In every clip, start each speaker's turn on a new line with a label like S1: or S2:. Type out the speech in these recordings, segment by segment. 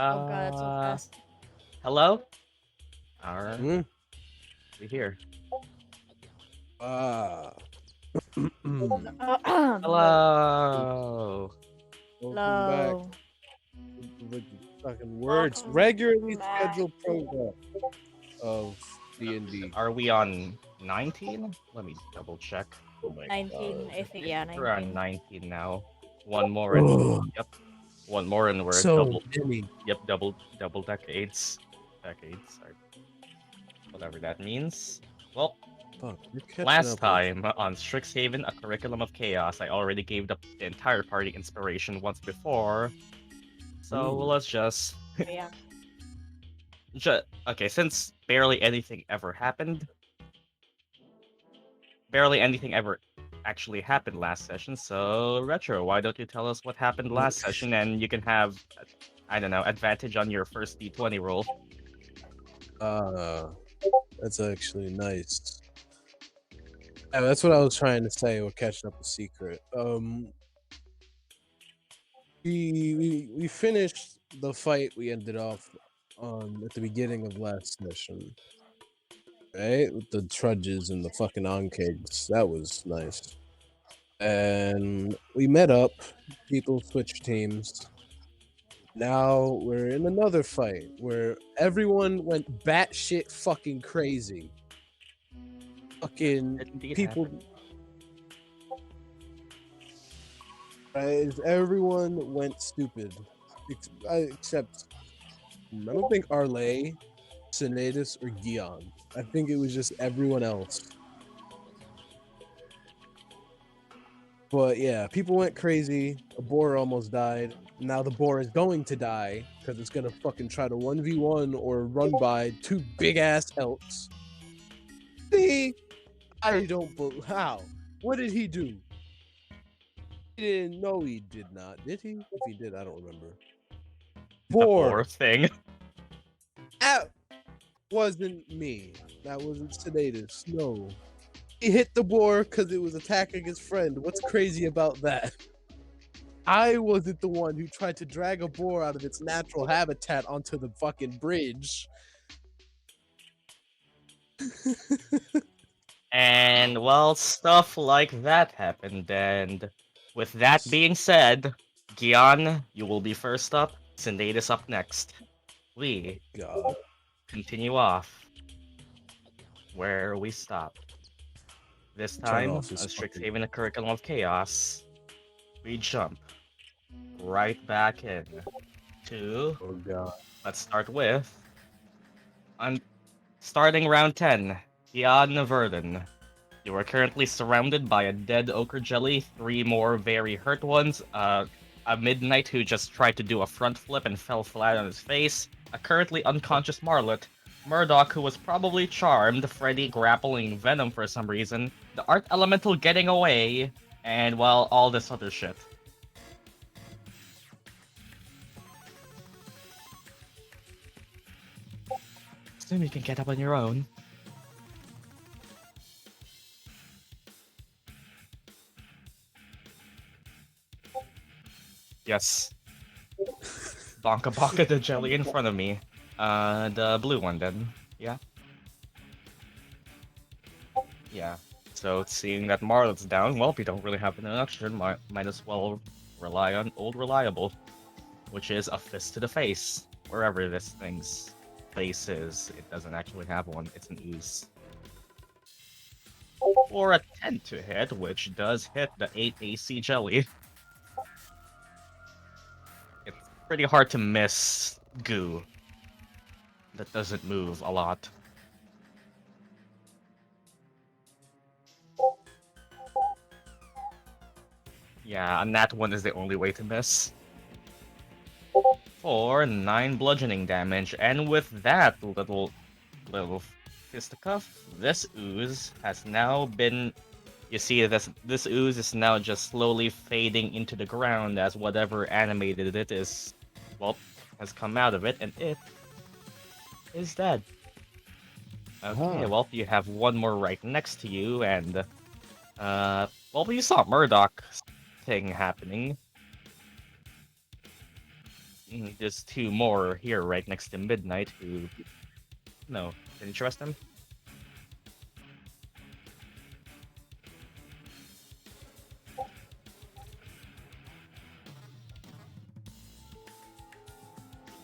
S1: Oh god, so
S2: Uh,
S1: fast.
S2: hello? Are
S3: Hmm?
S2: we here?
S3: Ah.
S1: No.
S2: Hello.
S3: Welcome back
S1: Low.
S3: with the fucking words.
S1: Welcome
S3: Regularly
S1: back.
S3: scheduled program of D&D.
S2: Are we on 19? Let me double check.
S3: Oh my
S1: 19,
S3: god.
S1: I think, yeah,
S2: We're on
S1: 19.
S2: 19 now. One more and
S3: Oh,
S2: yep, one more and we're
S3: so
S2: double.
S3: many.
S2: Yep, double decades, or whatever that means. Well,
S3: Fuck, we're catching
S2: last
S3: up with
S2: time on Strixhaven, a curriculum of chaos, I already gave the entire party inspiration once before. So let's just,
S1: Oh, yeah.
S2: okay. Since barely anything ever happened, barely anything ever actually happened last session. So Retro, why don't you tell us what happened last session, and you can have, I don't know, advantage on your first D20 roll.
S3: That's actually nice. Yeah, that's what I was trying to say. We're catching up with secret. We finished the fight we ended off at the beginning of last session, right? With the trudges and the fucking onkegs. That was nice. And we met up. People switched teams. Now we're in another fight where everyone went batshit fucking crazy. Fucking
S2: It indeed
S3: people.
S2: happened.
S3: Right? Everyone went stupid, except I don't think Arleigh, Sinetis, or Gyan. I think it was just everyone else. But yeah, people went crazy. A boar almost died. Now the boar is going to die because it's gonna fucking try to 1v1 or run by two big ass elks. See, I don't believe how. What did he do? He didn't know he did not. Did he? If he did, I don't remember.
S2: The
S3: Boar.
S2: fourth thing.
S3: That wasn't me. That wasn't Sinetis. No. He hit the boar because it was attacking his friend. What's crazy about that? I wasn't the one who tried to drag a boar out of its natural habitat onto the fucking bridge.
S2: And well, stuff like that happened. And with that being said, Gyan, you will be first up. Sinetis up next. We
S3: God.
S2: continue off where we stopped. This
S3: Turn
S2: time,
S3: off
S2: on
S3: his fucking.
S2: Strixhaven, a curriculum of chaos, we jump right back in to.
S3: Oh god.
S2: Let's start with. On starting round 10, Gyan Verdan. You are currently surrounded by a dead ochre jelly, 3 more very hurt ones, a midnight who just tried to do a front flip and fell flat on his face, a currently unconscious Marlet, Murdock who was probably charmed, Freddy grappling Venom for some reason, the Art Elemental getting away, and well, all this other shit. Soon you can get up on your own. Yes. Donka Bonka the jelly in front of me. The blue one then. Yeah. Yeah. So seeing that Marlet's down, well, we don't really have an option. Might as well rely on old reliable, which is a fist to the face. Wherever this thing's face is, it doesn't actually have one. It's an ooze. For a 10 to hit, which does hit the 8 AC jelly. It's pretty hard to miss goo that doesn't move a lot. Yeah, and that one is the only way to miss. For 9 bludgeoning damage, and with that little fisticuff, this ooze has now been. You see, this ooze is now just slowly fading into the ground as whatever animated it is, well, has come out of it, and it is dead. Okay, well, you have one more right next to you, and well, you saw Murdock thing happening. There's two more here right next to Midnight who... No, can you trust him?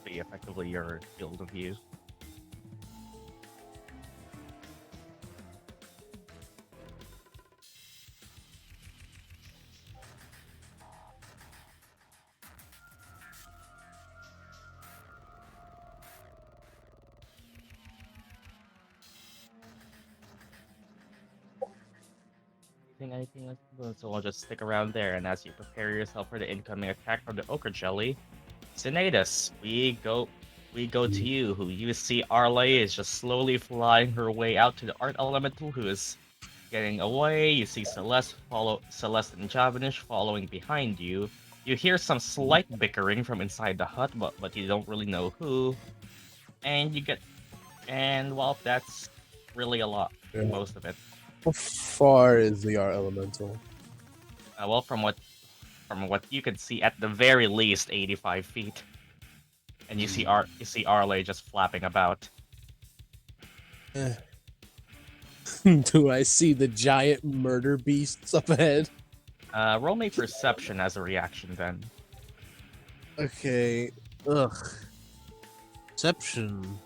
S2: Be effectively your field of view. Anything else? So we'll just stick around there, and as you prepare yourself for the incoming attack from the Ochre Jelly, Sinetis, we go to you, who you see Arleigh is just slowly flying her way out to the Art Elemental, who is getting away. You see Celeste and Javanish following behind you. You hear some slight bickering from inside the hut, but you don't really know who. And that's really a lot, most of it.
S3: How far is the art elemental?
S2: Well, from what you can see, at the very least, 85 feet. And you see Arleigh just flapping about.
S3: Do I see the giant murder beasts up ahead?
S2: Roll me perception as a reaction then.
S3: Okay. Ugh. Perception.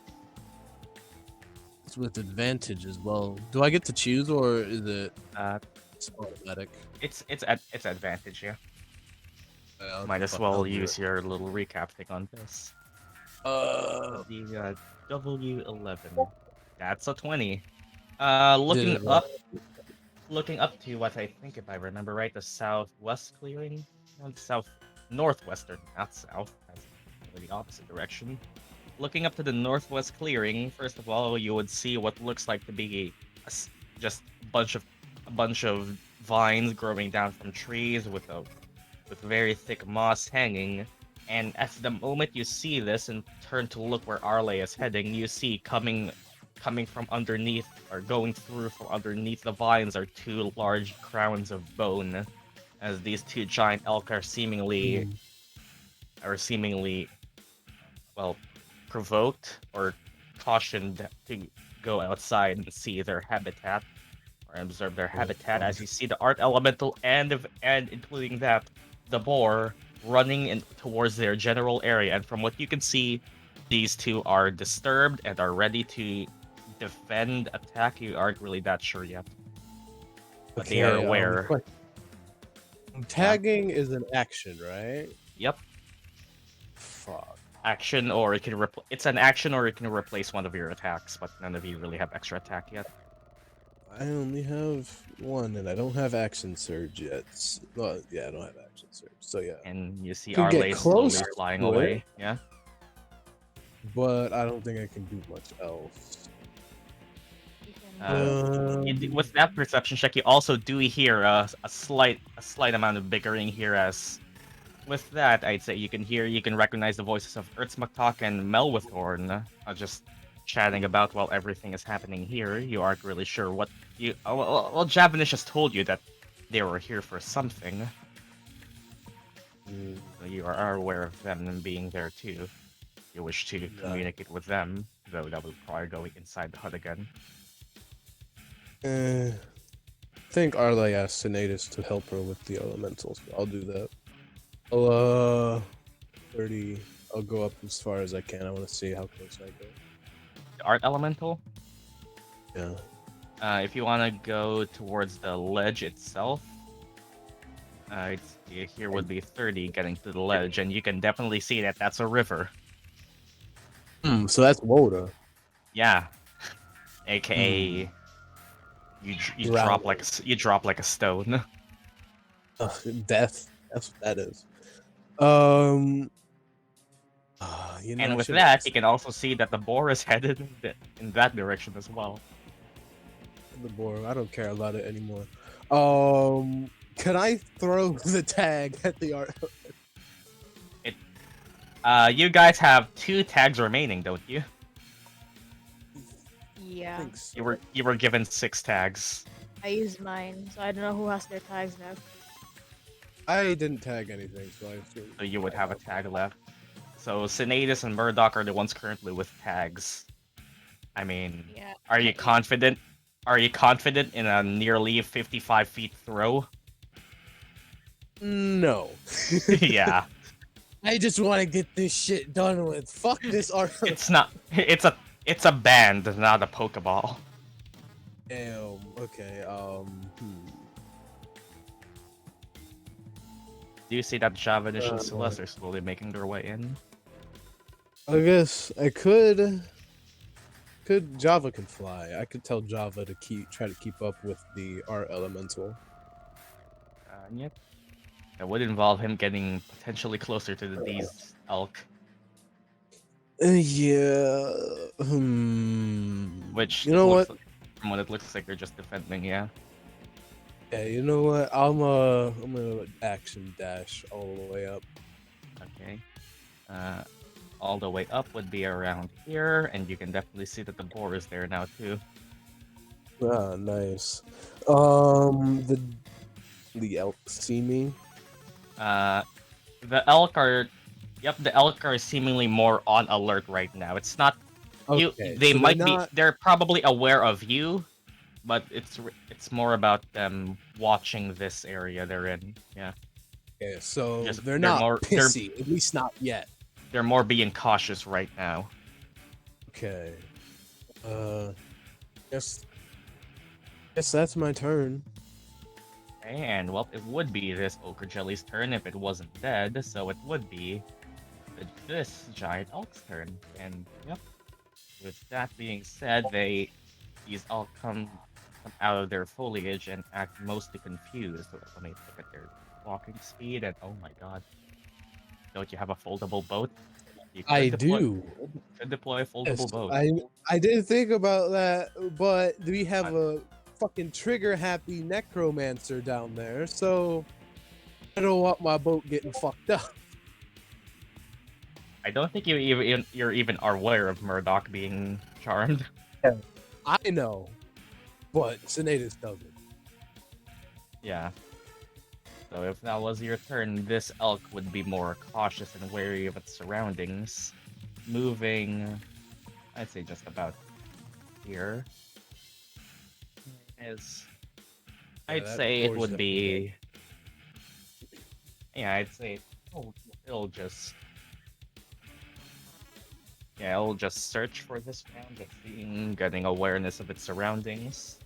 S3: It's with advantage as well. Do I get to choose, or is it automatic?
S2: It's advantage, yeah.
S3: I'll
S2: Might as well use your little recap thing on this. The W11. That's a 20. Looking up to what I think, if I remember right, the southwest clearing? No, northwestern, not south. That's the opposite direction. Looking up to the northwest clearing, first of all, you would see what looks like to be just a bunch of vines growing down from trees with very thick moss hanging. And at the moment you see this and turn to look where Arleigh is heading, you see coming from underneath, or going through from underneath the vines, are two large crowns of bone, as these two giant elk are seemingly well, provoked or cautioned to go outside and see their habitat, or observe their habitat, as you see the art elemental and including that, the boar running in towards their general area. And from what you can see, these two are disturbed and are ready to defend, attack. You aren't really that sure yet, but they are aware.
S3: Tagging is an action, right?
S2: Yep.
S3: Fuck.
S2: Action, or it can it's an action, or it can replace one of your attacks, but none of you really have extra attack yet.
S3: I only have one, and I don't have action surge yet. Well, yeah, I don't have action surge, so yeah.
S2: And you see
S3: Can get
S2: Arleigh
S3: close
S2: slowly flying
S3: to it.
S2: away. Yeah.
S3: But I don't think I can do much else.
S2: With that perception check, you also do hear a slight amount of bickering here. As with that, I'd say you can recognize the voices of Erzmaktak and Melwithorn, just chatting about while everything is happening here. You aren't really sure what you. Well, Javanish has told you that they were here for something. So you are aware of them being there too. You wish to communicate with them, though that would require going inside the hut again.
S3: I think Arleigh asked Sinetis to help her with the elementals. I'll do that. I'll 30. I'll go up as far as I can. I want to see how close I go.
S2: The art elemental?
S3: Yeah.
S2: If you want to go towards the ledge itself, here would be 30 getting to the ledge, and you can definitely see that that's a river.
S3: So that's water.
S2: Yeah. AKA, you drop like a stone.
S3: Death. That's what that is.
S2: And with that, you can also see that the boar is headed in that direction as well.
S3: The boar. I don't care about it anymore. Can I throw the tag at the art?
S2: You guys have 2 tags remaining, don't you?
S1: Yeah.
S3: So.
S2: You were given 6 tags.
S1: I used mine, so I don't know who has their tags left.
S3: I didn't tag anything, so I assume.
S2: So you would have a tag left. So Sinetis and Murdock are the ones currently with tags. I mean,
S1: Yeah.
S2: are you confident? Are you confident in a nearly 55 feet throw?
S3: No.
S2: Yeah.
S3: I just want to get this shit done with. Fuck this art.
S2: It's not. It's a band, not a Pokeball.
S3: Damn. Okay.
S2: Do you see that Javanish and Celeste are slowly making their way in?
S3: I guess I could. Java can fly. I could tell Java to try to keep up with the art elemental.
S2: Yep. That would involve him getting potentially closer to these elk,
S3: Yeah.
S2: which
S3: You
S2: it
S3: know
S2: looks
S3: what?
S2: like, from what it looks like they're just defending. Yeah.
S3: Yeah. You know what? I'm gonna action dash all the way up.
S2: Okay. All the way up would be around here, and you can definitely see that the boar is there now too.
S3: Ah, nice. The elk see me.
S2: The elk are, yep, the elk are seemingly more on alert right now. It's not you.
S3: Okay,
S2: They
S3: so they're
S2: might be.
S3: not.
S2: They're probably aware of you, but it's more about them watching this area they're in. Yeah.
S3: Okay, so
S2: Just
S3: they're not
S2: more
S3: pissy. At least not yet.
S2: they're more being cautious right now.
S3: Okay. Guess that's my turn.
S2: And well, it would be this Ochre Jelly's turn if it wasn't dead, so it would be this giant elk's turn. And yep. With that being said, these elk come out of their foliage and act mostly confused. Let me look at their walking speed, and oh my god, don't you have a foldable boat? You
S3: I
S2: deploy,
S3: do.
S2: could deploy a foldable
S3: Yes,
S2: boat.
S3: I did think about that, but we have a fucking trigger happy necromancer down there, so I don't want my boat getting fucked up.
S2: I don't think you're even aware of Murdock being charmed.
S3: I know, but Sinetis doesn't.
S2: Yeah. So if that was your turn, this elk would be more cautious and wary of its surroundings, moving, I'd say just about here. I'd say it would be. Yeah, I'd say it'll just. Yeah, it'll just search for this round, just getting awareness of its surroundings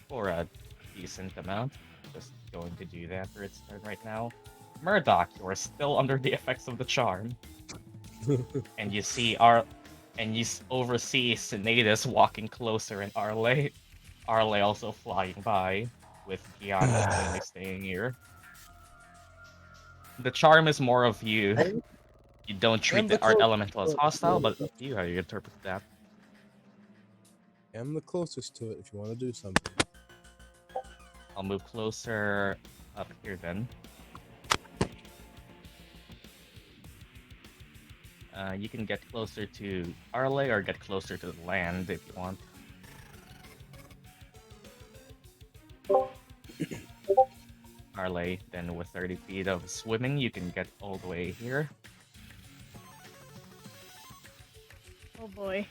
S2: for a decent amount. Just going to do that for its turn right now. Murdock, you are still under the effects of the charm, and you see oversee Sinetis walking closer, and Arleigh also flying by, with Gyan mainly staying here. The charm is more of you. You don't treat the art elemental as hostile, but up to you how you interpret that.
S3: I'm the closest to it if you want to do something.
S2: I'll move closer up here then. You can get closer to Arleigh or get closer to the land if you want. Arleigh, then with 30 feet of swimming, you can get all the way here.
S1: Oh boy.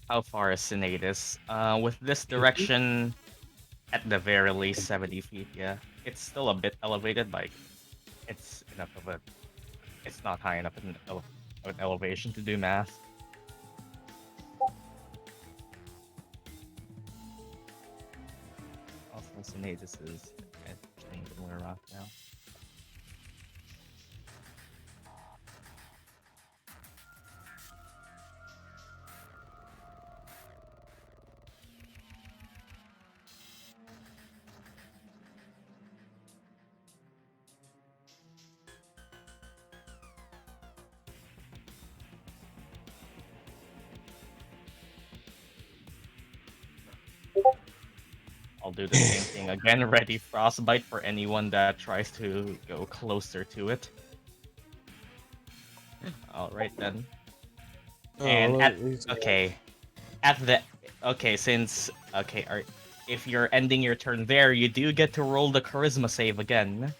S2: How far is Sinetis? With this direction, at the very least 70 feet, yeah. It's still a bit elevated, like, it's enough of a... It's not high enough in an elevation to do math. Also, Sinetis is changing around now. I'll do the same thing again. Ready Frostbite for anyone that tries to go closer to it. Alright then.
S3: Oh,
S2: And
S3: well,
S2: okay. at the if you're ending your turn there, you do get to roll the charisma save again.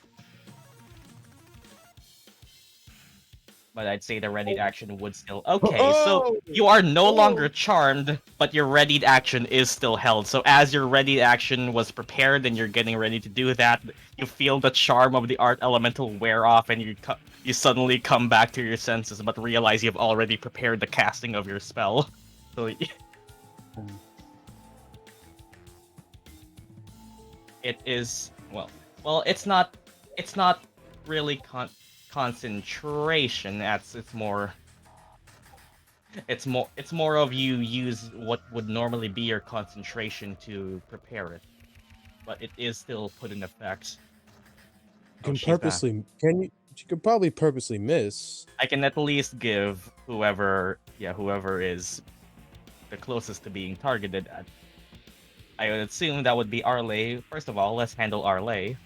S2: But I'd say the readied action would still... Okay, so you are no longer charmed, but your readied action is still held. So as your readied action was prepared and you're getting ready to do that, you feel the charm of the art elemental wear off and you suddenly come back to your senses, but realize you've already prepared the casting of your spell. So it is... Well, it's not really concentration. It's more of you use what would normally be your concentration to prepare it, but it is still put in effect.
S3: You could probably purposely miss.
S2: I can at least give whoever is the closest to being targeted at. I would assume that would be Arleigh. First of all, let's handle Arleigh.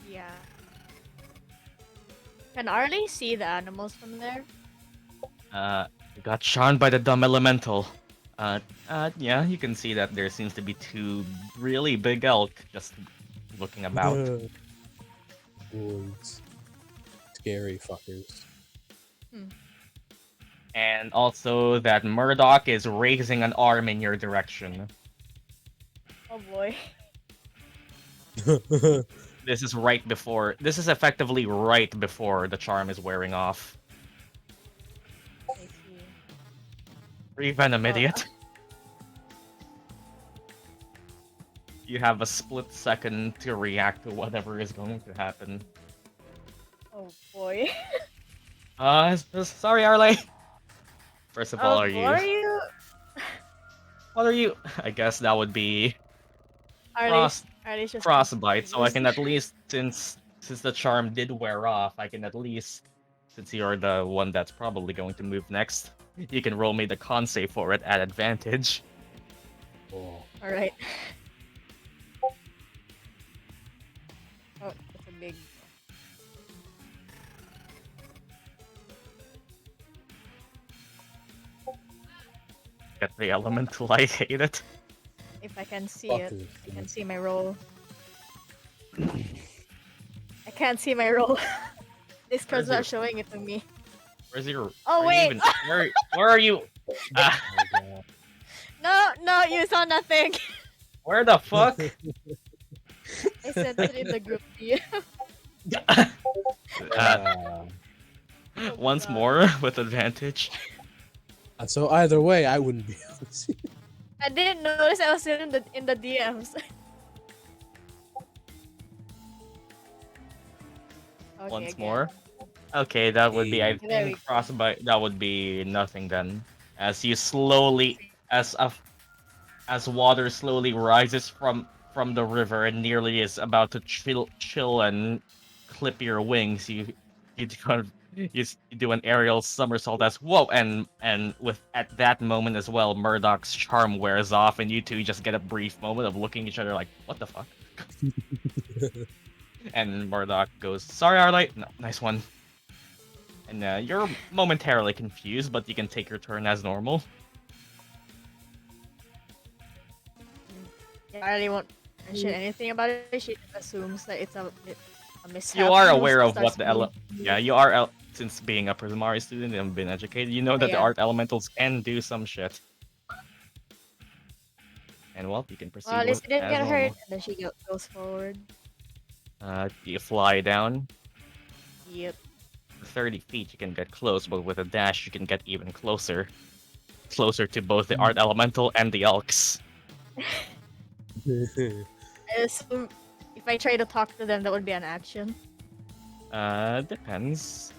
S1: Yeah. Can Arleigh see the animals from there?
S2: Got charmed by the dumb elemental. Yeah, you can see that there seems to be two really big elk just looking about.
S3: Boys. Scary fuckers.
S2: And also that Murdock is raising an arm in your direction.
S1: Oh boy.
S2: This is effectively right before the charm is wearing off.
S1: I see.
S2: Revenom, idiot. You have a split second to react to whatever is going to happen.
S1: Oh boy.
S2: Sorry, Arleigh. First of all,
S1: What are you?
S2: What are you? I guess that would be
S1: Arleigh's just
S2: frostbite. So I
S1: confused.
S2: can at least, since the charm did wear off, I can at least, since you're the one that's probably going to move next, you can roll me the con save for it at advantage.
S3: Oh.
S1: Alright. Oh, it's a big...
S2: Get the elemental, I hate it.
S1: If I can see
S3: Fuckers.
S1: it, I can see my roll. I can't see my roll. This card's not showing it to me.
S2: Where's your...
S1: Oh, wait!
S2: Where are you?
S1: No, you saw nothing!
S2: Where the fuck?
S1: I sent it in the group DM.
S2: Once more with advantage.
S3: So either way, I wouldn't be able to see.
S1: I didn't notice I was still in the DMs. Okay,
S2: Once
S1: again.
S2: more. Okay, that would be, I
S1: There we
S2: think, frostbite. That would be nothing then. As you slowly, as water slowly rises from the river and nearly is about to chill and clip your wings, you do an aerial somersault as whoa, and with at that moment as well, Murdock's charm wears off, and you two just get a brief moment of looking at each other like, what the fuck? And Murdock goes, sorry, Arleigh. No, nice one. And you're momentarily confused, but you can take your turn as normal.
S1: Yeah, I really won't mention anything about it. She just assumes that it's a mishap.
S2: You are
S1: and
S2: aware of
S1: starts
S2: what the yeah, you are since being a Prismari student and been educated, you know that the
S1: Yeah.
S2: art elementals can do some shit. And well, you can proceed.
S1: Well, at least
S2: with
S1: it didn't
S2: as
S1: get
S2: normal.
S1: hurt. And then she goes forward.
S2: You fly down.
S1: Yep.
S2: 30 feet, you can get close, but with a dash, you can get even closer. Closer to both the art elemental and the elks.
S1: I assume if I try to talk to them, that would be an action.
S2: Depends.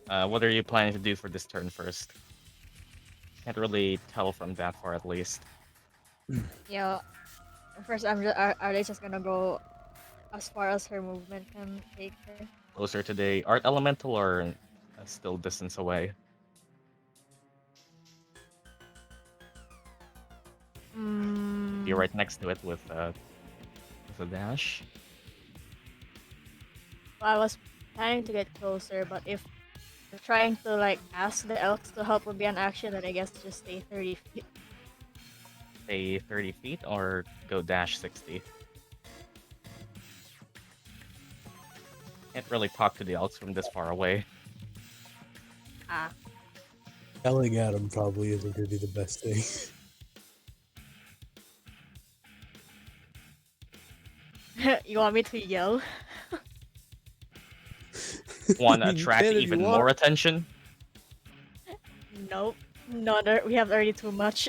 S2: What are you planning to do for this turn first? Can't really tell from that far, at least.
S1: Yeah. First, are they just gonna go as far as her movement can take her?
S2: Closer to the art elemental, or still distance away? You're right next to it with a dash.
S1: Well, I was planning to get closer, but if trying to like ask the elves to help would be an action, and I guess just stay 30 feet.
S2: Stay 30 feet or go dash 60. Can't really talk to the elves from this far away.
S1: Ah.
S3: Yelling at him probably isn't going to be the best thing.
S1: You want me to yell?
S2: Want to
S3: You
S2: attract
S3: can if you
S2: even
S3: want.
S2: more attention?
S1: Nope. No, we have already too much.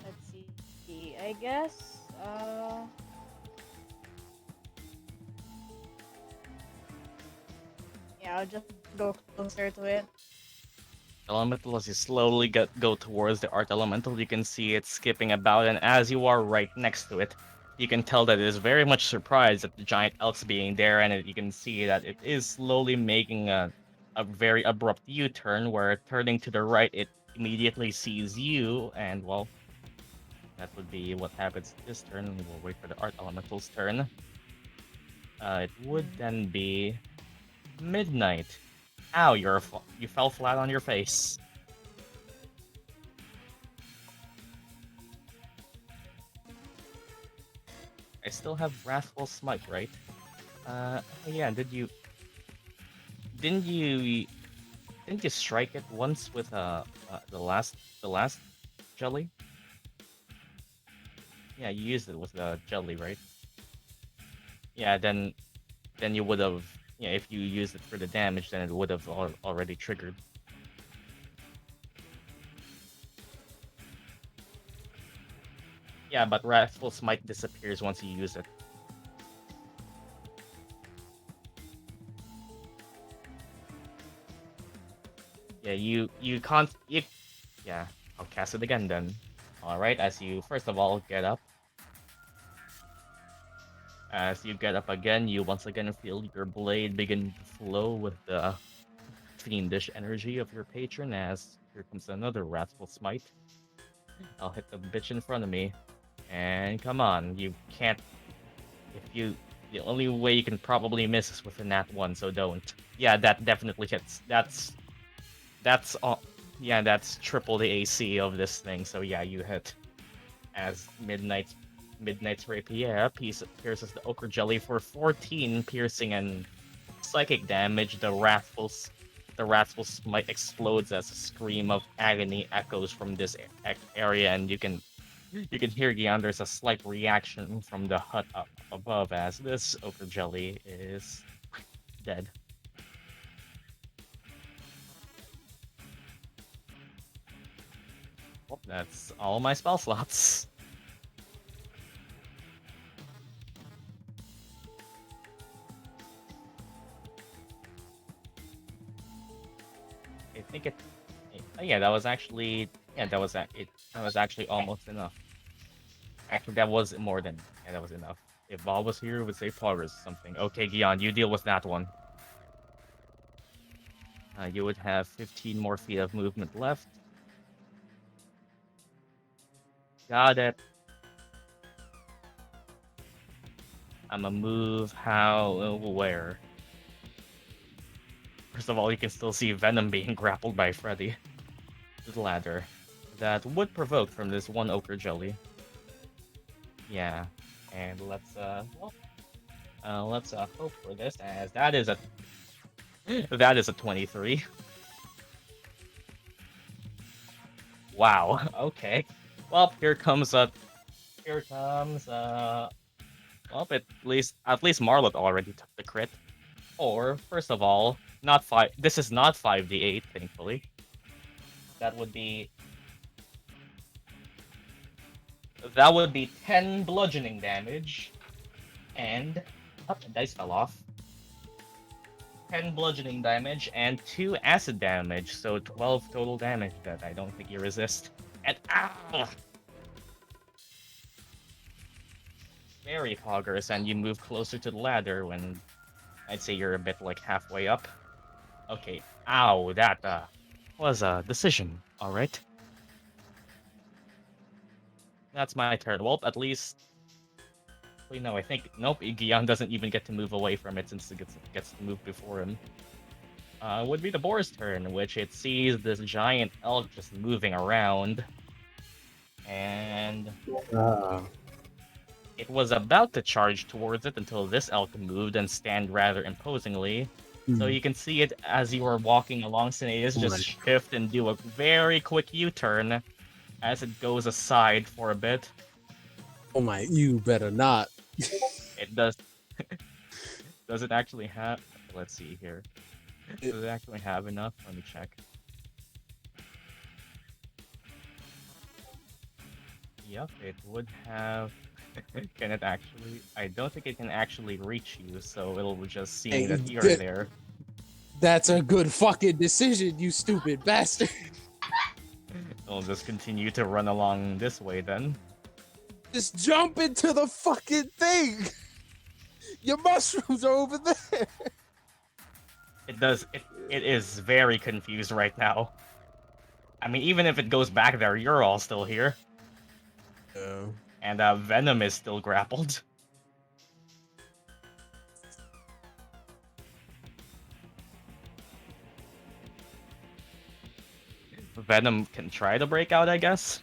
S1: Let's see. I guess. Yeah, I'll just go closer to it.
S2: Elemental, as you slowly go towards the art elemental, you can see it skipping about, and as you are right next to it, you can tell that it is very much surprised at the giant elks being there, and you can see that it is slowly making a very abrupt U-turn, where turning to the right, it immediately sees you, and well, that would be what happens this turn. We'll wait for the art elemental's turn. It would then be midnight. Ow, you fell flat on your face. I still have Wrathful Smite, right? Yeah, didn't you strike it once with the last jelly? Yeah, you used it with the jelly, right? Yeah, then you would have, yeah, if you used it for the damage, then it would have already triggered. Yeah, but Wrathful Smite disappears once you use it. Yeah, you can't. Yeah, I'll cast it again then. All right, as you first of all get up. As you get up again, you once again feel your blade begin to flow with the fiendish energy of your patron. As here comes another Wrathful Smite. I'll hit the bitch in front of me, and come on, you can't. The only way you can probably miss is with a nat 1, so don't. Yeah, that definitely hits. That's all. Yeah, that's triple the AC of this thing. So yeah, you hit. As Midnight's Rapier pierces the Ochre Jelly for 14 piercing and psychic damage. The Wrathful Smite explodes as a scream of agony echoes from this area, and you can hear Gyan. There's a slight reaction from the hut up above as this Ochre Jelly is dead. Well, that's all my spell slots. I think it. Yeah, that was actually. Yeah, that was it. That was actually almost enough. Actually, that was more than. Yeah, that was enough. If Val was here, it would say progress or something. Okay, Gyan, you deal with that one. You would have 15 more feet of movement left. Got it. I'ma move where? First of all, you can still see Venom being grappled by Freddy. The ladder. That would provoke from this one Ochre Jelly. Yeah. And let's hope for this, as that is a 23. Wow. Okay. Well, here comes well, at least Marlot already took the crit. Or first of all, not 5. This is not 5d8, thankfully. That would be 10 bludgeoning damage, and the dice fell off. 10 bludgeoning damage and 2 acid damage, so 12 total damage that I don't think you resist. And very poggers, and you move closer to the ladder when I'd say you're a bit like halfway up. Okay, ow, that was a decision, alright. That's my turn. Well, at least Actually, no. I think nope. Gyan doesn't even get to move away from it since it gets to move before him. Would be the boar's turn, which it sees this giant elk just moving around, and it was about to charge towards it until this elk moved and stand rather imposingly. So you can see it as you are walking along Sinetis just shift and do a very quick U-turn as it goes aside for a bit.
S3: Oh my, you better not.
S2: It does. Does it actually have? Let's see here. Does it actually have enough? Let me check. Yep, it would have. Can it actually? I don't think it can actually reach you, so it'll just see that you're there.
S3: That's a good fucking decision, you stupid bastard.
S2: It'll just continue to run along this way then.
S3: Just jump into the fucking thing. Your mushrooms are over there.
S2: It does. It is very confused right now. I mean, even if it goes back there, you're all still here.
S3: Yeah.
S2: And Venom is still grappled. Venom can try to break out, I guess.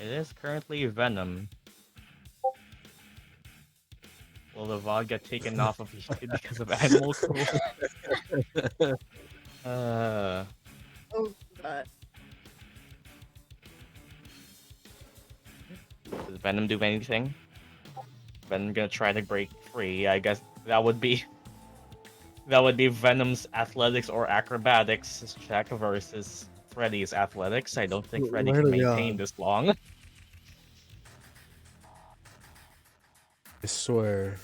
S2: It is currently Venom. Will the VOD get taken off of YouTube because of animal cruelty?
S1: Oh god.
S2: Does Venom do anything? Venom gonna try to break free. I guess that would be Venom's athletics or acrobatics check versus Freddy's athletics. I don't think Freddy can maintain this long.
S3: I swear.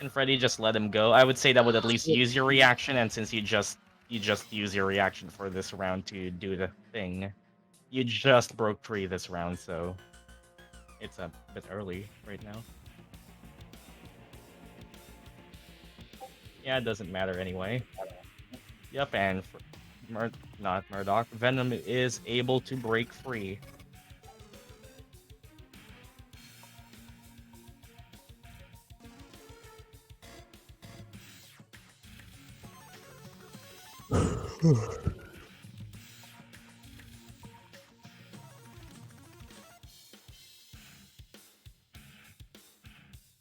S2: And Freddy just let him go. I would say that would at least use your reaction, and since you just use your reaction for this round to do the thing, you just broke free this round, so it's a bit early right now. Yeah, it doesn't matter anyway. Yep, and not Murdock. Venom is able to break free.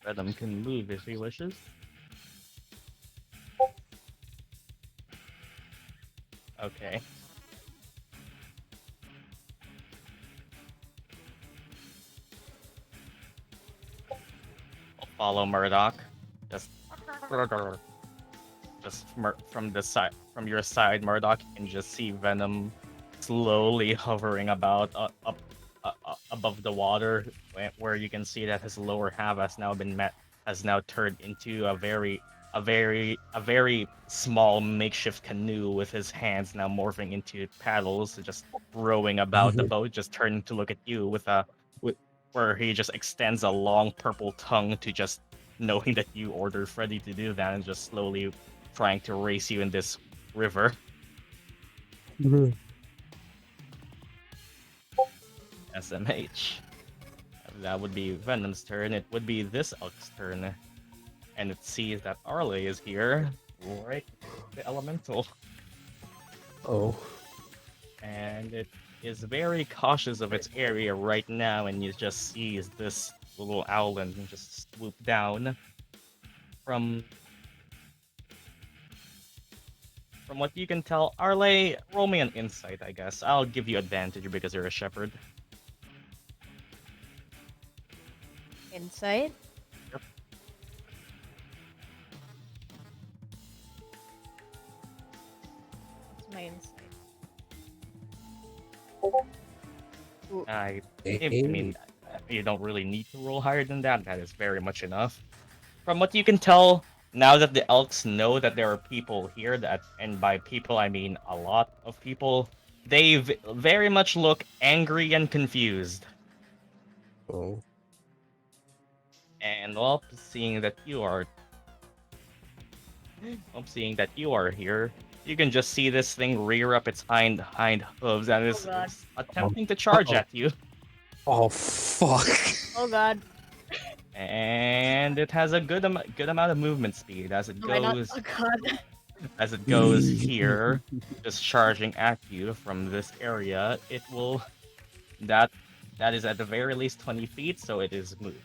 S2: Venom can move if he wishes. Okay. I'll follow Murdock. Just from the side, from your side, Murdock, you can just see Venom slowly hovering about up above the water, where you can see that his lower half has now turned into a very small makeshift canoe with his hands now morphing into paddles, just rowing about the boat, just turning to look at you with where he just extends a long purple tongue to just knowing that you ordered Freddy to do that and just slowly trying to race you in this river. SMH. That would be Venom's turn. It would be this elk's turn. And it sees that Arleigh is here. Right, the elemental.
S3: Oh.
S2: And it is very cautious of its area right now, and you just sees this little Owlin just swoop down. From what you can tell, Arleigh, roll me an insight, I guess. I'll give you advantage because you're a shepherd.
S1: Insight?
S2: Yep.
S1: What's my insight?
S2: I mean, you don't really need to roll higher than that. That is very much enough. From what you can tell, now that the elks know that there are people here, and by people I mean a lot of people, They very much look angry and confused.
S3: Oh.
S2: And well, seeing that you are here, you can just see this thing rear up its hind hooves and is
S1: God.
S2: attempting to charge
S3: Uh-oh.
S2: at you.
S3: Oh fuck.
S1: Oh god.
S2: And it has a good amount of movement speed as it
S1: Why not?
S2: goes
S1: Oh god.
S2: here, just charging at you from this area. It will that is at the very least 20 feet, so it is moved.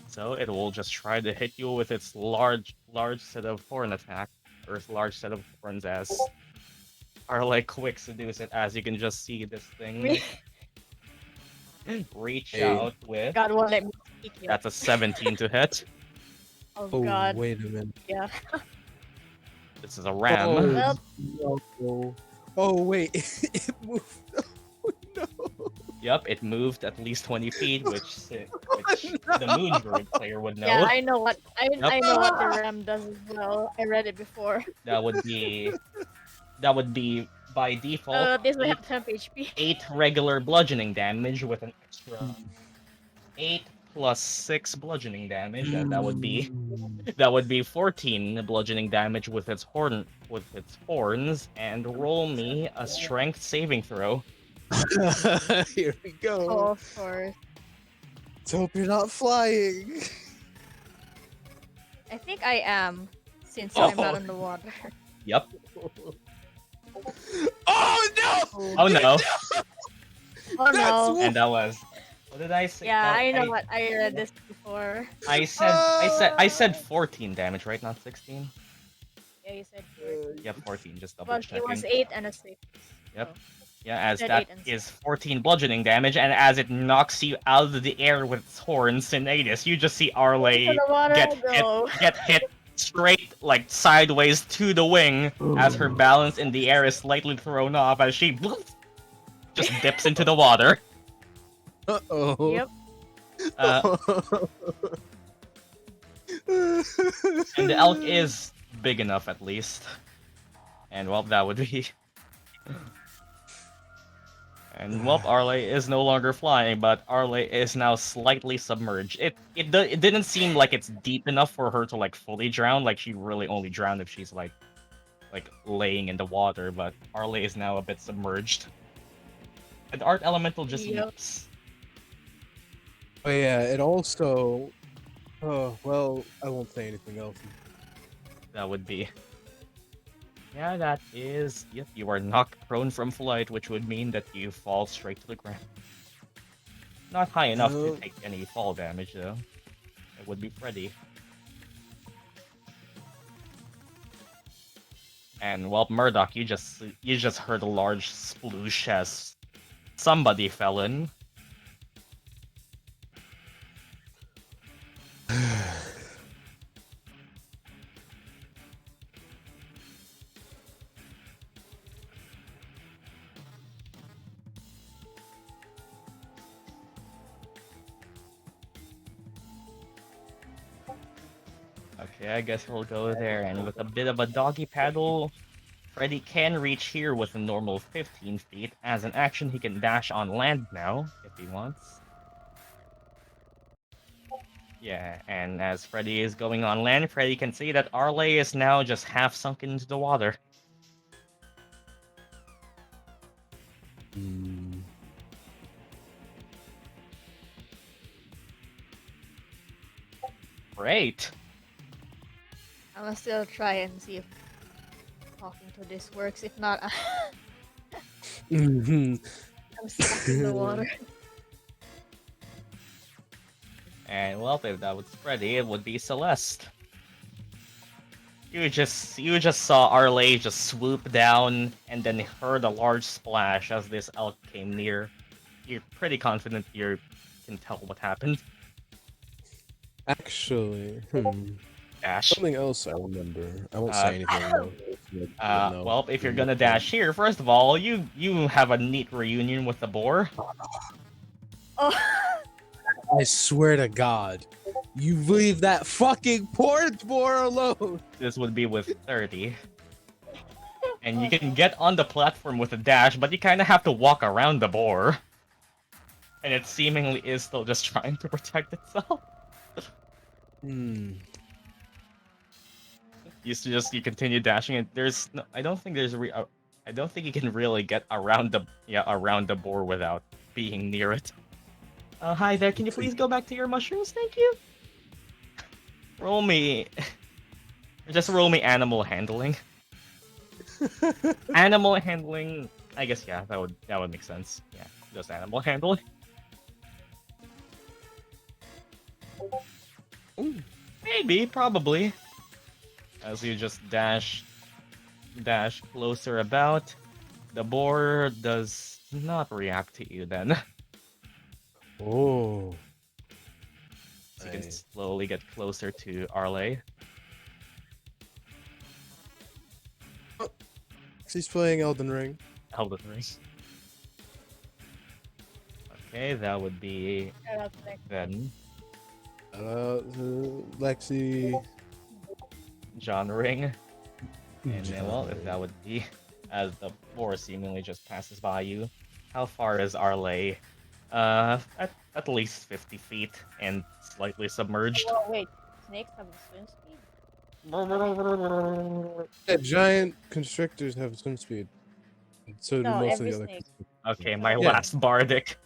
S2: So it will just try to hit you with its large set of horn attack, or its large set of horns as Arleigh quick seduce it, as you can just see this thing reach
S3: Hey.
S2: out with.
S1: God won't let me speak you.
S2: That's a 17 to hit.
S1: Oh
S3: Oh
S1: god.
S3: wait a minute.
S1: Yeah.
S2: This is a ram.
S3: Oh, no. Oh wait, it moved. Oh, no.
S2: Yep, it moved at least 20 feet, which the Moon Druid player would know.
S1: Yeah, I know what I know what the
S3: Yep.
S1: ram does as well. I read it before.
S2: That would be by default
S1: This will have 10 HP.
S2: 8 regular bludgeoning damage with an extra 8 plus 6 bludgeoning damage, and that would be 14 bludgeoning damage with its horns, and roll me a strength saving throw.
S3: Here we go.
S1: Oh, of course.
S3: Let's hope you're not flying.
S1: I think I am, since
S2: Oh.
S1: I'm not in the water.
S2: Yep.
S3: Oh no!
S2: Oh no.
S1: Oh no.
S2: And that was. What did I say?
S1: Yeah,
S2: Oh,
S1: I know what I read this before.
S2: I said 14 damage, right? Not 16.
S1: Yeah, you said 4.
S2: Yep, 14. Just double
S1: But
S2: checking.
S1: it was 8 and a 6.
S2: Yep.
S1: So.
S2: Yeah, as
S1: Said
S2: that
S1: 8 and
S2: is 14 bludgeoning damage, and as it knocks you out of the air with its horns, Sinetis, you just see Arleigh
S1: Into the water
S2: get
S1: I go.
S2: hit straight, like, sideways to the wing, as her balance in the air is slightly thrown off as she just dips into the water.
S3: Uh-oh.
S1: Yep.
S2: And the elk is big enough, at least. And, well, that would be... And, well, Arleigh is no longer flying, but Arleigh is now slightly submerged. It didn't seem like it's deep enough for her to, like, fully drown. Like, she really only drowned if she's, like laying in the water, but Arleigh is now a bit submerged. And Art Elemental just
S1: Yep.
S2: leaps.
S3: Oh yeah, it also. Oh well, I won't say anything else.
S2: That would be... Yeah, that is... Yep, you are knocked prone from flight, which would mean that you fall straight to the ground. Not high enough to take any fall damage, though. It would be Freddy. And, well, Murdock, you just heard a large sploosh as somebody fell in. Okay, I guess we'll go there, and with a bit of a doggy paddle, Freddy can reach here with a normal 15 feet. As an action, he can dash on land now, if he wants. Yeah, and as Freddy is going on land, Freddy can see that Arleigh is now just half sunk into the water. Great!
S1: I'm gonna still try and see if talking to this works. If not, I'm stuck in the water.
S2: And well, if that was Freddy, it would be Celeste. You just saw Arleigh just swoop down and then heard a large splash as this elk came near. You're pretty confident you can tell what happened.
S3: Actually,
S2: Dash.
S3: something else I remember. I won't say anything. Though. No.
S2: Well, if you're gonna dash here, first of all, you have a neat reunion with the boar.
S1: Oh,
S3: I swear to God, you leave that fucking poor boar alone.
S2: This would be with 30. And you can get on the platform with a dash, but you kind of have to walk around the boar. And it seemingly is still just trying to protect itself.
S3: Hmm.
S2: You continue dashing, and there's no, I don't think I don't think you can really get around the boar without being near it. Hi there, can you please go back to your mushrooms? Thank you. Roll me. Just roll me animal handling. Animal handling. I guess yeah, that would make sense. Yeah, just animal handling.
S3: Ooh.
S2: Maybe, probably. As you just dash closer about, the boar does not react to you then.
S3: Oh.
S2: So you can slowly get closer to Arleigh.
S3: She's playing Elden Ring.
S2: Elden Ring. Okay, that would be
S1: Yeah, that's next.
S2: then
S3: Lexi.
S2: John Ring. And then, well, if that would be as the boar seemingly just passes by you. How far is Arleigh? At least 50 feet and slightly submerged.
S1: Whoa, wait. Snakes have swim speed?
S3: Yeah, giant constrictors have swim speed. So do
S1: No,
S3: most of
S1: every
S3: the other
S1: snake.
S2: Okay, my
S3: Yeah.
S2: last bardic.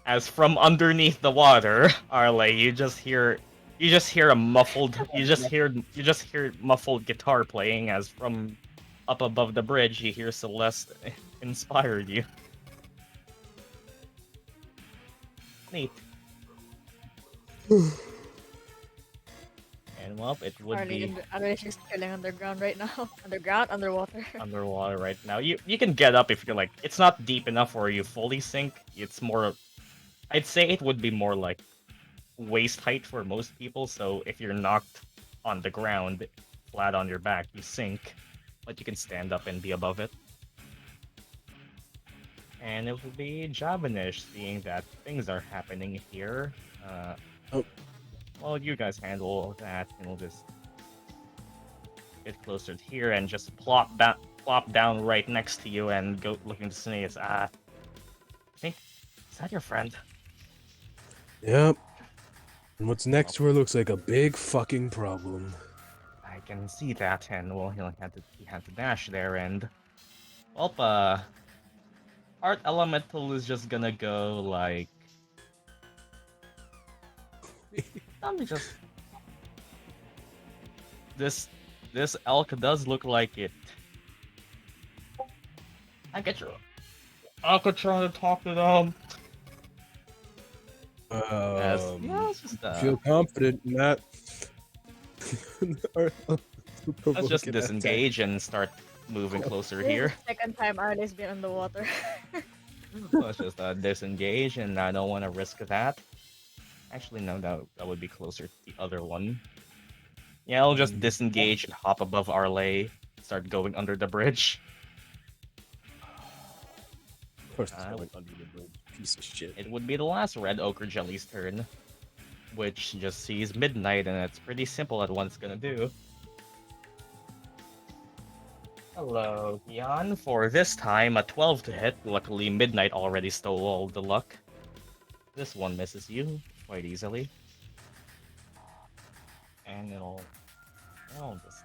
S2: As from underneath the water, Arleigh, you just hear a muffled you just hear muffled guitar playing as from up above the bridge you hear Celeste inspired you. Neat. And well, it would be
S1: Arleigh's just chilling underground right now. Underground, underwater.
S2: underwater right now. You can get up if you're like, it's not deep enough where you fully sink. It's more, I'd say it would be more like waist height for most people. So if you're knocked on the ground, flat on your back, you sink, but you can stand up and be above it. And it would be Javanish, seeing that things are happening here.
S3: Oh.
S2: Well, you guys handle that, and we'll just get closer to here and just plop down right next to you and go looking to Sinetis. I think, is that your friend?
S3: Yep. And what's next to her looks like a big fucking problem.
S2: I can see that, and well, he had to dash there, and well, Art Elemental is just gonna go like. Let me just. This elk does look like it. I get you. I could try to talk to them. Yeah, it's just
S3: Feel confident in that.
S2: let's just disengage and start moving closer
S1: This is
S2: here.
S1: the second time Arleigh's been underwater.
S2: Let's just disengage, and I don't want to risk that. Actually, no, that would be closer to the other one. Yeah, I'll just disengage and hop above Arleigh, start going under the bridge.
S3: Of course, it's going under the bridge. Piece of shit.
S2: It would be the last red ochre jelly's turn, which just sees midnight, and it's pretty simple at what it's gonna do. Hello, Gyan. For this time, a 12 to hit. Luckily, midnight already stole all the luck. This one misses you quite easily. And it'll just,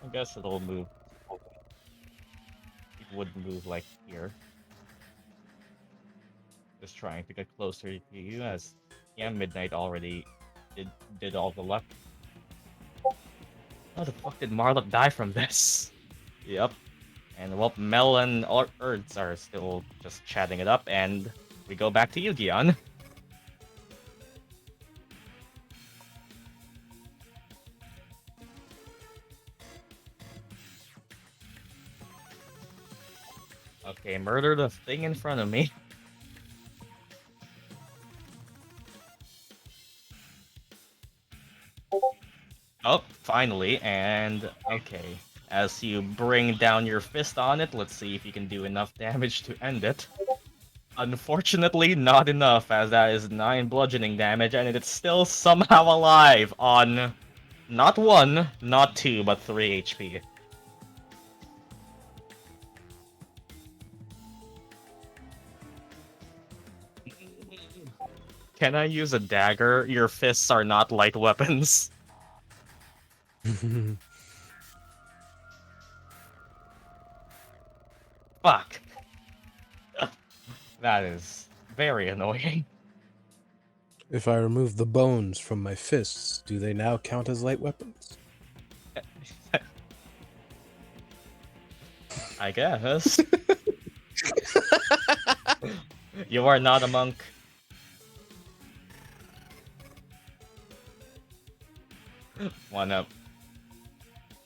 S2: I guess it'll move. It would move like here. Just trying to get closer to you as, yeah, midnight already did all the luck. How the fuck did Murdock die from this? Yep. And well, Mel and Urds are still just chatting it up, and we go back to you, Gyan. Okay, murder the thing in front of me. Oh, finally, and okay. As you bring down your fist on it, let's see if you can do enough damage to end it. Unfortunately, not enough, as that is 9 bludgeoning damage, and it's still somehow alive on not 1, not 2, but 3 HP. Can I use a dagger? Your fists are not light weapons. Fuck. That is very annoying.
S3: If I remove the bones from my fists, do they now count as light weapons?
S2: I guess. You are not a monk. Wanna...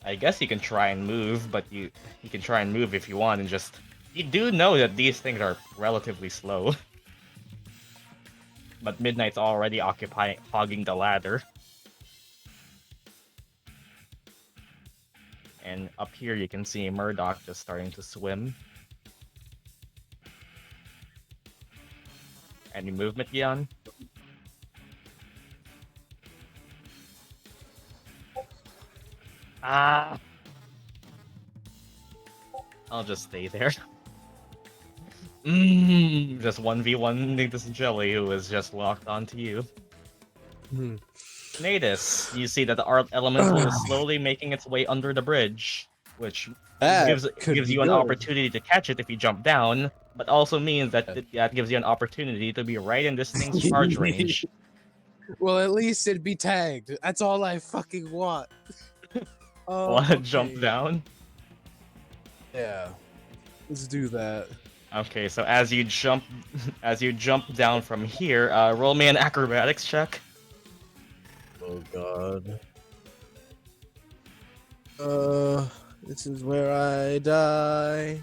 S2: I guess you can try and move, but you can try and move if you want, and just... You do know that these things are relatively slow. But Midnight's already hogging the ladder. And up here you can see Murdock just starting to swim. Any movement, Gyan? Ah! I'll just stay there. Just 1v1 this jelly who is just locked onto you. Sinetis, you see that the art elemental is slowly making its way under the bridge, which gives you an opportunity to catch it if you jump down, but also means that that gives you an opportunity to be right in this thing's charge range.
S3: Well, at least it'd be tagged. That's all I fucking want.
S2: Wanna jump down?
S3: Yeah. Let's do that.
S2: Okay, so as you jump down from here, roll me an acrobatics check.
S3: Oh god. This is where I die.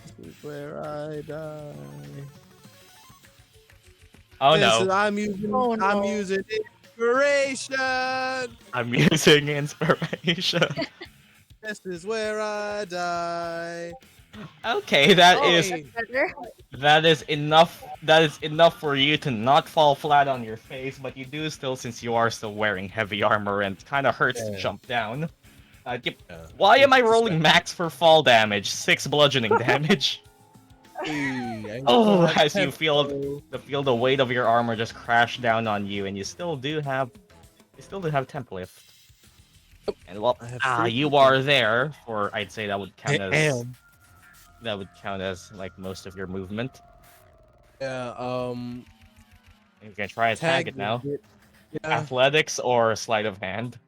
S3: This is where I die.
S2: Oh no.
S3: I'm using inspiration.
S2: I'm using inspiration.
S3: This is where I die.
S2: Okay, that is enough. That is enough for you to not fall flat on your face, but you do still, since you are still wearing heavy armor, and kind of hurts to jump down. Why am I rolling max for fall damage? 6 bludgeoning damage. Oh, as you feel the weight of your armor just crash down on you, and you still do have temp lift. And well, you are there for, I'd say that would count as like most of your movement.
S3: Yeah.
S2: You can try and tag it now.
S3: Yeah.
S2: Athletics or sleight of hand.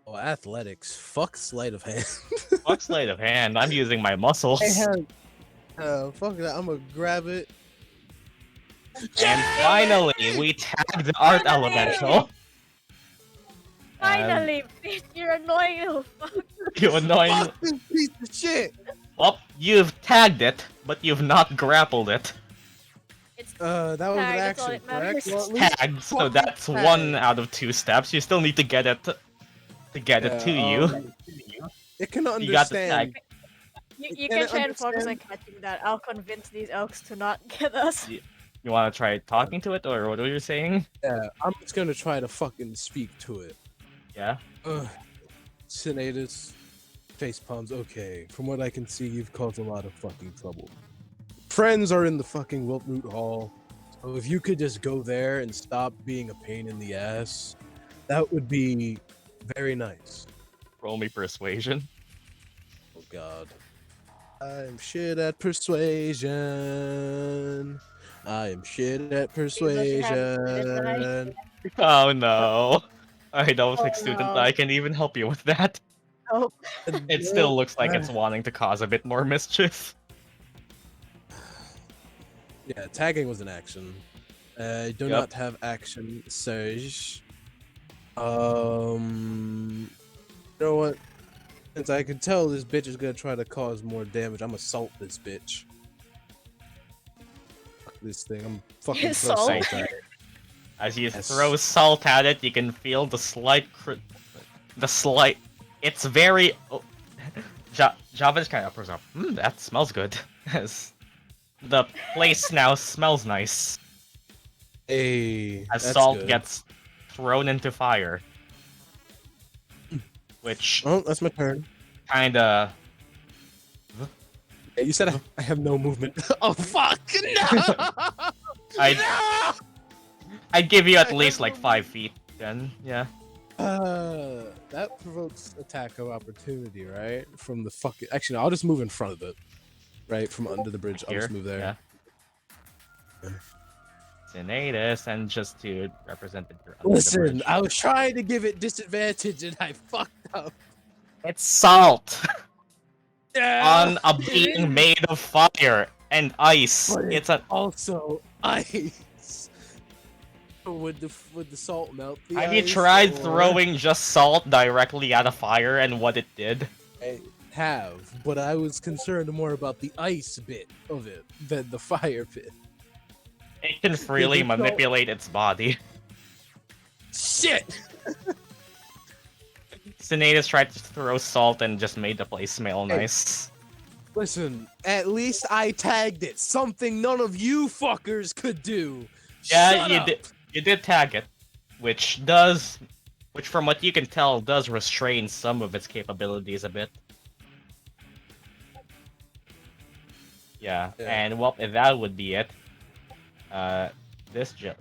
S3: Oh, athletics. Fuck sleight of hand.
S2: Fuck sleight of hand. I'm using my muscles.
S3: Fuck that. I'm gonna grab it.
S2: And finally, we tagged the art elemental.
S1: Finally, bitch, you're annoying little fuck.
S2: You annoying.
S3: Fuck this piece of shit.
S2: Well, you've tagged it, but you've not grappled it.
S3: That was an action, correct?
S2: It's tagged, so that's 1 out of 2 steps. You still need to get it to you.
S3: It can understand.
S2: You got the tag.
S1: You can try and focus on catching that. I'll convince these elks to not get us.
S2: You want to try talking to it, or what were you saying?
S3: Yeah, I'm just gonna try to fucking speak to it.
S2: Yeah?
S3: Sinetis, face palms, okay. From what I can see, you've caused a lot of fucking trouble. Friends are in the fucking Wiltroot Hall, so if you could just go there and stop being a pain in the ass, that would be very nice.
S2: Roll me persuasion.
S3: Oh god. I'm shit at persuasion. I am shit at persuasion.
S2: Oh no. I don't think Student I can even help you with that.
S1: Oh.
S2: It still looks like it's wanting to cause a bit more mischief.
S3: Yeah, tagging was an action. I do not have action surge. You know what? Since I can tell this bitch is gonna try to cause more damage, I'm assault this bitch. Fuck this thing. I'm fucking throw salt at it.
S2: As you throw salt at it, you can feel the slight. It's very. Oh, Java just kind of uppers up. That smells good. As the place now smells nice.
S3: Hey,
S2: as salt gets thrown into fire. Which.
S3: Oh, that's my turn.
S2: Kinda.
S3: Yeah, you said I have no movement. Oh fuck! No!
S2: No! I'd give you at least like 5 feet then, yeah.
S3: That provokes attack of opportunity, right? From the fucking. Actually, no, I'll just move in front of it. Right from under the bridge, I'll
S2: Here,
S3: just move there.
S2: yeah. Sinetis, and just to represent that you're under the
S3: Listen,
S2: bridge.
S3: I was trying to give it disadvantage and I fucked up.
S2: It's salt
S3: Yeah,
S2: on a
S3: it
S2: being
S3: is,
S2: made of fire and ice.
S3: but
S2: It's a.
S3: also ice. Would the salt melt the
S2: Have you
S3: ice,
S2: tried
S3: or-
S2: throwing just salt directly at a fire and what it did?
S3: I have, but I was concerned more about the ice bit of it than the fire bit.
S2: It can freely
S3: the salt-
S2: manipulate its body.
S3: Shit!
S2: Sinetis tried to throw salt and just made the place smell
S3: Hey.
S2: nice.
S3: Listen, at least I tagged it. Something none of you fuckers could do.
S2: Yeah,
S3: Shut
S2: you
S3: up.
S2: did. You did tag it, which from what you can tell, does restrain some of its capabilities a bit. Yeah,
S3: Yeah.
S2: and well, if that would be it.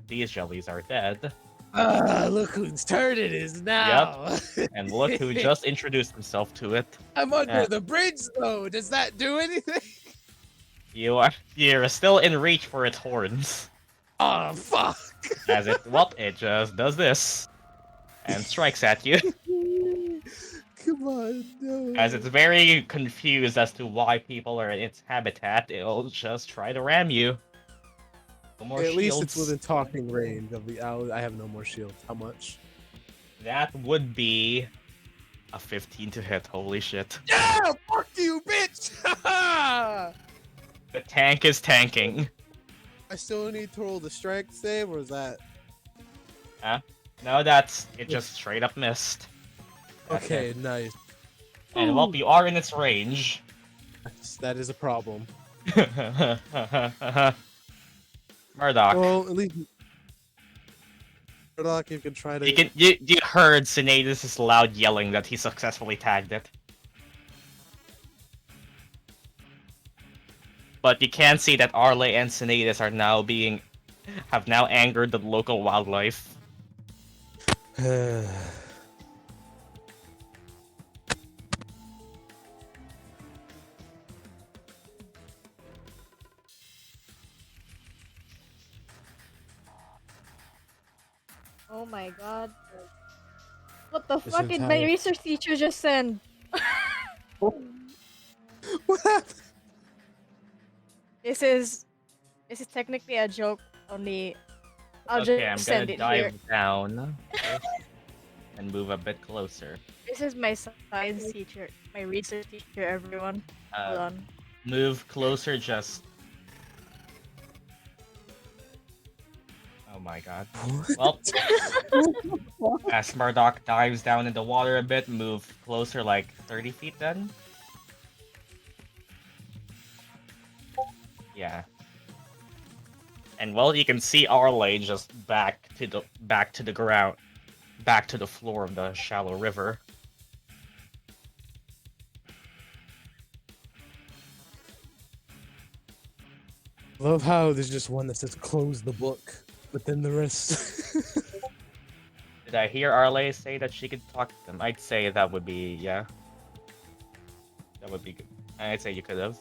S2: These jellies are dead,
S3: Look whose turn it is now.
S2: and look who just introduced himself to it.
S3: I'm under
S2: Yeah.
S3: the bridge though. Does that do anything?
S2: You're still in reach for its horns.
S3: Oh fuck.
S2: It just does this and strikes at you.
S3: Come on, no.
S2: As it's very confused as to why people are in its habitat, it'll just try to ram you. No more
S3: At least it's
S2: shields.
S3: within talking range of the owl. I have no more shields. How much?
S2: That would be a 15 to hit. Holy shit.
S3: Yeah, fuck you, bitch.
S2: The tank is tanking.
S3: I still need to roll the strength save, or is that?
S2: No, it just straight up missed. That's
S3: Okay,
S2: it.
S3: nice.
S2: And well, you are in its range.
S3: That is a problem.
S2: Murdock.
S3: Well, at least Murdock, you can try to.
S2: You heard Sinetis' loud yelling that he successfully tagged it. But you can see that Arleigh and Sinetis have now angered the local wildlife.
S1: Oh my god. What the
S3: This
S1: fuck did my
S3: entire-
S1: research teacher just send?
S3: What happened?
S1: This is technically a joke, only I'll
S2: Okay,
S1: just
S2: I'm
S1: send
S2: gonna
S1: it
S2: dive
S1: here.
S2: down and move a bit closer.
S1: This is my science teacher, my research teacher, everyone. Hold on.
S2: Move closer, just. Oh my god. Well, as Murdock dives down in the water a bit, move closer like 30 feet then. Yeah. And well, you can see Arleigh just back to the ground, back to the floor of the shallow river.
S3: Love how there's just one that says close the book, but then the rest.
S2: Did I hear Arleigh say that she could talk to them? I'd say that would be, yeah. That would be good. I'd say you could have.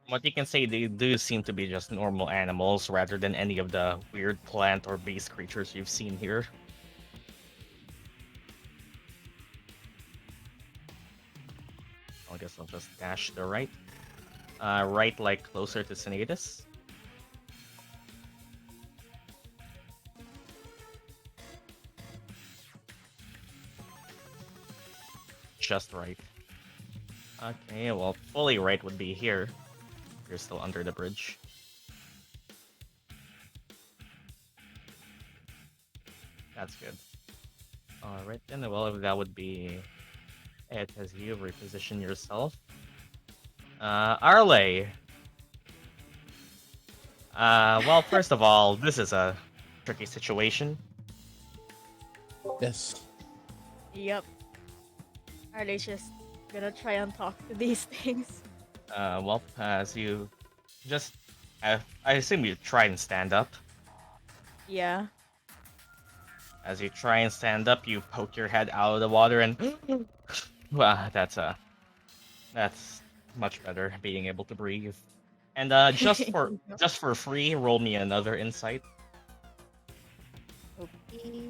S2: What you can say, they do seem to be just normal animals rather than any of the weird plant or beast creatures you've seen here. I guess I'll just dash to the right. Right, like closer to Sinetis. Just right. Okay, well, fully right would be here. You're still under the bridge. That's good. Alright then, well, that would be it as you reposition yourself. Arleigh! Well, first of all, this is a tricky situation.
S3: Yes.
S1: Yep. Arleigh's just gonna try and talk to these things.
S2: Well, as you just, I assume you try and stand up.
S1: Yeah.
S2: As you try and stand up, you poke your head out of the water, and well, that's much better, being able to breathe. And just for free, roll me another insight.
S1: Okay.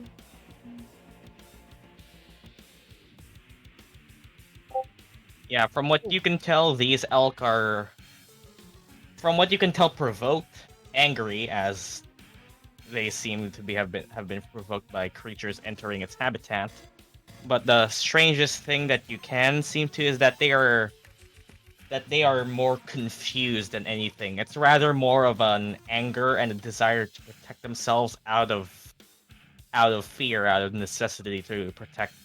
S2: Yeah, from what you can tell, these elk are, from what you can tell, provoked, angry, as they seem to have been provoked by creatures entering its habitat. But the strangest thing that you can seem to is that they are more confused than anything. It's rather more of an anger and a desire to protect themselves out of fear, out of necessity to protect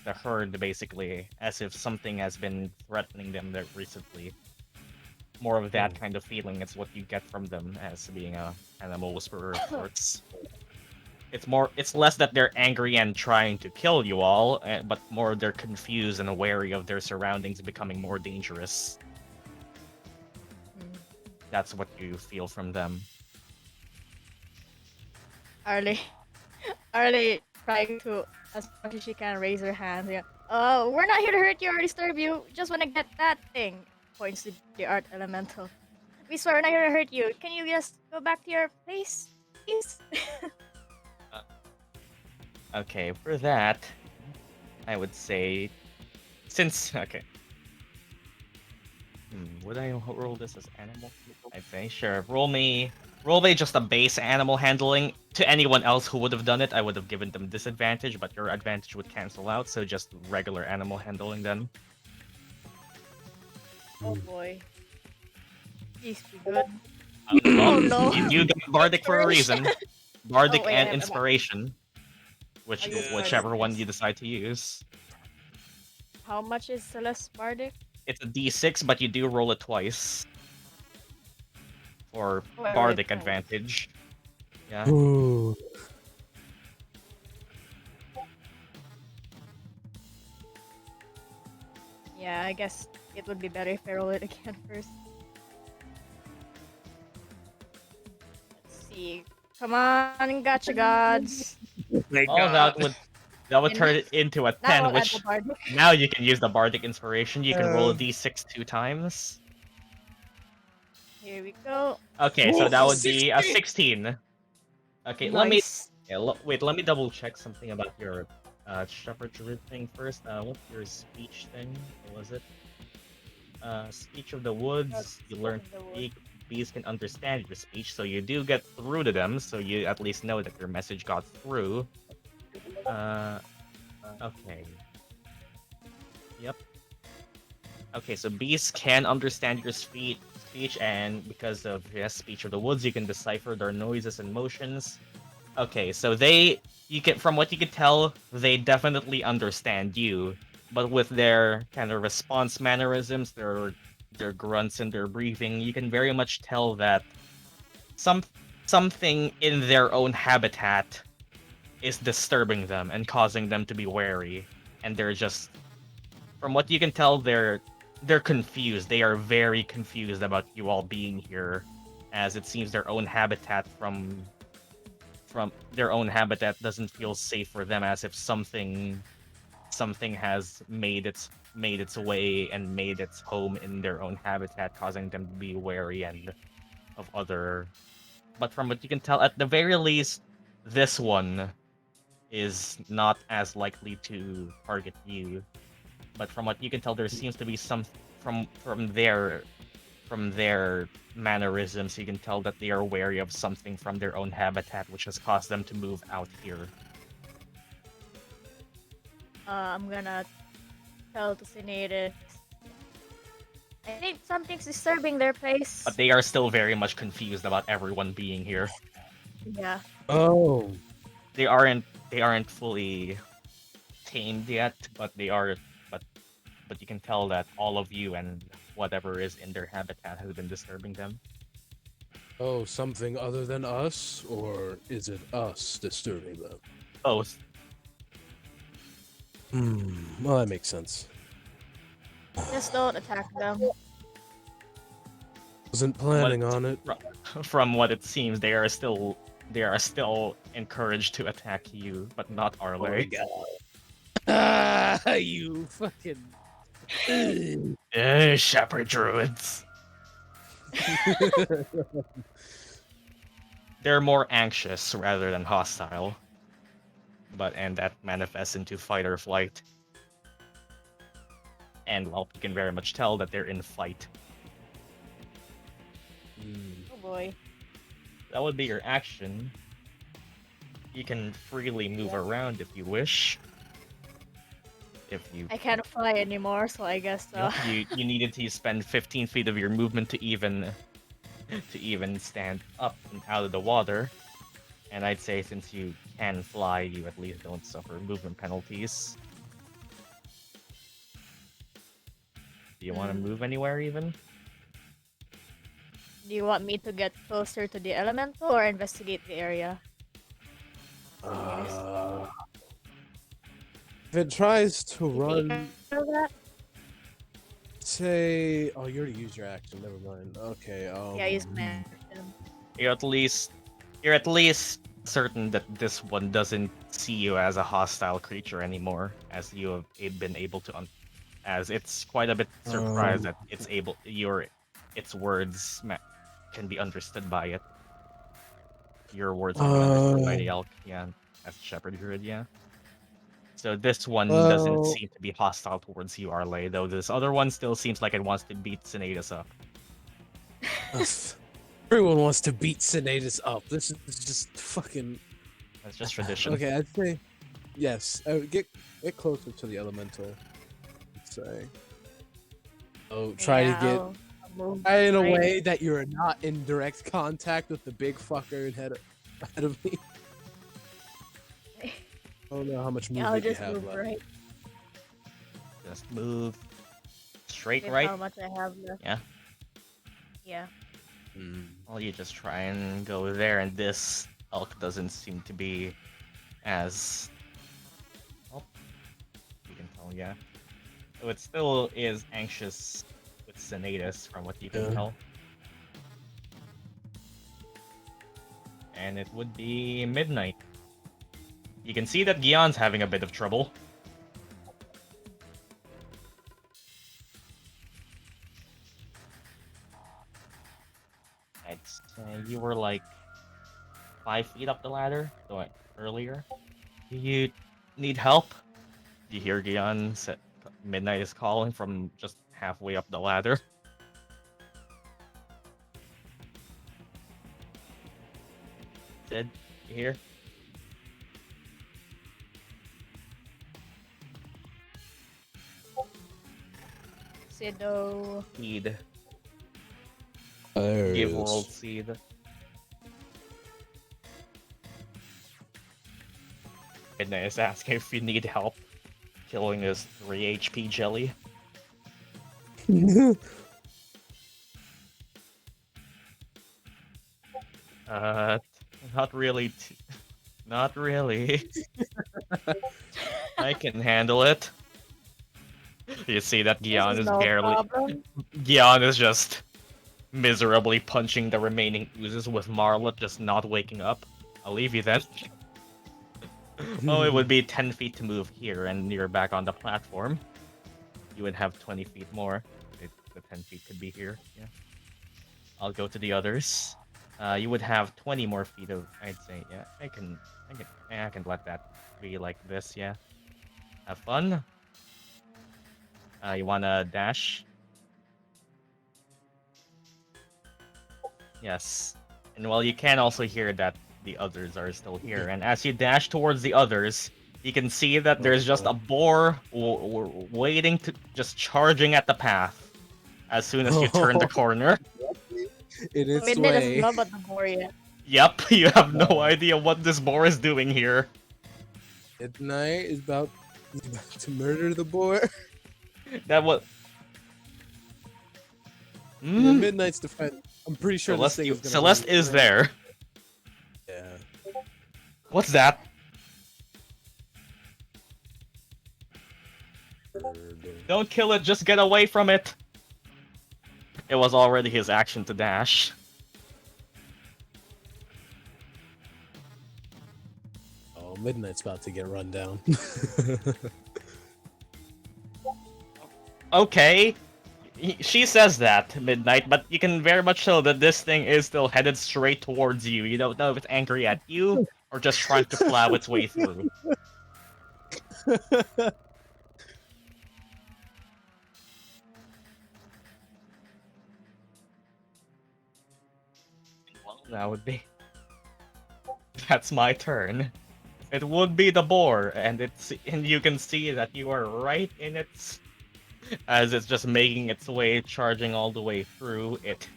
S2: the herd, basically, as if something has been threatening them there recently. More of that kind of feeling. It's what you get from them as being a animal whisperer of sorts. It's less that they're angry and trying to kill you all, but more they're confused and wary of their surroundings becoming more dangerous. That's what you feel from them.
S1: Arleigh trying to, as much as she can, raise her hand. Yeah. We're not here to hurt you or disturb you. Just wanna get that thing. Points to the art elemental. We swear we're not here to hurt you. Can you just go back to your place, please?
S2: Okay, for that, I would say, since okay. Would I roll this as animal? I think sure. Roll me just a base animal handling. To anyone else who would have done it, I would have given them disadvantage, but your advantage would cancel out. So just regular animal handling then.
S1: Oh boy. Please be good.
S2: Well,
S1: Oh no.
S2: you get bardic for a reason. Bardic
S1: Oh, wait,
S2: and
S1: I'm-
S2: inspiration,
S1: I'll use
S2: whichever
S1: bardic
S2: one
S1: next.
S2: you decide to use.
S1: How much is Celeste Bardic?
S2: It's a d6, but you do roll it twice for
S1: Oh, I roll it
S2: bardic
S1: twice.
S2: advantage. Yeah.
S3: Ooh.
S1: Yeah, I guess it would be better if I roll it again first. Let's see. Come on, gotcha gods.
S4: My
S2: Oh,
S4: God.
S2: that would
S1: And
S2: turn it into a
S1: now
S2: 10,
S1: I'll add
S2: which
S1: the Bardic.
S2: now you can use the bardic inspiration. You can roll a
S4: Uh.
S2: d6 2 times.
S1: Here we go.
S2: Okay, so that would be a 16. Okay,
S1: Nice.
S2: wait, let me double check something about your shepherd druid thing first. What's your speech thing? What was it? Speech of the woods. You learn to speak. Bees can understand your speech, so you do get through to them. So you at least know that your message got through. Okay. Yep. Okay, so bees can understand your speech, and because of speech of the woods, you can decipher their noises and motions. Okay, so you can, from what you can tell, they definitely understand you, but with their kind of response mannerisms, their grunts and their breathing, you can very much tell that something in their own habitat is disturbing them and causing them to be wary, and they're just, from what you can tell, they're confused. They are very confused about you all being here, as it seems their own habitat from their own habitat doesn't feel safe for them, as if something has made its way and made its home in their own habitat, causing them to be wary and of other. But from what you can tell, at the very least, this one is not as likely to target you. But from what you can tell, there seems to be some from their mannerisms, you can tell that they are wary of something from their own habitat, which has caused them to move out here.
S1: I'm gonna tell to Sinetis. I think something's disturbing their place.
S2: But they are still very much confused about everyone being here.
S1: Yeah.
S3: Oh.
S2: They aren't fully tamed yet, but they are. But you can tell that all of you and whatever is in their habitat has been disturbing them.
S3: Oh, something other than us, or is it us disturbing them?
S2: Both.
S3: Well, that makes sense.
S1: Just don't attack them.
S3: Wasn't planning on it.
S2: From what it seems, they are still encouraged to attack you, but not Arleigh.
S3: You fucking.
S2: Shepherd druids. They're more anxious rather than hostile. And that manifests into fight or flight. And well, you can very much tell that they're in fight.
S1: Oh boy.
S2: That would be your action. You can freely move around if you wish. If you
S1: I can't fly anymore, so I guess
S2: you needed to spend 15 feet of your movement to even stand up and out of the water. And I'd say since you can fly, you at least don't suffer movement penalties. Do you want to move anywhere even?
S1: Do you want me to get closer to the elemental or investigate the area?
S3: If it tries to
S1: You
S3: run,
S1: take that?
S3: say, oh, you already used your action. Never mind. Okay.
S1: Yeah, use my action.
S2: You're at least certain that this one doesn't see you as a hostile creature anymore, as you have been able to as it's quite a bit surprised that its words can be understood by it. Your words can be understood by the elk, yeah, as a shepherd druid, yeah. So this one doesn't seem to be hostile towards you, Arleigh, though this other one still seems like it wants to beat Sinetis up.
S3: Everyone wants to beat Sinetis up. This is just fucking.
S2: That's just tradition.
S3: Okay, I'd say yes. Get closer to the elemental. I'd say. Oh, try to get in a way that you're not in direct contact with the big fucker ahead of me. I don't know how much movement you have left.
S1: Right.
S2: Just move straight
S1: With
S2: right.
S1: How much I have left?
S2: Yeah.
S1: Yeah.
S2: Well, you just try and go there, and this elk doesn't seem to be as. Oh, you can tell, yeah. So it still is anxious with Sinetis, from what you can tell. And it would be midnight. You can see that Gyan's having a bit of trouble. I'd say you were like 5 feet up the ladder earlier. Do you need help? You hear Gyan say midnight is calling from just halfway up the ladder. Sid, you hear?
S1: Sido.
S2: Seed.
S3: There
S2: Give
S3: it
S2: world
S3: is.
S2: seed. Midnight is asking if you need help killing this 3 HP jelly. Not really. Not really. I can handle it. You see that Gyan is
S1: no
S2: barely.
S1: problem.
S2: Gyan is just miserably punching the remaining oozes with Marlet just not waking up. I'll leave you then. Oh, it would be 10 feet to move here, and you're back on the platform. You would have 20 feet more. The 10 feet could be here. Yeah. I'll go to the others. You would have 20 more feet of. I'd say, yeah. I can let that be like this. Yeah. Have fun. You wanna dash? Yes. And well, you can also hear that the others are still here. And as you dash towards the others, you can see that there's just a boar waiting to just charging at the path as soon as you turn the corner.
S3: In its
S1: Midnight doesn't
S3: way.
S1: know about the boar yet.
S2: Yep, you have no idea what this boar is doing here.
S3: Midnight is about to murder the boar.
S2: That was.
S3: Midnight's defense. I'm pretty sure this thing is gonna
S2: Celeste
S3: run
S2: is
S3: right-
S2: there.
S3: Yeah.
S2: What's that? Don't kill it, just get away from it. It was already his action to dash.
S3: Oh, Midnight's about to get run down.
S2: Okay. She says that, Midnight, but you can very much tell that this thing is still headed straight towards you. You don't know if it's angry at you or just trying to plow its way through. Well, that would be... That's my turn. It would be the boar, and you can see that you are right in its... As it's just making its way, charging all the way through, it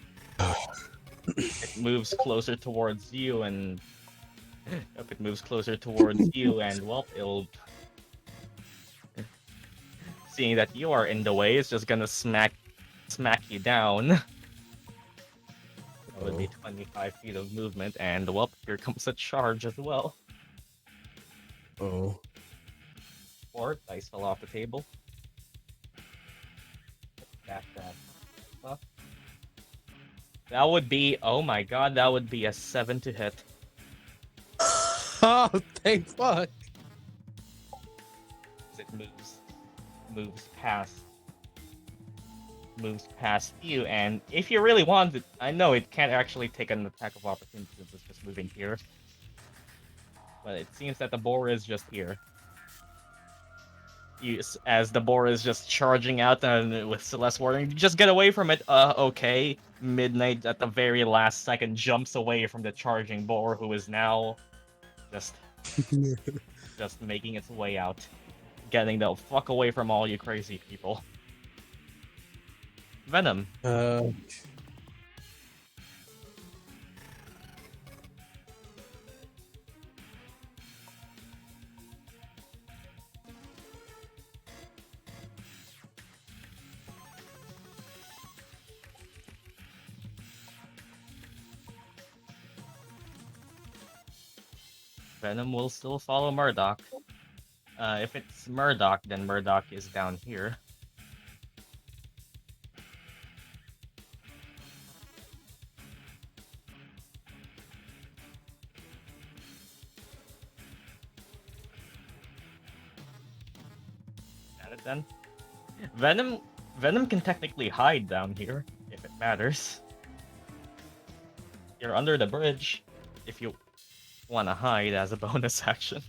S2: moves closer towards you, and if it moves closer towards you, and well, it'll, seeing that you are in the way, it's just gonna smack you down. That would be 25 feet of movement, and well, here comes a charge as well.
S3: Oh.
S2: Or dice fell off the table. That. That would be, oh my god, that would be a 7 to hit.
S3: Oh, thank fuck.
S2: It moves past you, and if you really want it, I know it can't actually take an attack of opportunity since it's just moving here. But it seems that the boar is just here. As the boar is just charging out and with Celeste warning, just get away from it. Okay. Midnight at the very last second jumps away from the charging boar, who is now just making its way out. Getting the fuck away from all you crazy people. Venom. Venom will still follow Murdock. If it's Murdock, then Murdock is down here. Got it then? Venom can technically hide down here, if it matters. You're under the bridge, if you want to hide as a bonus action.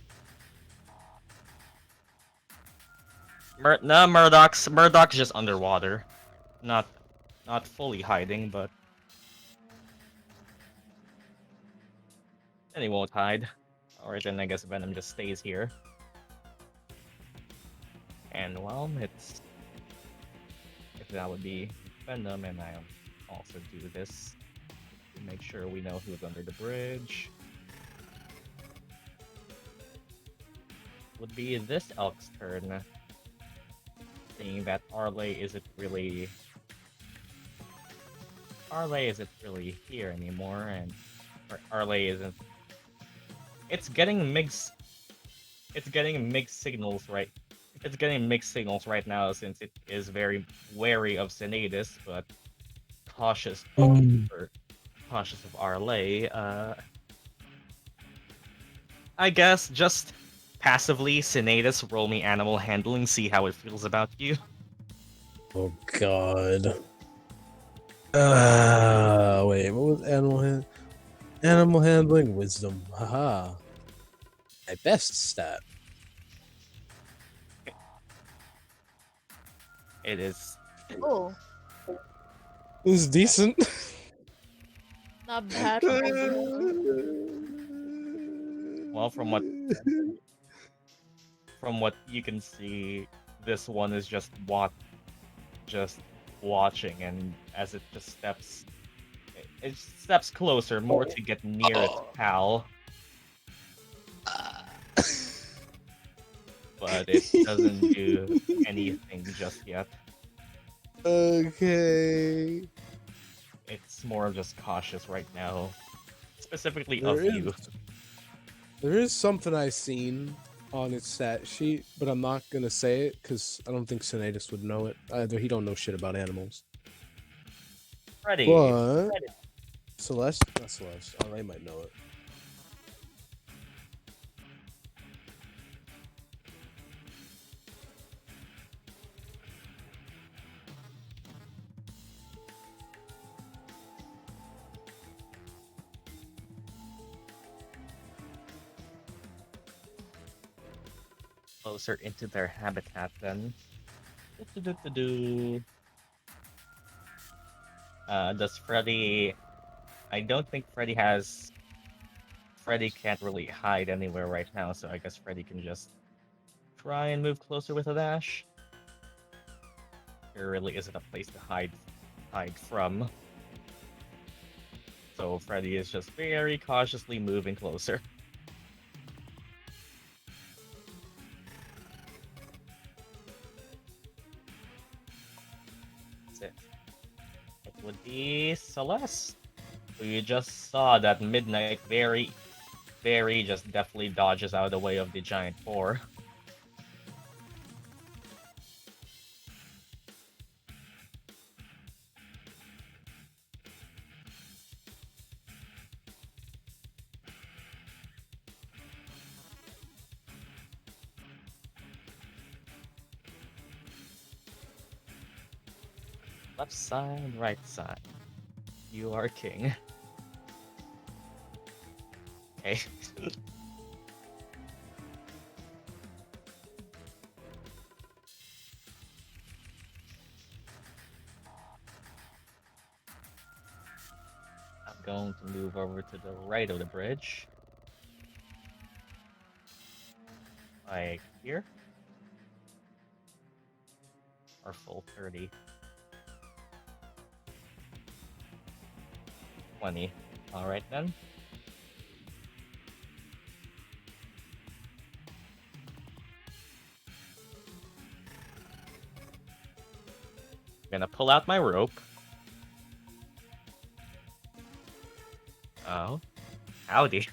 S2: Murdock's just underwater, not fully hiding, but then he won't hide. Alright, then I guess Venom just stays here. And well, if that would be Venom, and I'll also do this to make sure we know who's under the bridge. Would be this elk's turn. Seeing that Arleigh isn't really here anymore, and Arleigh isn't. It's getting mixed signals right. It's getting mixed signals right now since it is very wary of Sinetis, but cautious of Arleigh. I guess just passively, Sinetis, roll me animal handling, see how it feels about you.
S3: Oh god. Wait, what was animal handling? Wisdom. Haha. My best stat.
S2: It is.
S1: Oh,
S3: It was decent.
S1: not bad.
S2: Well, from what you can see, this one is just watching, and as it just steps closer, more to get near its pal. But it doesn't do anything just yet.
S3: Okay.
S2: It's more of just cautious right now. Specifically
S3: There
S2: of you.
S3: There is something I seen on its stat sheet, but I'm not gonna say it because I don't think Sinetis would know it. Either he don't know shit about animals.
S2: Freddy.
S3: But Celeste, not Celeste. Arleigh might know it.
S2: Closer into their habitat then. Do-do-do-do-do. Does Freddy... I don't think Freddy has... Freddy can't really hide anywhere right now, so I guess Freddy can just try and move closer with a dash. There really isn't a place to hide from. So Freddy is just very cautiously moving closer. That's it. It would be Celeste. We just saw that Midnight very just definitely dodges out of the way of the giant boar. Left side, right side. You are king. Okay. I'm going to move over to the right of the bridge. Like here? Or full 30? 20. Alright then. I'm gonna pull out my rope. Oh. Howdy.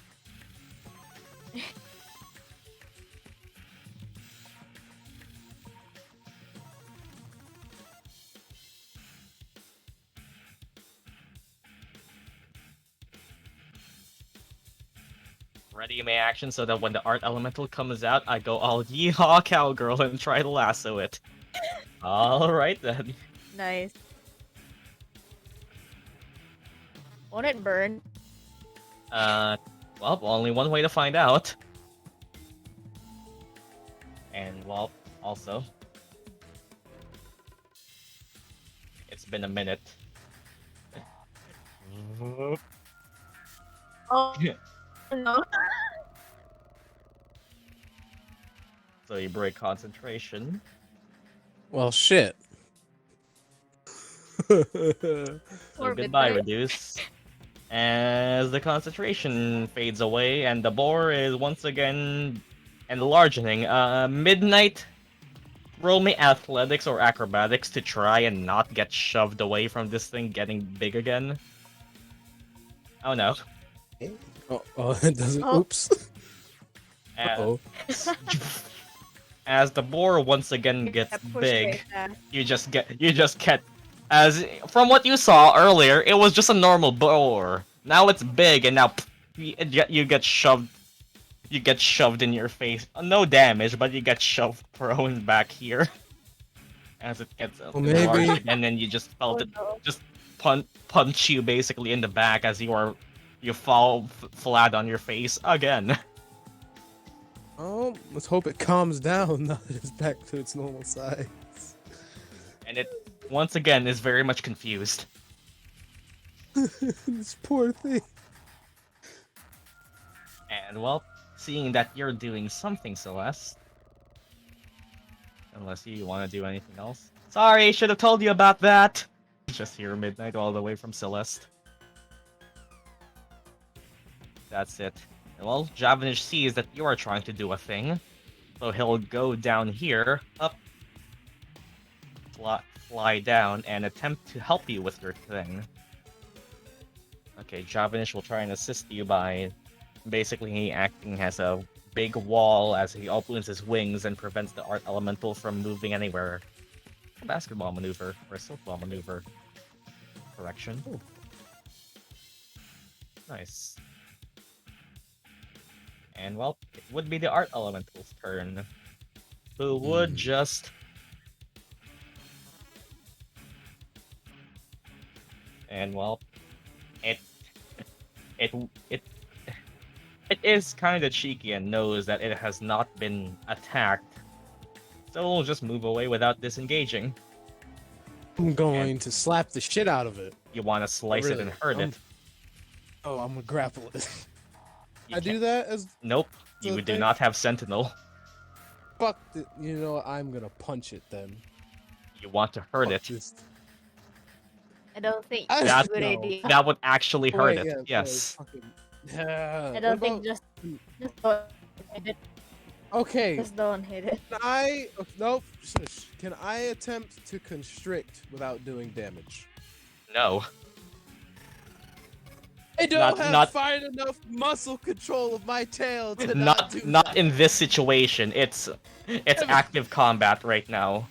S2: Ready my action so that when the art elemental comes out, I go all yeehaw cowgirl and try to lasso it. Alright then.
S1: Nice. Won't it burn?
S2: Well, only one way to find out. And, well, also... It's been a minute.
S1: Oh no.
S2: So you break concentration.
S3: Well, shit.
S2: So
S1: Poor
S2: goodbye,
S1: Midnight.
S2: Reduce. As the concentration fades away and the boar is once again enlarging. Midnight, roll me athletics or acrobatics to try and not get shoved away from this thing getting big again. Oh no.
S3: Oh, it doesn't.
S1: Oh.
S3: Oops. Uh-oh.
S2: As the boar once again
S1: Yeah,
S2: gets
S1: push
S2: big,
S1: right back.
S2: you just get as from what you saw earlier, it was just a normal boar. Now it's big and now you get shoved in your face. No damage, but you get shoved prone back here as it gets
S3: maybe-
S2: enlarged, and then you just felt it
S1: no.
S2: just punch you basically in the back as you fall flat on your face again.
S3: Oh, let's hope it calms down now that it's back to its normal size.
S2: And it once again is very much confused.
S3: This poor thing.
S2: And well, seeing that you're doing something, Celeste. Unless you want to do anything else. Sorry, should have told you about that! Just hear Midnight all the way from Celeste. That's it. Well, Javanish sees that you are trying to do a thing. So he'll go down here, up, fly down, and attempt to help you with your thing. Okay, Javanish will try and assist you by basically acting as a big wall as he opens his wings and prevents the art elemental from moving anywhere. A basketball maneuver or a silkball maneuver. Correction. Ooh. Nice. And well, it would be the art elemental's turn, who would just and well, it it it it is kind of cheeky and knows that it has not been attacked, so it'll just move away without disengaging.
S3: I'm going to slap the shit out of it.
S2: You want to slice it and hurt it.
S3: Oh, I'm gonna grapple it.
S2: You
S3: I do
S2: can't-
S3: that as
S2: Nope, you do not have Sentinel.
S3: fuck. You know what? I'm gonna punch it then.
S2: You want to hurt
S3: Fuck
S2: it.
S3: this.
S1: I don't think
S3: I-
S1: that's a good
S3: no.
S1: idea.
S2: That would actually
S3: Oh,
S2: hurt
S3: wait,
S2: it.
S3: yeah,
S2: Yes.
S3: sorry, fucking-
S1: I don't think just don't hit it.
S3: Okay.
S1: Just don't hit it.
S3: Can I? Nope. Shush. Can I attempt to constrict without doing damage?
S2: No.
S3: I don't have
S2: not-
S3: fine enough muscle control of my tail to
S2: Not
S3: do
S2: not
S3: that.
S2: in this situation. It's active combat right now.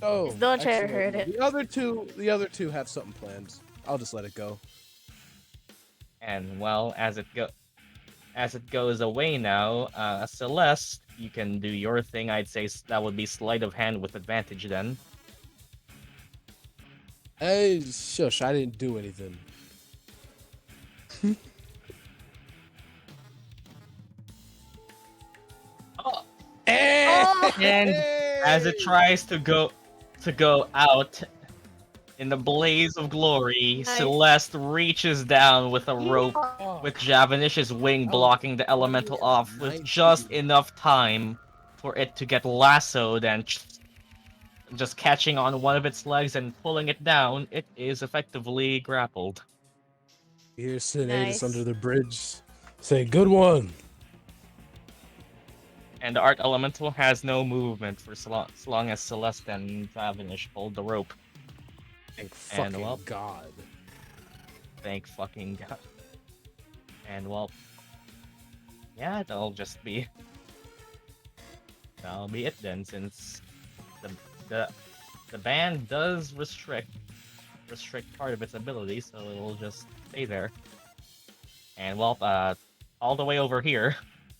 S3: Oh,
S1: Just don't try to
S3: actually,
S1: hurt it.
S3: The other two have something planned. I'll just let it go.
S2: And well, as it goes away now, Celeste, you can do your thing. I'd say that would be sleight of hand with advantage then.
S3: Hey, shush! I didn't do anything.
S2: Oh,
S1: Oh!
S2: and as it tries to go out in the blaze of glory,
S1: Nice.
S2: Celeste reaches down with a rope
S3: Oh,
S2: with Javanish's wing
S3: Oh,
S2: blocking the elemental off with
S3: 19.
S2: just enough time for it to get lassoed and just catching on one of its legs and pulling it down. It is effectively grappled.
S3: here's Sinetis
S1: Nice.
S3: under the bridge. Say, good one.
S2: And the art elemental has no movement for so long as Celeste and Javanish hold the rope.
S3: Thank
S2: And,
S3: fucking
S2: well,
S3: God.
S2: Thank fucking God. And well, yeah, that'll be it then, since the band does restrict part of its ability, so it'll just stay there. And well, all the way over here,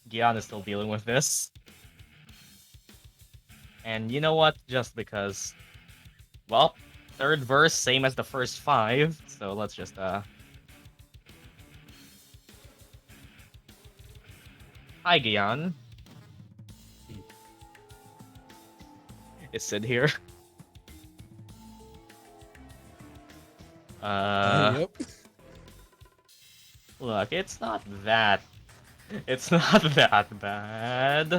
S2: Gyan is still dealing with this. And you know what? Just because, well, third verse, same as the first 5, so let's just Hi, Gyan. Is Sid here?
S3: Yep.
S2: Look, it's not that bad.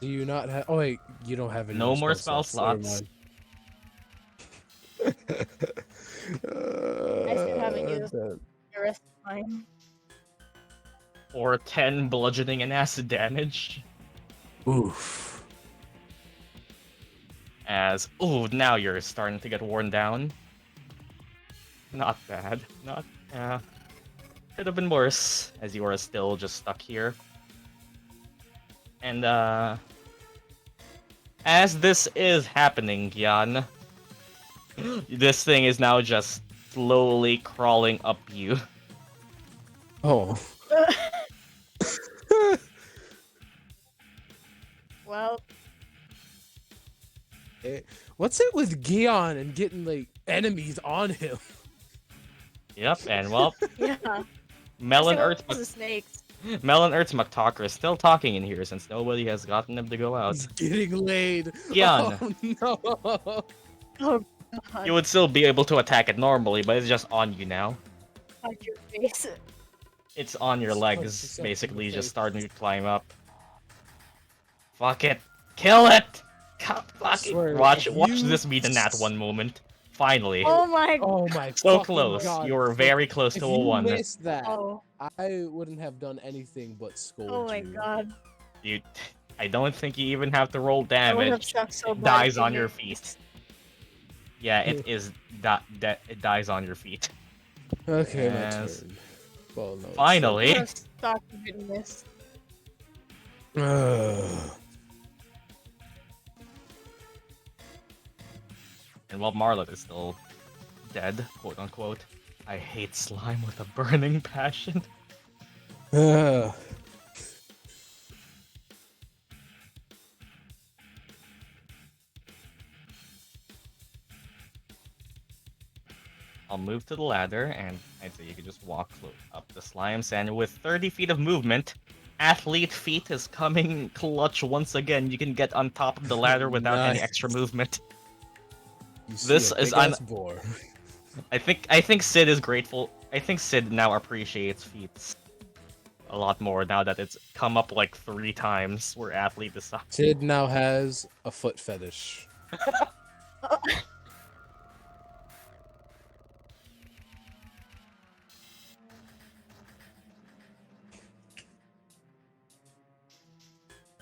S3: Do you not have? Oh wait, you don't have any.
S2: No more spell
S3: Never
S2: slots.
S3: mind.
S1: I still haven't used the rest of mine.
S2: Or 10 bludgeoning and acid damage.
S3: Oof.
S2: As now you're starting to get worn down. Not bad. Not could have been worse, as you are still just stuck here. And as this is happening, Gyan, this thing is now just slowly crawling up you.
S3: Oh.
S1: Well,
S3: What's it with Gyan and getting like enemies on him?
S2: Yep, and well,
S1: yeah.
S2: Melon
S1: Still
S2: Earth,
S1: the snakes.
S2: Melon Earth's McTalker is still talking in here since nobody has gotten him to go out.
S3: He's getting laid.
S2: Gyan,
S3: Oh no.
S1: Oh god.
S2: you would still be able to attack it normally, but it's just on you now.
S1: On your face.
S2: It's on your
S3: It's
S2: legs,
S3: on
S2: basically
S3: your
S2: just
S3: face.
S2: starting to climb up. Fuck it. Kill it! Fuck it.
S3: Swear,
S2: Watch
S3: if you-
S2: this be the nat 1 moment. Finally.
S1: Oh my
S3: Oh my.
S2: So
S3: fucking
S2: close.
S3: God.
S2: You were very close
S3: If
S2: to a
S3: you
S2: 1.
S3: missed that,
S1: Oh,
S3: I wouldn't have done anything but scold
S1: oh my
S3: you.
S1: god.
S2: I don't think you even have to roll
S1: I would have
S2: damage.
S1: sucked so
S2: It
S1: bad.
S2: dies
S1: if you
S2: on your
S1: missed.
S2: feet. Yeah, it is that it dies on your feet.
S3: Okay, my
S2: Yes.
S3: turn. Well, no.
S2: Finally.
S1: What a stock goodness.
S2: And while Marlet is still dead, quote unquote, I hate slime with a burning passion. I'll move to the ladder, and I'd say you can just walk up the slimes, and with 30 feet of movement, Athlete Feet is coming clutch once again. You can get on top of the ladder without any
S3: Nice.
S2: extra movement.
S3: You see
S2: This
S3: a
S2: is
S3: big-ass boar.
S2: I think Sid is grateful. I think Sid now appreciates feats a lot more now that it's come up like 3 times where Athlete is up.
S3: Sid now has a foot fetish.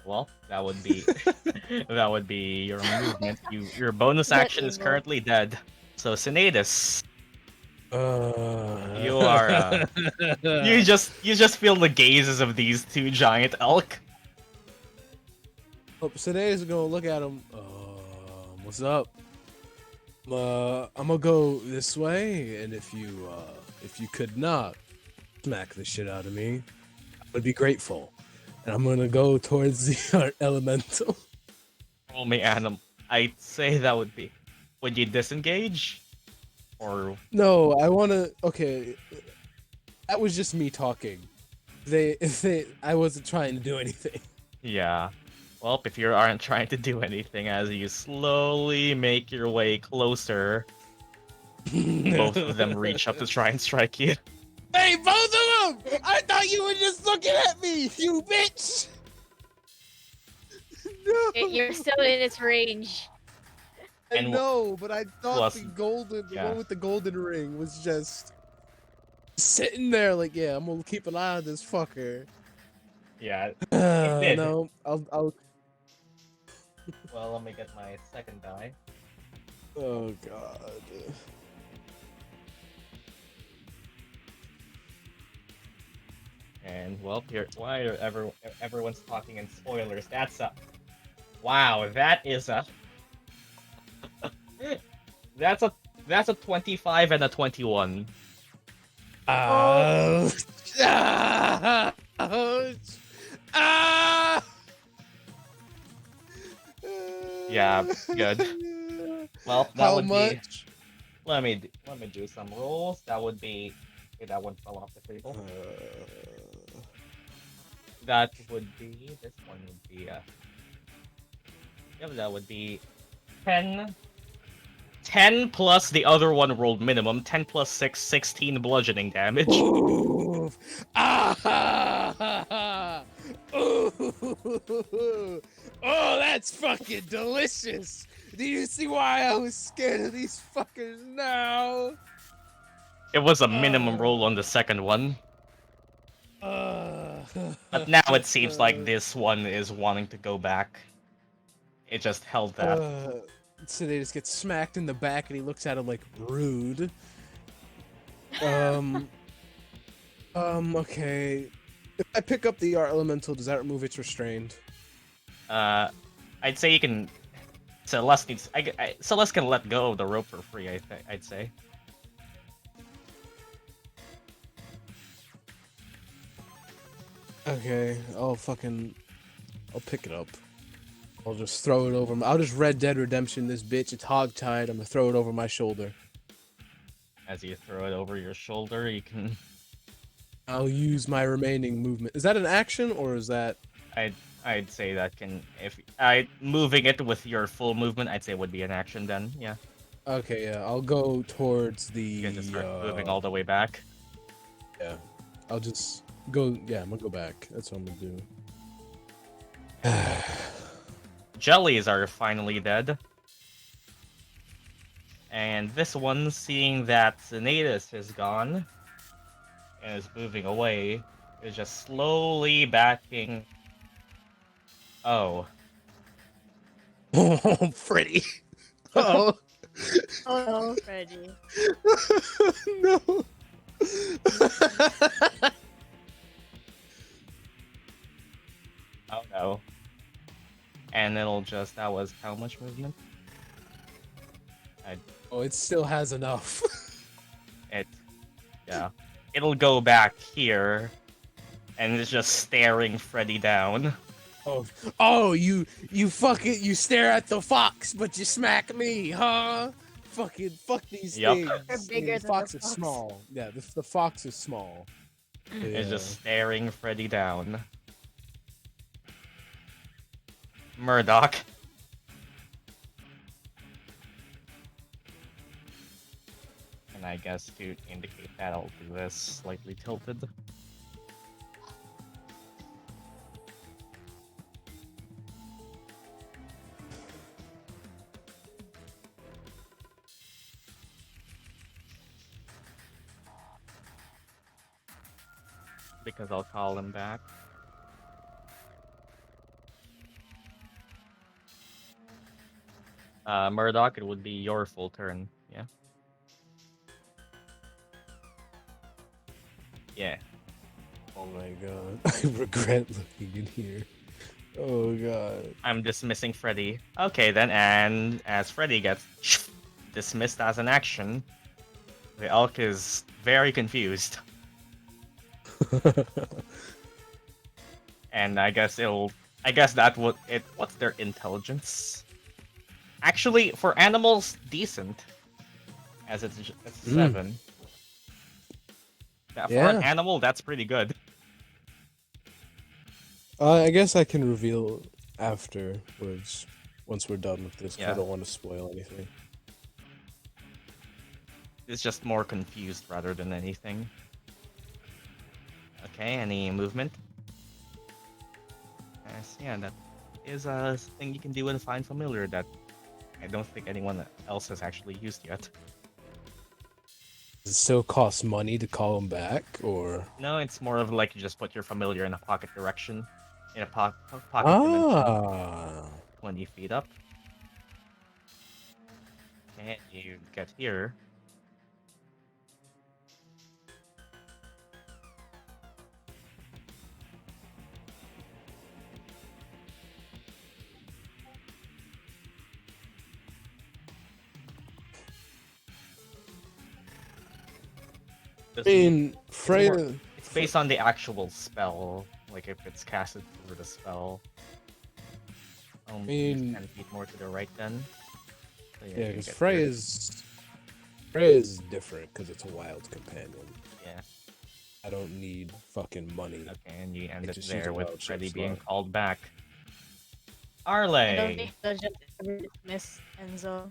S2: Well, that would be that would be your movement. Your bonus action is
S1: evil.
S2: currently dead. So Sinetis, you
S3: You
S2: are you just feel the gazes of these 2 giant elk.
S3: Oh, Sinead is gonna look at him. What's up? I'm gonna go this way, and if you could not smack the shit out of me, I would be grateful. And I'm gonna go towards the art elemental.
S2: Roll me animal. I'd say that would be. Would you disengage? Or
S3: No, I wanna. Okay, that was just me talking. I wasn't trying to do anything.
S2: yeah. Well, if you aren't trying to do anything as you slowly make your way closer, both of them reach up to try and strike you.
S3: Hey, both of them! I thought you were just looking at me, you bitch! No.
S1: You're still in its range.
S3: I
S2: And
S3: know, but I thought
S2: plus-
S3: the golden, the
S2: yeah.
S3: one with the golden ring was just sitting there like, yeah, I'm gonna keep an eye on this fucker.
S2: Yeah. did.
S3: No, I'll.
S2: Well, let me get my second die.
S3: Oh god.
S2: And well, here, why are everyone's talking in spoilers? That's a wow. That is a that's a 25 and a 21.
S3: Ah! Ah!
S2: Yeah, good. Well, that
S3: How
S2: would
S3: much?
S2: be. Let me do some rolls. That would be. Okay, that one fell off the table. That would be. This one would be. Yeah, that would be 10. 10 plus the other one rolled minimum. 10 plus 6, 16 bludgeoning damage.
S3: Oof. Ah! Ooh. Oh, that's fucking delicious. Do you see why I was scared of these fuckers now?
S2: It was a minimum roll on the second one. But now it seems like this one is wanting to go back. It just held that.
S3: So they just get smacked in the back, and he looks at him like rude. Okay. If I pick up the art elemental, does that remove its restrained?
S2: I'd say you can. Celeste needs. Celeste can let go of the rope for free. I'd say.
S3: Okay, I'll pick it up. I'll just throw it over. I'll just Red Dead Redemption this bitch. It's hogtied. I'm gonna throw it over my shoulder.
S2: As you throw it over your shoulder, you can.
S3: I'll use my remaining movement. Is that an action or is that?
S2: I'd say that can if moving it with your full movement, I'd say would be an action then. Yeah.
S3: Okay, yeah. I'll go towards the.
S2: You can just start moving all the way back.
S3: Yeah, I'll just go. Yeah, I'm gonna go back. That's what I'm gonna do.
S2: Jellies are finally dead. And this one, seeing that Sinetis is gone and is moving away, is just slowly backing. Oh.
S3: Oh, pretty. Oh.
S1: Oh no, Freddy.
S3: No.
S2: Oh no. And it'll just, that was how much movement?
S3: Oh, it still has enough.
S2: Yeah. It'll go back here, and it's just staring Freddy down.
S3: Oh, you fucking, you stare at the fox, but you smack me, huh? Fucking fuck these
S2: Yup.
S3: things.
S1: You're bigger
S3: the
S1: than
S3: fox
S1: the
S3: is
S1: fox.
S3: small. Yeah, the fox is small.
S2: It's just staring Freddy down. Murdock. And I guess to indicate that, I'll do this slightly tilted. Because I'll call him back. Murdock, it would be your full turn, yeah? Yeah.
S3: Oh my god, I regret looking in here. Oh god.
S2: I'm dismissing Freddy. Okay then, and as Freddy gets dismissed as an action, the elk is very confused. And I guess that would it. What's their intelligence? Actually, for animals, decent. As it's 7. For an animal, that's pretty good.
S3: I guess I can reveal afterwards, once we're done with this, 'cause I
S2: Yeah.
S3: don't want to spoil anything.
S2: It's just more confused rather than anything. Okay, any movement? Yes, yeah, that is a thing you can do with a Find Familiar that I don't think anyone else has actually used yet.
S3: Does it still cost money to call him back, or?
S2: No, it's more of like you just put your familiar in a pocket direction, in a pocket dimension, 20 feet up. And you get here.
S3: I mean, Freya.
S2: It's based on the actual spell, like if it's casted through the spell.
S3: mean-
S2: 10 feet more to the right then. So
S3: Yeah,
S2: you
S3: because
S2: get
S3: Freya's different because it's a wild companion.
S2: Yeah.
S3: I don't need fucking money.
S2: Okay, and you end it
S3: just use
S2: there
S3: a
S2: with
S3: wild
S2: Freddy
S3: shape
S2: being
S3: slot.
S2: called back.
S1: I don't
S2: Arleigh!
S1: think Dungeon ever dismissed Enzo.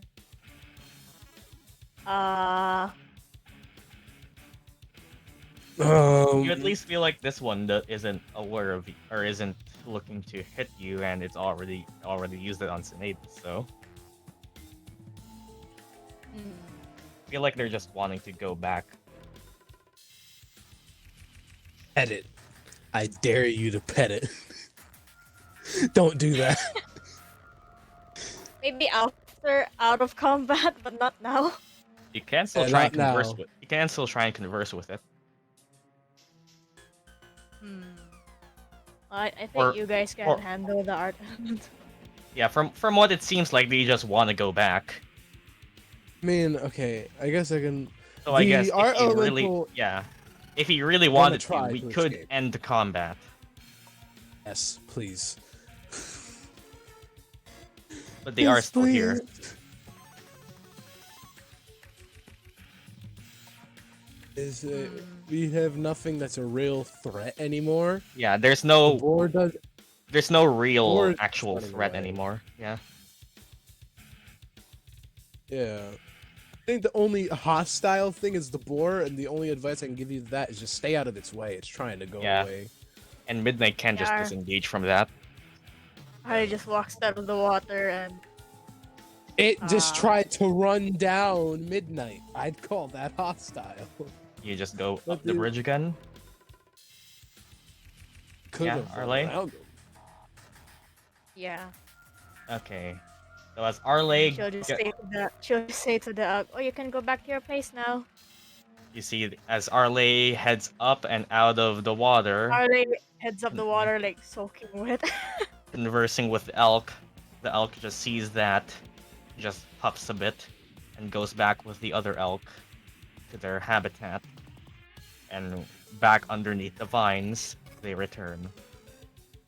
S2: You at least feel like this one isn't aware of or isn't looking to hit you, and it's already used it on Sinetis, so I feel like they're just wanting to go back.
S3: Pet it. I dare you to pet it. Don't do that.
S1: maybe after out of combat, but not now.
S2: You can still
S3: Yeah,
S2: try and
S3: not
S2: converse
S3: now.
S2: with. You can still try and converse with it.
S1: I think
S2: Or-
S1: you guys can
S2: or-
S1: handle the art element.
S2: Yeah, from what it seems like, they just want to go back.
S3: I mean, okay, I guess I can.
S2: So I
S3: The
S2: guess
S3: art
S2: if you really,
S3: elemental-
S2: if he really
S3: gonna
S2: wanted to,
S3: try
S2: we
S3: to
S2: could
S3: escape.
S2: end the combat.
S3: Yes, please.
S2: But they are
S3: Yes,
S2: still here.
S3: please. Is we have nothing that's a real threat anymore.
S2: Yeah, there's
S3: The
S2: no
S3: board does.
S2: real
S3: Or it's
S2: actual
S3: running
S2: threat
S3: away.
S2: anymore. Yeah.
S3: Yeah. I think the only hostile thing is the boar, and the only advice I can give you to that is just stay out of its way. It's trying to go
S2: Yeah.
S3: away.
S2: And Midnight can just
S1: Yeah.
S2: disengage from that.
S1: I just walks out of the water and
S3: It just
S1: Ah.
S3: tried to run down midnight. I'd call that hostile.
S2: You just go
S3: But
S2: up the
S3: the-
S2: bridge again.
S3: Could
S2: Yeah,
S3: have run
S2: Arleigh?
S3: around him.
S1: yeah.
S2: Okay. So as Arleigh,
S1: She'll just say to the oh, you can go back to your place now.
S2: you see as Arleigh heads up and out of the water,
S1: Arleigh heads up the water like soaking wet.
S2: conversing with the elk just sees that, just puffs a bit, and goes back with the other elk to their habitat. And back underneath the vines, they return.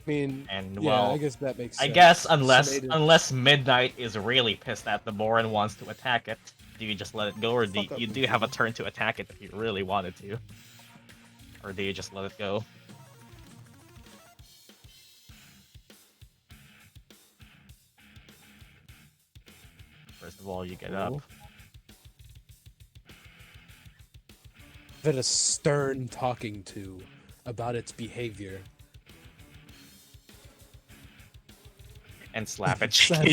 S3: I mean,
S2: And
S3: yeah,
S2: well,
S3: I guess that makes
S2: I
S3: sense.
S2: guess unless
S3: Sinetis-
S2: Midnight is really pissed at the boar and wants to attack it, do you just let it go, or do
S3: Fuck up,
S2: you do have a
S3: McGill.
S2: turn to attack it if you really wanted to, or do you just let it go? First of all, you get up.
S3: Cool. That a stern talking to about its behavior.
S2: And slap it.
S3: Slap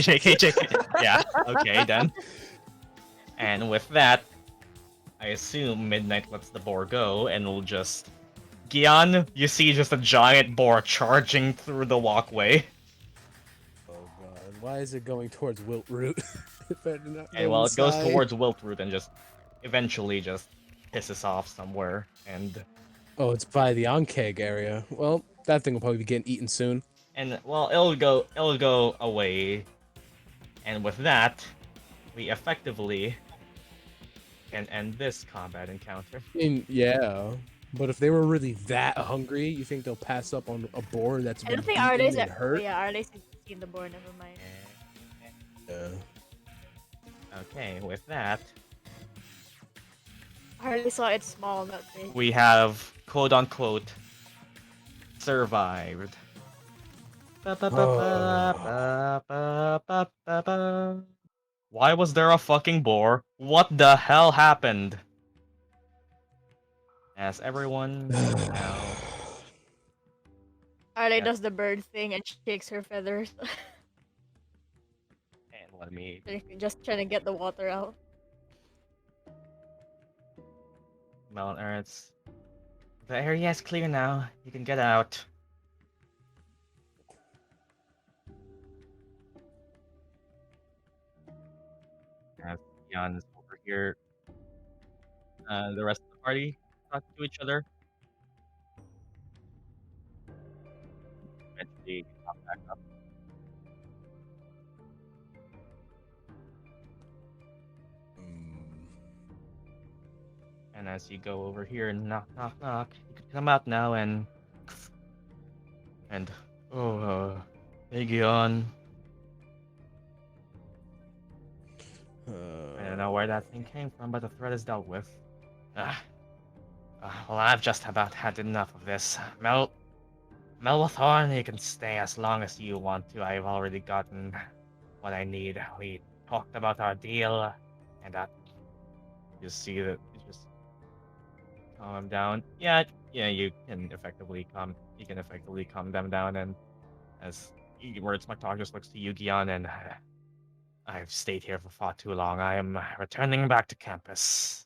S2: Yeah, okay then. And with that, I assume Midnight lets the boar go and will just... Gyan, you see just a giant boar charging through the walkway.
S3: Oh god, why is it going towards Wiltroot?
S2: And well, it goes towards Wiltroot and just eventually just pisses off somewhere. And
S3: Oh, it's by the Onkeg area. Well, that thing will probably be getting eaten soon.
S2: well, it'll go away. And with that, we effectively can end this combat encounter.
S3: I mean, yeah. But if they were really that hungry, you think they'll pass up on a boar that's
S1: I
S3: been
S1: don't think
S3: beaten
S1: Arleigh's
S3: and hurt?
S1: yeah, Arleigh's seen the boar, never mind.
S3: Yeah.
S2: Okay, with that,
S1: Arleigh saw it small, not big.
S2: we have quote-unquote survived. Why was there a fucking boar? What the hell happened? As everyone now.
S1: Arleigh
S2: Yeah.
S1: does the bird thing and shakes her feathers.
S2: And let me.
S1: Just trying to get the water out.
S2: Mount Earths. The area is clear now. You can get out. As Gyan is over here. The rest of the party talk to each other. Eventually, pop back up. And as you go over here and knock, knock, knock, you can come out now and hey Gyan. I don't know where that thing came from, but the threat is dealt with. Well, I've just about had enough of this. Melwathorn, you can stay as long as you want to. I've already gotten what I need. We talked about our deal, and you see that it just calm him down. Yeah, you can effectively calm them down, and as words McTalk just looks to you, Gyan, and I've stayed here for far too long. I am returning back to campus.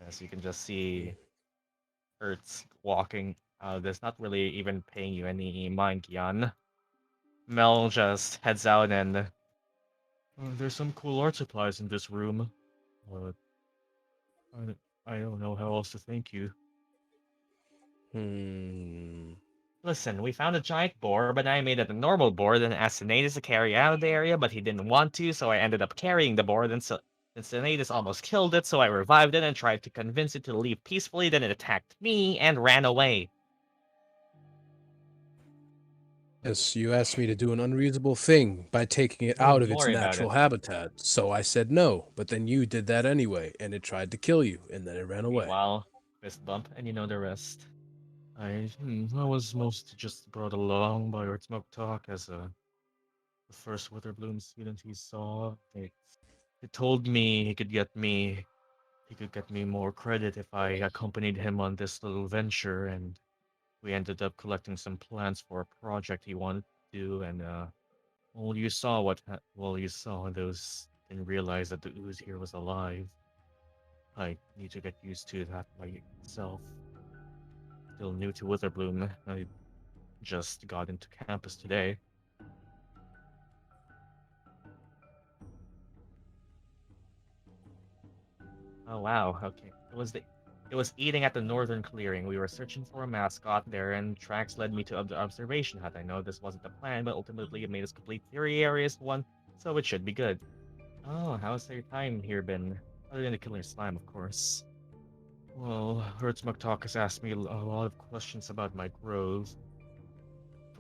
S2: As you can just see Ertz walking there's not really even paying you any mind, Gyan. Mel just heads out and there's some cool art supplies in this room. But I don't know how else to thank you. Listen, we found a giant boar, but I made it a normal boar, then asked Sinetis to carry out of the area, but he didn't want to, so I ended up carrying the boar, then Sinetis almost killed it, so I revived it and tried to convince it to leave peacefully, then it attacked me and ran away.
S3: Yes, you asked me to do an unreasonable thing by taking it out of its
S2: worry about
S3: natural
S2: it.
S3: habitat. So I said no, but then you did that anyway, and it tried to kill you, and then it ran away.
S2: Meanwhile, fist bump, and you know the rest. I was most just brought along by Art McTalk as the first Witherbloom student he saw. He told me he could get me more credit if I accompanied him on this little venture, and we ended up collecting some plans for a project he wanted to do, and you saw those didn't realize that the ooze here was alive. I need to get used to that myself. Still new to Witherbloom. I just got into campus today. Oh wow, okay. It was eating at the northern clearing. We were searching for a mascot there, and tracks led me to the observation hut. I know this wasn't the plan, but ultimately it made us complete theory areas one, so it should be good. Oh, how's your time here been? Other than the killer slime, of course. Well, Hertzmuktok has asked me a lot of questions about my growth,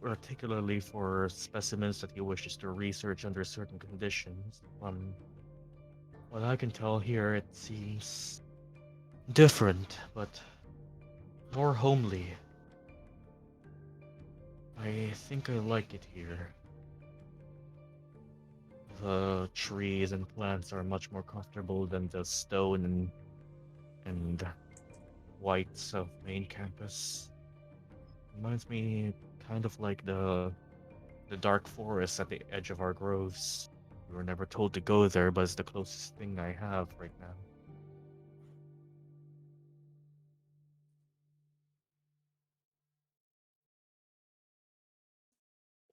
S2: particularly for specimens that he wishes to research under certain conditions. What I can tell here, it seems different, but more homely. I think I like it here. The trees and plants are much more comfortable than the stone and whites of main campus. Reminds me kind of like the dark forest at the edge of our groves. We were never told to go there, but it's the closest thing I have right now.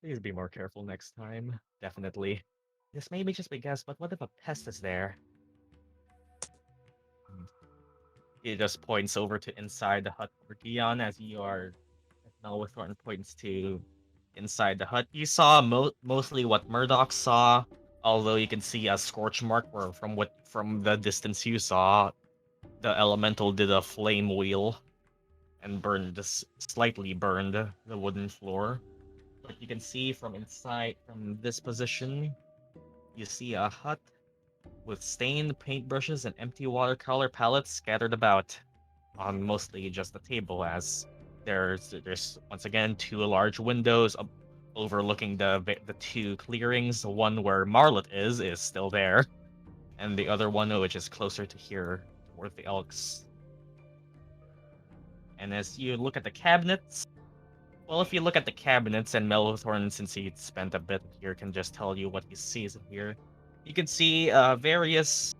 S2: Please be more careful next time. Definitely. This may be just a guess, but what if a pest is there? He just points over to inside the hut for Gyan as you are. Melwithorn points to inside the hut. You saw mostly what Murdock saw, although you can see a scorch mark where from the distance you saw, the elemental did a flame wheel and slightly burned the wooden floor. But you can see from inside, from this position, you see a hut with stained paintbrushes and empty watercolor palettes scattered about on mostly just the table, as there's once again two large windows overlooking the two clearings. The one where Marlet is still there, and the other one, which is closer to here toward the Elks. And as you look at the cabinets, well, if you look at the cabinets, and Melithorn, since he spent a bit here, can just tell you what he sees in here. You can see various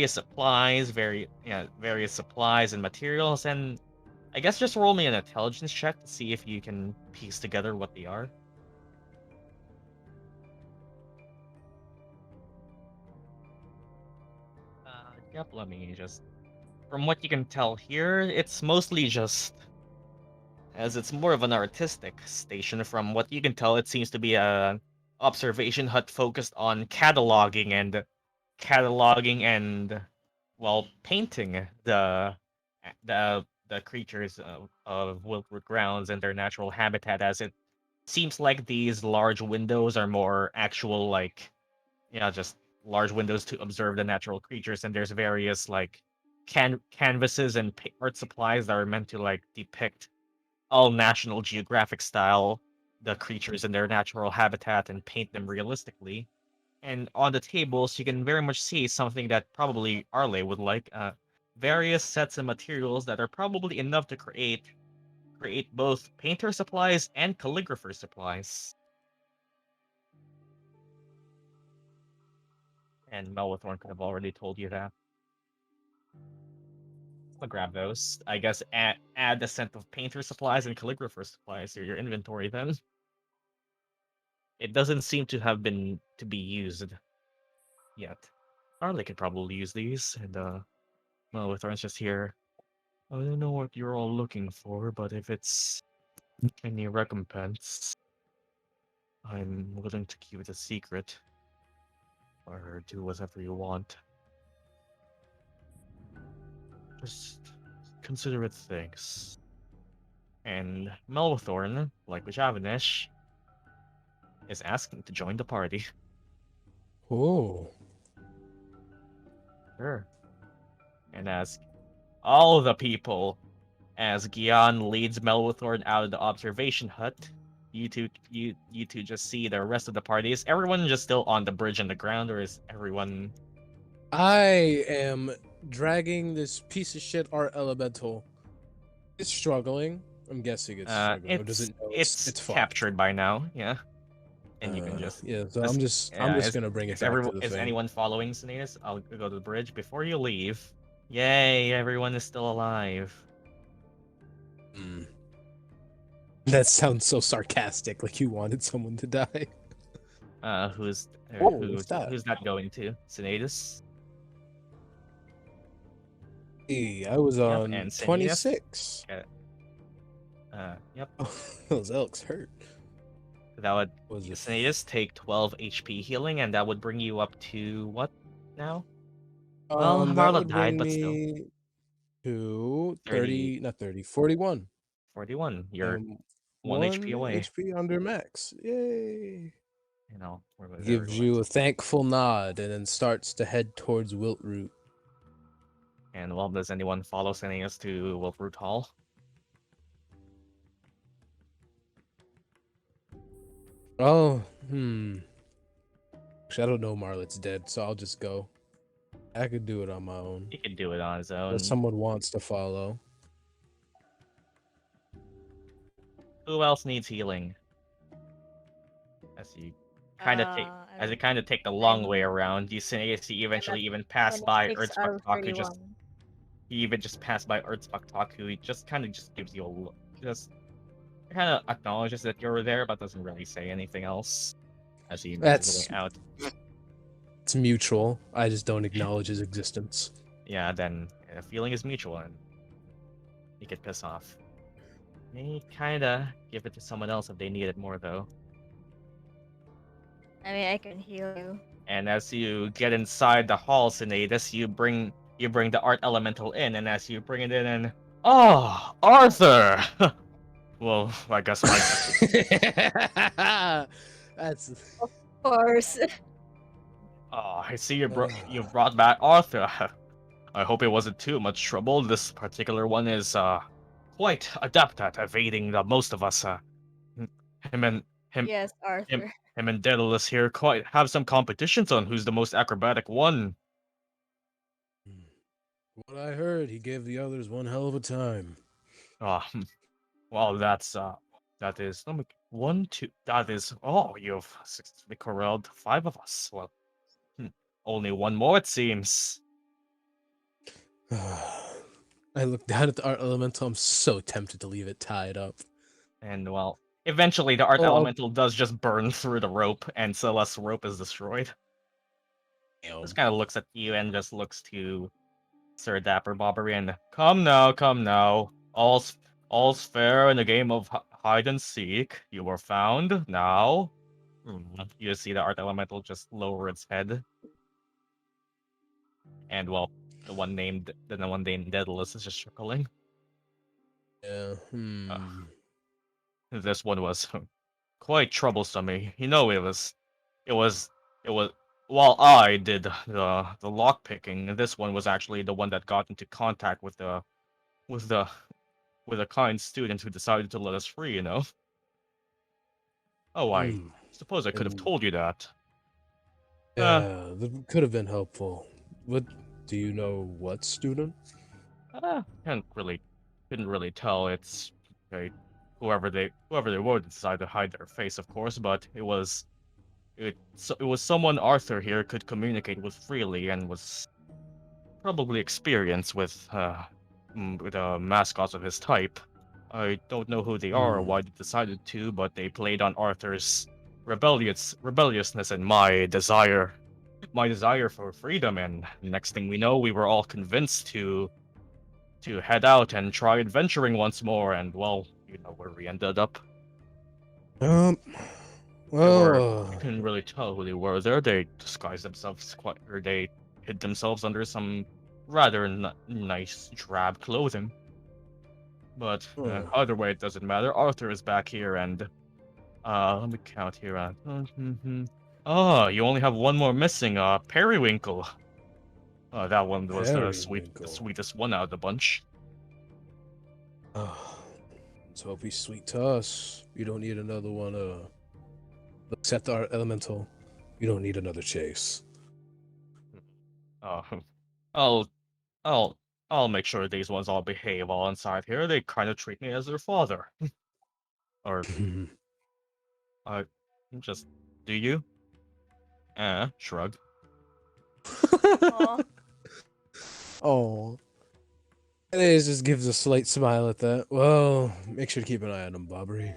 S2: supplies, various supplies and materials, and I guess just roll me an intelligence check to see if you can piece together what they are. Yep, let me just. From what you can tell here, it's mostly just. As it's more of an artistic station, from what you can tell, it seems to be a observation hut focused on cataloging and well, painting the creatures of Wiltwood grounds and their natural habitat, as it seems like these large windows are more actual, like, just large windows to observe the natural creatures, and there's various like canvases and art supplies that are meant to like depict all National Geographic style the creatures in their natural habitat and paint them realistically. And on the tables, you can very much see something that probably Arleigh would like: various sets of materials that are probably enough to create both painter supplies and calligrapher supplies. And Melwithorn could have already told you that. I'll grab those. I guess add the set of painter supplies and calligrapher supplies to your inventory then. It doesn't seem to have been to be used yet. Arleigh could probably use these, and Melwithorn's just here. I don't know what you're all looking for, but if it's any recompense, I'm willing to keep it a secret, or do whatever you want. Just consider it thanks. And Melwithorn, like Javanish, is asking to join the party.
S3: Oh.
S2: Sure. And as all the people, as Gyan leads Melwithorn out of the observation hut, you two just see the rest of the party. Is everyone just still on the bridge on the ground, or is everyone?
S3: I am dragging this piece of shit art elemental. It's struggling. I'm guessing it's struggling. Or does it know it's fucked?
S2: Captured by now, yeah. And you can just
S3: So I'm just gonna bring it back to the
S2: is
S3: thing.
S2: anyone following Sinetis? I'll go to the bridge before you leave. Yay! Everyone is still alive.
S3: That sounds so sarcastic, like you wanted someone to die.
S2: Who's
S3: What's that?
S2: who's that going to? Sinetis?
S3: Hey, I was
S2: Yep,
S3: on
S2: and Sinetis.
S3: 26.
S2: Yep.
S3: Those elks hurt.
S2: That would
S3: Was it
S2: Sinetis take 12 HP healing, and that would bring you up to what now? Well,
S3: that
S2: Marla
S3: would
S2: died,
S3: bring
S2: but still.
S3: me to
S2: 30,
S3: 30, not 30, 41.
S2: 41. You're
S3: And
S2: 1 HP
S3: 1
S2: away.
S3: HP under max. Yay.
S2: You know, where
S3: Gives you a thankful nod and then starts to head towards Wiltroot.
S2: And well, does anyone follow Sinetis to Wilfroot Hall?
S3: Oh, Actually, I don't know Marlet's dead, so I'll just go. I could do it on my own.
S2: He can do it on his own.
S3: Unless someone wants to follow.
S2: Who else needs healing? As you kind of take,
S1: I mean,
S2: take the long way
S1: I'm-
S2: around, you Sinetis eventually
S1: at
S2: even pass by
S1: 26 out of
S2: Erzbaktak, who
S1: 31.
S2: he even just passed by Erzbaktak, who he just kind of gives you a look, just kind of acknowledges that you're there, but doesn't really say anything else as he makes his way out.
S3: It's mutual. I just don't acknowledge his existence.
S2: Yeah, then the feeling is mutual, and you get pissed off. They kinda give it to someone else if they need it more, though.
S1: I mean, I can heal you.
S2: And as you get inside the hall, Sinetis, you bring the art elemental in, and as you bring it in, and Arthur. Well, I guess my
S3: That's
S1: Of course.
S2: I see you brought back Arthur. I hope it wasn't too much trouble. This particular one is quite adept at evading the most of us. Him
S1: Yes, Arthur.
S2: him and Daedalus here quite have some competitions on who's the most acrobatic one.
S3: what I heard. He gave the others one hell of a time.
S2: Well, that is let me, one, two. That is you've successfully corralled 5 of us. Well, only one more it seems.
S3: I look down at the art elemental. I'm so tempted to leave it tied up.
S2: And well, eventually the art elemental does just burn through the rope, and Celeste's rope is destroyed. Just kind of looks at you and just looks to Sir Dapper Bobbery and come now. All's fair in a game of hide and seek. You were found now. You see the art elemental just lower its head, and well, the one named Daedalus is just chuckling.
S3: Yeah.
S2: This one was quite troublesome. You know, it was while I did the lock picking, this one was actually the one that got into contact with with the with a kind student who decided to let us free, you know. Oh, I suppose I could have told you that.
S3: Yeah, that could have been helpful. What do you know? What student?
S2: Couldn't really tell. It's okay, whoever they were decided to hide their face, of course, but it was someone Arthur here could communicate with freely and was probably experienced with mascots of his type. I don't know who they are or why they decided to, but they played on Arthur's rebelliousness and my desire for freedom, and next thing we know, we were all convinced to head out and try adventuring once more, and well, you know where we ended up.
S3: Well,
S2: You couldn't really tell who they were there. They disguised themselves or they hid themselves under some rather nice drab clothing. But either way, it doesn't matter. Arthur is back here, and let me count here. Oh, you only have one more missing. Periwinkle. That one was the sweetest one out of the bunch.
S3: Let's hope he's sweet to us. You don't need another one. Except our elemental, you don't need another chase.
S2: I'll make sure these ones all behave all inside here. They kind of treat me as their father. Or just do you? Shrug.
S3: Oh. It just gives a slight smile at that. Well, make sure to keep an eye on him, Bobbery.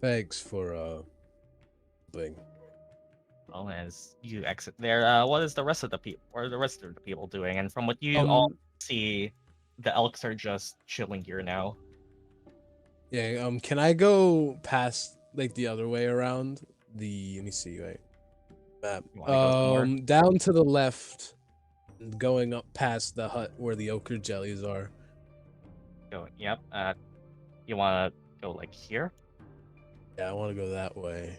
S3: Thanks for thing.
S2: Well, as you exit there, what is the rest of the people? What are the rest of the people doing? And from what you all see, the elks are just chilling here now.
S3: Yeah. Can I go past like the other way around? Let me see. Wait. Map.
S2: You want to go somewhere?
S3: Down to the left, going up past the hut where the ochre jellies are.
S2: Go. Yep. You want to go like here?
S3: Yeah, I want to go that way.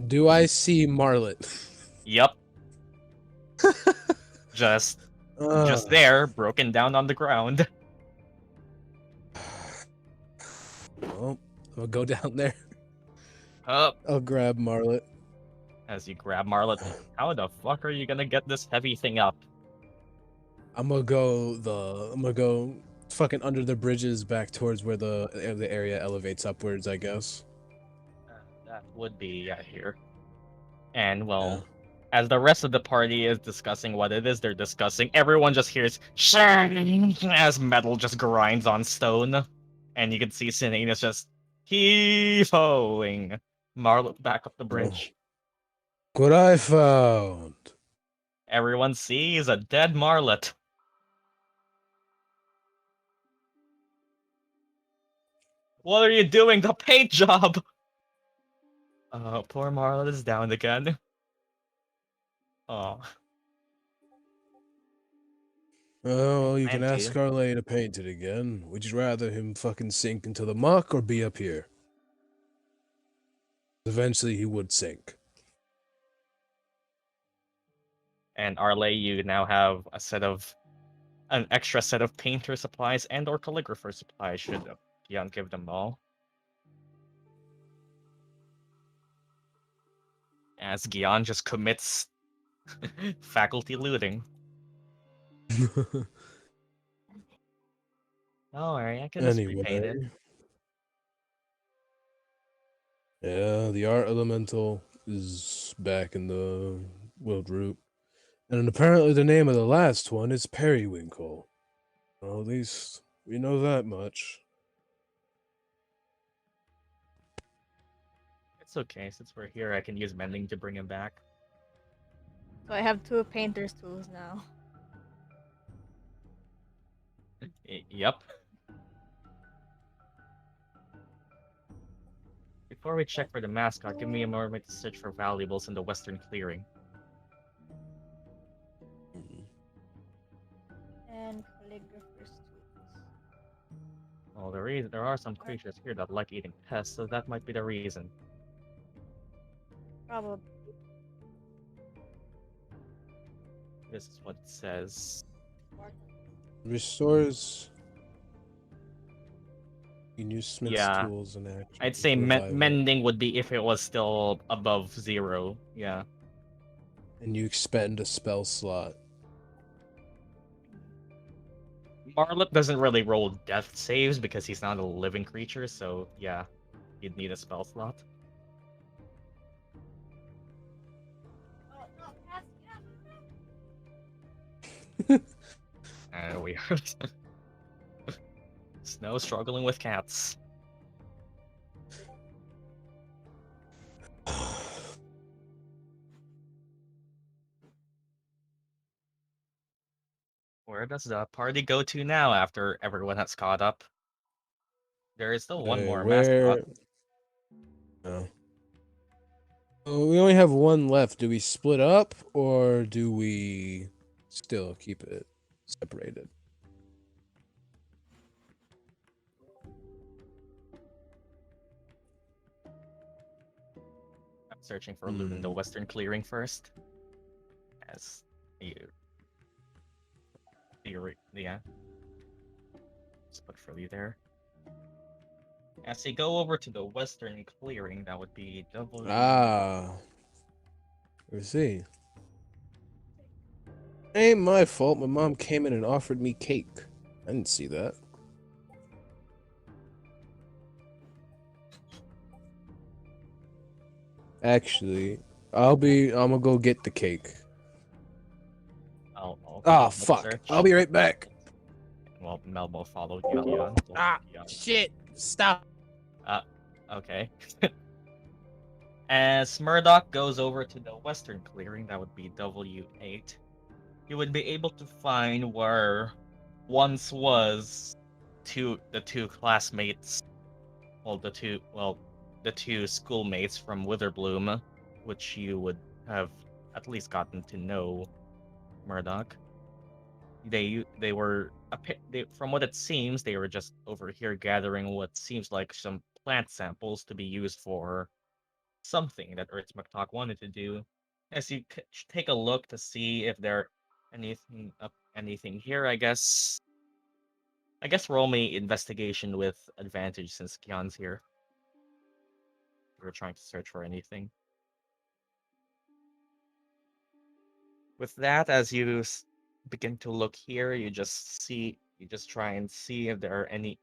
S3: Do I see Marlet?
S2: Yep. Just there, broken down on the ground.
S3: Well, I'll go down there.
S2: Up.
S3: I'll grab Marlet.
S2: As you grab Marlet, how the fuck are you gonna get this heavy thing up?
S3: I'm gonna go fucking under the bridges back towards where the area elevates upwards, I guess.
S2: That would be here. And well, as the rest of the party is discussing what it is they're discussing, everyone just hears shang as metal just grinds on stone, and you can see Sinetis just heave-hoing Marlet back up the bridge.
S3: What I found.
S2: Everyone sees a dead Marlet. What are you doing? The paint job! Poor Marlet is down again. Oh.
S3: Oh, you can
S2: Empty.
S3: ask Arleigh to paint it again. Would you rather him fucking sink into the muck or be up here? Eventually he would sink.
S2: And Arleigh, you now have an extra set of painter supplies and or calligrapher supplies should Gyan give them all. As Gyan just commits faculty looting. Don't worry, I can just repaint it.
S3: Yeah, the art elemental is back in the world root. And apparently the name of the last one is Periwinkle. Well, at least we know that much.
S2: It's okay, since we're here, I can use mending to bring him back.
S1: So I have 2 painter's tools now.
S2: Yep. Before we check for the mascot, give me a moment to search for valuables in the western clearing.
S1: And calligrapher's tools.
S2: Well, there are some creatures here that like eating pests, so that might be the reason.
S1: Probably.
S2: This is what it says.
S3: Restores. You can use smith's
S2: Yeah.
S3: tools and action.
S2: I'd say mending would be if it was still above 0. Yeah.
S3: And you expend a spell slot.
S2: Marlet doesn't really roll death saves because he's not a living creature, so yeah, you'd need a spell slot. Weird. Snow struggling with cats. Where does the party go to now after everyone has caught up? There is still one more mascot.
S3: No. Oh, we only have one left. Do we split up or do we still keep it separated?
S2: I'm searching for loot in the western clearing first. As yeah. Just put Frilly there. As you go over to the western clearing, that would be double.
S3: Let's see. Ain't my fault. My mom came in and offered me cake. I didn't see that. Actually, I'm gonna go get the cake. Fuck. I'll be right back.
S2: Well, Melbo followed you.
S3: Shit. Stop.
S2: Okay. As Murdock goes over to the western clearing, that would be W8. You would be able to find where once was the two classmates, the two schoolmates from Witherbloom, which you would have at least gotten to know, Murdock. They were from what it seems, they were just over here gathering what seems like some plant samples to be used for something that Earth McTalk wanted to do. As you take a look to see if there anything here, I guess. Roll me investigation with advantage since Gyan's here. We're trying to search for anything. With that, as you begin to look here, you just try and see if there are any.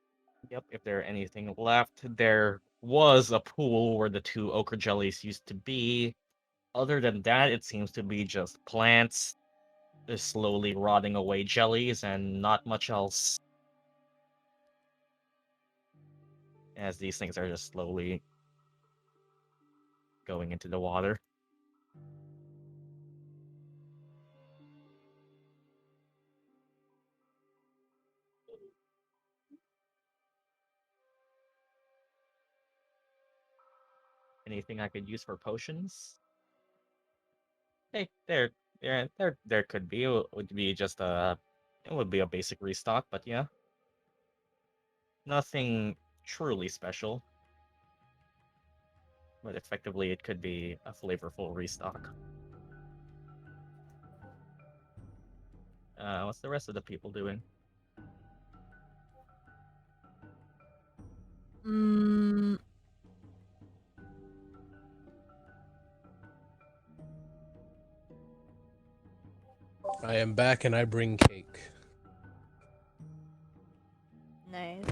S2: Yep, if there are anything left. There was a pool where the two ochre jellies used to be. Other than that, it seems to be just plants, slowly rotting away jellies, and not much else. As these things are just slowly going into the water. Anything I could use for potions? Hey, there could be. It would be just it would be a basic restock, but yeah. Nothing truly special. But effectively, it could be a flavorful restock. What's the rest of the people doing?
S3: I am back and I bring cake.
S1: Nice.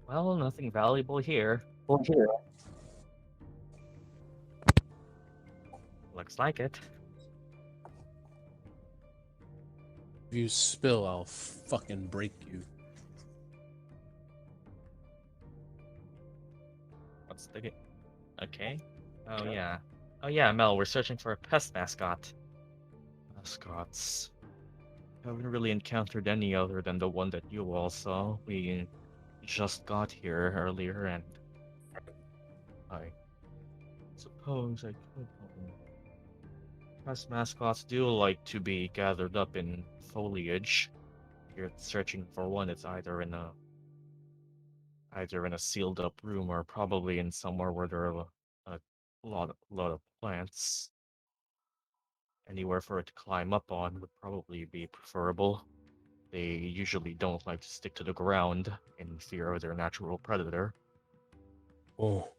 S2: Well, nothing valuable here. Looks like it.
S3: If you spill, I'll fucking break you.
S2: What's the... Okay. Oh yeah, Mel, we're searching for a pest mascot. Mascots. Haven't really encountered any other than the one that you all saw. We just got here earlier, and I suppose I could. Pest mascots do like to be gathered up in foliage. If you're searching for one, it's either in a sealed up room or probably in somewhere where there are a lot of plants. Anywhere for it to climb up on would probably be preferable. They usually don't like to stick to the ground in fear of their natural predator.
S3: Oh.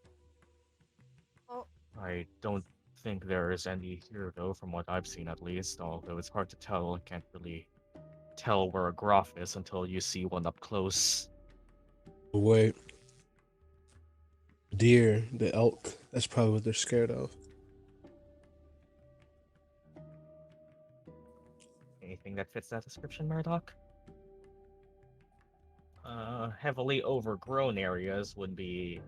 S2: I don't think there is any here, though, from what I've seen at least, although it's hard to tell. I can't really tell where a groff is until you see one up close.
S3: Wait. Deer, the elk. That's probably what they're scared of.
S2: Anything that fits that description, Murdock? Heavily overgrown areas would be...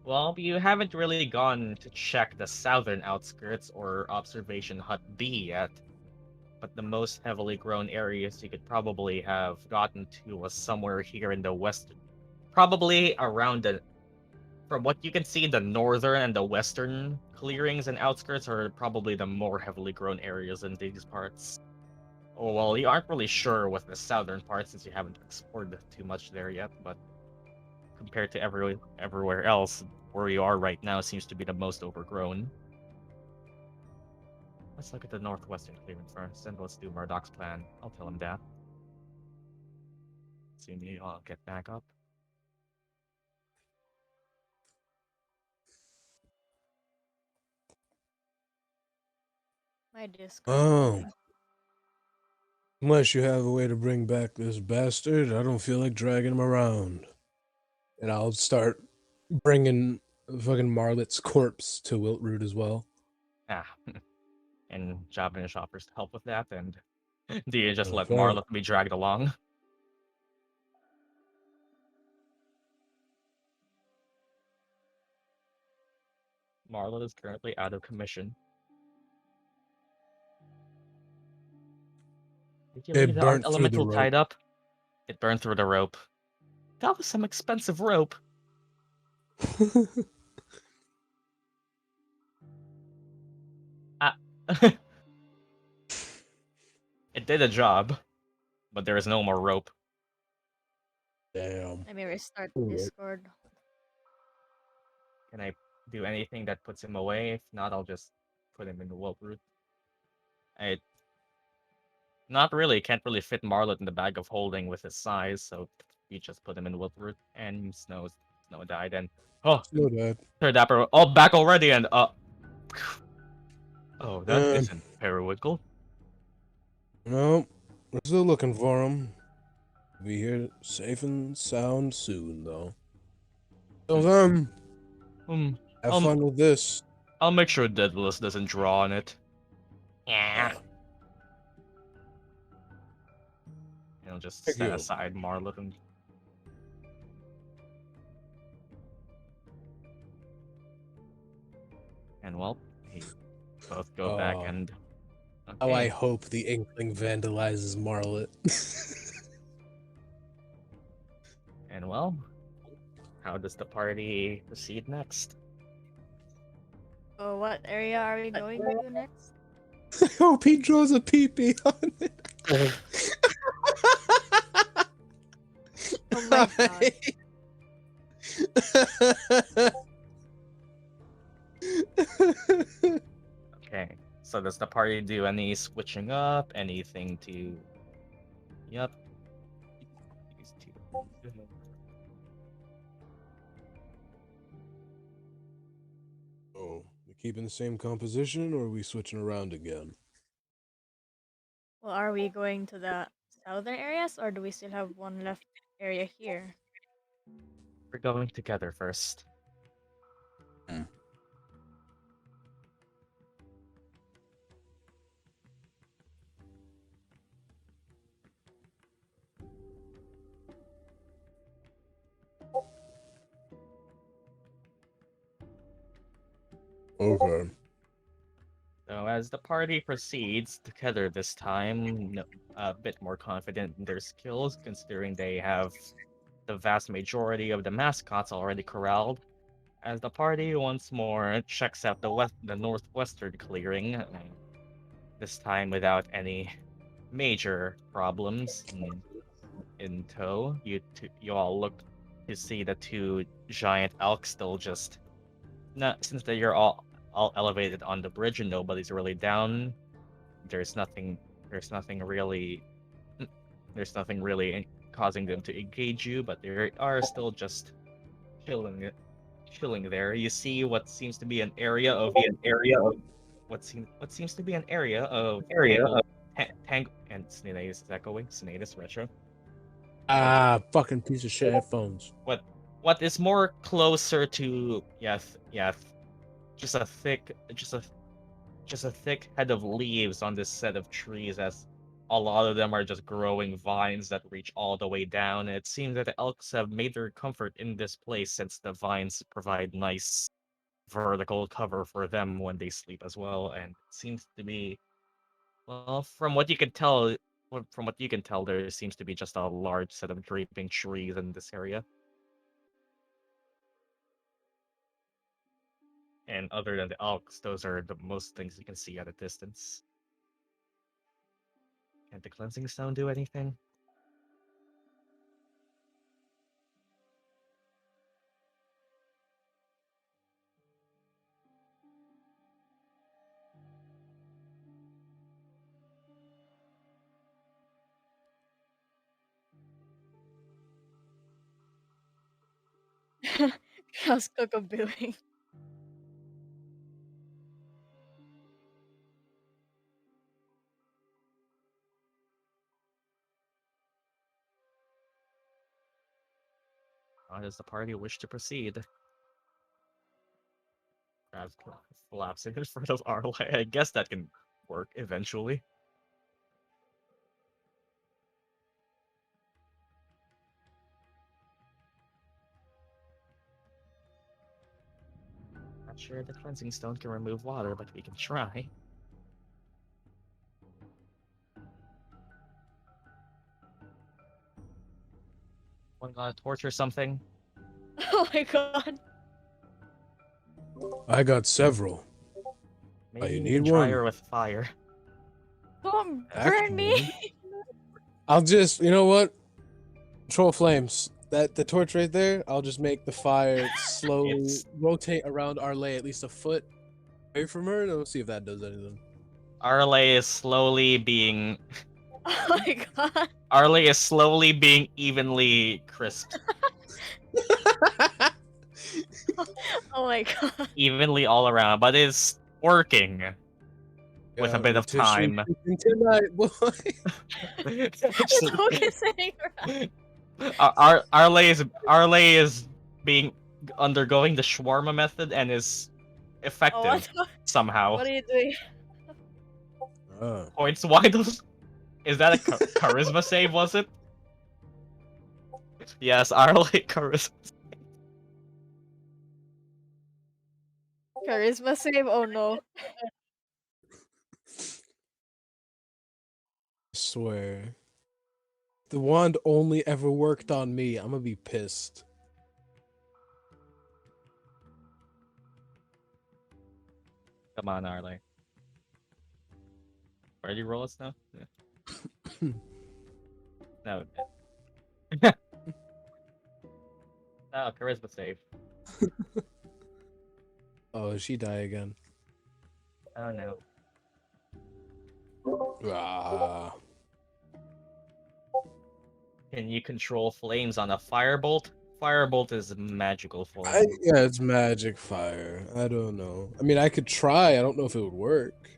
S2: Well, you haven't really gone to check the southern outskirts or Observation Hut B yet, but the most heavily grown areas you could probably have gotten to was somewhere here in the western... Probably around the... From what you can see, the northern and the western clearings and outskirts are probably the more heavily grown areas in these parts. Oh, well, you aren't really sure with the southern part since you haven't explored too much there yet, but compared to everywhere else, where you are right now seems to be the most overgrown. Let's look at the northwestern clearing first, and let's do Murdock's plan. I'll tell him that. Soon I'll get back up.
S1: My disc.
S3: Oh. Unless you have a way to bring back this bastard, I don't feel like dragging him around. And I'll start bringing fucking Marlet's corpse to Wiltroot as well.
S2: Ah, and Javanish offers to help with that, and do you just let
S3: Okay.
S2: Marlock be dragged along? Marla is currently out of commission. Did you
S3: It
S2: leave the art
S3: burnt through the
S2: elemental
S3: rope.
S2: tied up? It burned through the rope. That was some expensive rope. Ah. It did a job, but there is no more rope.
S3: Damn.
S1: Let me restart
S3: Alright.
S1: Discord.
S2: Can I do anything that puts him away? If not, I'll just put him in the wall root. Not really. Can't really fit Marlet in the bag of holding with his size, so you just put him in Wiltroot and Snow died and
S3: So bad.
S2: third Dapper back already and oh, that isn't Periwinkle.
S3: No, we're still looking for him. Be here safe and sound soon, though. Till then, have fun with this.
S2: I'll make sure Daedalus doesn't draw on it. Yeah. And I'll just
S3: Thank
S2: set
S3: you.
S2: aside Marlet and well, he both go back and
S3: How I
S2: okay.
S3: hope the Inkling vandalizes Marlet.
S2: And well, how does the party proceed next?
S1: So what area are we going to next?
S3: I hope he draws a pee-pee on it.
S1: Oh my god.
S2: Okay, so does the party do any switching up? Anything to... Yep. These two.
S3: Oh, we keeping the same composition, or are we switching around again?
S1: Well, are we going to the southern areas or do we still have one left area here?
S2: We're going together first.
S3: Okay.
S2: So as the party proceeds together this time, a bit more confident in their skills, considering they have the vast majority of the mascots already corralled. As the party once more checks out the northwestern clearing, this time without any major problems in tow. You all look to see the two giant elks still just not since they are all elevated on the bridge and nobody's really down. There's nothing really there's nothing really causing them to engage you, but they are still just chilling there. You see what seems to be an area of what seems to be an area of tangle and Sinetis is echoing. Sinetis retro.
S3: Fucking piece of shit headphones.
S2: What is more closer to just a thick head of leaves on this set of trees, as a lot of them are just growing vines that reach all the way down. It seems that the elks have made their comfort in this place since the vines provide nice vertical cover for them when they sleep as well, and it seems to be, well, from what you can tell, there seems to be just a large set of draping trees in this area. And other than the elks, those are the most things you can see at a distance. Can't the cleansing stone do anything?
S1: How's Coco doing?
S2: How does the party wish to proceed? Perhaps collapsing in front of Arleigh. I guess that can work eventually. Not sure the cleansing stone can remove water, but we can try. One gonna torture something?
S1: Oh my god.
S3: I got several.
S2: Maybe
S3: you
S2: we
S3: need
S2: can try
S3: one?
S2: her with fire.
S1: Don't burn
S3: Actually,
S1: me.
S3: I'll just, you know what? Control flames. The torch right there, I'll just make the fire slowly
S2: It's-
S3: rotate around Arleigh at least a foot away from her, and we'll see if that does anything.
S2: Arleigh is slowly being
S1: Oh my god.
S2: Arleigh is slowly being evenly crisped.
S1: Oh my god.
S2: Evenly all around, but it's working with a bit of
S3: Tissue
S2: time.
S3: tonight, boy.
S1: Just focusing around.
S2: Arleigh is being undergoing the shawarma method and is
S1: Oh,
S2: effective somehow.
S1: what are you doing?
S2: Points. Why does is that a charisma save? Was it? Yes, Arleigh charisma.
S1: Charisma save? Oh no.
S3: I swear. The wand only ever worked on me. I'm gonna be pissed.
S2: Come on, Arleigh. Where do you roll us now? Yeah. No. Oh, charisma save.
S3: Oh, she die again.
S2: Oh no.
S3: Ah.
S2: Can you control flames on a firebolt? Firebolt is a magical flame.
S3: Yeah, it's magic fire. I don't know. I mean, I could try. I don't know if it would work.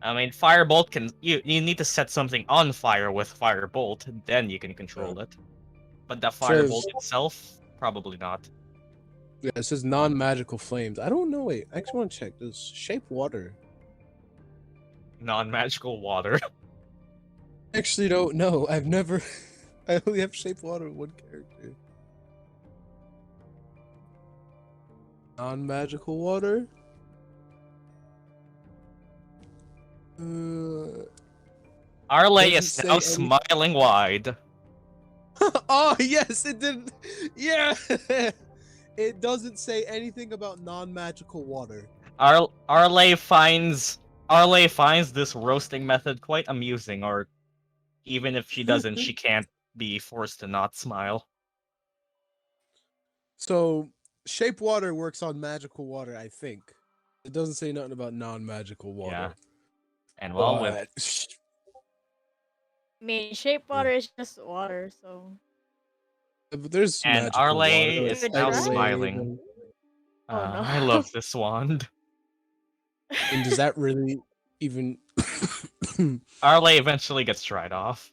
S2: I mean, firebolt can. You need to set something on fire with firebolt, then you can control it. But the firebolt itself, probably not.
S3: Yeah, it says non-magical flames. I don't know. Wait, I actually want to check. Does shape water?
S2: Non-magical water.
S3: Actually, don't know. I've never. I only have shape water with one character. Non-magical water.
S2: Arleigh
S3: doesn't
S2: is
S3: say
S2: now
S3: any-
S2: smiling wide.
S3: Oh yes, it didn't. Yeah, it doesn't say anything about non-magical water.
S2: Arleigh finds this roasting method quite amusing, or even if she doesn't, she can't be forced to not smile.
S3: So, shape water works on magical water, I think. It doesn't say nothing about non-magical water.
S2: Yeah. And well, with
S1: I mean, shape water is just water, so.
S3: But there's
S2: and
S3: magical
S2: Arleigh
S3: water,
S2: is
S3: like
S2: now
S1: Try?
S2: smiling.
S1: Oh, no.
S2: I love this wand.
S3: And does that really even?
S2: Arleigh eventually gets dried off.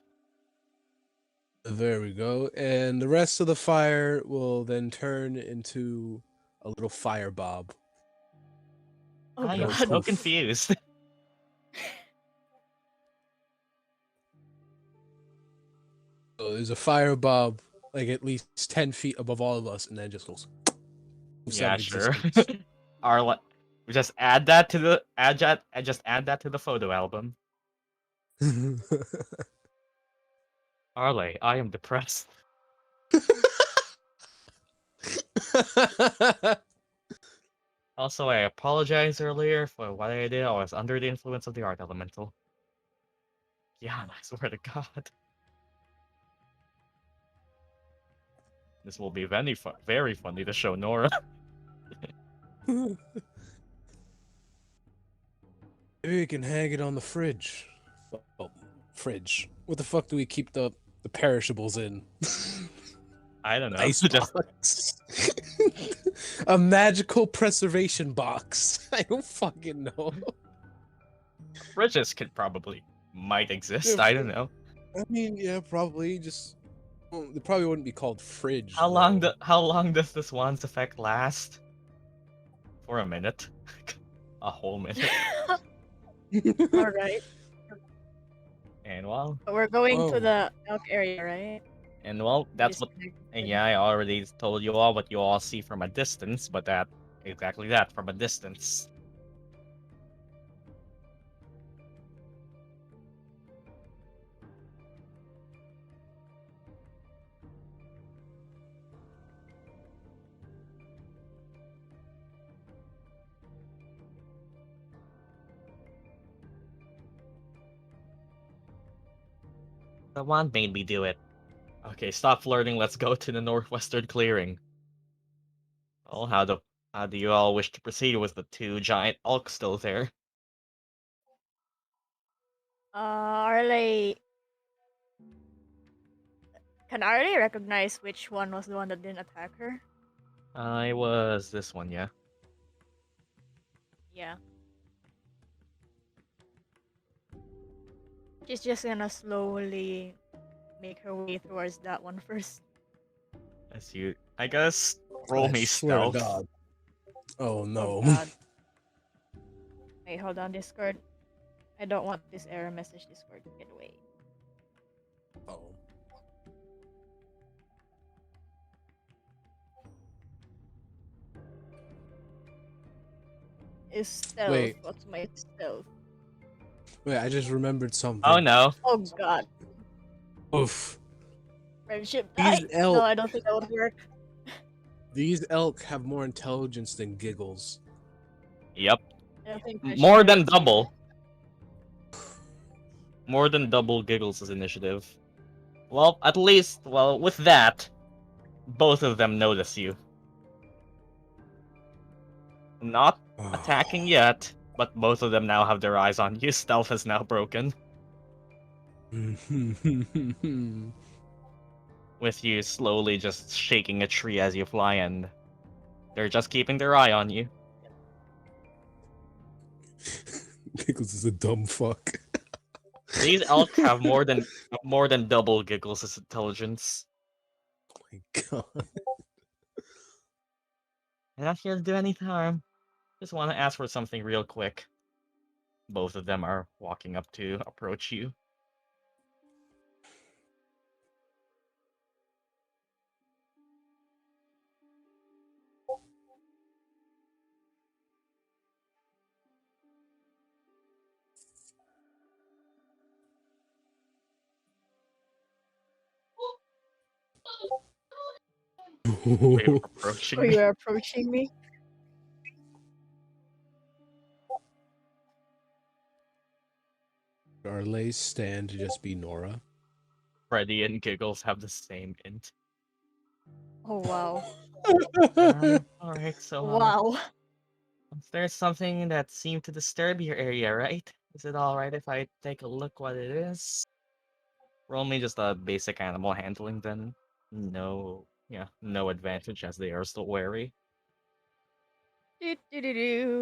S3: There we go. And the rest of the fire will then turn into a little fire bob.
S1: Oh
S2: I am
S1: god.
S2: so confused.
S3: So there's a fire bob like at least 10 feet above all of us, and then it just goes.
S2: Yeah, sure. Arleigh, we just add that to the just add that to the photo album. Arleigh, I am depressed. Also, I apologize earlier for what I did. I was under the influence of the art elemental. Yeah, I swear to God. This will be very funny to show Nora.
S3: Maybe we can hang it on the fridge. Oh, fridge. What the fuck do we keep the perishables in?
S2: I don't know.
S3: Ice
S2: Just
S3: box. A magical preservation box. I don't fucking know.
S2: fridges might exist.
S3: Yeah,
S2: I don't know.
S3: I mean, yeah, probably. Just well, they probably wouldn't be called fridge.
S2: How long does this wand's effect last? For a minute. A whole minute.
S1: Alright.
S2: And well,
S1: We're going
S3: Oh.
S1: to the elk area, right?
S2: that's what. And yeah, I already told you all what you all see from a distance, but that exactly that, from a distance. The wand made me do it. Okay, stop flirting. Let's go to the northwestern clearing. Well, how do you all wish to proceed with the two giant elks still there?
S1: Arleigh. Can Arleigh recognize which one was the one that didn't attack her?
S2: I was this one, yeah.
S1: Yeah. She's just gonna slowly make her way towards that one first.
S2: As you, I guess, roll
S3: I
S2: me
S3: swear to
S2: stealth.
S3: God. Oh
S1: Oh
S3: no.
S1: god. Wait, hold on, Discord. I don't want this error message, Discord. Get away.
S3: Oh.
S1: Is stealth.
S3: Wait.
S1: What's my stealth?
S3: Wait, I just remembered something.
S2: Oh no.
S1: Oh god.
S3: Oof.
S1: Friendship
S3: These
S1: die.
S3: elk
S1: No, I don't think that would work.
S3: These elk have more intelligence than giggles.
S2: Yep.
S1: I don't think friendship
S2: More
S1: die
S2: than
S1: would save
S2: double.
S1: it.
S2: More than double Giggles' initiative. Well, at least, well, with that, both of them notice you. Not attacking yet, but both of them now have their eyes on you. Stealth is now broken. With you slowly just shaking a tree as you fly in. They're just keeping their eye on you.
S3: Giggles is a dumb fuck.
S2: These elk have more than double Giggles' intelligence.
S3: Oh my god.
S2: I'm not here to do any harm. Just want to ask for something real quick. Both of them are walking up to approach you. Way of approaching
S1: Oh,
S2: me.
S1: you are approaching me?
S3: Arleigh's stand to just be Nora.
S2: Freddy and Giggles have the same int.
S1: Oh wow.
S2: Alright, so
S1: Wow.
S2: there's something that seemed to disturb your area, right? Is it alright if I take a look what it is? Roll me just a basic animal handling then. No, yeah, no advantage as they are still wary.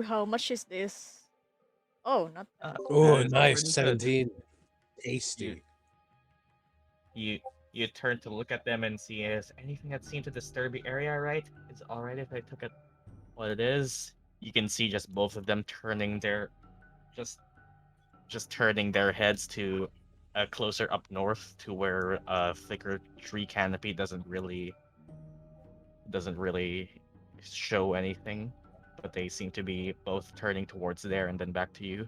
S1: How much is this? Oh, not bad.
S3: Oh,
S2: That is
S3: nice.
S2: pretty good.
S3: 17. Tasty.
S2: You you turn to look at them and see is anything that seemed to disturb your area, right? Is it alright if I took it what it is? You can see just both of them turning their just turning their heads to closer up north to where a thicker tree canopy doesn't really show anything, but they seem to be both turning towards there and then back to you.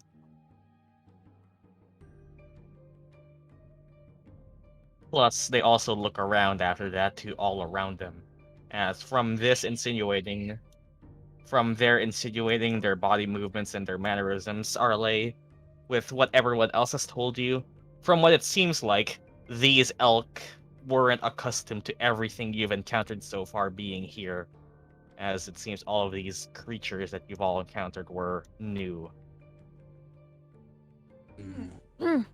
S2: Plus, they also look around after that to all around them, as from their insinuating their body movements and their mannerisms, Arleigh, with what everyone else has told you, from what it seems like, these elk weren't accustomed to everything you've encountered so far being here, as it seems all of these creatures that you've all encountered were new,
S1: Mm.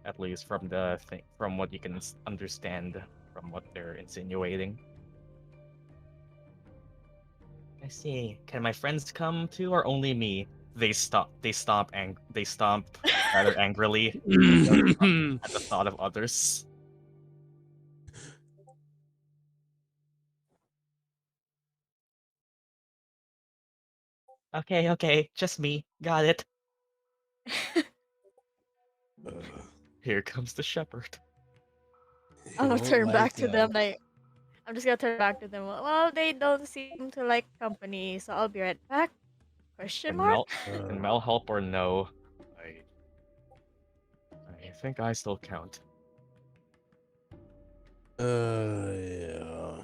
S2: at least from from what you can understand from what they're insinuating. I see. Can my friends come too, or only me? They stomp rather angrily at the thought of others. Okay, just me. Got it. Here comes the shepherd.
S1: I'm gonna
S3: Don't
S1: turn back
S3: like
S1: to them. Like, I'm just gonna turn back to them. Well, they don't seem to like company, so I'll be right back. Question
S2: Can
S1: mark?
S2: Mel help or no? I I think I still count.
S3: Yeah.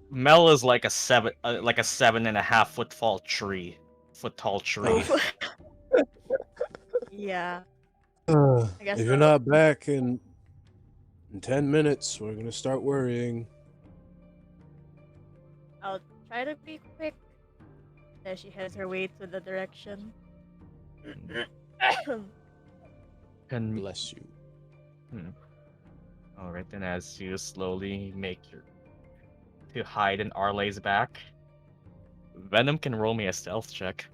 S2: Mel is like a 7.5 foot tall tree.
S1: Oh, yeah. I guess
S3: If you're
S1: I'll,
S3: not back in 10 minutes, we're gonna start worrying.
S1: I'll try to be quick. Then she heads her way to the direction.
S2: Can
S3: Bless you.
S2: All right, then as you slowly make your to hide in Arleigh's back, Venom can roll me a stealth check.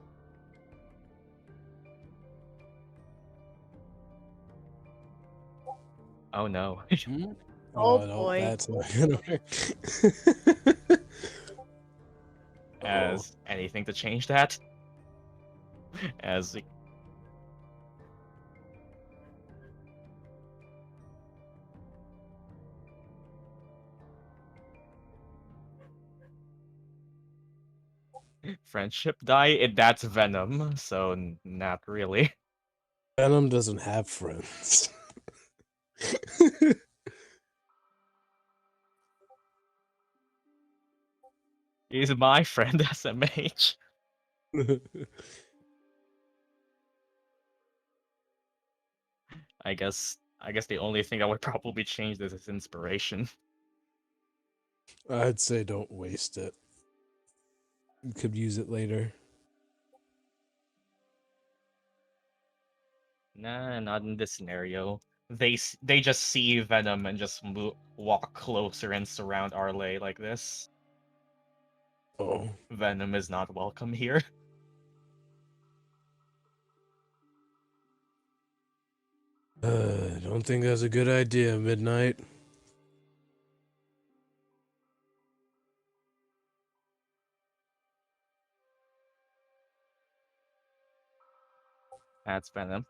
S2: Oh no.
S3: Hmm?
S1: Oh
S3: No,
S1: boy.
S3: that's not gonna work. Oh.
S2: As anything to change that? As friendship die, that's Venom, so not really.
S3: Venom doesn't have friends.
S2: He's my friend as a mage. I guess the only thing I would probably change this is inspiration.
S3: I'd say don't waste it. You could use it later.
S2: Nah, not in this scenario. They just see Venom and just walk closer and surround Arleigh like this.
S3: Oh.
S2: Venom is not welcome here.
S3: Don't think that's a good idea, Midnight.
S2: That's Venom.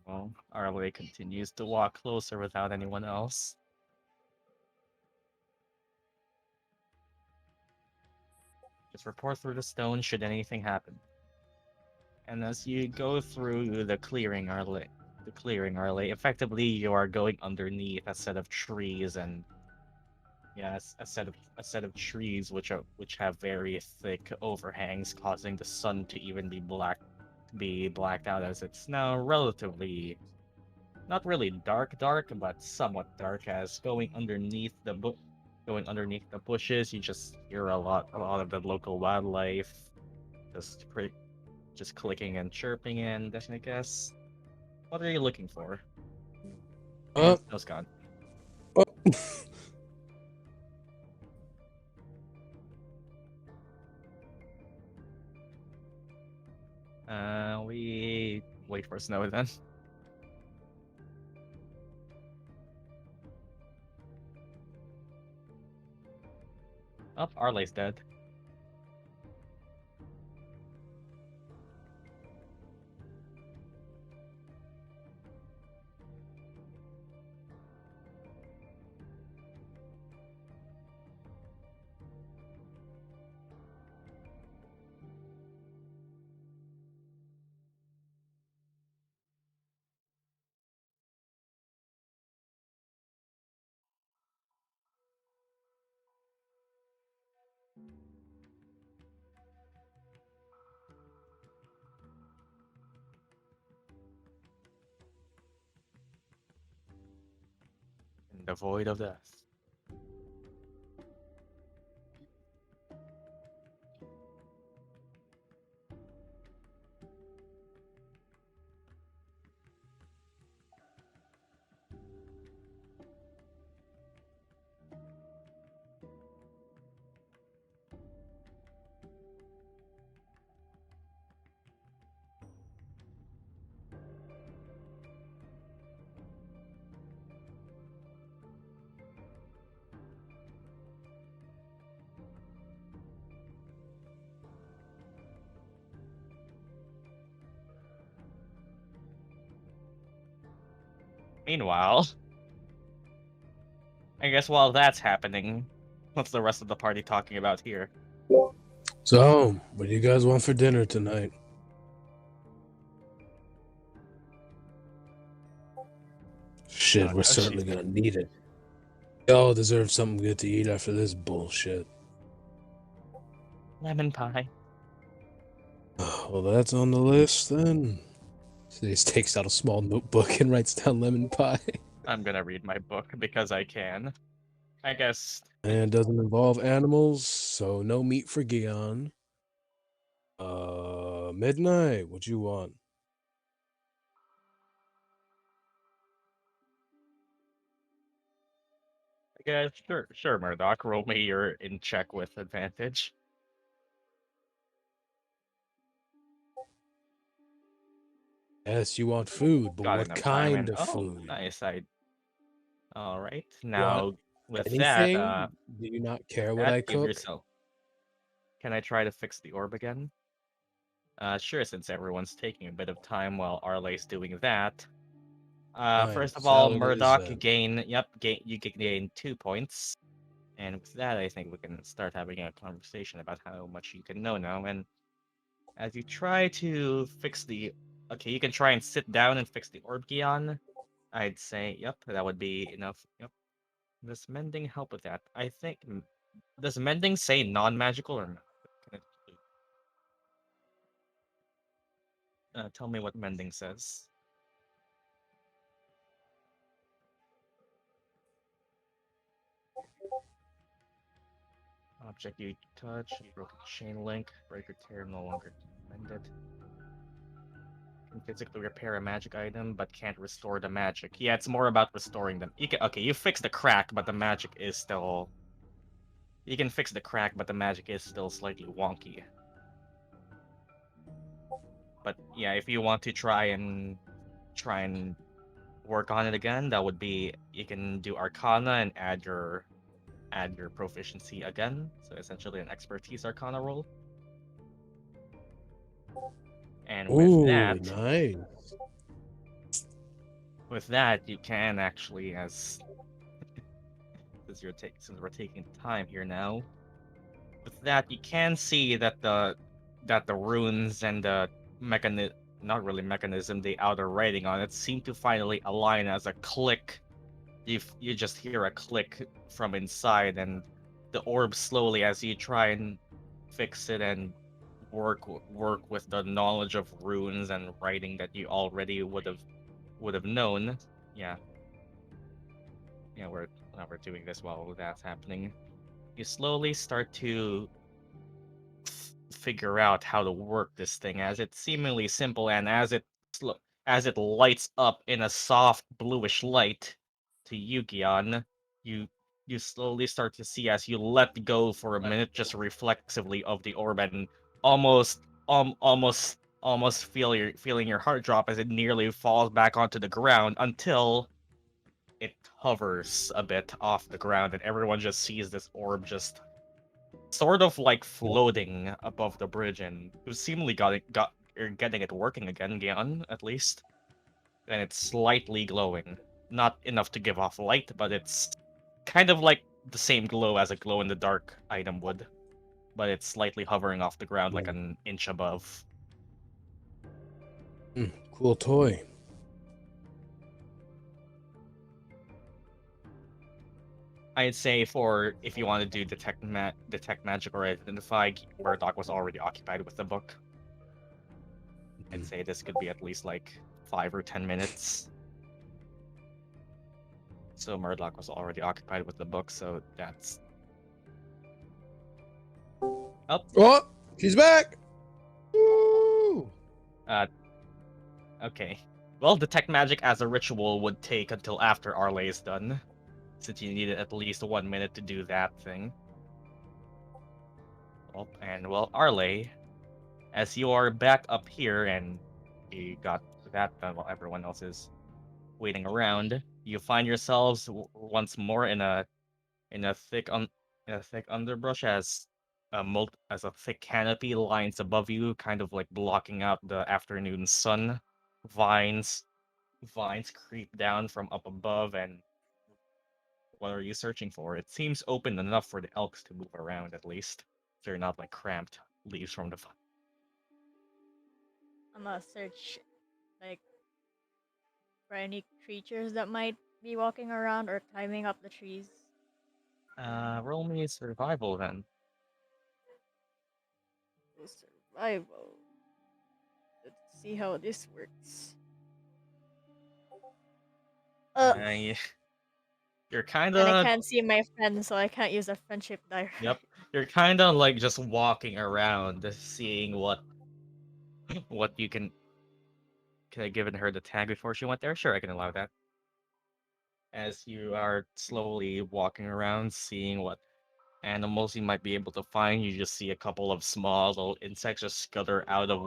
S2: Well, Arleigh continues to walk closer without anyone else. Just report through the stone should anything happen. And as you go through the clearing, Arleigh, effectively you are going underneath a set of trees and yes, a set of trees which have very thick overhangs, causing the sun to even be blacked out, as it's now relatively not really dark, but somewhat dark, as going underneath the bushes, you just hear a lot of the local wildlife just just clicking and chirping, and I guess, what are you looking for? And
S3: Oh.
S2: snow's gone.
S3: Oh.
S2: We wait for snow then. Oh, Arleigh's dead. In the void of death. Meanwhile, I guess while that's happening, what's the rest of the party talking about here?
S3: So, what do you guys want for dinner tonight? Shit, we're
S2: Oh,
S3: certainly
S2: she's-
S3: gonna need it. Y'all deserve something good to eat after this bullshit.
S2: Lemon pie.
S3: Well, that's on the list then. So he takes out a small notebook and writes down lemon pie.
S2: I'm gonna read my book because I can. I guess.
S3: And it doesn't involve animals, so no meat for Gyan. Midnight, what you want?
S2: I guess sure, Murdock. Roll me your in check with advantage.
S3: Yes, you want food, but
S2: Got
S3: what
S2: enough time
S3: kind
S2: and
S3: of food?
S2: nice. All right.
S3: You want
S2: Now with that,
S3: anything? Do you not care what I
S2: give
S3: cook?
S2: yourself. Can I try to fix the orb again? Sure. Since everyone's taking a bit of time while Arleigh's doing that.
S3: Fine,
S2: First of all,
S3: salad it is
S2: Murdock,
S3: then.
S2: you gain 2 points. And with that, I think we can start having a conversation about how much you can know now. And as you try to fix the... Okay, you can try and sit down and fix the orb, Gyan. I'd say, yep, that would be enough. Yep. Does mending help with that? I think... Does mending say non-magical or not? Can tell me what mending says. Object you touch, broken chain link, breaker tear no longer mended. Can physically repair a magic item, but can't restore the magic. Yeah, it's more about restoring them. Okay, you fix the crack, but the magic is still... You can fix the crack, but the magic is still slightly wonky. But yeah, if you want to try and work on it again, that would be... You can do Arcana and add your proficiency again. So essentially an expertise Arcana roll. And
S3: Ooh, nice.
S2: with that, you can actually, as since we're taking time here now, with that you can see that the runes and the not really mechanism, the outer writing on it seem to finally align as a click. You just hear a click from inside, and the orb slowly, as you try and fix it and work with the knowledge of runes and writing that you already would have known. Yeah, we're doing this while that's happening. You slowly start to figure out how to work this thing, as it's seemingly simple, and as it lights up in a soft bluish light to Gyan, you slowly start to see, as you let go for a minute just reflexively of the orb, and almost feeling your heart drop as it nearly falls back onto the ground, until it hovers a bit off the ground, and everyone just sees this orb just sort of like floating above the bridge, and you seemingly getting it working again, Gyan, at least. And it's slightly glowing. Not enough to give off light, but it's kind of like the same glow as a glow-in-the-dark item would. But it's slightly hovering off the ground like an inch above.
S3: Cool toy.
S2: I'd say for if you want to do detect magic or identify, Murdock was already occupied with the book. I'd say this could be at least like 5 or 10 minutes. So Murdock was already occupied with the book, so that's...
S3: Oh, she's back! Woo!
S2: Okay. Well, detect magic as a ritual would take until after Arleigh is done, since you needed at least 1 minute to do that thing. Well, Arleigh, as you are back up here and you got that done while everyone else is waiting around, you find yourselves once more in a thick underbrush, as a thick canopy lines above you, kind of like blocking out the afternoon sun. Vines vines creep down from up above, and what are you searching for? It seems open enough for the elks to move around at least. They're not like cramped leaves from the vine.
S1: I'm gonna search like for any creatures that might be walking around or climbing up the trees.
S2: Roll me survival then.
S1: Survival. Let's see how this works.
S2: Uh, you're kind
S1: And I
S2: of
S1: can't see my friend, so I can't use a friendship die.
S2: Yep. You're kind of like just walking around, seeing what you can. Can I given her the tag before she went there? Sure, I can allow that. As you are slowly walking around, seeing what animals you might be able to find, you just see a couple of small little insects just scutter out of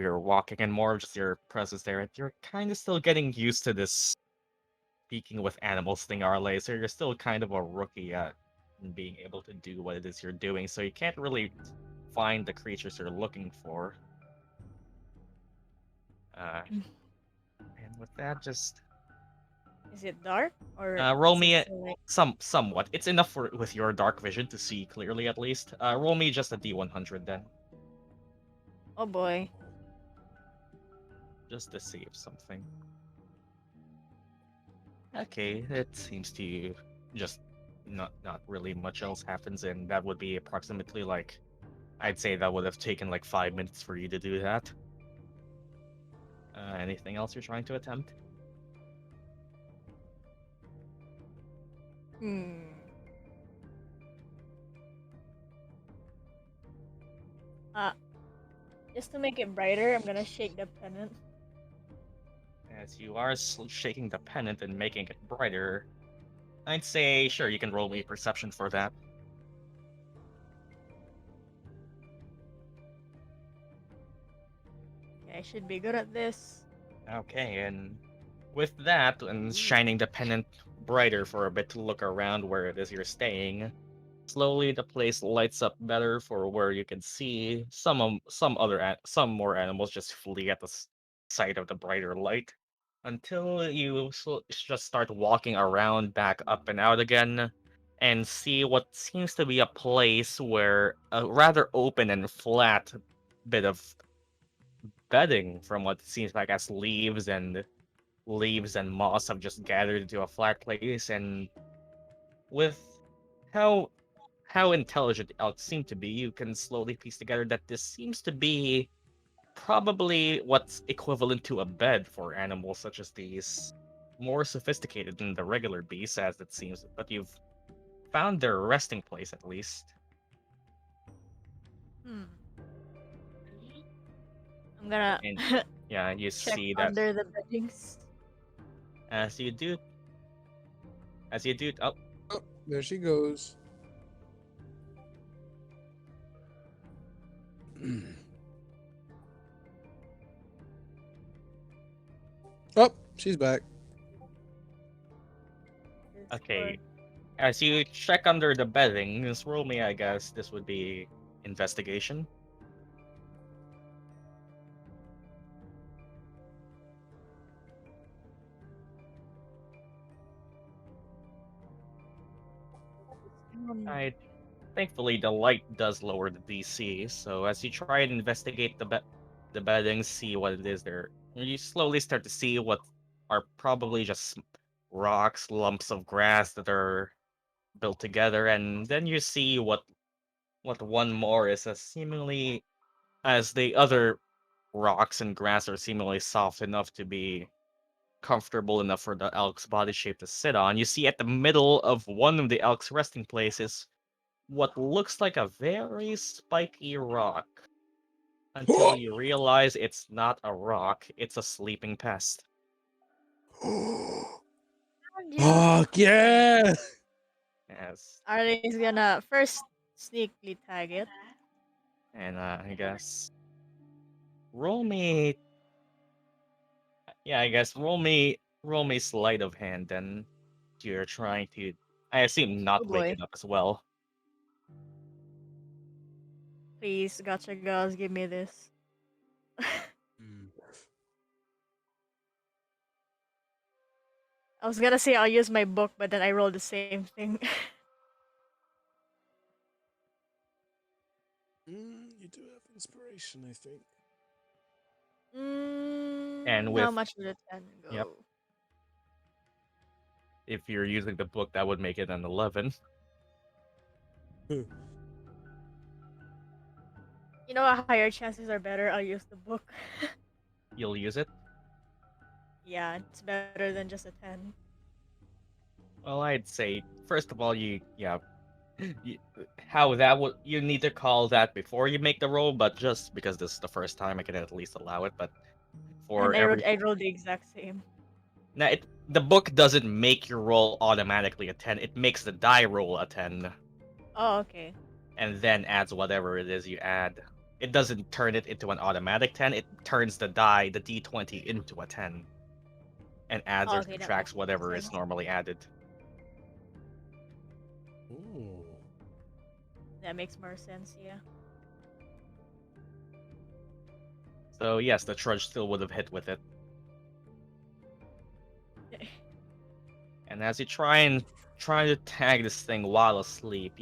S2: your walking, and more of just your presence there. And you're kind of still getting used to this speaking with animals thing, Arleigh. So you're still kind of a rookie at being able to do what it is you're doing. So you can't really find the creatures you're looking for. And with that, just
S1: Is it dark or
S2: roll
S1: is it
S2: me
S1: still like?
S2: somewhat. It's enough for with your dark vision to see clearly at least. Roll me just a D100 then,
S1: Oh boy.
S2: just to see if something. Okay, it seems to just not really much else happens, and that would be approximately like I'd say that would have taken like 5 minutes for you to do that. Anything else you're trying to attempt?
S1: Hmm. Uh, just to make it brighter, I'm gonna shake the pennant.
S2: As you are shaking the pennant and making it brighter, I'd say sure you can roll me perception for that.
S1: Okay, I should be good at this.
S2: Okay, and with that, and shining the pennant brighter for a bit to look around where it is you're staying, slowly the place lights up better for where you can see some more animals just flee at the sight of the brighter light, until you just start walking around back up and out again, and see what seems to be a place where a rather open and flat bit of bedding from what seems like as leaves and moss have just gathered into a flat place, and with how intelligent the elks seem to be, you can slowly piece together that this seems to be probably what's equivalent to a bed for animals such as these, more sophisticated than the regular beasts, as it seems, but you've found their resting place at least.
S1: Hmm. I'm gonna
S2: And yeah, you
S1: check
S2: see that
S1: under the beddings.
S2: as you do, oh,
S3: Oh, there she goes. Oh, she's back.
S2: okay. As you check under the bedding, just roll me, I guess this would be investigation. I Thankfully the light does lower the DC, so as you try and investigate the bedding, see what it is there, you slowly start to see what are probably just rocks, lumps of grass that are built together, and then you see what one more is as seemingly as the other rocks and grass are seemingly soft enough to be comfortable enough for the elk's body shape to sit on. You see at the middle of one of the elk's resting places what looks like a very spiky rock, until you realize it's not a rock, it's a sleeping pest.
S1: Yeah.
S3: Fuck yeah!
S2: Yes.
S1: Arleigh is gonna first sneakily tag it.
S2: And I guess roll me yeah, I guess roll me sleight of hand then. You're trying to, I assume,
S1: Oh
S2: not wake
S1: boy.
S2: it up as well.
S1: Please, gotcha girls, give me this.
S3: Mm.
S1: I was gonna say I'll use my book, but then I rolled the same thing.
S3: You do have inspiration, I think.
S2: And
S1: How
S2: with
S1: much would a 10 go?
S2: Yep. if you're using the book, that would make it an 11.
S1: You know what? Higher chances are better. I'll use the book.
S2: You'll use it.
S1: Yeah, it's better than just a 10.
S2: Well, I'd say first of all, how that would you need to call that before you make the roll, but just because this is the first time, I can at least allow it. But for
S1: And I rolled,
S2: every
S1: I rolled the exact same.
S2: now, the book doesn't make your roll automatically a 10. It makes the die roll a 10,
S1: Oh, okay.
S2: and then adds whatever it is you add. It doesn't turn it into an automatic 10. It turns the die, the d20, into a 10, and adds
S1: Oh,
S2: or
S1: okay, that makes
S2: subtracts whatever is
S1: sense.
S2: normally added.
S3: Ooh.
S1: That makes more sense, yeah.
S2: So yes, the trudge still would have hit with it. And as you try to tag this thing while asleep,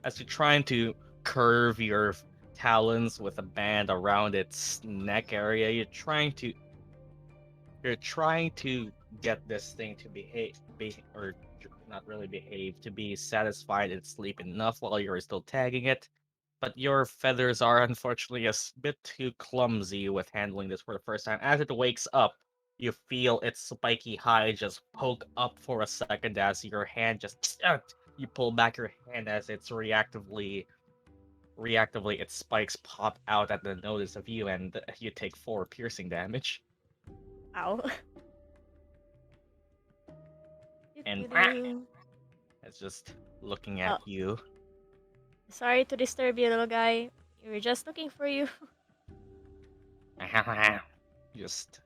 S2: as you're trying to curve your talons with a band around its neck area, you're trying to get this thing to or not really behave, to be satisfied and sleep enough while you're still tagging it. But your feathers are unfortunately bit too clumsy with handling this for the first time. As it wakes up, you feel its spiky hide just poke up for a second as your hand just you pull back your hand as it's reactively its spikes pop out at the notice of you, and you take 4 piercing damage.
S1: Ow.
S2: And
S1: Doo-doo-doo.
S2: it's just looking
S1: Oh,
S2: at you.
S1: sorry to disturb you, little guy. We were just looking for you.
S2: Just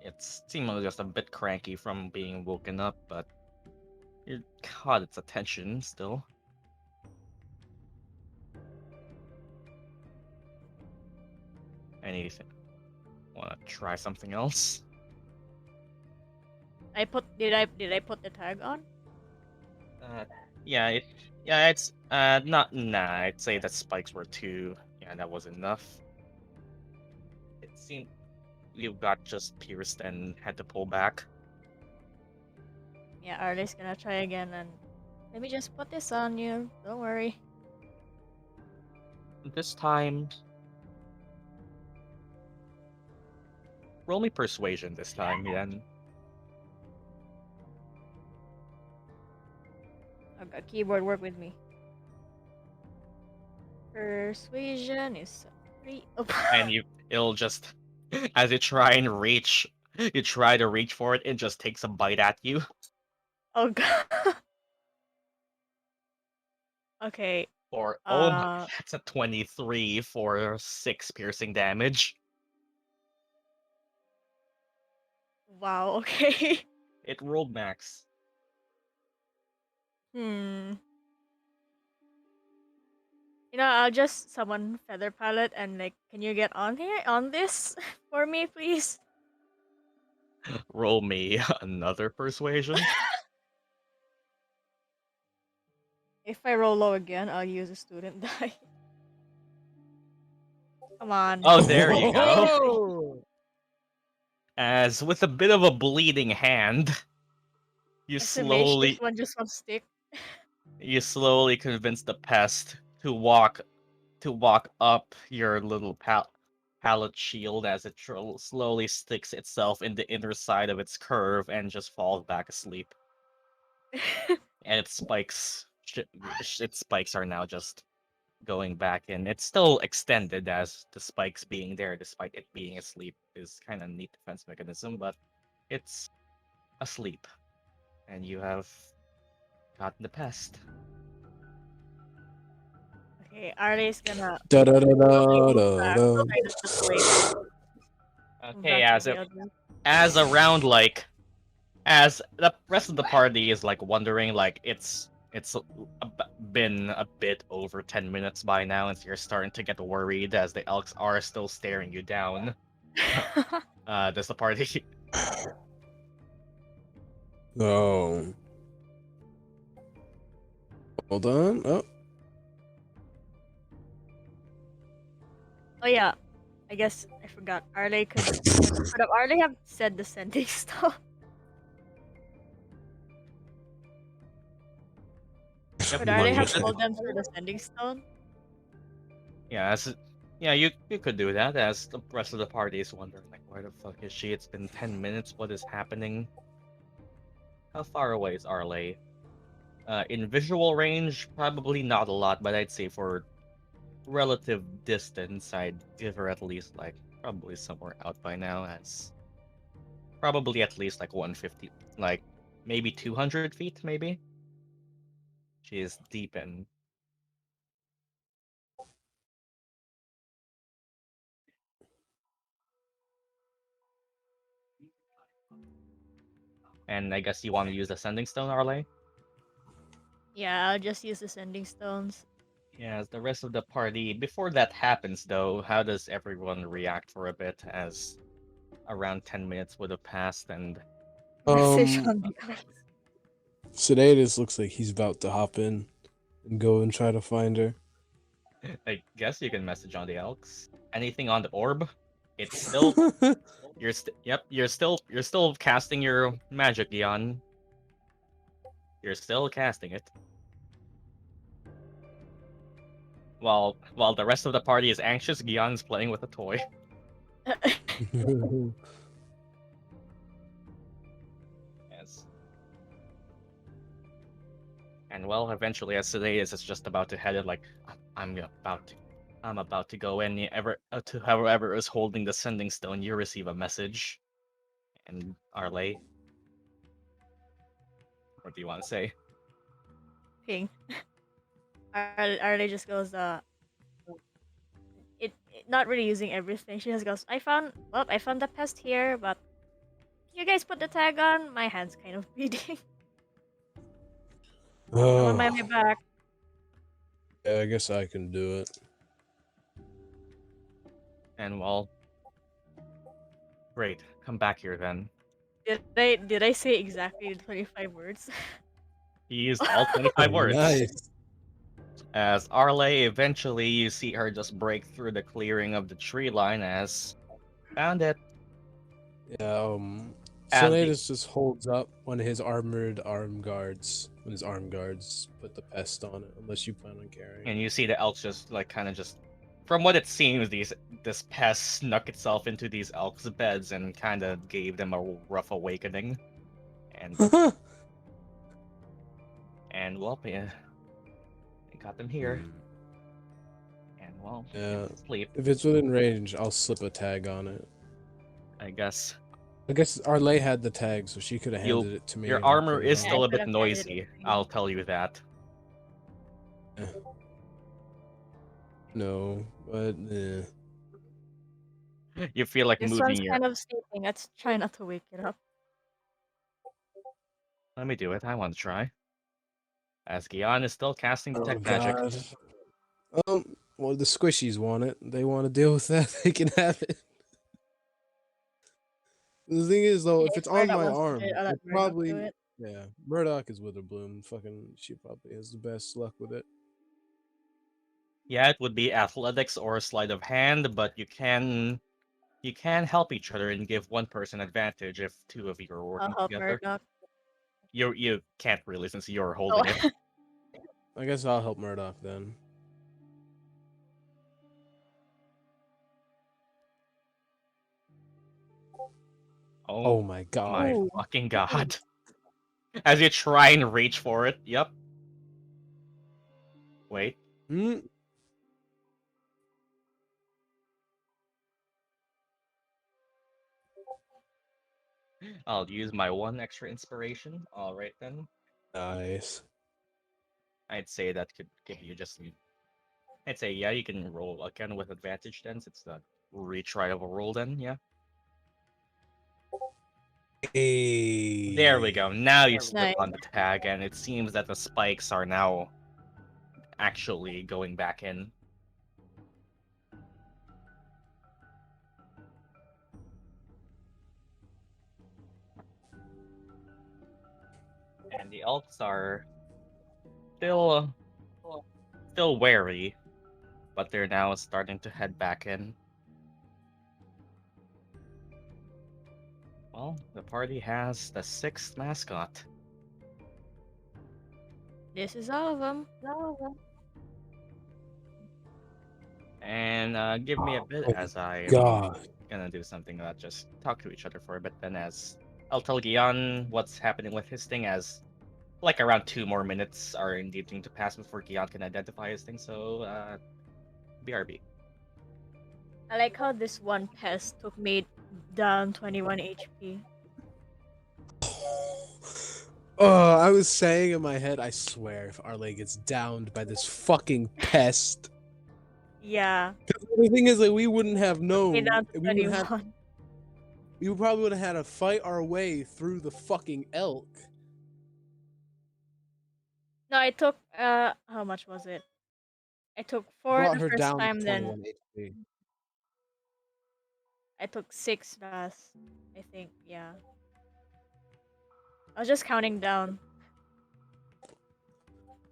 S2: it's seemingly just a bit cranky from being woken up, but you caught its attention still. Anything? Wanna try something else?
S1: Did I put the tag on?
S2: Uh, yeah, it's not nah. I'd say the spikes were too. Yeah, that was enough. It seemed you got just pierced and had to pull back.
S1: Yeah, Arleigh's gonna try again, and let me just put this on you. Don't worry.
S2: This time, roll me persuasion. This time, then.
S1: I've got keyboard work with me. Persuasion is 3. Oh.
S2: And it'll just as you try and reach, you try to reach for it, it just takes a bite at you.
S1: Oh god. Okay.
S2: Or oh my, that's a 23 for 6 piercing damage.
S1: Wow, okay.
S2: It rolled max.
S1: You know, I'll just summon Feather Palette and like, can you get on here on this for me, please?
S2: Roll me another persuasion.
S1: If I roll low again, I'll use a student die. Come on.
S2: Oh, there you go.
S3: Oh!
S2: As with a bit of a bleeding hand, you
S1: As a mage, this
S2: slowly
S1: one just won't stick.
S2: convince the pest to walk up your little pallet shield as it slowly sticks itself in the inner side of its curve and just falls back asleep. And its spikes are now just going back in. It's still extended as the spikes being there despite it being asleep is kind of neat defense mechanism, but it's asleep. And you have gotten the pest.
S1: Okay, Arleigh's gonna
S3: Da da da
S1: move
S3: da
S1: back.
S3: da.
S1: Okay, just wait. Move
S2: Okay,
S1: back to the other.
S2: as around like as the rest of the party is like wondering, like been a bit over 10 minutes by now, and so you're starting to get worried as the elks are still staring you down. Does the party
S3: Oh. Hold on. Oh.
S1: Oh yeah, I guess I forgot. Arleigh could have Arleigh have said the sending stone?
S2: Yep,
S1: Could
S2: you
S1: Arleigh
S2: want to
S1: have
S2: use it?
S1: told them through the sending stone?
S2: Yeah, yeah, you could do that as the rest of the party is wondering, like, where the fuck is she? It's been 10 minutes. What is happening? How far away is Arleigh? In visual range, probably not a lot, but I'd say for relative distance, I'd give her at least like probably somewhere out by now. As probably at least like 150, like maybe 200 feet, maybe. She is deep in. And I guess you want to use the sending stone, Arleigh?
S1: Yeah, I'll just use the sending stones.
S2: Yeah, as the rest of the party. Before that happens, though, how does everyone react for a bit? As around 10 minutes would have passed, and
S1: Message
S3: Um,
S1: on the ice.
S3: Sinetis looks like he's about to hop in and go and try to find her.
S2: I guess you can message on the Elks. Anything on the orb? It's still you're still casting your magic, Gyan. You're still casting it. While the rest of the party is anxious, Gyan's playing with a toy. Yes. And well, eventually, as Sinetis is just about to head it, like I'm about to, I'm about to go in. Ever to whoever is holding the sending stone, you receive a message. And Arleigh, what do you want to say?
S1: Ping. Arleigh just goes, not really using everything. She just goes, I found the pest here, but you guys put the tag on? My hand's kind of bleeding. I'm on my way
S3: Oh,
S1: back.
S3: yeah, I guess I can do it.
S2: And well, great. Come back here then.
S1: Did I say exactly the 25 words?
S2: He used all 25 words.
S3: Nice.
S2: As Arleigh, eventually you see her just break through the clearing of the tree line as found it.
S3: Yeah,
S2: And the
S3: Sinetis just holds up one of his armored arm guards when his arm guards put the pest on it, unless you plan on carrying
S2: and
S3: it.
S2: you see the elks just like kind of just from what it seems, this pest snuck itself into these elks' beds and kind of gave them a rough awakening. And well, yeah, they got them here.
S3: Hmm.
S2: And well,
S3: Yeah,
S2: it's asleep,
S3: if it's within range, I'll slip a tag on it.
S2: I guess.
S3: I guess Arleigh had the tag, so she could have
S2: You
S3: handed it to me
S2: your
S3: and I'll
S2: armor
S3: put it
S2: is
S1: Yeah, I
S2: still
S3: on.
S2: a
S1: could
S2: bit
S1: have handed it
S2: noisy.
S1: to you.
S2: I'll tell you that.
S3: Eh, no, but
S2: You feel like
S1: This one's
S2: moving your.
S1: kind of sleeping. Let's try not to wake it up.
S2: Let me do it. I want to try. As Gyan is still casting
S3: oh
S2: detect magic.
S3: god. Well, the squishies want it. They want to deal with that. They can have it. The thing is, though,
S1: Yeah,
S3: if
S1: if
S3: it's on
S1: Murdock
S3: my
S1: wants to do it,
S3: arm,
S1: I'll let
S3: it
S1: Murdock do
S3: probably
S1: it.
S3: yeah. Murdock is Witherbloom. Fucking, she probably has the best luck with it.
S2: Yeah, it would be athletics or sleight of hand, but you can help each other and give one person advantage if two of you are
S1: I'll
S2: working
S1: help
S2: together.
S1: Murdock.
S2: You can't really since you're
S1: Oh,
S2: holding it.
S3: I guess I'll help Murdock then.
S2: Oh
S3: Oh my god.
S2: my
S1: ooh.
S2: fucking god. As you try and reach for it. Yep. Wait.
S3: Hmm?
S2: I'll use my one extra inspiration. Alright then.
S3: Nice.
S2: I'd say that could give you just I'd say yeah, you can roll again with advantage then since the retry of a roll then, yeah. There we go.
S3: Hey.
S2: Now you slip
S1: Nice.
S2: on the tag, and it seems that the spikes are now actually going back in. And the elks are still still wary, but they're now starting to head back in. Well, the party has the 6th mascot.
S1: This is all of them.
S2: And give me a bit
S3: Oh
S2: as I'm
S3: God.
S2: gonna do something about just talk to each other for a bit. Then as I'll tell Gyan what's happening with his thing as like around 2 more minutes are needing to pass before Gyan can identify his thing. So BRB.
S1: I like how this one pest took me down 21 HP.
S3: Oh, I was saying in my head, I swear, if Arleigh gets downed by this fucking pest.
S1: Yeah.
S3: The thing is, like, we wouldn't have
S1: Me
S3: known.
S1: down to
S3: We would have.
S1: 21.
S3: We probably would have had to fight our way through the fucking elk.
S1: No, I took how much was it? I took 4
S3: Brought
S1: the
S3: her
S1: first
S3: down
S1: time,
S3: to
S1: then
S3: 21 HP.
S1: I took 6 last. I think, yeah. I was just counting down.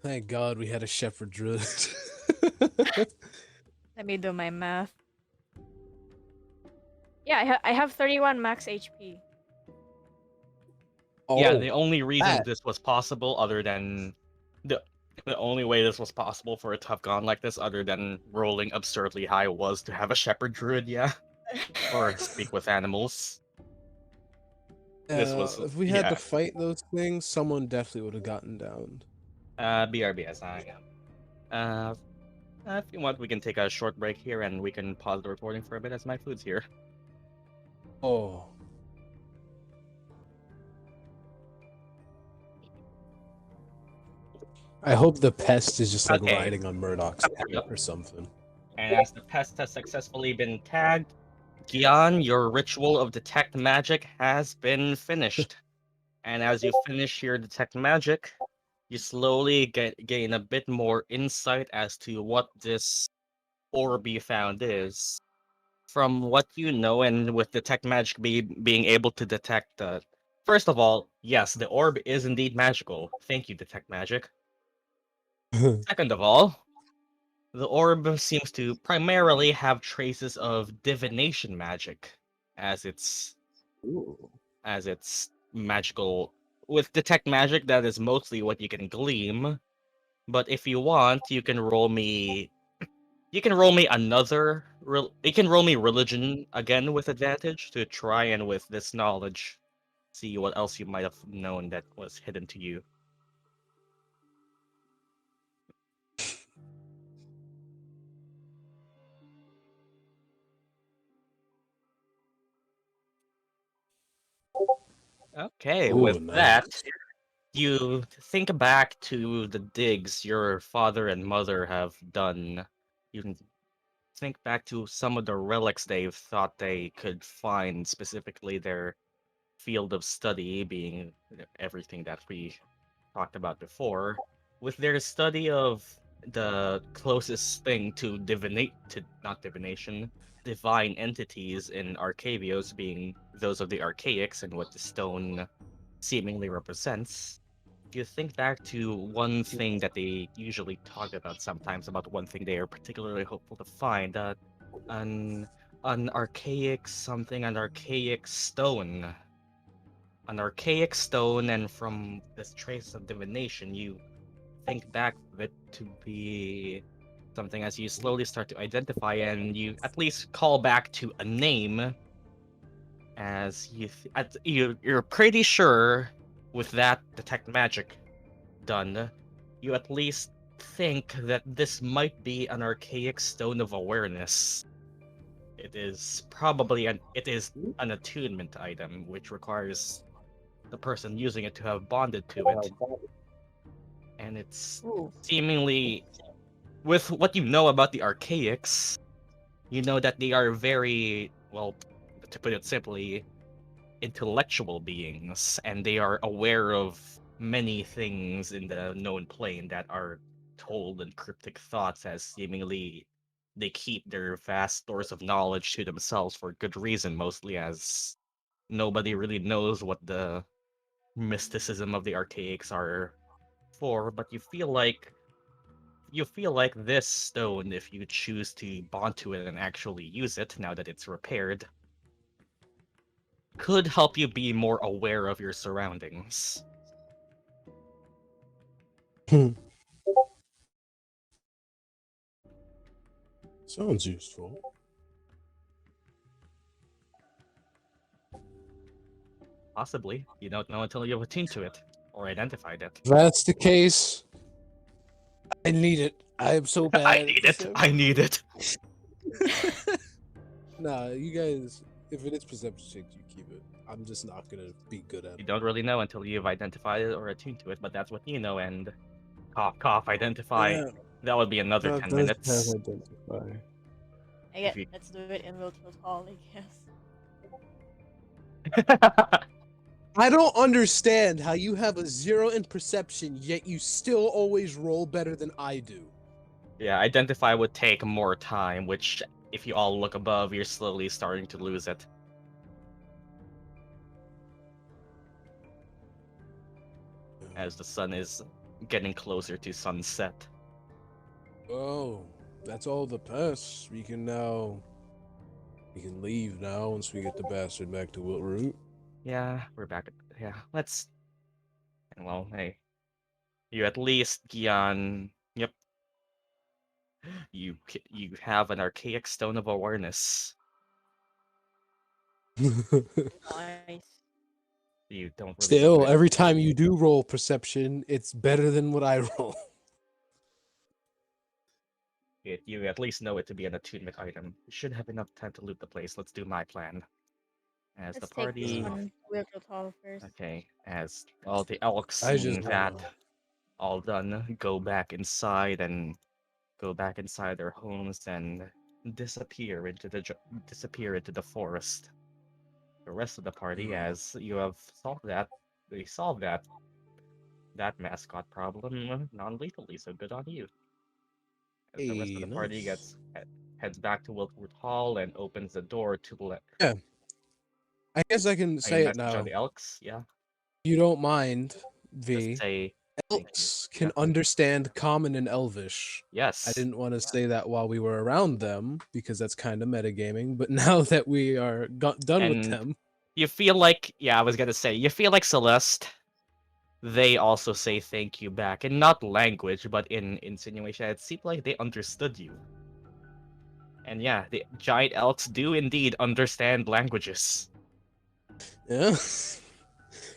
S3: Thank God we had a shepherd druid.
S1: Let me do my math. Yeah, I have 31 max HP.
S2: Yeah,
S3: Oh,
S2: the only reason
S3: that.
S2: this was possible, other than the only way this was possible for it to have gone like this, other than rolling absurdly high, was to have a shepherd druid. Yeah, or speak with animals. This was
S3: If we had
S2: yeah.
S3: to fight those things, someone definitely would have gotten down.
S2: BRBS. If you want, we can take a short break here and we can pause the recording for a bit as my food's here.
S3: Oh. I hope the pest is just like
S2: Okay.
S3: riding on Murdock's back
S2: Yep.
S3: or something.
S2: And as the pest has successfully been tagged, Gyan, your ritual of detect magic has been finished. And as you finish your detect magic, you slowly gain a bit more insight as to what this orb you found is. From what you know, and with detect magic being able to detect first of all, yes, the orb is indeed magical. Thank you, detect magic. Second of all, the orb seems to primarily have traces of divination magic as its
S3: Ooh.
S2: magical. With detect magic, that is mostly what you can glean. But if you want, you can roll me. You can roll me another. You can roll me religion again with advantage to try and with this knowledge, see what else you might have known that was hidden to you. Okay,
S3: Ooh,
S2: with that,
S3: nice.
S2: you think back to the digs your father and mother have done. You can think back to some of the relics they've thought they could find, specifically their field of study being everything that we talked about before. With their study of the closest thing to not divination, divine entities in Arcavios being those of the archaics and what the stone seemingly represents, you think back to one thing that they usually talk about sometimes, about one thing they are particularly hopeful to find, an an archaic something, an archaic stone. An archaic stone, and from this trace of divination, you think back of it to be something as you slowly start to identify, and you at least call back to a name as you're pretty sure with that detect magic done, you at least think that this might be an archaic stone of awareness. It is probably an attunement item, which requires the person using it to have bonded to it. And it's
S1: Ooh.
S2: seemingly, with what you know about the archaics, you know that they are very, well, to put it simply, intellectual beings, and they are aware of many things in the known plane that are told in cryptic thoughts, as seemingly they keep their vast stores of knowledge to themselves for good reason, mostly as nobody really knows what the mysticism of the archaics are for, but you feel like this stone, if you choose to bond to it and actually use it now that it's repaired, could help you be more aware of your surroundings.
S3: Sounds useful.
S2: Possibly. You don't know until you've attuned to it or identified it.
S3: If that's the case, I need it. I am so bad.
S2: I need it. I need it.
S3: Nah, you guys, if it is perception checks, you keep it. I'm just not gonna be good at
S2: You
S3: it.
S2: don't really know until you've identified it or attuned to it, but that's what you know, and cough, cough, identify.
S3: Yeah,
S2: That would be another
S3: that
S2: 10
S3: does
S2: minutes.
S3: have identify.
S1: I get, let's do it in Wiltshire Hall, I guess.
S3: I don't understand how you have a 0 in perception, yet you still always roll better than I do.
S2: Yeah, identify would take more time, which, if you all look above, you're slowly starting to lose it. As the sun is getting closer to sunset.
S3: Oh, that's all the pests. We can leave now once we get the bastard back to Wiltroot.
S2: Yeah, we're back. Yeah, let's. Well, hey, you at least, Gyan. Yep. You have an archaic stone of awareness.
S1: Nice.
S2: You don't really know
S3: Still,
S2: it.
S3: every time you do roll perception, it's better than what I roll.
S2: You at least know it to be an attunement item. You should have enough time to loot the place. Let's do my plan. As
S1: Let's
S2: the
S1: take this
S2: party.
S1: one to Wiltshire Hall first.
S2: Okay, as all the elks
S3: I
S2: seeing
S3: just
S2: that
S3: wanna-
S2: all done, go back inside their homes and disappear into the forest. The rest of the party, as you have solved that mascot problem non-lethally, so good on you. As the rest of
S3: Hey,
S2: the party
S3: nice.
S2: heads back to Wiltwood Hall and opens the door to let
S3: Yeah, I guess I can
S2: a
S3: say it
S2: message on
S3: now.
S2: the elks. Yeah,
S3: You don't mind,
S2: just
S3: V.
S2: say thank you.
S3: Elves can
S2: Yeah.
S3: understand Common and Elvish.
S2: Yes.
S3: I didn't want to say that while we were around them because that's kind of metagaming. But now that we are done with
S2: And
S3: them,
S2: you feel like, yeah, I was gonna say, you feel like Celeste. They also say thank you back, in not language, but in insinuation. It seemed like they understood you. And yeah, the giant elks do indeed understand languages.
S3: yeah.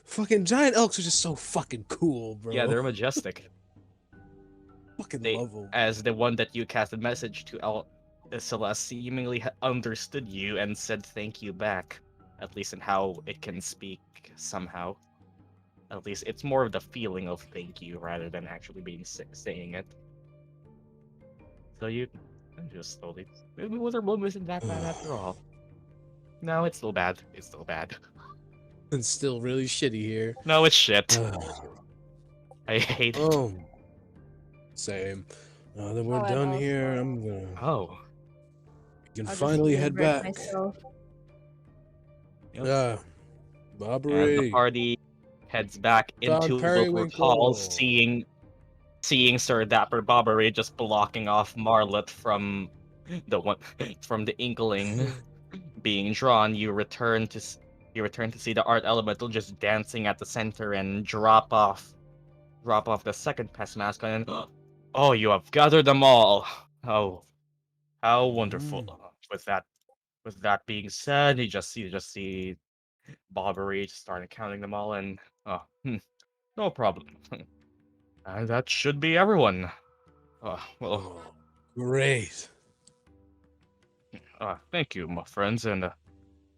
S3: Fucking giant elks are just so fucking cool, bro.
S2: Yeah, they're majestic.
S3: fucking
S2: They,
S3: love them.
S2: as the one that you cast a message to, Celeste seemingly understood you and said thank you back. At least in how it can speak somehow. At least it's more of the feeling of thank you rather than actually being sick saying it. So you just slowly. Maybe Witherboom isn't that bad after all. No, it's still bad. It's still bad.
S3: It's still really shitty here.
S2: No, it's shit. I hate it.
S3: Oh, same. Now that we're
S1: Oh, and
S3: done
S1: also,
S3: here, I'm gonna.
S2: Oh.
S3: You can
S1: I'll just
S3: finally head
S1: revert
S3: back.
S1: myself.
S2: Yep.
S3: Yeah.
S2: And the
S3: Bobbery.
S2: party heads back
S3: Found
S2: into Wiltwood Hall,
S3: Periwinkle.
S2: seeing Sir Dapper Bobbery just blocking off Marlet from the Inkling being drawn. You return to see the art elemental just dancing at the center and drop off the second pest mascot and oh, you have gathered them all. Oh, how wonderful. With that being said, you just see Bobbery just started counting them all and no problem. And that should be everyone. Well,
S3: Oh, great.
S2: thank you, my friends, and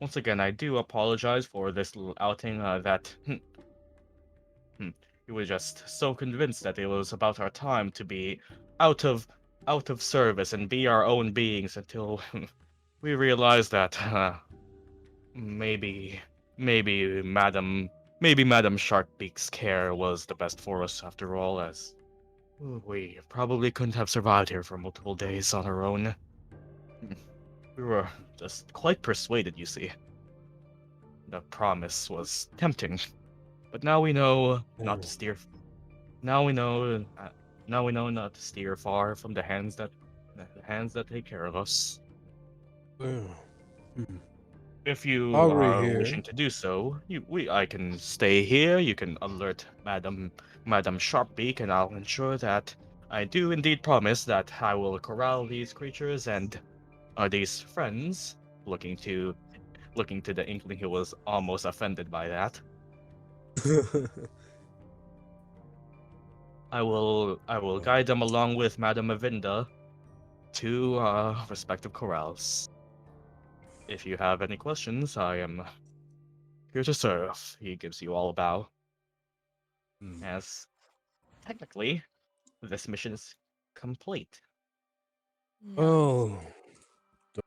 S2: once again, I do apologize for this little outing. That he was just so convinced that it was about our time to be out of service and be our own beings until we realized that maybe Madam Sharkbeak's care was the best for us after all, as we probably couldn't have survived here for multiple days on our own. We were just quite persuaded, you see. The promise was tempting. But now we know not
S3: Yeah.
S2: to steer. Now we know. Now we know not to steer far from the hands that take care of us.
S3: Yeah. Hmm.
S2: If you
S3: While we're
S2: are
S3: here,
S2: wishing to do so, I can stay here. You can alert Madam Sharpbeak, and I'll ensure that I do indeed promise that I will corral these creatures and these friends. Looking to the Inkling, who was almost offended by that. I will guide them along with Madam Avinda to respective corrals. If you have any questions, I am here to serve. He gives you all a bow.
S3: Hmm.
S2: As technically, this mission is complete.
S1: Nice.
S3: Well,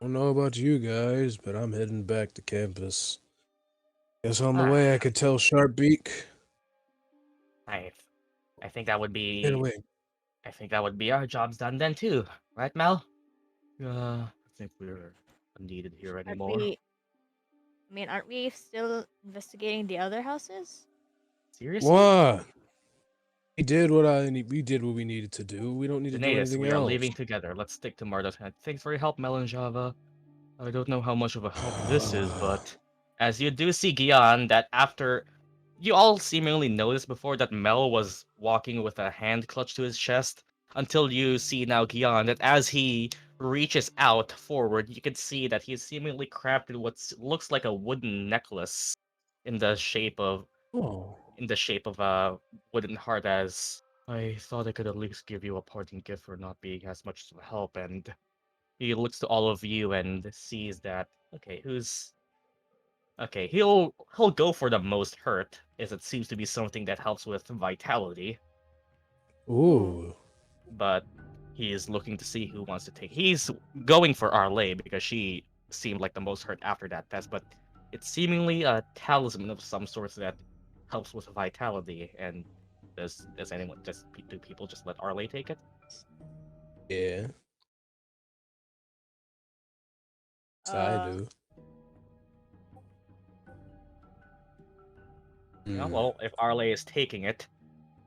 S3: don't know about you guys, but I'm heading back to campus. Guess on the
S2: Ah,
S3: way I could tell Sharpbeak.
S2: I, I think that would
S3: Get
S2: be,
S3: away.
S2: I think that would be our jobs done then too, right, Mel? I think we're needed here
S1: Aren't
S2: anymore.
S1: we? I mean, aren't we still investigating the other houses?
S2: Seriously?
S3: What? We did what we needed to do. We don't need to do
S2: Sinetis,
S3: anything
S2: we are
S3: else.
S2: leaving together. Let's stick to Murdock. Thanks for your help, Mel and Java. I don't know how much of a help this is, but as you do see Gyan, that after you all seemingly noticed before that Mel was walking with a hand clutched to his chest, until you see now Gyan that as he reaches out forward, you can see that he's seemingly crafted what looks like a wooden necklace in the shape of
S3: Oh.
S2: a wooden heart. As I thought I could at least give you a parting gift for not being as much of a help, and he looks to all of you and sees that he'll go for the most hurt, as it seems to be something that helps with vitality,
S1: Ooh.
S3: Ooh.
S2: but he is looking to see who wants to take. He's going for Arleigh because she seemed like the most hurt after that test, but it's seemingly a talisman of some sort that helps with vitality. And does anyone just do people just let Arleigh take it?
S3: Yeah. Yes, I
S1: Uh,
S3: do.
S2: Yeah,
S3: Hmm.
S2: well, if Arleigh is taking it,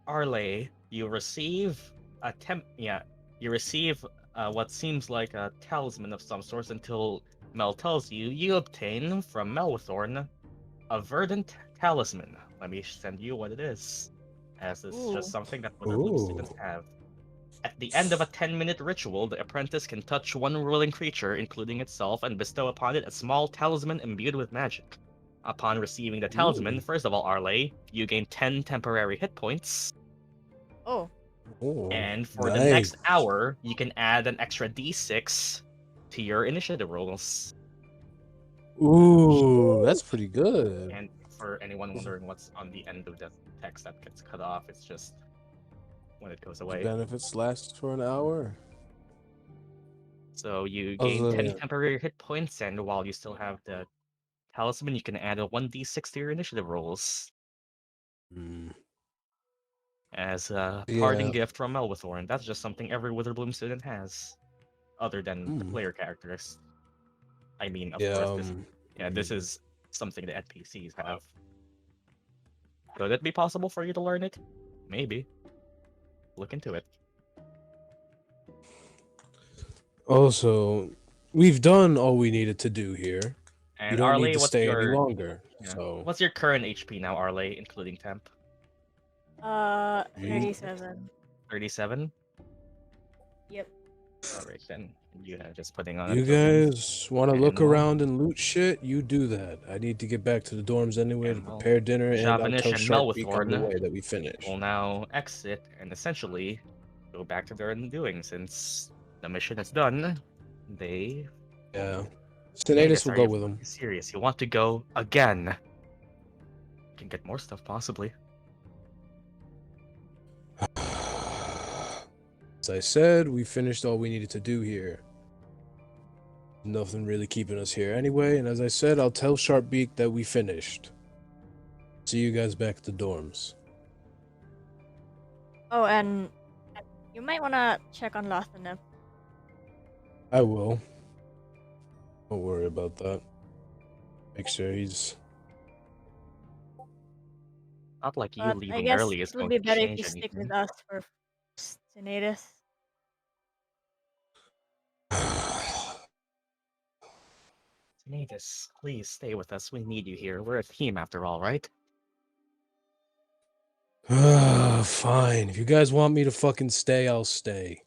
S2: Arleigh, you receive you receive what seems like a talisman of some sort until Mel tells you. You obtain from Melwithorn a verdant talisman. Let me send you what it is, as it's just
S1: ooh.
S2: something that Witherbloom students
S3: Ooh.
S2: have. At the end of a 10-minute ritual, the apprentice can touch one ruling creature, including itself, and bestow upon it a small talisman imbued with magic. Upon receiving the talisman,
S3: Ooh.
S2: first of all, Arleigh, you gain 10 temporary hit points,
S1: Oh.
S3: Ooh.
S2: and for the
S3: Nice.
S2: next hour, you can add an extra d6 to your initiative rolls.
S3: Ooh, that's pretty good.
S2: And for anyone wondering what's on the end of the text that gets cut off, it's just when it goes
S3: These
S2: away.
S3: benefits last for an hour.
S2: So you
S3: I was
S2: gain 10
S3: like,
S2: temporary hit points, and while you still have the talisman, you can add a 1d6 to your initiative rolls
S3: hmm.
S2: as a parting
S3: Yeah.
S2: gift from Melwithorn. That's just something every Witherbloom student has, other than the
S3: Hmm.
S2: player characters. I mean, of
S3: Yeah.
S2: course, this
S3: Mhm.
S2: is something the NPCs have. Could it be possible for you to learn it? Maybe. Look into it.
S3: Also, we've done all we needed to do here. You
S2: And
S3: don't need
S2: Arleigh,
S3: to
S2: what's
S3: stay any
S2: your
S3: longer.
S2: yeah?
S3: So,
S2: What's your current HP now, Arleigh, including temp?
S3: you
S1: 37.
S2: 37.
S1: Yep.
S2: All right then. You just putting on a
S3: you
S2: token,
S3: guys want to look
S2: and well,
S3: around and loot shit? You do that. I need to get back to the dorms anyway to
S2: and well,
S3: prepare dinner, and I'll
S2: Javanish
S3: tell
S2: and
S3: Sharpbeak on the
S2: Melwithorn
S3: way that we finish.
S2: will now exit and essentially go back to their doing since the mission is done. They
S3: Yeah.
S2: Sinetis,
S3: Sinetis will
S2: are
S3: go
S2: you
S3: with him.
S2: serious? You want to go again? Can get more stuff possibly.
S3: As I said, we finished all we needed to do here. Nothing really keeping us here anyway, and as I said, I'll tell Sharpbeak that we finished. See you guys back at the dorms.
S1: Oh, and you might wanna check on Lathanep.
S3: I will. Don't worry about that. Make sure he's
S2: Not like you
S1: But I
S2: leaving
S1: guess
S2: early is
S1: it would
S2: going
S1: be
S2: to
S1: better if
S2: change
S1: you stick
S2: anything.
S1: with us for Sinetis.
S2: Sinetis, please stay with us. We need you here. We're a team after all, right?
S3: Fine. If you guys want me to fucking stay, I'll stay.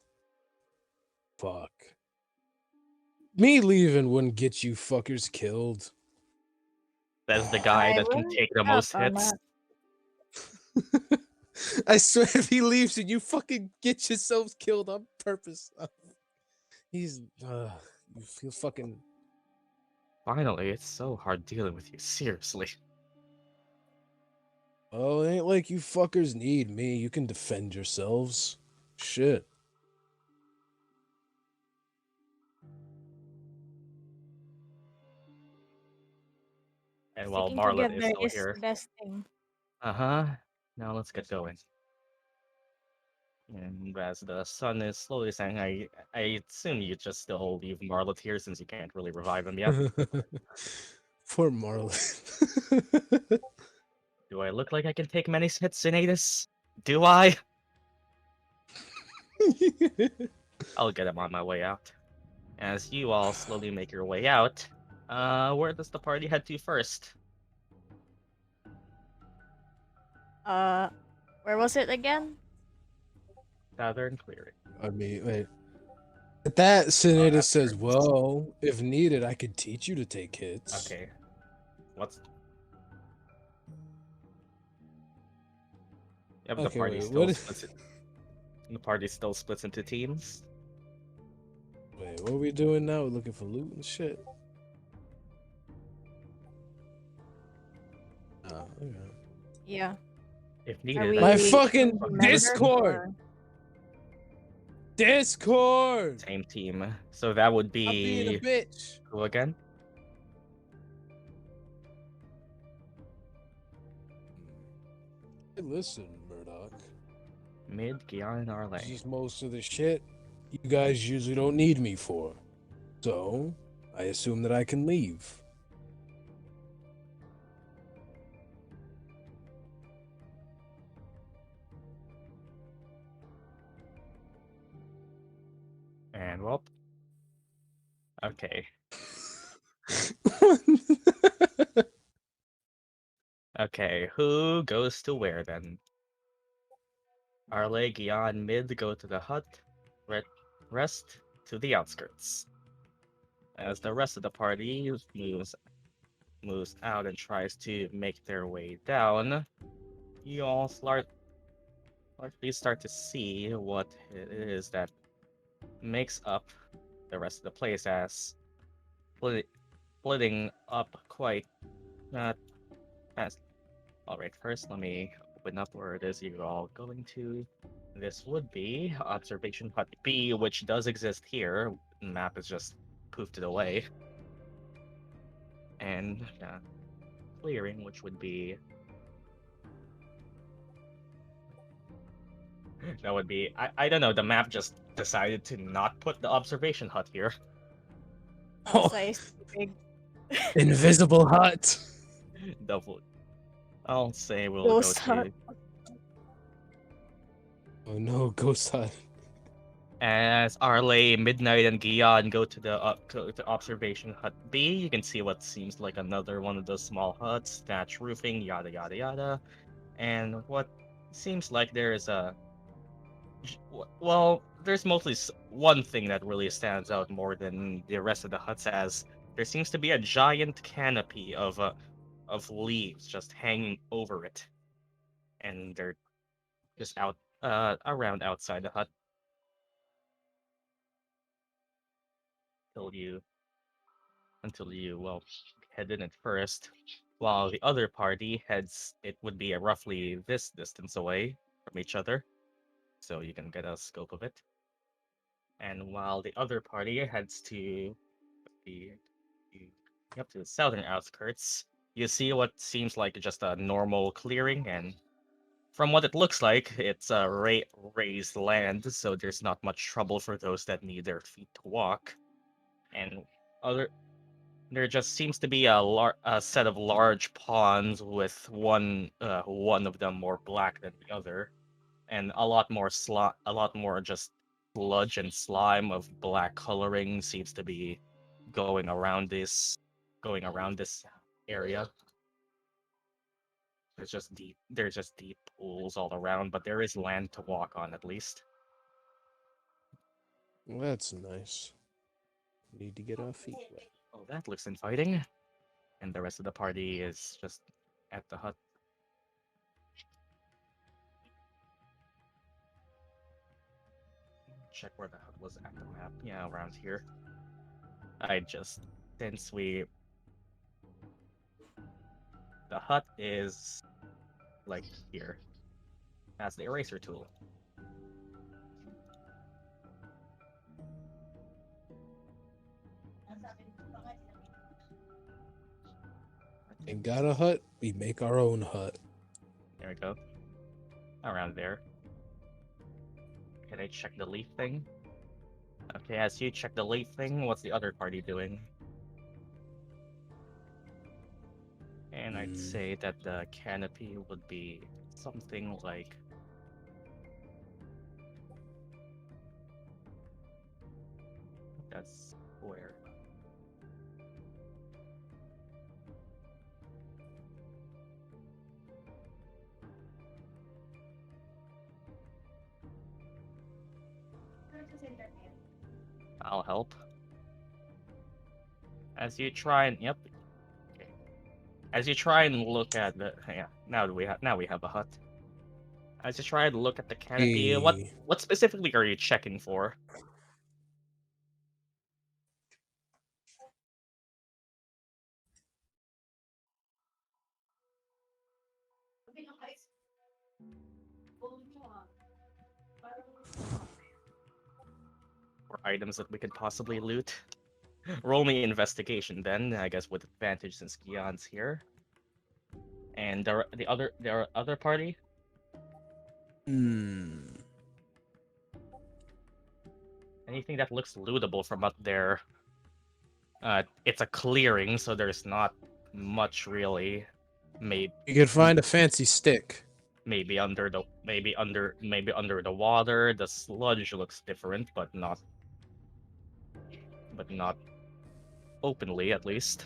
S3: Fuck. Me leaving wouldn't get you fuckers killed.
S2: That's the guy
S1: I
S2: that can
S1: will
S2: take the
S1: doubt
S2: most
S1: on
S2: hits.
S1: that.
S3: I swear, if he leaves and you fucking get yourselves killed on purpose. He's, you feel fucking.
S2: Finally, it's so hard dealing with you, seriously.
S3: Oh, it ain't like you fuckers need me. You can defend yourselves. Shit.
S2: And while
S1: Sticking
S2: Marlon is
S1: together
S2: still
S1: is
S2: here,
S1: the best thing.
S2: now let's get going. And as the sun is slowly setting, I assume you just still leave Marlon here since you can't really revive him yet.
S3: Poor Marlon.
S2: Do I look like I can take many hits, Sinetis? Do I? I'll get him on my way out. As you all slowly make your way out, where does the party head to first?
S1: Where was it again?
S2: Tavern Clearing.
S3: I mean, wait. At that, Sinetis
S2: that's
S3: says,
S2: yours.
S3: well, if needed, I could teach you to take hits.
S2: Okay. What's... Yep, the
S3: Okay,
S2: party
S3: wait,
S2: still
S3: what?
S2: splits it. The party still splits into teams.
S3: Wait, what are we doing now? We're looking for loot and shit. Oh, okay.
S1: Yeah.
S2: If
S1: Are
S2: needed,
S1: we
S2: I
S3: My
S2: can
S3: fucking
S1: members
S3: Discord!
S1: or-
S3: Discord!
S2: same team. So that would
S3: I'm being a
S2: be
S3: bitch.
S2: who again?
S3: Hey, listen, Murdock.
S2: Mid, Gyan, and
S3: This
S2: Arleigh.
S3: is most of the shit you guys usually don't need me for. So, I assume that I can leave.
S2: And well, okay. Okay, who goes to where then? Arleigh, Gyan, Mid go to the hut. Rest to the outskirts. As the rest of the party moves out and tries to make their way down, you all largely start to see what it is that makes up the rest of the place as splitting up quite fast. Alright, first let me open up where it is you're all going to. This would be Observation Hut B, which does exist here. The map is just poofed it away. And Clearing, which would be... That would be... I don't know, the map just decided to not put the Observation Hut here.
S3: Oh,
S1: Size too big.
S3: invisible hut.
S2: Double. I'll say we'll go
S1: Ghost hut.
S2: to...
S3: Oh no, ghost hut.
S2: As Arleigh, Midnight, and Gyan go to the Observation Hut B, you can see what seems like another one of those small huts, thatch roofing, yada yada yada. And what seems like there is a... Well, there's mostly one thing that really stands out more than the rest of the huts, as there seems to be a giant canopy of leaves just hanging over it. And they're just out around outside the hut. Until you well head in it first, while the other party heads, it would be roughly this distance away from each other, so you can get a scope of it. And while the other party heads to the up to the southern outskirts, you see what seems like just a normal clearing, and from what it looks like, it's a raised land, so there's not much trouble for those that need their feet to walk. And other There just seems to be a set of large ponds with one of them more black than the other, and a lot more just sludge and slime of black coloring seems to be going around this area. There's just deep pools all around, but there is land to walk on at least.
S3: Well, that's nice. Need to get our feet wet.
S2: Oh, that looks inviting. And the rest of the party is just at the hut. Check where the hut was at the map. Yeah, around here. Since the hut is like here. That's the eraser tool.
S3: Ain't got a hut, we make our own hut.
S2: There we go. Around there. Can I check the leaf thing? Okay, as you check the leaf thing, what's the other party doing? And I'd say that the canopy would be something like... That's where... I'll help. As you try and yep. Okay. As you try and look at the now we have a hut. As you try to look at the canopy, what specifically are you checking for? Or items that we could possibly loot? Roll me investigation then, I guess with advantage since Gyan's here. And the other party?
S3: Hmm.
S2: Anything that looks lootable from up there. It's a clearing, so there's not much really. Maybe
S3: You could find a fancy stick.
S2: maybe under the water. The sludge looks different, but not openly at least.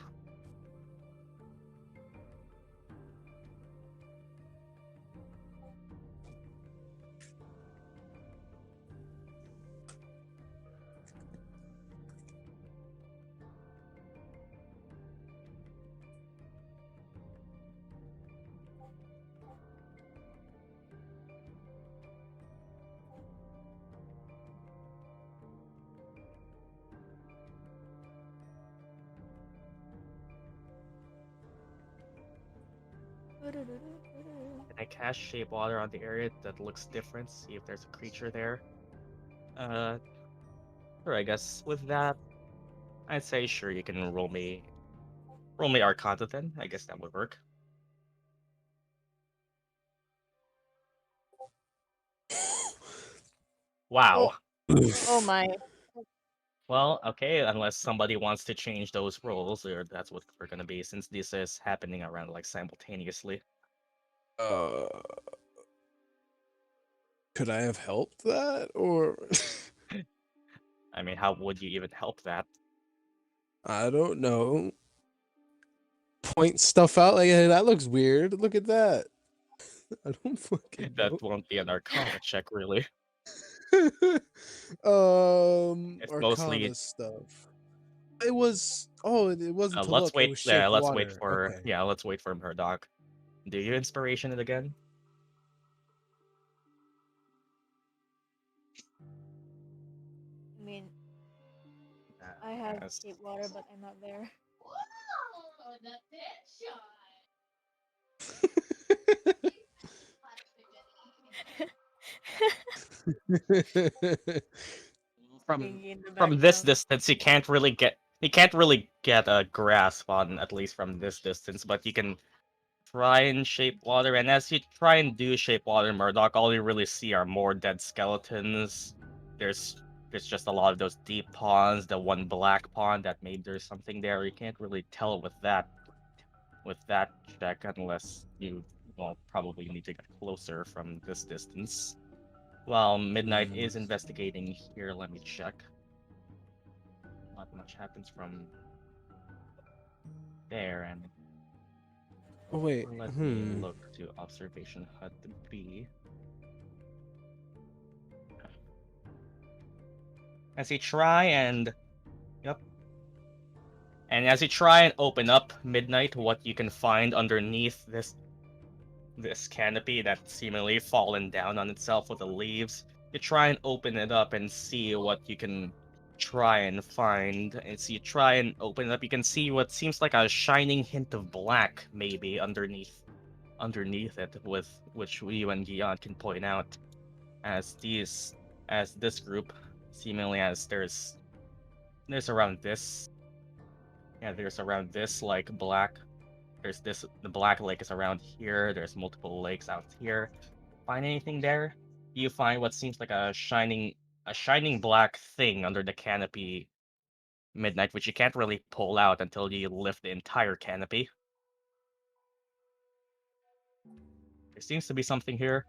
S2: Can I cast Shape Water on the area that looks different? See if there's a creature there. Sure, I guess with that, I'd say sure you can roll me Arcana then. I guess that would work. Wow.
S1: Oh my.
S2: Well, okay, unless somebody wants to change those rolls, or that's what we're gonna be, since this is happening around like simultaneously.
S3: Could I have helped that, or
S2: I mean, how would you even help that?
S3: I don't know. Point stuff out like, hey, that looks weird. Look at that. I don't fucking know.
S2: That won't be an Arcana check, really. It's
S3: Arcana
S2: mostly
S3: stuff. It was. Oh, it wasn't to
S2: let's
S3: look. It
S2: wait.
S3: was
S2: Yeah,
S3: shape
S2: let's
S3: water.
S2: wait for
S3: Okay.
S2: let's wait for Murdock. Do you inspiration it again?
S1: I mean, I have
S2: Yes.
S1: shape water, but I'm not there.
S2: from
S1: Thingy in the
S2: from this
S1: background.
S2: distance, you can't really get a grasp on, at least from this distance, but you can try and shape water. And as you try and do shape water, Murdock, all you really see are more dead skeletons. There's there's just a lot of those deep ponds, the one black pond that maybe there's something there. You can't really tell with that check unless you probably need to get closer from this distance. While Midnight is investigating here, let me check. Not much happens from there, and
S3: Oh wait.
S2: let me look to observation hut B. As you try and as you try and open up Midnight, what you can find underneath this canopy that's seemingly fallen down on itself with the leaves, you try and open it up and see what you can try and find. As you try and open it up, you can see what seems like a shining hint of black maybe underneath it, with which you and Gyan can point out as this group seemingly as there's around this like black. The black lake is around here. There's multiple lakes out here. Find anything there? You find what seems like a shining black thing under the canopy, Midnight, which you can't really pull out until you lift the entire canopy. There seems to be something here.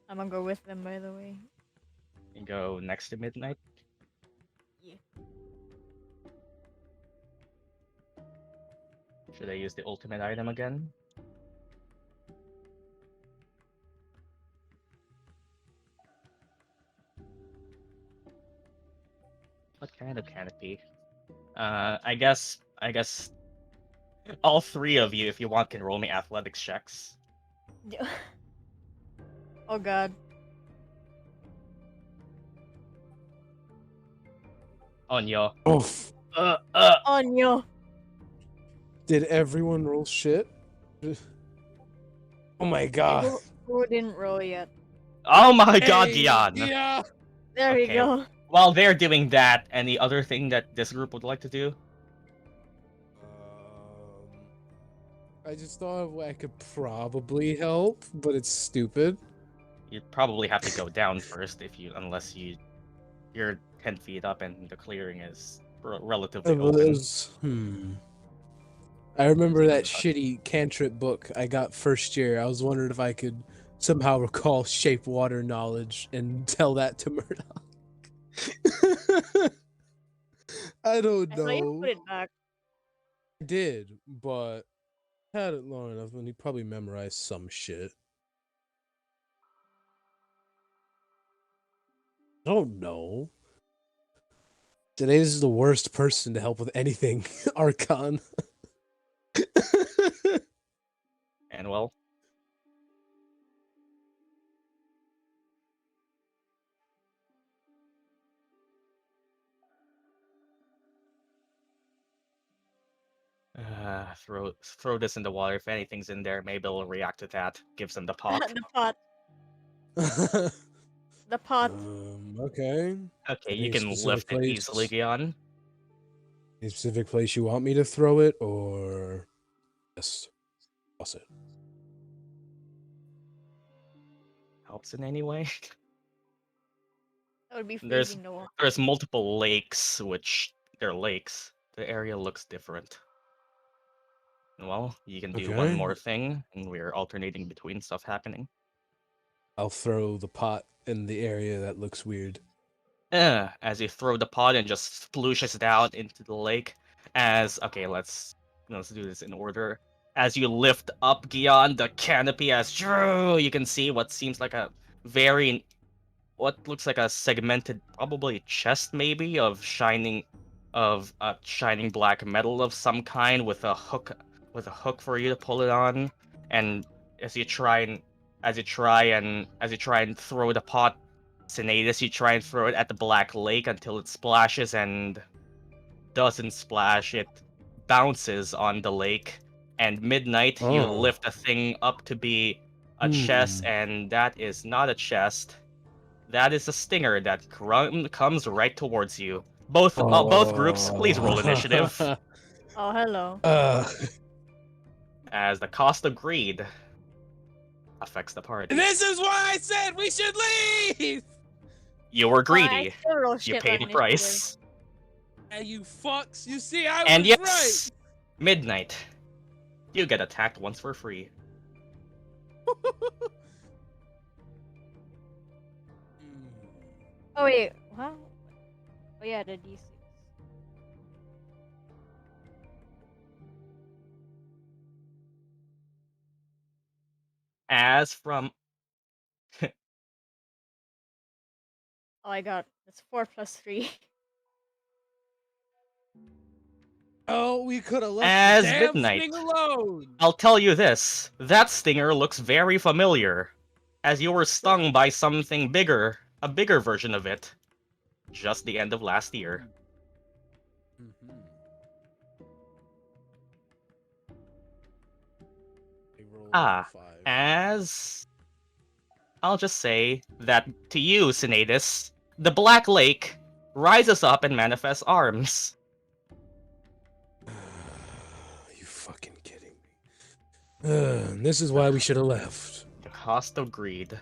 S1: I'm gonna go with them, by the way.
S2: You go next to Midnight.
S1: Yeah.
S2: Should I use the ultimate item again? What kind of canopy? I guess all three of you, if you want, can roll me athletics checks.
S1: Oh god.
S2: Onyo.
S3: Oof.
S1: Oh no.
S3: Did everyone roll shit? Oh my god.
S1: Who didn't roll yet?
S2: Oh my god,
S3: Hey,
S2: Gyan!
S3: Yeah.
S1: There we
S2: Okay.
S1: go.
S2: While they're doing that, any other thing that this group would like to do?
S3: I just thought of what I could probably help, but it's stupid.
S2: You'd probably have to go down first unless you're 10 feet up and the clearing is relatively open.
S3: I remember that
S2: It's
S3: shitty cantrip book I got first year. I was wondering if I could somehow recall shape water knowledge and tell that to Murdock. I don't
S1: I saw you
S3: know.
S1: put it back.
S3: I did, but I had it long enough and he probably memorized some shit. I don't know. Today's the worst person to help with anything, Archon.
S2: And well, throw this in the water. If anything's in there, maybe it'll react to that. Gives them the pop.
S1: The pot. The pot.
S3: Okay.
S2: Okay,
S3: Any
S2: you can
S3: specific
S2: lift it
S3: place?
S2: easily, Gyan.
S3: Any specific place you want me to throw it, or just toss it?
S2: Helps in any way.
S1: That would be
S2: There's
S1: freezing the water.
S2: there's multiple lakes, which they're lakes. The area looks different. Well, you can do one
S3: Okay.
S2: more thing, and we're alternating between stuff happening.
S3: I'll throw the pot in the area that looks weird.
S2: As you throw the pot and just splooshes it out into the lake. Okay, let's do this in order. As you lift up Gyan, the canopy, you can see what seems like what looks like a segmented, probably chest maybe, of shining black metal of some kind with a hook for you to pull it on. And as you try and throw the pot, Sinetis, you try and throw it at the black lake until it splashes and doesn't splash. It bounces on the lake. And Midnight, you lift a thing up to be a chest, and that is not a chest. That is a stinger that comes right towards you. Both groups, please roll initiative.
S1: Oh, hello.
S2: As the cost of greed. affects the party.
S3: This is why I said we should leave!
S2: You were
S1: I
S2: greedy.
S1: still roll
S2: You
S1: shit
S2: paid
S1: on
S2: the price.
S3: And you fucks, you see, I
S2: And
S3: was
S2: yes, midnight. You get attacked once for free.
S3: right!
S1: Oh wait, what? Oh yeah, the D6.
S2: As from
S1: Oh, I got that's 4 plus 3.
S3: Oh, we could have left
S2: As
S3: the damn
S2: midnight.
S3: thing alone!
S2: I'll tell you this, that stinger looks very familiar, as you were stung by something bigger, a bigger version of it, just the end of last year. Ah, as... I'll just say that to you, Sinetis, the Black Lake rises up and manifests arms.
S3: You fucking kidding me? This is why we should have left.
S2: The cost of greed.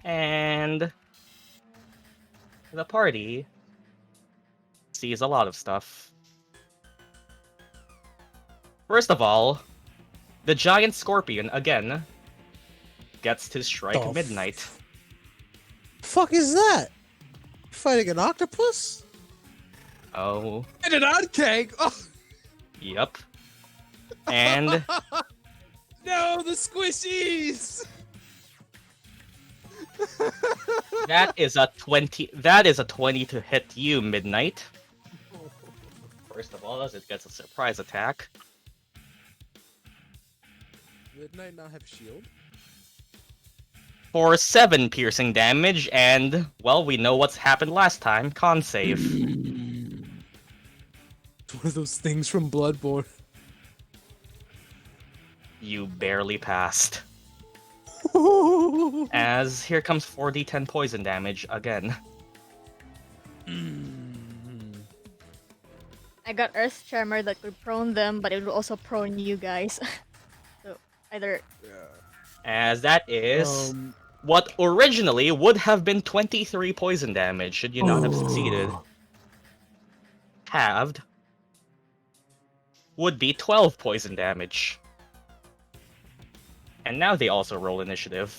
S2: And the party sees a lot of stuff. First of all, the giant scorpion again gets to strike
S3: The
S2: midnight.
S3: Fuck is that? Fighting an octopus?
S2: Oh,
S3: And an oddcake? Oh.
S2: yep. And
S3: No, the squishies!
S2: that is a 20. That is a 20 to hit you, midnight. First of all, as it gets a surprise attack.
S3: Midnight not have shield?
S2: For 7 piercing damage, and, well, we know what's happened last time. Con save.
S3: It's one of those things from Bloodborne.
S2: You barely passed. As here comes 4d10 poison damage again.
S1: I got Earth Tremor that could prone them, but it would also prone you guys. So either
S2: As that is what originally would have been 23 poison damage should you not have succeeded. Halved would be 12 poison damage. And now they also roll initiative.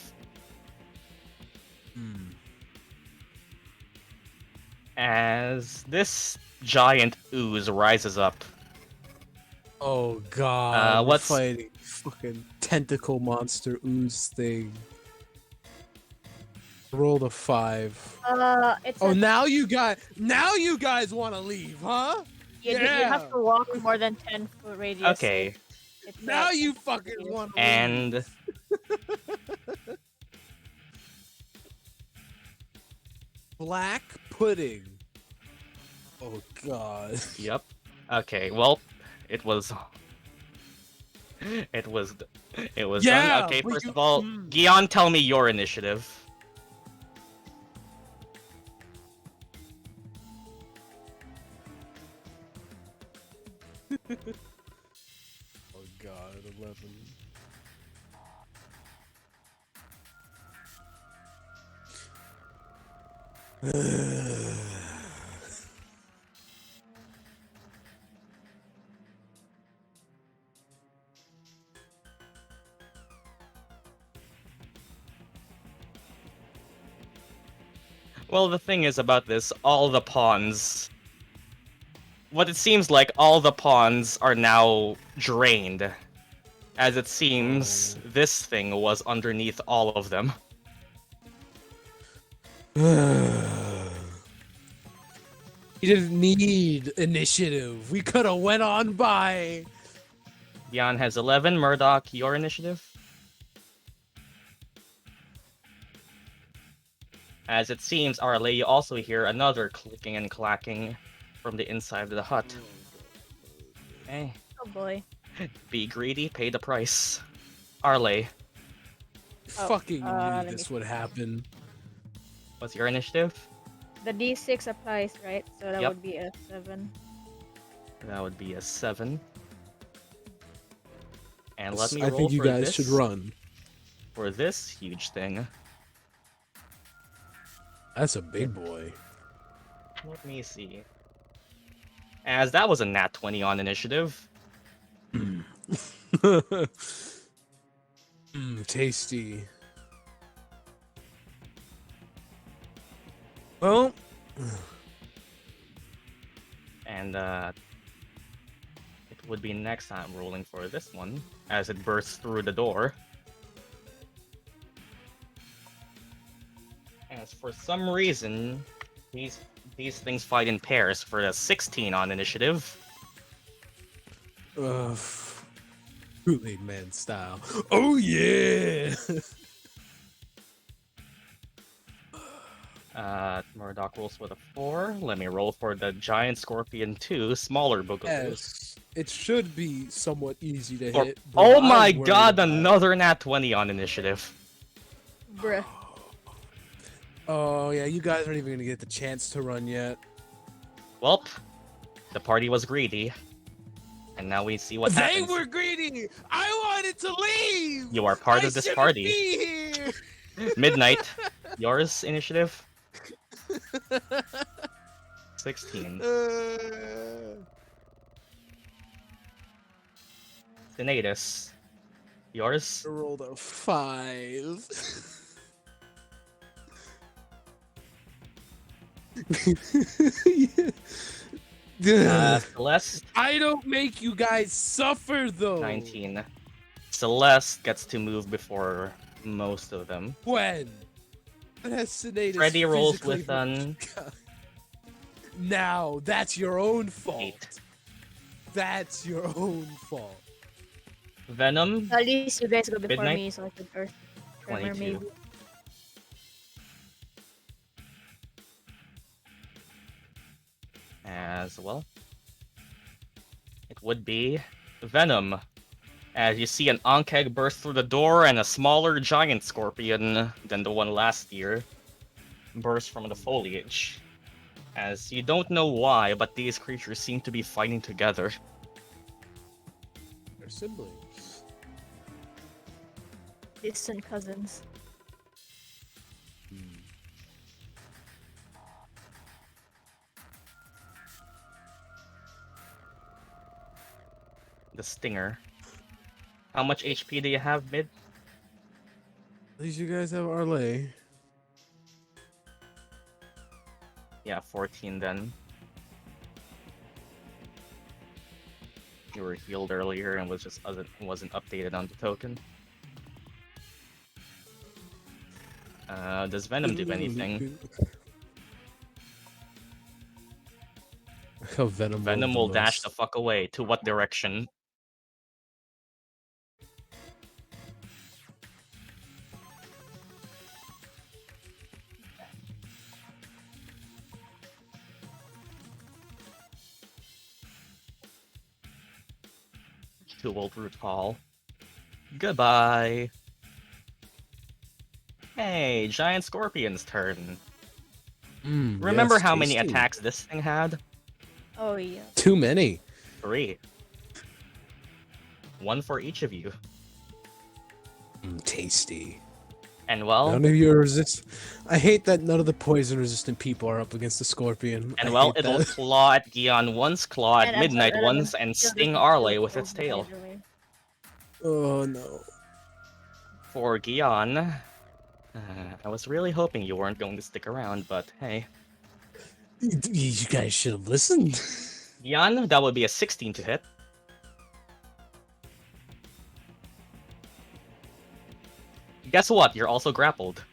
S2: As this giant ooze rises up.
S3: Oh god, we're
S2: what's-
S3: fighting fucking tentacle monster ooze thing. Rolled a 5.
S1: it's
S3: Oh,
S1: a,
S3: now you guys want to leave, huh?
S1: you have to walk more than 10-foot radius.
S2: Okay,
S1: It's
S3: Now
S1: a-
S3: you fucking want to
S2: and
S3: leave. Black pudding. Oh god.
S2: yep. Okay, well, it was
S3: Yeah,
S2: done. Okay,
S3: but
S2: first
S3: you-
S2: of all, Gyan, tell me your initiative.
S3: Oh god, 11.
S2: Well, the thing is about this, all the pawns... What it seems like, all the pawns are now drained. As it seems, this thing was underneath all of them.
S3: You didn't need initiative. We could have went on by.
S2: Gyan has 11. Murdock, your initiative? As it seems, Arleigh, you also hear another clicking and clacking from the inside of the hut. Hey,
S1: Oh boy.
S2: be greedy, pay the price. Arleigh,
S1: Oh,
S3: Fucking
S1: let
S3: knew
S1: me
S3: this would happen.
S2: what's your initiative?
S1: The D6 applies, right? So that
S2: Yep.
S1: would be a 7.
S2: That would be a 7. And let me
S3: I
S2: roll
S3: think you
S2: for
S3: guys
S2: this,
S3: should run.
S2: for this huge thing.
S3: That's a big boy.
S2: Let me see. As that was a nat 20 on initiative.
S3: Tasty. Well,
S2: And it would be next time rolling for this one, as it bursts through the door. As for some reason, these things fight in pairs for a 16 on initiative.
S3: Kool-Aid Man style. Oh yeah.
S2: Murdock rolls with a 4. Let me roll for the giant scorpion 2, smaller boogaboos.
S3: Yes, it should be somewhat easy to
S2: Or-
S3: hit. but
S2: oh
S3: I'm
S2: my
S3: worried
S2: god,
S3: about-
S2: another nat 20 on initiative.
S1: Bruh.
S3: Oh yeah, you guys aren't even gonna get the chance to run yet.
S2: Welp, the party was greedy. And now we see what
S3: They
S2: happens.
S3: were greedy. I wanted to leave.
S2: You are part
S3: I
S2: of this
S3: shouldn't
S2: party.
S3: Be here.
S2: Midnight, yours initiative? 16. Sinetis, yours?
S3: I rolled a 5.
S2: Celeste,
S3: I don't make you guys suffer though.
S2: 19. Celeste gets to move before most of them.
S3: When? It has Sinetis
S2: Freddy rolls
S3: physically
S2: with an
S3: Now, that's your own fault.
S2: 8.
S3: That's your own fault.
S2: Venom,
S1: At least you guys go before
S2: Midnight?
S1: me so I could earth tremor
S2: 22.
S1: maybe.
S2: as well. It would be Venom. As you see an Ankeg burst through the door and a smaller giant scorpion than the one last year burst from the foliage. As you don't know why, but these creatures seem to be fighting together.
S3: They're siblings.
S1: Distant cousins.
S2: The Stinger. How much HP do you have, Mid?
S3: At least you guys have Arleigh.
S2: Yeah, 14 then. You were healed earlier and wasn't updated on the token. Does Venom do anything?
S3: How Venom,
S2: Venom will dash the fuck away. To what direction? To Old Root Hall. Goodbye. Hey, Giant Scorpion's turn. Remember how many attacks this thing had?
S1: Oh yeah.
S3: Too many.
S2: 3. 1 for each of you.
S3: Tasty.
S2: And well,
S3: None of you resist. I hate that none of the poison resistant people are up against the scorpion.
S2: and
S3: I
S2: well,
S3: hate
S2: it'll
S3: that.
S2: claw at Gyan once, claw at
S1: And
S2: Midnight
S1: Element
S2: once, and
S1: still
S2: sting
S1: doesn't
S2: Arleigh
S1: feel
S2: with its
S1: so
S2: tail.
S1: either way.
S3: Oh no.
S2: For Gyan, I was really hoping you weren't going to stick around, but hey.
S3: You guys should have listened.
S2: Gyan, that would be a 16 to hit. Guess what? You're also grappled.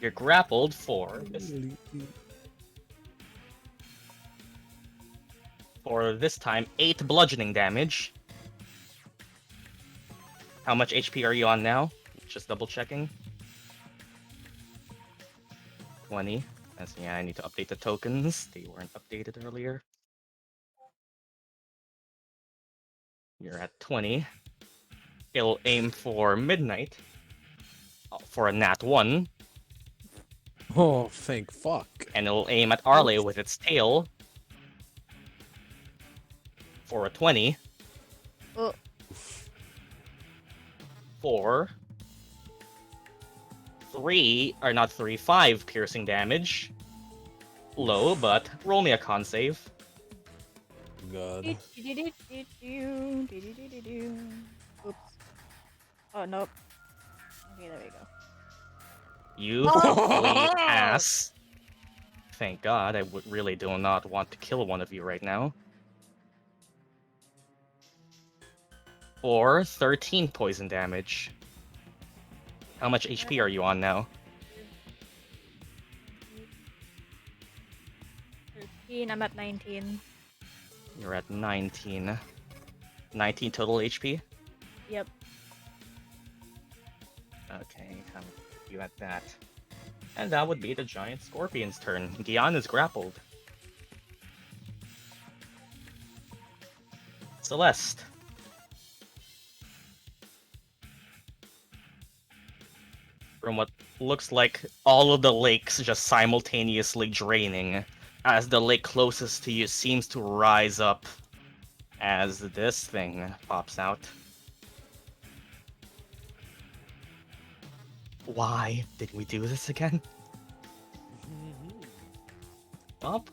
S2: You're grappled for this time 8 bludgeoning damage. How much HP are you on now? Just double checking. 20. Yeah, I need to update the tokens. They weren't updated earlier. You're at 20. It'll aim for Midnight for a nat 1.
S3: Oh, thank fuck.
S2: And it'll aim at Arleigh with its tail for a 20.
S1: Oh,
S2: For 5 piercing damage. Low, but roll me a con save.
S3: God.
S1: Oops. Oh, nope. Okay, there we go.
S2: You fully pass. Thank God, I really do not want to kill one of you right now. For 13 poison damage. How much HP are you on now?
S1: 13, I'm at 19.
S2: You're at 19. 19 total HP?
S1: Yep.
S2: Okay, how you at that? And that would be the giant scorpion's turn. Gyan is grappled. Celeste. From what looks like all of the lakes just simultaneously draining, as the lake closest to you seems to rise up as this thing pops out. Why did we do this again? Well,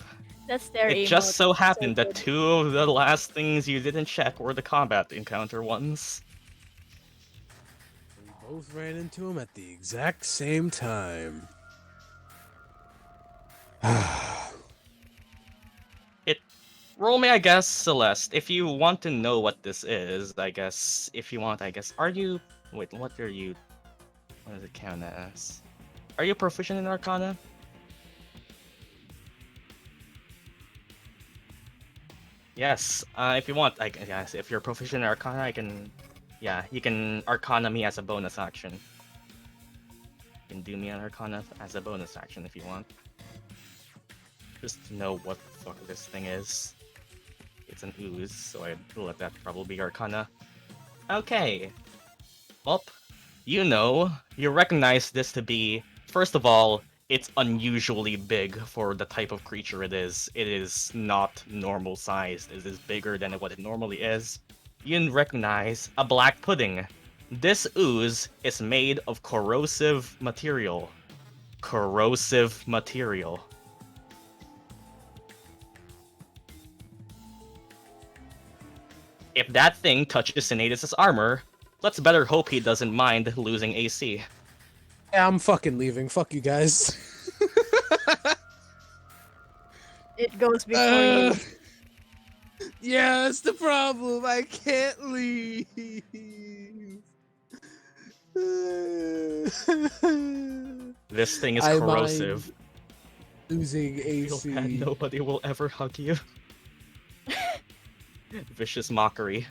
S1: That's their
S2: it just
S1: emote.
S2: so happened that
S1: good.
S2: 2 of the last things you didn't check were the combat encounter ones.
S3: We both ran into him at the exact same time.
S2: Roll me, I guess, Celeste. If you want to know what this is, I guess, if you want, I guess, are you... Wait, what are you... What does it count as? Are you proficient in Arcana? Yes, if you want, I guess, if you're proficient in Arcana, I can... Yeah, you can Arcana me as a bonus action. You can do me an Arcana as a bonus action if you want. Just to know what the fuck this thing is. It's an ooze, so I'd let that probably be Arcana. Okay. Well, you know, you recognize this to be, first of all, it's unusually big for the type of creature it is. It is not normal sized. It is bigger than what it normally is. You recognize a black pudding. This ooze is made of corrosive material. Corrosive material. If that thing touches Sinetis' armor, let's better hope he doesn't mind losing AC.
S3: Yeah, I'm fucking leaving. Fuck you guys.
S1: It goes before you.
S3: Yeah, that's the problem. I can't leave.
S2: This thing is
S3: I
S2: corrosive.
S3: mind losing
S2: Feel bad
S3: AC.
S2: nobody will ever hug you. Vicious mockery.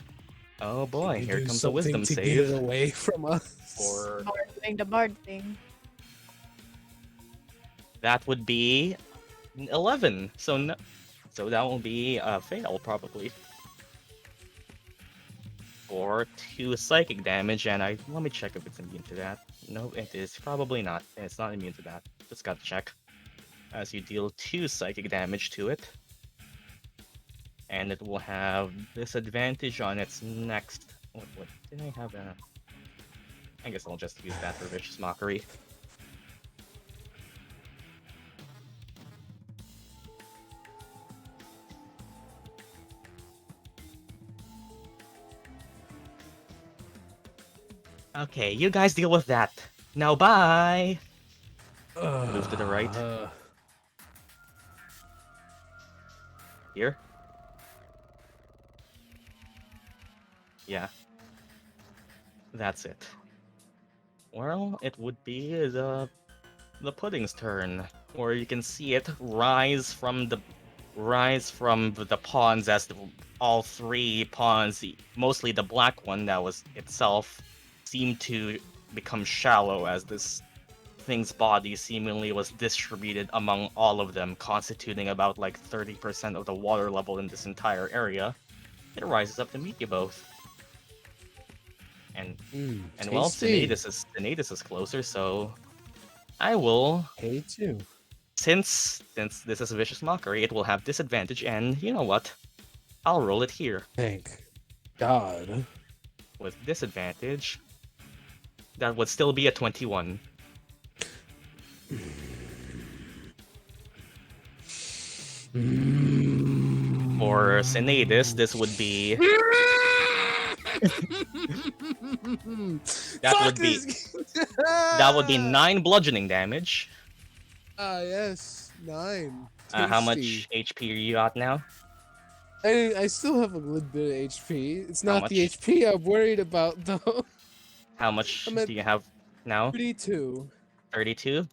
S2: Oh boy,
S3: Can you
S2: here
S3: do
S2: comes a
S3: something
S2: wisdom
S3: to
S2: save.
S3: get it away from us.
S2: Or
S1: Bard doing the bard thing.
S2: that would be 11. So no, so that will be a fail probably. For 2 psychic damage, and let me check if it's immune to that. No, it is probably not. It's not immune to that. Just gotta check. As you deal 2 psychic damage to it. And it will have disadvantage on its next... What did I have a... I guess I'll just use that for Vicious Mockery. Okay, you guys deal with that. Now bye! Move to the right. Here? Yeah. That's it. Well, it would be the pudding's turn, where you can see it rise from the pawns as all 3 pawns, mostly the black one that was itself, seemed to become shallow as this thing's body seemingly was distributed among all of them, constituting about like 30% of the water level in this entire area. It rises up to meet you both. And well, Sinetis is closer, so I will.
S3: Hey too.
S2: Since this is a Vicious Mockery, it will have disadvantage, and you know what? I'll roll it here.
S3: Thank God.
S2: With disadvantage, that would still be a 21. For Sinetis, this would be that would be 9 bludgeoning damage.
S3: Ah, yes, 9.
S2: How
S3: Tasty.
S2: much HP are you at now?
S3: I still have a little bit of HP. It's
S2: How
S3: not
S2: much?
S3: the HP I'm worried about, though.
S2: How much
S3: I'm at
S2: do you have now?
S3: 32.
S2: 32?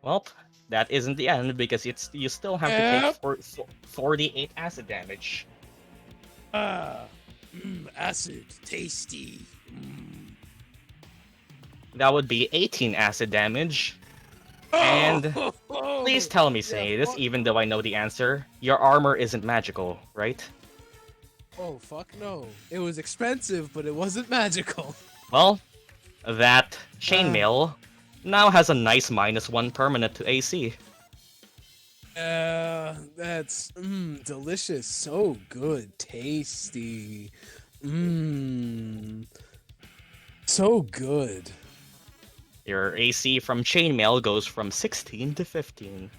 S2: Well, that isn't the end because you still have to
S3: Yep.
S2: take 48 acid damage.
S3: Acid, tasty.
S2: That would be 18 acid damage. And please tell me, Sinetis, even though I know the answer, your armor isn't magical, right?
S3: Oh, fuck no. It was expensive, but it wasn't magical.
S2: Well, that chainmail now has a nice -1 permanent to AC.
S3: That's delicious. So good. Tasty. So good.
S2: Your AC from chainmail goes from 16 to 15.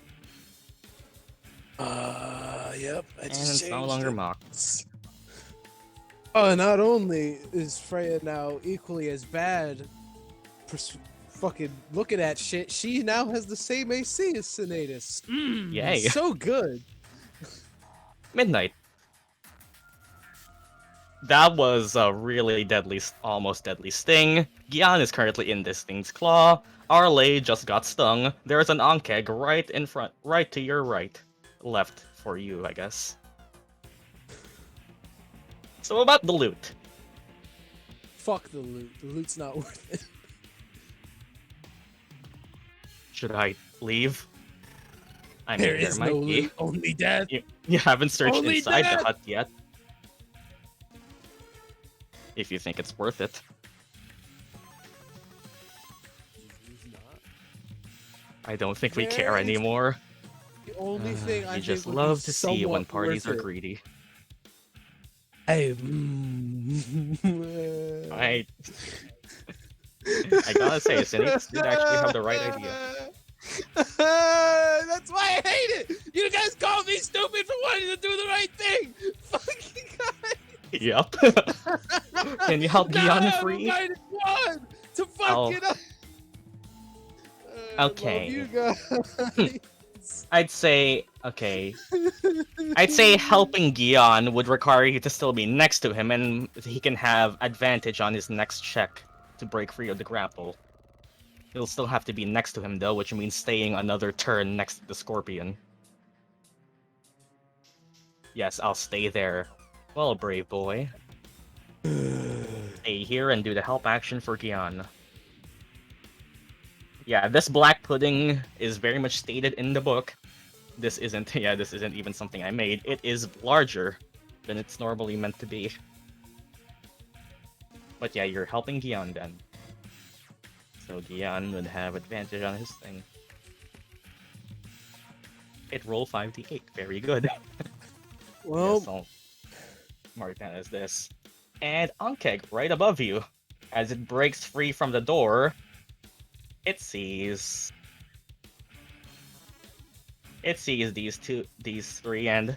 S3: Yep. I
S2: And
S3: just
S2: it's no
S3: changed
S2: longer
S3: it.
S2: mocked.
S3: Oh, not only is Freya now equally as bad, fucking looking at shit, she now has the same AC as Sinetis.
S2: Yay.
S3: So good.
S2: Midnight. That was a really deadly, almost deadly sting. Gyan is currently in this thing's claw. Arleigh just got stung. There's an Ankeg right in front, right to your right. Left for you, I guess. So about the loot.
S3: Fuck the loot. The loot's not worth it.
S2: Should I leave? I mean,
S3: There is no
S2: might be.
S3: loot, only death.
S2: You haven't searched
S3: Only
S2: inside
S3: death!
S2: the hut yet. If you think it's worth it. I don't think we care
S3: There is-
S2: anymore.
S3: The only thing I
S2: You
S3: think
S2: just
S3: would
S2: love
S3: be
S2: to see when
S3: somewhat
S2: parties
S3: worth
S2: are
S3: it.
S2: greedy.
S3: Hey,
S2: I gotta say, Sinetis did actually have the right idea.
S3: That's why I hate it. You guys call me stupid for wanting to do the right thing. Fucking guys.
S2: Yep. Can you help Gyan free?
S3: -1 to fuck
S2: I'll-
S3: it up.
S2: Okay.
S3: Love you guys.
S2: I'd say, okay. I'd say helping Gyan would require you to still be next to him, and he can have advantage on his next check to break free of the grapple. You'll still have to be next to him, though, which means staying another turn next to the Scorpion. Yes, I'll stay there. Well, brave boy. Stay here and do the help action for Gyan. Yeah, this black pudding is very much stated in the book. This isn't even something I made. It is larger than it's normally meant to be. But yeah, you're helping Gyan then. So Gyan would have advantage on his thing. It roll 5d8. Very good.
S3: Well,
S2: Yes, I'll mark that as this. And Ankeg right above you. As it breaks free from the door, it sees these three, and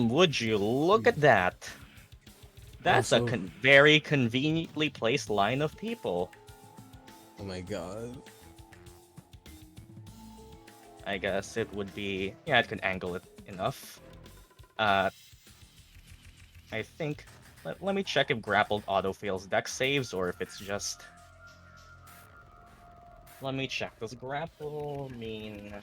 S2: would you look at that? That's
S3: Also-
S2: a very conveniently placed line of people.
S3: oh my god.
S2: I guess it would be, yeah, it can angle it enough. I think, let me check if grappled auto fails dex saves or if it's just. Let me check. Does grapple mean?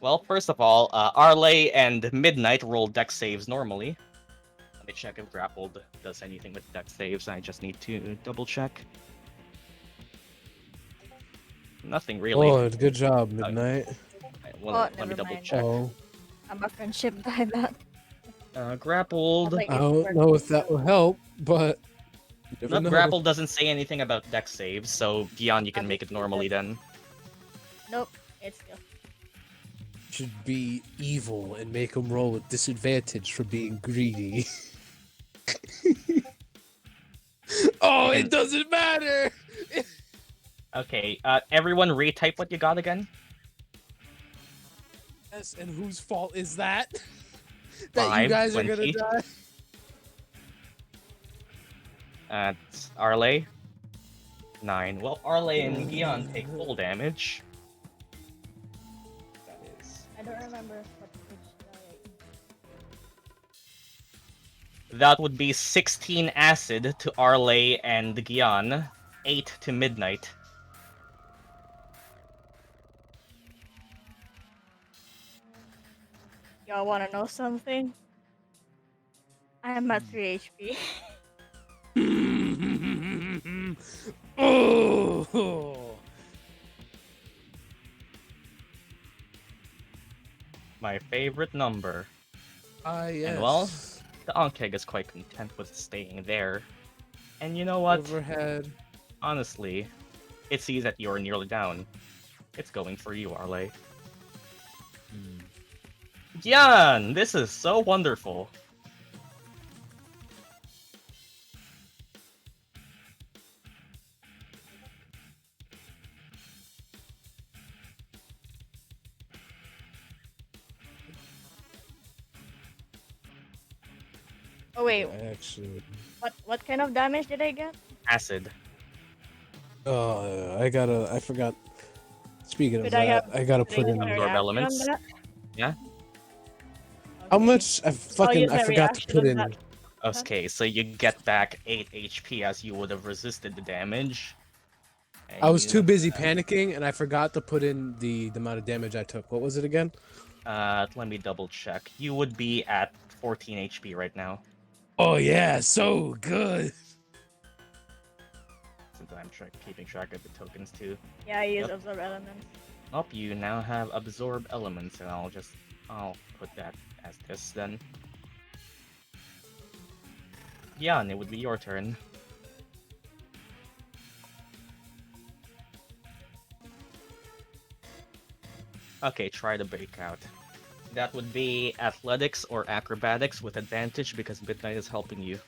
S2: Well, first of all, Arleigh and Midnight roll dex saves normally. Let me check if grappled does anything with dex saves. I just need to double check. Nothing really.
S3: Oh, good job, Midnight.
S2: Well,
S1: Oh,
S2: let me
S1: never
S2: double
S1: mind.
S2: check.
S3: Oh,
S1: I'm a friendship die that.
S2: Grappled.
S1: Like,
S3: I don't know if that will help, but you never
S2: Not
S3: know.
S2: grapple doesn't say anything about dex saves, so Gyan, you can
S1: Okay,
S2: make it normally then.
S1: Nope, it's still.
S3: should be evil and make him roll with disadvantage for being greedy. Oh, it doesn't matter.
S2: Okay, everyone retype what you got again.
S3: Yes, and whose fault is that? That you
S2: 5,
S3: guys are
S2: 20.
S3: gonna die?
S2: That's Arleigh. 9. Well, Arleigh and Gyan take full damage. That is.
S1: I don't remember what page
S2: That would be 16 acid to Arleigh and Gyan, 8 to Midnight.
S1: y'all wanna know something? I am at 3 HP.
S3: Oh.
S2: My favorite number.
S3: Yes.
S2: And well, the Ankeg is quite content with staying there. And you know what?
S3: Overhead.
S2: Honestly, it sees that you're nearly down. It's going for you, Arleigh. Gyan, this is so wonderful.
S1: Oh wait,
S3: Actually,
S1: what kind of damage did I get?
S2: Acid.
S3: I forgot. Speaking of
S1: Did I
S3: that,
S1: have-
S3: I gotta
S1: Did I
S3: put
S1: use
S3: in.
S1: my
S2: Absorb
S1: reaction
S2: elements?
S1: on that?
S2: Yeah.
S3: How
S1: Okay.
S3: much? I
S1: use my
S3: forgot to
S1: reaction
S3: put
S1: on
S3: in.
S1: that.
S2: Okay, so you get back 8 HP as you would have resisted the damage. And
S3: I was
S2: you-
S3: too busy panicking, and I forgot to put in the amount of damage I took. What was it again?
S2: Let me double check. You would be at 14 HP right now.
S3: Oh yeah, so good.
S2: Since I'm keeping track of the tokens too.
S1: Yeah, I use
S2: Yep.
S1: absorb elements.
S2: Oh, you now have absorb elements, and I'll put that as this then. Yeah, and it would be your turn. Okay, try the breakout. That would be athletics or acrobatics with advantage because Midnight is helping you.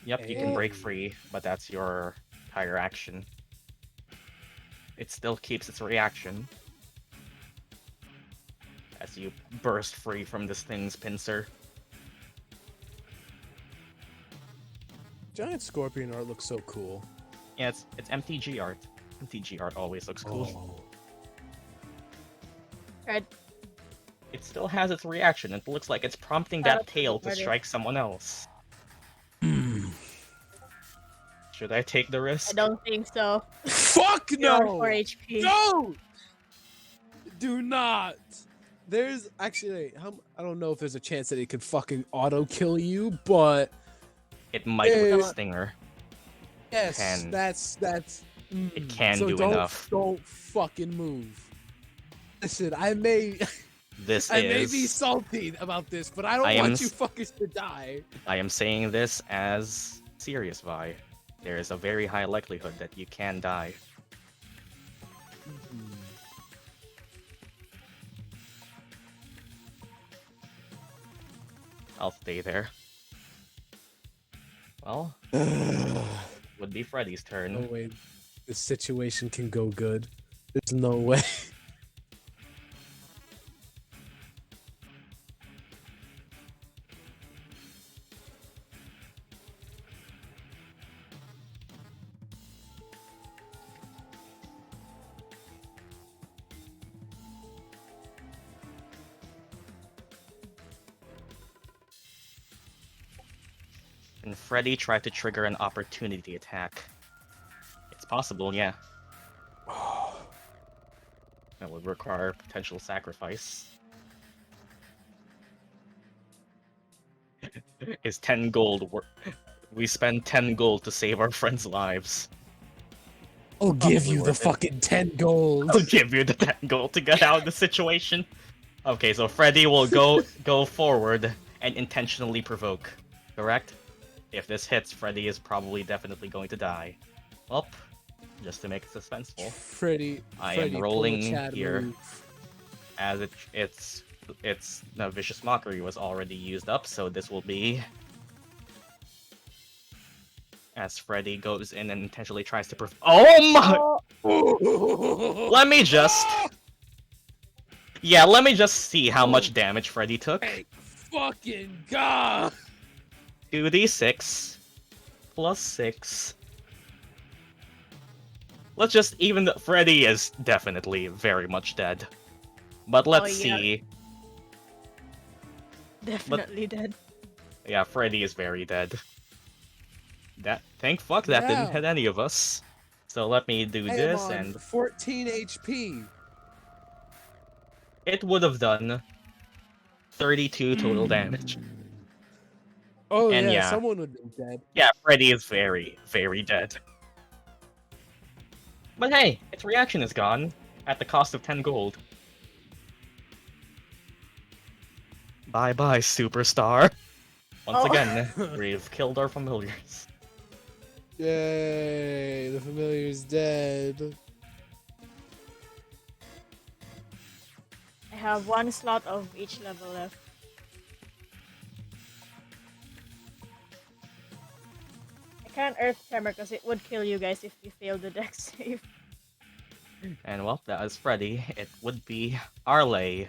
S2: Yep, you can break free, but that's your entire action. It still keeps its reaction as you burst free from this thing's pincer.
S3: Giant scorpion art looks so cool.
S2: Yeah, it's MTG art. MTG art always looks cool.
S1: Tried.
S2: It still has its reaction. It looks like it's prompting that tail to strike someone else. Should I take the risk?
S1: I don't think so.
S3: Fuck
S1: You're on
S3: no!
S1: 4 HP.
S3: No! Do not. There's actually, I don't know if there's a chance that it could fucking auto kill you, but
S2: It might with a
S3: Yeah.
S2: stinger.
S3: yes,
S2: Can.
S3: that's.
S2: It can
S3: so
S2: do
S3: don't,
S2: enough.
S3: Don't fucking move. Listen, I may be salty about this, but I don't want you fuckers to die.
S2: I am saying this as serious, Vi. There is a very high likelihood that you can die. I'll stay there. Well, would be Freddy's turn.
S3: No way this situation can go good. There's no way.
S2: And Freddy tried to trigger an opportunity attack. It's possible, yeah. That would require potential sacrifice. Is 10 gold we spend 10 gold to save our friends' lives.
S3: I'll give
S2: Probably
S3: you the
S2: worth it.
S3: fucking 10 gold.
S2: I'll give you the 10 gold to get out of the situation. Okay, so Freddy will go forward and intentionally provoke, correct? If this hits, Freddy is probably definitely going to die. Well, just to make it suspenseful.
S3: Freddy,
S2: I
S3: Freddy,
S2: am
S3: pull a
S2: rolling
S3: Chad
S2: here
S3: move.
S2: as it's no, Vicious Mockery was already used up, so this will be as Freddy goes in and intentionally tries to Oh my!
S1: Oh,
S2: Let me just let me just see how much damage Freddy took.
S3: Hey, fucking god!
S2: 2d6 plus 6. Let's just even Freddy is definitely very much dead. But let's
S1: yeah.
S2: see.
S1: definitely dead.
S2: Yeah, Freddy is very dead. Thank fuck that didn't hit any of us. So let me do
S3: I am
S2: this
S3: on
S2: and
S3: 14 HP.
S2: it would have done 32 total damage.
S3: Oh
S2: And
S3: yeah,
S2: yeah.
S3: someone would be dead.
S2: Yeah, Freddy is very, very dead. But hey, its reaction is gone at the cost of 10 gold. Bye-bye, superstar. Once again, we've killed our familiars.
S3: Yay, the familiar's dead.
S1: I have one slot of each level left. I can't Earth Tremor because it would kill you guys if you fail the dex save.
S2: And well, that was Freddy. It would be Arleigh.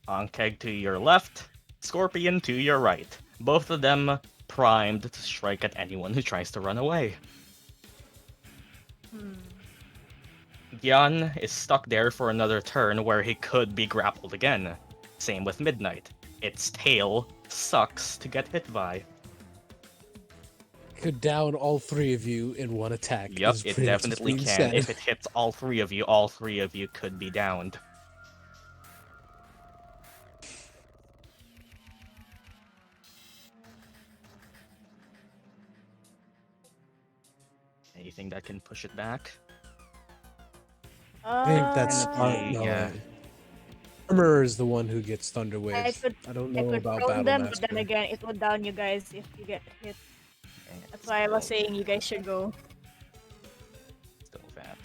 S2: Onkeg to your left, Scorpion to your right. Both of them primed to strike at anyone who tries to run away. Gyan is stuck there for another turn where he could be grappled again. Same with Midnight. Its tail sucks to get hit by.
S3: Could down all three of you in one attack.
S2: Yep,
S3: is
S2: it
S3: pretty much what's
S2: definitely
S3: being
S2: can.
S3: said.
S2: If it hits all three of you could be downed. Anything that can push it back?
S3: I think that's
S2: yeah.
S3: Armor is the one who gets Thunder Wave.
S1: I
S3: don't
S1: I
S3: know
S1: could
S3: about
S1: prone
S3: Battle
S1: them,
S3: Master.
S1: but then again, it would down you guys if you get hit. That's why I was saying you guys should go.
S2: Still that.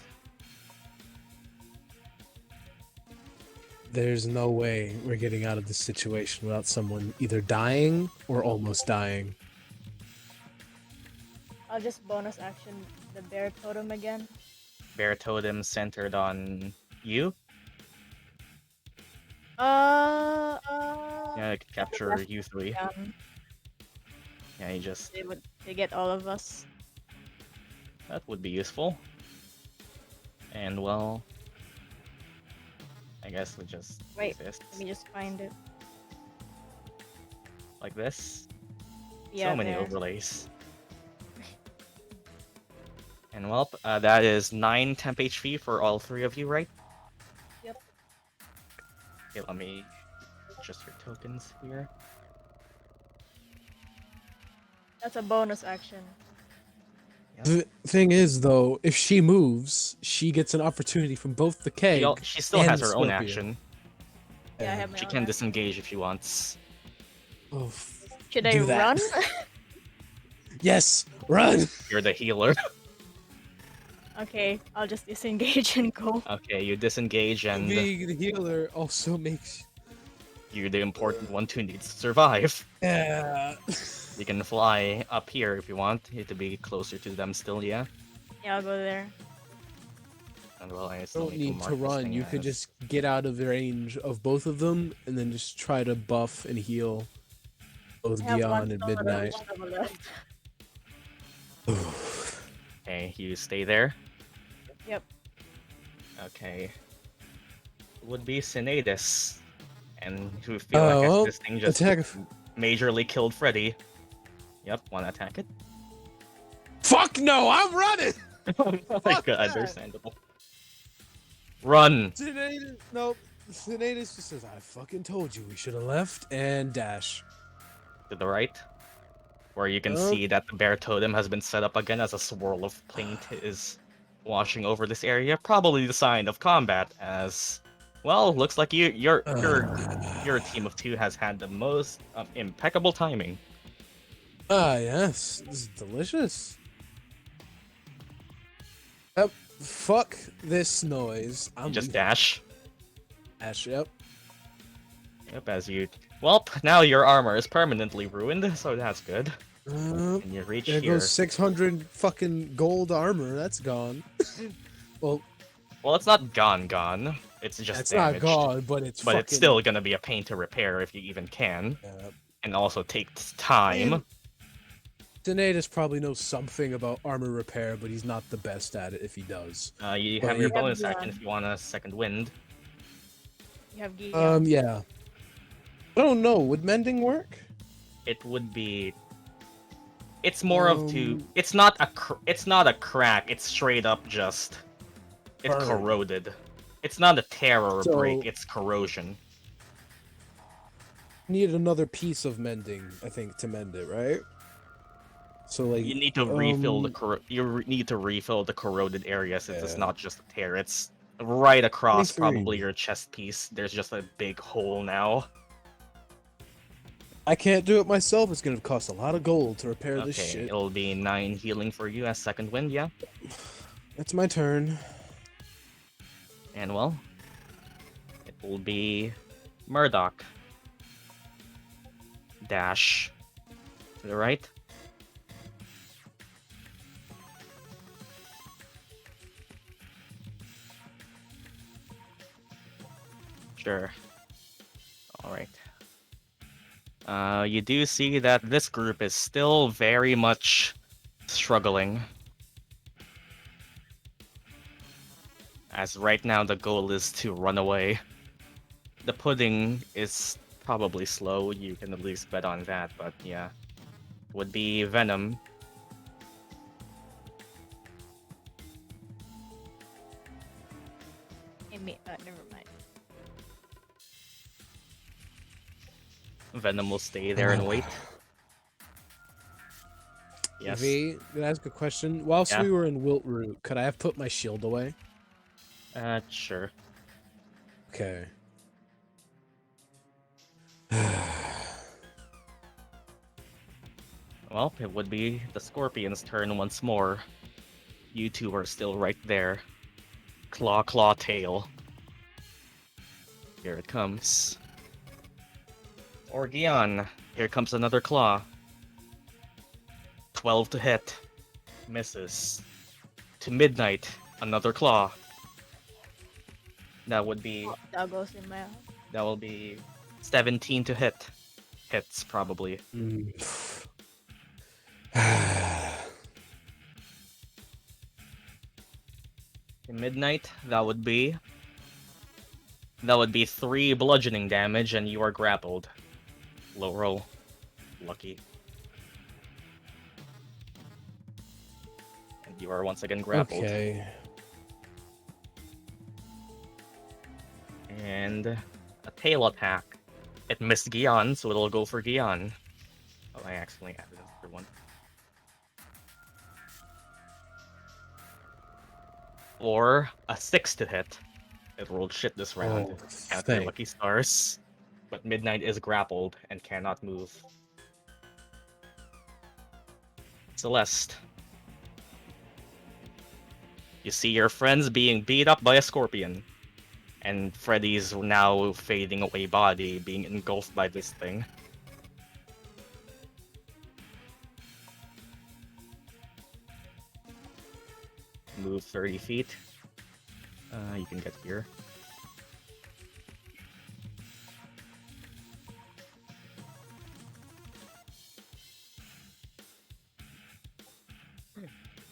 S3: There's no way we're getting out of this situation without someone either dying or almost dying.
S1: I'll just bonus action the bear totem again.
S2: Bear totem centered on you.
S1: Yeah,
S2: Yeah, I could capture you three. Yeah, you just
S1: they get all of us.
S2: that would be useful. And well, I guess we just
S1: Wait,
S2: resist.
S1: let me just find it.
S2: Like this.
S1: Yeah,
S2: So many
S1: there.
S2: overlays. And well, that is 9 temp HP for all three of you, right?
S1: Yep.
S2: Okay, let me adjust your tokens here.
S1: That's a bonus action.
S3: The thing is, though, if she moves, she gets an opportunity from both the keg.
S2: She still
S3: and
S2: has
S3: the
S2: her own
S3: Scorpion.
S2: action.
S1: Yeah, I have my
S2: She
S1: own
S2: can
S1: action.
S2: disengage if she wants.
S3: Oh,
S1: Should I
S3: do that.
S1: run?
S3: Yes, run!
S2: You're the healer.
S1: Okay, I'll just disengage and go.
S2: Okay, you disengage and
S3: Being the healer also makes...
S2: you're the important one who needs to survive.
S3: Yeah.
S2: You can fly up here if you want. You have to be closer to them still, yeah?
S1: Yeah, I'll go there.
S2: And well, I still
S3: Don't
S2: need
S3: need
S2: mark
S3: to
S2: this
S3: run.
S2: thing
S3: You could
S2: as-
S3: just get out of the range of both of them and then just try to buff and heal both
S1: I have
S3: Gyan
S1: one
S3: and
S1: slot of
S3: Midnight.
S1: each level left.
S2: Okay, you stay there.
S1: Yep.
S2: Okay. It would be Sinetis. And who feel like this thing just
S3: attack.
S2: majorly killed Freddy. Yep, wanna attack it?
S3: Fuck no! I'm running.
S2: Oh my
S3: Fuck
S2: god,
S3: that.
S2: understandable. Run!
S3: Sinetis, nope. Sinetis just says, "I fucking told you we should have left," and dash.
S2: To the right. Where you can see that the bear totem has been set up again as a swirl of paint is washing over this area. Probably the sign of combat, as well. Looks like your team of two has had the most impeccable timing.
S3: Ah, yes, this is delicious. Fuck this noise.
S2: You
S3: I'm
S2: just
S3: leaving.
S2: dash.
S3: Dash, yep.
S2: Yep, as you... Well, now your armor is permanently ruined, so that's good.
S3: Uh,
S2: And you reach
S3: there
S2: here.
S3: goes 600 fucking gold armor. That's gone. Well,
S2: Well, it's not gone. It's just
S3: it's
S2: damaged.
S3: not gone, but it's
S2: But
S3: fucking...
S2: it's still gonna be a pain to repair if you even can.
S3: Yeah.
S2: And also takes time.
S3: I mean, Sinetis probably knows something about armor repair, but he's not the best at it if he does.
S2: You
S3: But
S2: have your
S3: it-
S2: bonus
S1: Yeah.
S2: action if you want a second wind.
S1: You have Gyan.
S3: Yeah. I don't know. Would mending work?
S2: It would be... It's more of to...
S3: Um,
S2: It's not a crack, it's straight up just... It's
S3: Burn.
S2: corroded. It's not a tear or a
S3: So-
S2: break, it's corrosion.
S3: Need another piece of mending, I think, to mend it, right? So like
S2: You need to refill the need to refill the corroded area since it's
S3: Yeah.
S2: not just a tear, it's right across
S3: 23.
S2: probably your chest piece. There's just a big hole now.
S3: I can't do it myself. It's gonna cost a lot of gold to repair this
S2: Okay,
S3: shit.
S2: it'll be 9 healing for you as second wind, yeah?
S3: It's my turn.
S2: And well, it will be Murdock. Dash to the right. Sure. Alright. You do see that this group is still very much struggling. As right now the goal is to run away. The pudding is probably slow, you can at least bet on that, but yeah. Would be Venom.
S1: Never mind.
S2: Venom will stay there and wait. Yes.
S3: V, can I ask a question? Whilst
S2: Yeah.
S3: we were in Wiltroot, could I have put my shield away?
S2: Sure.
S3: Okay.
S2: Well, it would be the Scorpion's turn once more. You two are still right there. Claw, claw, tail. Here it comes. Or Gyan. Here comes another claw. 12 to hit. Misses. To midnight. Another claw. That would be...
S1: That goes in my...
S2: That will be 17 to hit. Hits, probably. In midnight, that would be 3 bludgeoning damage, and you are grappled. Low roll. Lucky. And you are once again grappled.
S3: Okay.
S2: And a tail attack. It missed Gyan, so it'll go for Gyan. Oh, I accidentally added another one. Or a 6 to hit. It rolled shit this round.
S3: Oh,
S2: Count your
S3: thank-
S2: lucky stars. But Midnight is grappled and cannot move. Celeste. You see your friends being beat up by a scorpion. And Freddy's now fading away body being engulfed by this thing. Move 30 feet. You can get here.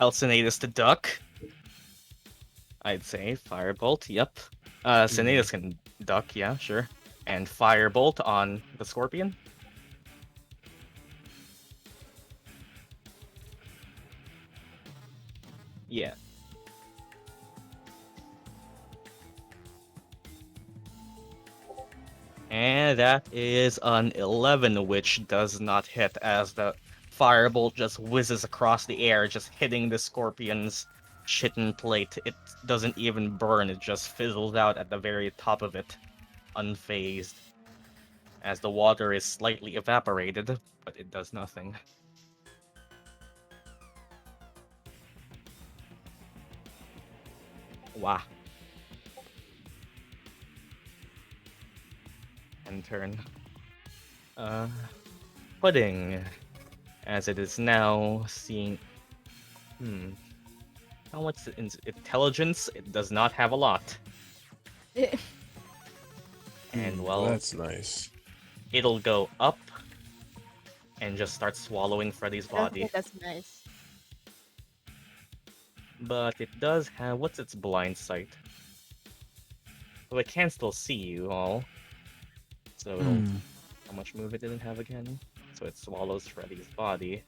S2: Sinetis to duck. I'd say Firebolt, yep. Sinetis can duck, yeah, sure. And Firebolt on the Scorpion. Yeah. And that is an 11, which does not hit as the Firebolt just whizzes across the air, just hitting the Scorpion's chitin plate. It doesn't even burn, it just fizzles out at the very top of it, unfazed. As the water is slightly evaporated, but it does nothing. Wow. End turn. Pudding, as it is now seeing. How much intelligence? It does not have a lot. And well,
S3: That's nice.
S2: it'll go up and just start swallowing Freddy's
S1: I don't
S2: body.
S1: think that's nice.
S2: But it does have, what's its blind sight? So it can still see you all. So it'll, how much move it didn't have again? So it swallows Freddy's body.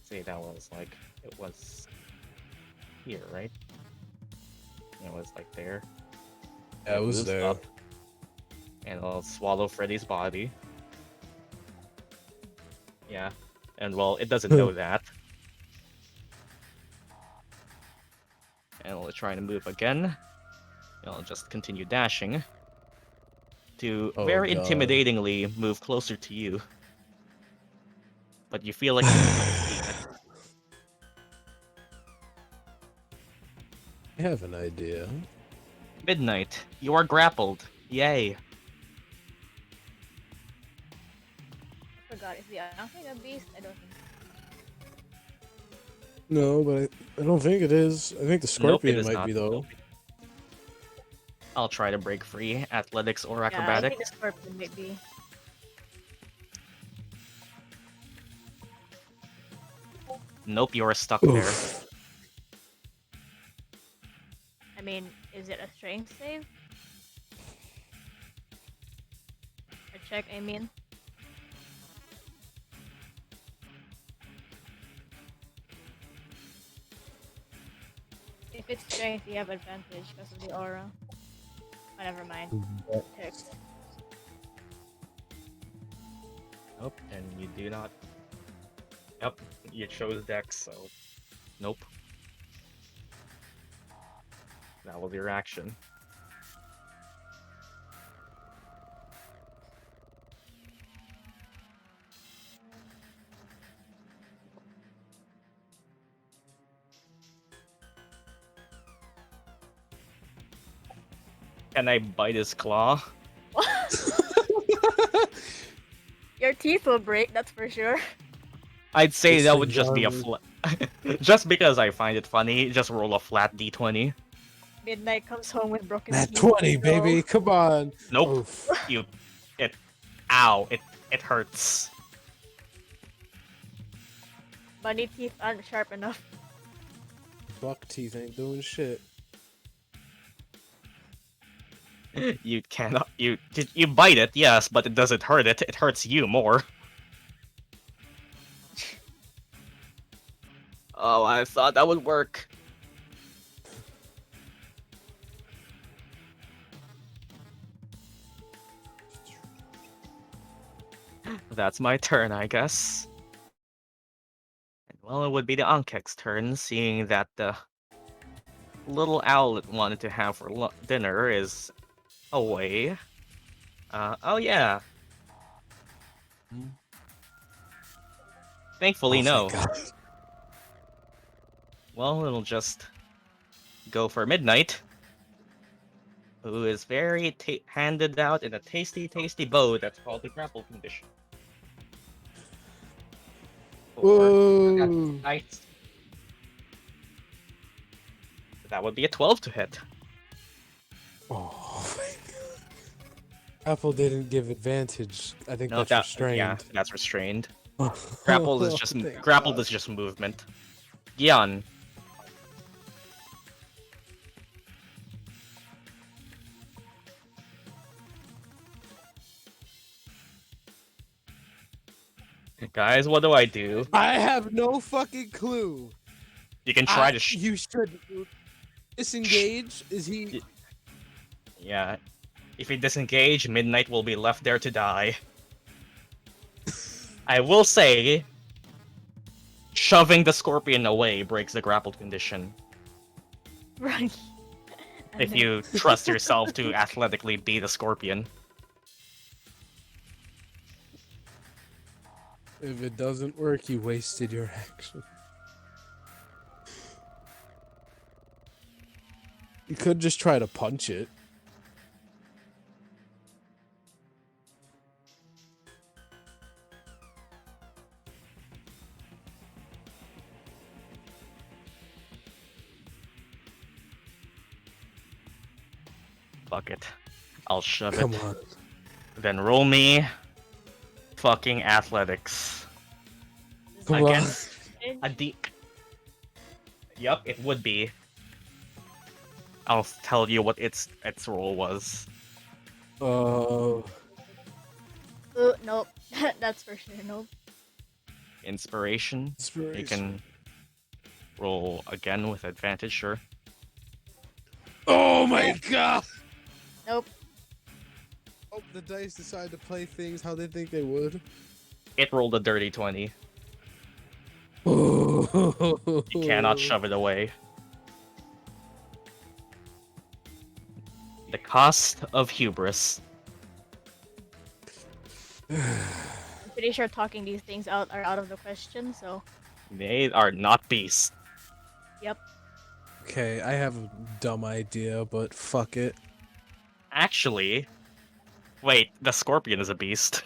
S2: Say that was like, it was here, right? It was like there.
S3: Yeah, it was
S2: moves
S3: there.
S2: up, and it'll swallow Freddy's body. Yeah, and well, it doesn't know that. And it'll try to move again. It'll just continue dashing to
S3: Oh,
S2: very
S3: God.
S2: intimidatingly move closer to you. But you feel like you can escape it.
S3: I have an idea.
S2: Midnight, you are grappled. Yay.
S1: I forgot. Is the Anki a beast? I don't think.
S3: No, but I don't think it is. I think the
S2: Nope, it
S3: scorpion
S2: is
S3: might
S2: not.
S3: be, though.
S2: Nope. I'll try to break free. Athletics or
S1: Yeah, I
S2: acrobatic.
S1: think the scorpion might be.
S2: Nope, you are stuck there.
S3: Oof.
S1: I mean, is it a strength save? A check, I mean. If it's strength, you have advantage because of the aura. Oh, never mind. Text.
S2: Nope, and you do not. Yep, you chose Dex, so. Nope. That was your action. Can I bite his claw?
S1: Your teeth will break, that's for sure.
S2: I'd say
S3: This
S2: that
S3: thing's
S2: would just be a
S3: armored.
S2: flat. Just because I find it funny, just roll a flat d20.
S1: Midnight comes home with broken
S3: At
S1: teeth.
S3: 20,
S1: No.
S3: baby. Come on.
S2: Nope.
S3: Oof.
S2: Ow, it hurts.
S1: Bunny teeth aren't sharp enough.
S3: Buck teeth ain't doing shit.
S2: You cannot, you bite it, yes, but it doesn't hurt it, it hurts you more. Oh, I thought that would work. That's my turn, I guess. And well, it would be the Ankek's turn, seeing that the little owl it wanted to have for dinner is away. Oh yeah. Thankfully,
S3: Oh,
S2: no.
S3: thank God.
S2: Well, it'll just go for Midnight, who is very handed out in a tasty, tasty bow that's called the grapple condition.
S3: Whoa.
S2: Nice. That would be a 12 to hit.
S3: Oh, my God. Apple didn't give advantage. I think
S2: No,
S3: that's restrained.
S2: yeah, that's restrained.
S3: Oh,
S2: Grappled is just
S3: thank
S2: grappled
S3: God.
S2: is just movement. Gyan. Guys, what do I do?
S3: I have no fucking clue.
S2: You can try to.
S3: You should disengage. Is he?
S2: Yeah. If you disengage, Midnight will be left there to die. I will say, shoving the scorpion away breaks the grappled condition.
S1: Right.
S2: If you trust yourself to athletically beat a scorpion.
S3: If it doesn't work, you wasted your action. You could just try to punch it.
S2: Fuck it. I'll shove
S3: Come
S2: it.
S3: on.
S2: Then roll me fucking athletics.
S3: Come
S2: Against a D. Yup, it would be. I'll tell you what its roll was.
S1: Nope. That's for sure. Nope.
S2: Inspiration. You
S3: Inspiration.
S2: can roll again with advantage, sure.
S3: Oh my god!
S1: Nope.
S3: Oh, the dice decide to play things how they think they would.
S2: It rolled a dirty 20.
S3: You
S2: You cannot shove it away. The cost of hubris.
S1: I'm pretty sure talking these things out are out of the question. So.
S2: They are not beasts.
S1: Yep.
S3: Okay, I have a dumb idea, but fuck it.
S2: Actually, wait, the scorpion is a beast.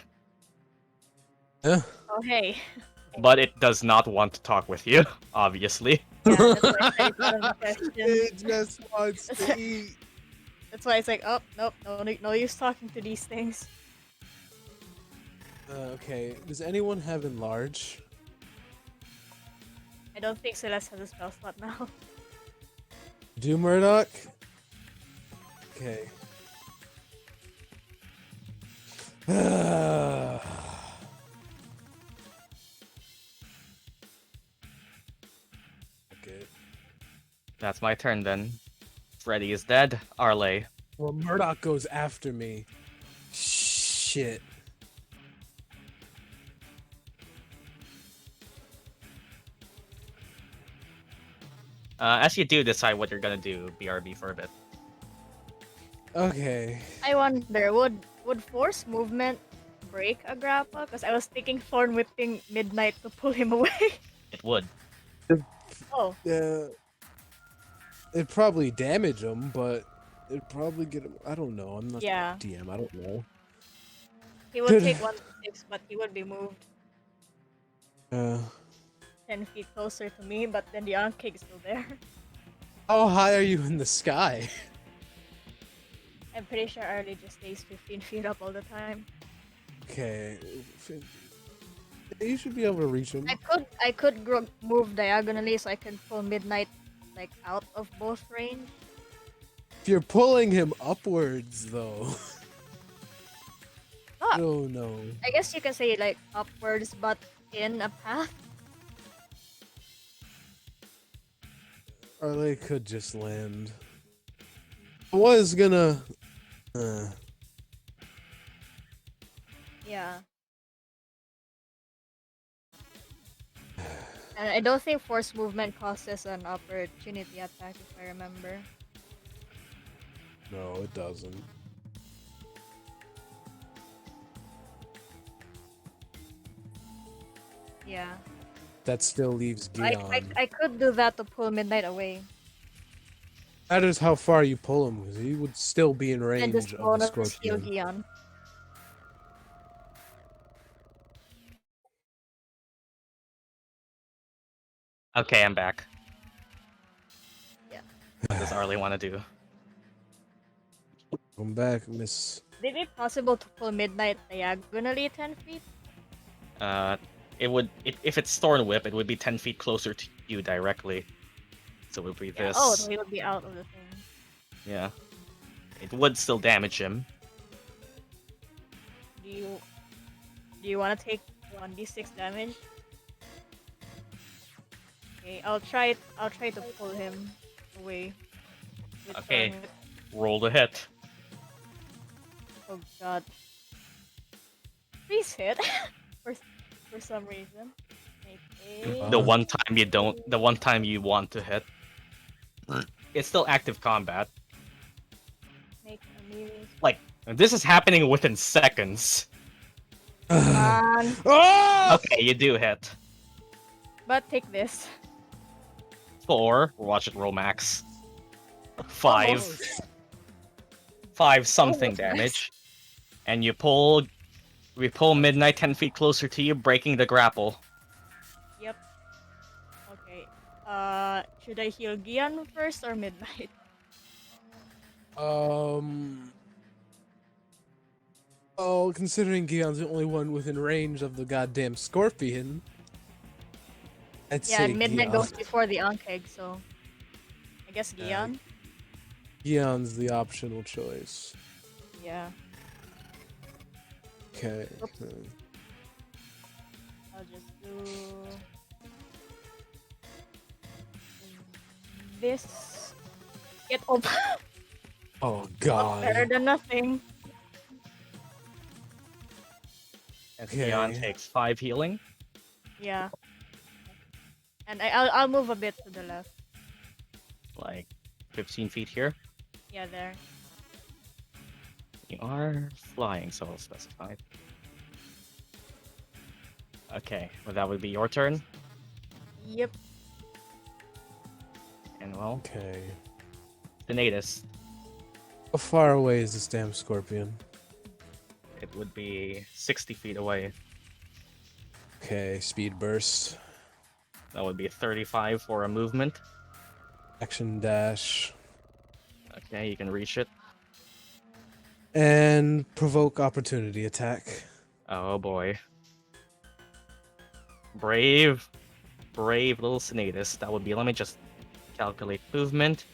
S3: Yeah.
S1: Oh hey.
S2: But it does not want to talk with you, obviously.
S1: Yeah, that's why I said it's out of the question.
S3: It just wants to eat.
S1: That's why it's like, oh nope, no use talking to these things.
S3: Okay, does anyone have enlarge?
S1: I don't think Celeste has a spell slot now.
S3: Do Murdock? Okay. Okay.
S2: That's my turn then. Freddy is dead. Arleigh.
S3: Well, Murdock goes after me. Shit.
S2: As you do decide what you're gonna do, BRB for a bit.
S3: Okay.
S1: I wonder, would force movement break a grapple? Because I was thinking Thorn Whipping Midnight to pull him away.
S2: It would.
S1: Oh,
S3: Yeah. It'd probably damage him, but it'd probably get him. I don't know. I'm not
S1: Yeah.
S3: DM. I don't know.
S1: he would take 1d6, but he would be moved
S3: Uh,
S1: 10 feet closer to me, but then the Ankh is still there.
S3: how high are you in the sky?
S1: I'm pretty sure Arleigh just stays 15 feet up all the time.
S3: Okay. You should be able to reach him.
S1: I could move diagonally so I can pull Midnight like out of both range.
S3: If you're pulling him upwards, though.
S1: Ah,
S3: Oh no.
S1: I guess you can say like upwards, but in a path.
S3: Arleigh could just land. I was gonna.
S1: Yeah. And I don't think force movement causes an opportunity attack, if I remember.
S3: No, it doesn't.
S1: Yeah.
S3: That still leaves Gyan.
S1: I could do that to pull Midnight away.
S3: That is how far you pull him, because he would still be in
S1: And
S3: range
S1: just
S3: of the
S1: bonus heal
S3: scorpion.
S1: Gyan.
S2: Okay, I'm back.
S1: Yeah.
S2: What does Arleigh want to do?
S3: Come back, Miss.
S1: Would it be possible to pull Midnight diagonally 10 feet?
S2: It would if it's Thorn Whip, it would be 10 feet closer to you directly. So it would be
S1: Yeah.
S2: this.
S1: Oh, he would be out of the thing.
S2: Yeah. It would still damage him.
S1: Do you want to take 1d6 damage? Okay, I'll try to pull him away. with
S2: Okay.
S1: Thorn Whip.
S2: Roll the hit.
S1: Oh god. Please hit. for some reason. Okay.
S2: The one time you want to hit. It's still active combat.
S1: Make a melee.
S2: Like, this is happening within seconds.
S3: Oh!
S2: Okay, you do hit.
S1: But take this.
S2: 4. Watch it roll max. 5.
S3: Almost.
S2: 5 something
S1: Almost, guys.
S2: damage. And we pull Midnight 10 feet closer to you, breaking the grapple.
S1: Yep. Okay. Should I heal Gyan first or Midnight?
S3: Oh, considering Gyan's the only one within range of the goddamn scorpion, I'd
S1: Yeah,
S3: say
S1: and Midnight
S3: Gyan.
S1: goes before the Ankeg, so I guess
S3: Yeah.
S1: Gyan.
S3: Gyan's the optional choice.
S1: Yeah.
S3: Okay.
S1: Oops. I'll just do this. Get up.
S3: Oh
S1: Better
S3: god.
S1: than nothing.
S2: And
S3: Okay.
S2: Gyan takes 5 healing.
S1: Yeah. And I'll move a bit to the left.
S2: Like 15 feet here.
S1: Yeah, there.
S2: You are flying, so I'll specify. Okay, well that would be your turn.
S1: Yep.
S2: And well,
S3: Okay.
S2: Sinetis.
S3: How far away is this damn scorpion?
S2: It would be 60 feet away.
S3: Okay, speed burst.
S2: That would be 35 for a movement.
S3: Action dash.
S2: Okay, you can reach it.
S3: And provoke opportunity attack.
S2: Oh boy. Brave little Sinetis. That would be, let me just calculate movement.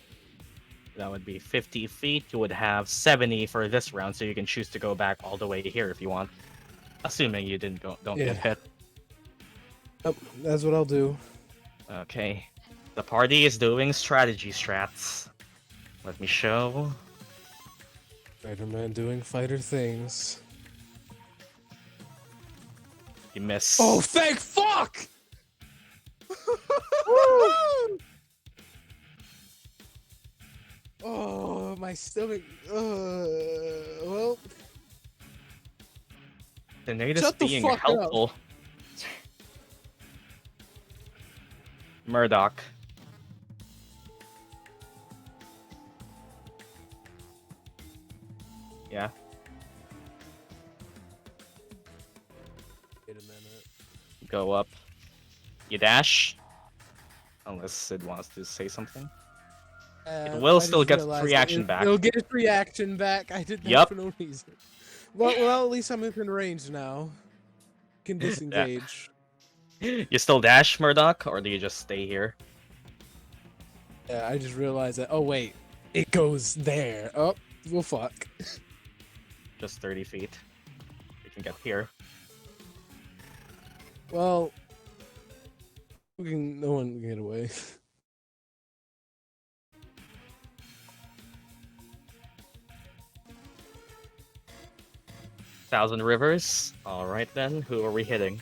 S2: That would be 50 feet. You would have 70 for this round, so you can choose to go back all the way here if you want. Assuming you don't
S3: Yeah.
S2: get hit.
S3: Yep, that's what I'll do.
S2: Okay. The party is doing strategy strats. Let me show.
S3: Spider-Man doing fighter things.
S2: You miss.
S3: Oh, thank fuck! Oh, my stomach. Well,
S2: Sinetis
S3: shut the
S2: being
S3: fuck up.
S2: helpful. Murdock. Yeah.
S3: Wait a minute.
S2: Go up. You dash. Unless it wants to say something. will
S3: I
S2: still
S3: just
S2: get
S3: realized
S2: free
S3: that
S2: action back.
S3: It'll get its reaction back. I did that
S2: Yup.
S3: for no reason. Well, at least I'm within range now. Can disengage.
S2: You still dash, Murdock, or do you just stay here?
S3: Yeah, I just realized that. Oh wait, it goes there. Oh, well, fuck.
S2: Just 30 feet. You can get here.
S3: Well, no one can get away.
S2: Thousand Rivers. Alright then, who are we hitting?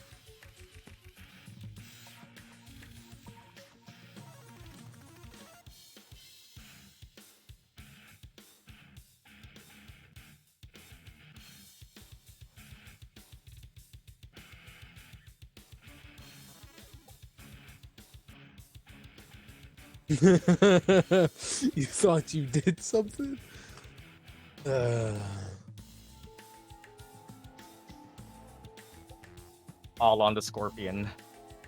S3: You thought you did something?
S2: All on the Scorpion.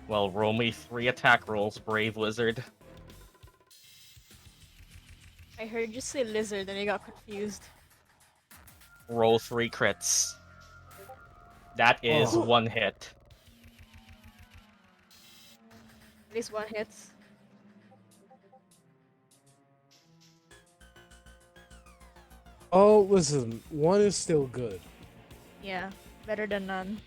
S2: Well, roll me 3 attack rolls, Brave Wizard.
S1: I heard you say lizard and I got confused.
S2: Roll 3 crits. That is
S3: Oh.
S2: 1 hit.
S1: At least one hits.
S3: Oh, listen, one is still good.
S1: Yeah, better than none.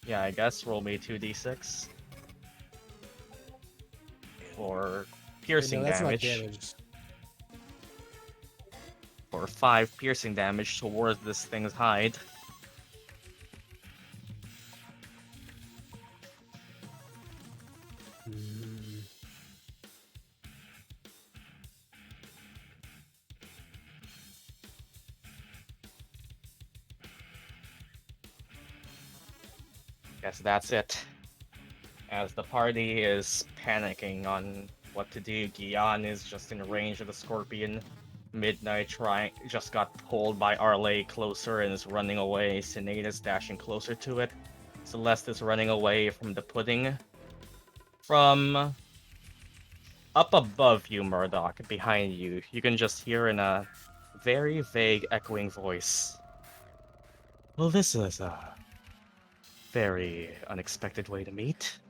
S2: Yeah, I guess roll me 2d6. For piercing
S3: Wait, no, that's not
S2: damage.
S3: damage.
S2: For 5 piercing damage towards this thing's hide. Guess that's it. As the party is panicking on what to do, Gyan is just in range of the Scorpion. Midnight just got pulled by Arleigh closer and is running away. Sinetis dashing closer to it. Celeste is running away from the pudding. From up above you, Murdock, behind you, you can just hear in a very vague echoing voice. Well, this is a very unexpected way to meet.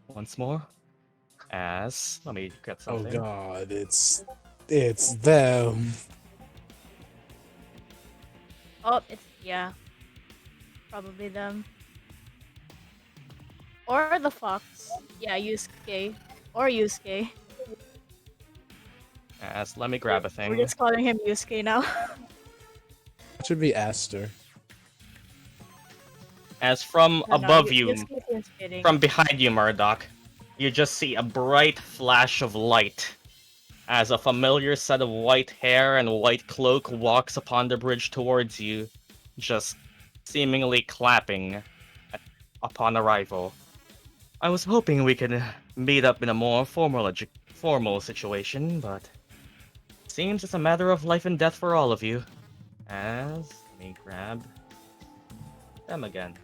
S2: Once more. Let me get
S3: Oh
S2: something.
S3: god, it's them.
S1: Oh, yeah. Probably them. Or the fox. Yeah, Yusuke. Or Yusuke.
S2: Let me grab a
S1: We're
S2: thing.
S1: just calling him Yusuke now.
S3: It should be Aster.
S2: As from
S1: No,
S2: above you,
S1: Yusuke seems fitting.
S2: from behind you, Murdock, you just see a bright flash of light as a familiar set of white hair and white cloak walks upon the bridge towards you, just seemingly clapping upon arrival. I was hoping we could meet up in a more formal situation, but seems it's a matter of life and death for all of you. Let me grab them again.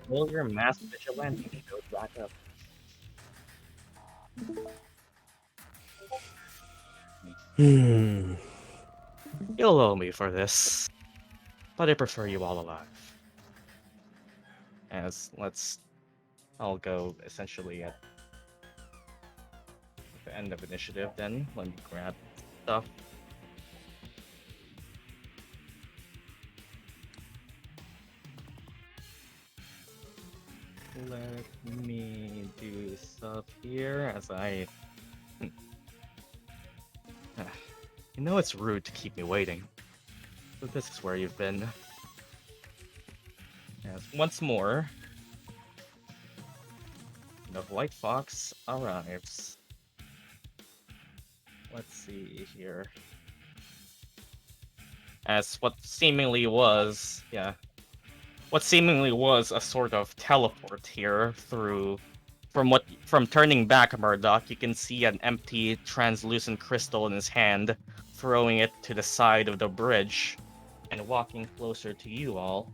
S2: Familiar masked vigilante goes back up.
S3: Hmm.
S2: You'll owe me for this, but I prefer you all alive. I'll go essentially at the end of initiative then. Let me grab stuff. Let me do stuff here as I... You know it's rude to keep me waiting, but this is where you've been. Yes, once more, the White Fox arrives. Let's see here. As what seemingly was a sort of teleport here from turning back Murdock, you can see an empty translucent crystal in his hand, throwing it to the side of the bridge and walking closer to you all.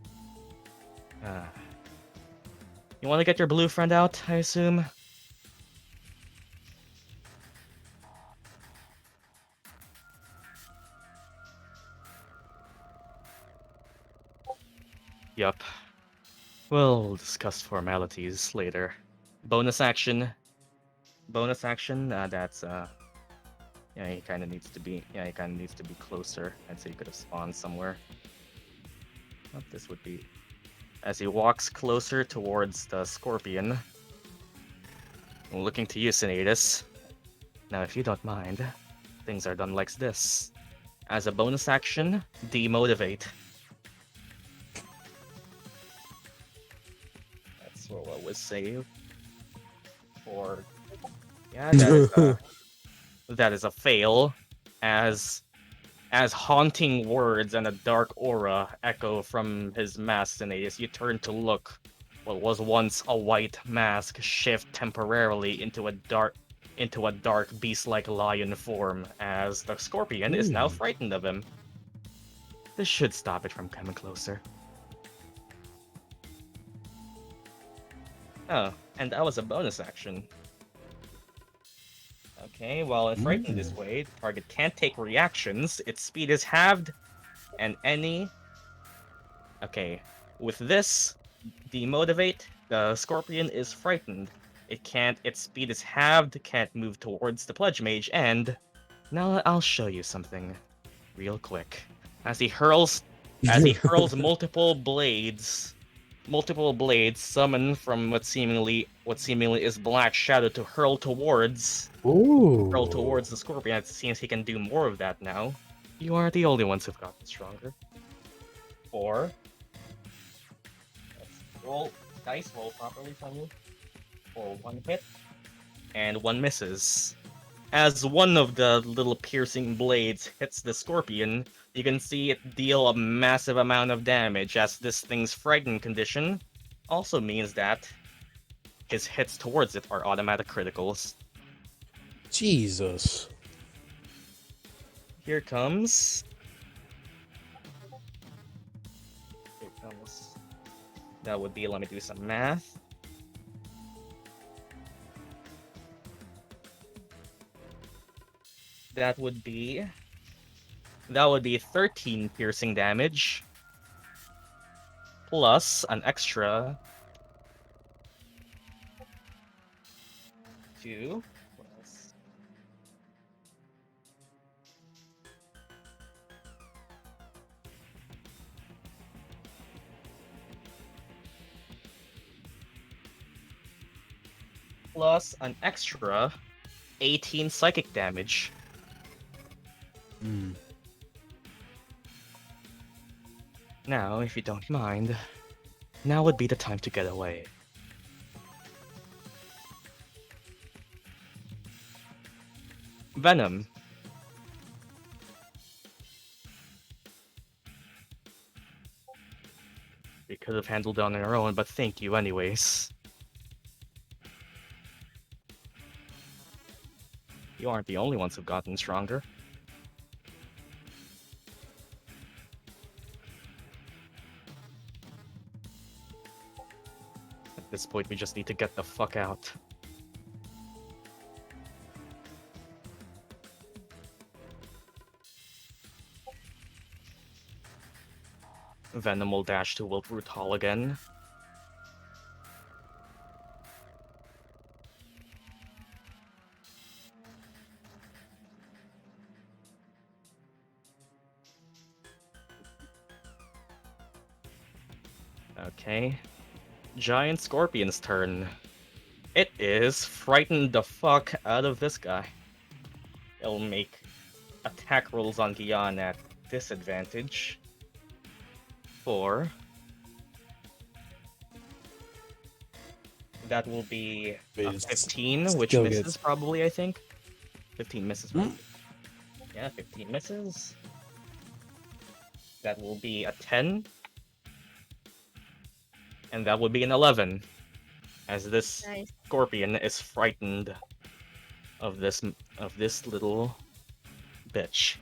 S2: You want to get your blue friend out, I assume? Yup. We'll discuss formalities later. Bonus action. That's yeah, he kind of needs to be closer. I'd say he could have spawned somewhere. What this would be. As he walks closer towards the Scorpion. Looking to you, Sinetis. Now, if you don't mind, things are done like this. As a bonus action, demotivate. That's what I would save. Or yeah, that is a fail. As haunting words and a dark aura echo from his mask, Sinetis, you turn to look. What was once a white mask shift temporarily into a dark beast-like lion form, as the Scorpion is now frightened of him. This should stop it from coming closer. Oh, and that was a bonus action. Okay, well, if frightened this way, the target can't take reactions, its speed is halved, and any... Okay, with this, demotivate, the Scorpion is frightened. Its speed is halved, can't move towards the Pledge Mage, and... Now I'll show you something real quick. As he hurls multiple blades summon from what seemingly is black shadow to hurl towards the Scorpion. It seems he can do more of that now. You aren't the only ones who've gotten stronger. Or let's roll properly from you. For one hit and one misses. As one of the little piercing blades hits the scorpion, you can see it deal a massive amount of damage, as this thing's frightened condition also means that his hits towards it are automatic criticals.
S3: Jesus.
S2: Here comes. That would be, let me do some math. That would be 13 piercing damage plus an extra 2 plus an extra 18 psychic damage. Now, if you don't mind, now would be the time to get away. Venom. We could have handled it on our own, but thank you anyways. You aren't the only ones who've gotten stronger. At this point, we just need to get the fuck out. Venom will dash to Wiltroot Hall again. Okay. Giant Scorpion's turn. It is frightened the fuck out of this guy. It'll make attack rolls on Gyan at disadvantage. That will be a 15, which misses probably, I think. 15 misses. Yeah, 15 misses. That will be a 10. And that would be an 11. As this scorpion is frightened of this little bitch.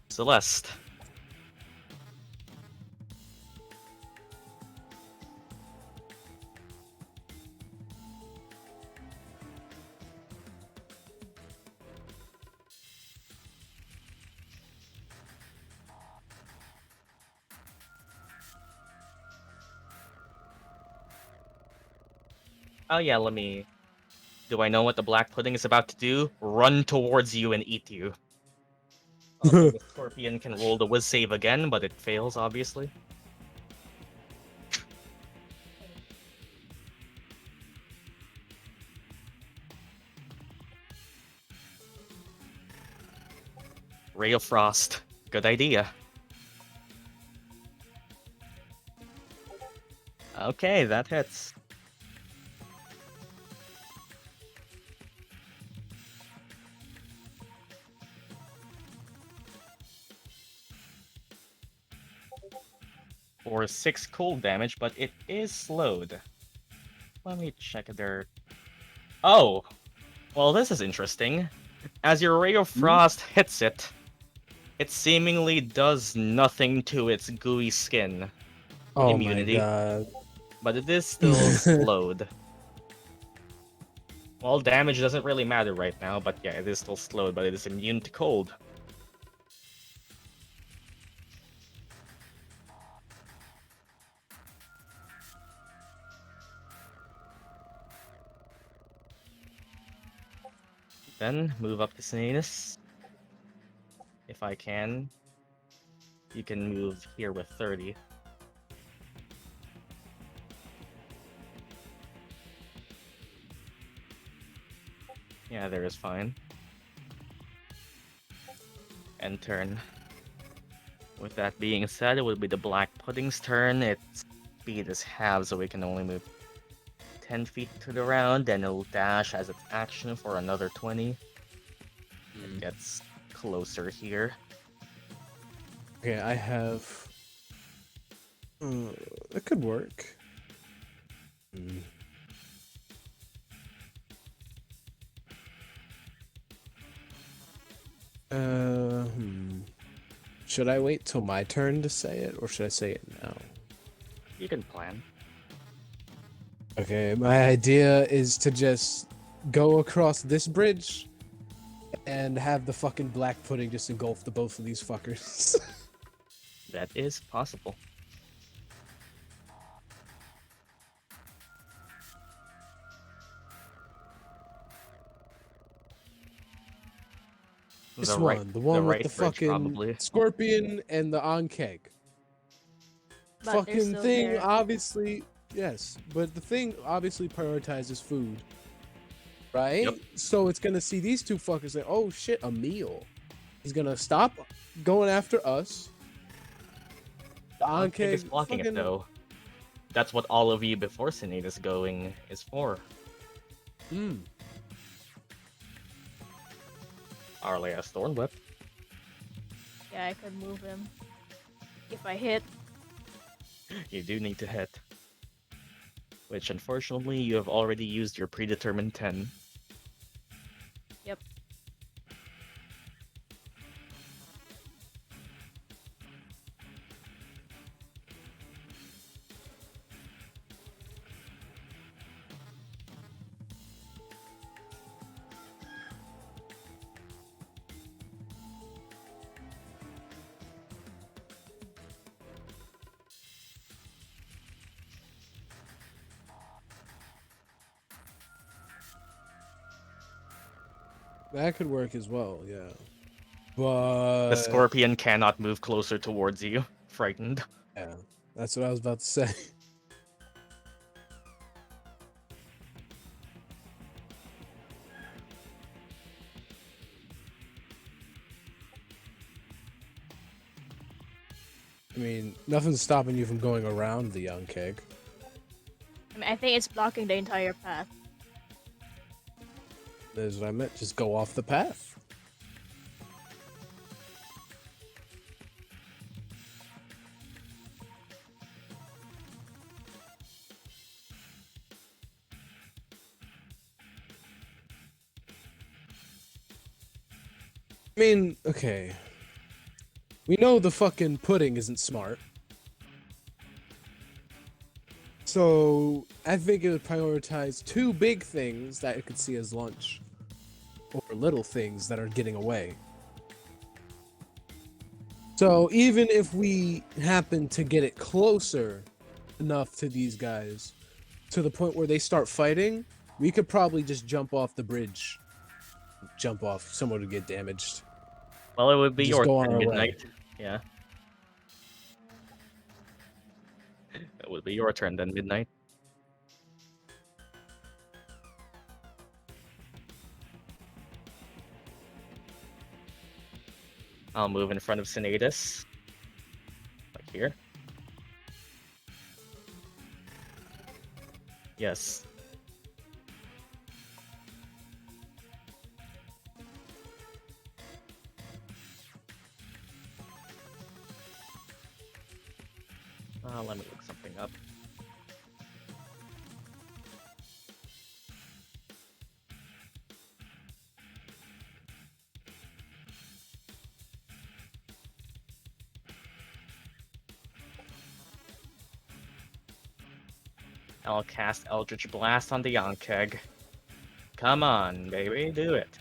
S2: Celeste. Oh yeah, do I know what the black pudding is about to do? Run towards you and eat you. The scorpion can roll the whiz save again, but it fails, obviously. Ray of Frost. Good idea. Okay, that hits. For 6 cold damage, but it is slowed. Let me check their... Oh! Well, this is interesting. As your Ray of Frost hits it, it seemingly does nothing to its gooey skin. Immunity.
S3: My God.
S2: But it is still slowed. Well, damage doesn't really matter right now, but yeah, it is still slowed, but it is immune to cold. Then move up to Sinetis. If I can. You can move here with 30. Yeah, there is fine. End turn. With that being said, it would be the black pudding's turn. Its speed is halved, so we can only move 10 feet to the round, then it'll dash as its action for another 20. It gets closer here.
S3: Okay, I have. That could work. Should I wait till my turn to say it, or should I say it now?
S2: You can plan.
S3: Okay, my idea is to just go across this bridge and have the fucking black pudding just engulf the both of these fuckers.
S2: That is possible.
S3: This one, the one with the
S2: bridge,
S3: fucking
S2: probably.
S3: scorpion and the onkeg.
S1: But they're
S3: Fucking
S1: still
S3: thing,
S1: there.
S3: obviously, yes, but the thing obviously prioritizes food, right?
S2: Yep.
S3: So it's gonna see these two fuckers like, oh shit, a meal. He's gonna stop going after us. The
S2: Onkeg is
S3: onkeg
S2: blocking
S3: fucking...
S2: it though. That's what all of you before Sinetis going is for. Arleigh has Thorn Whip.
S1: Yeah, I could move him. If I hit.
S2: You do need to hit. Which unfortunately you have already used your predetermined 10.
S1: Yep.
S3: That could work as well, yeah. But
S2: The scorpion cannot move closer towards you. Frightened.
S3: yeah, that's what I was about to say. I mean, nothing's stopping you from going around the young keg.
S1: I mean, I think it's blocking the entire path.
S3: That's what I meant. Just go off the path. I mean, okay. We know the fucking pudding isn't smart. So, I think it would prioritize two big things that it could see as lunch. Or little things that are getting away. So, even if we happen to get it closer enough to these guys, to the point where they start fighting, we could probably just jump off the bridge. Jump off, someone would get damaged.
S2: Well, it would be
S3: Just
S2: your
S3: go on
S2: turn,
S3: our way.
S2: Midnight. Yeah. It would be your turn then, Midnight. I'll move in front of Sinetis. Like here. Yes. Let me look something up. I'll cast Eldritch Blast on the Yonkeg. Come on, baby, do it.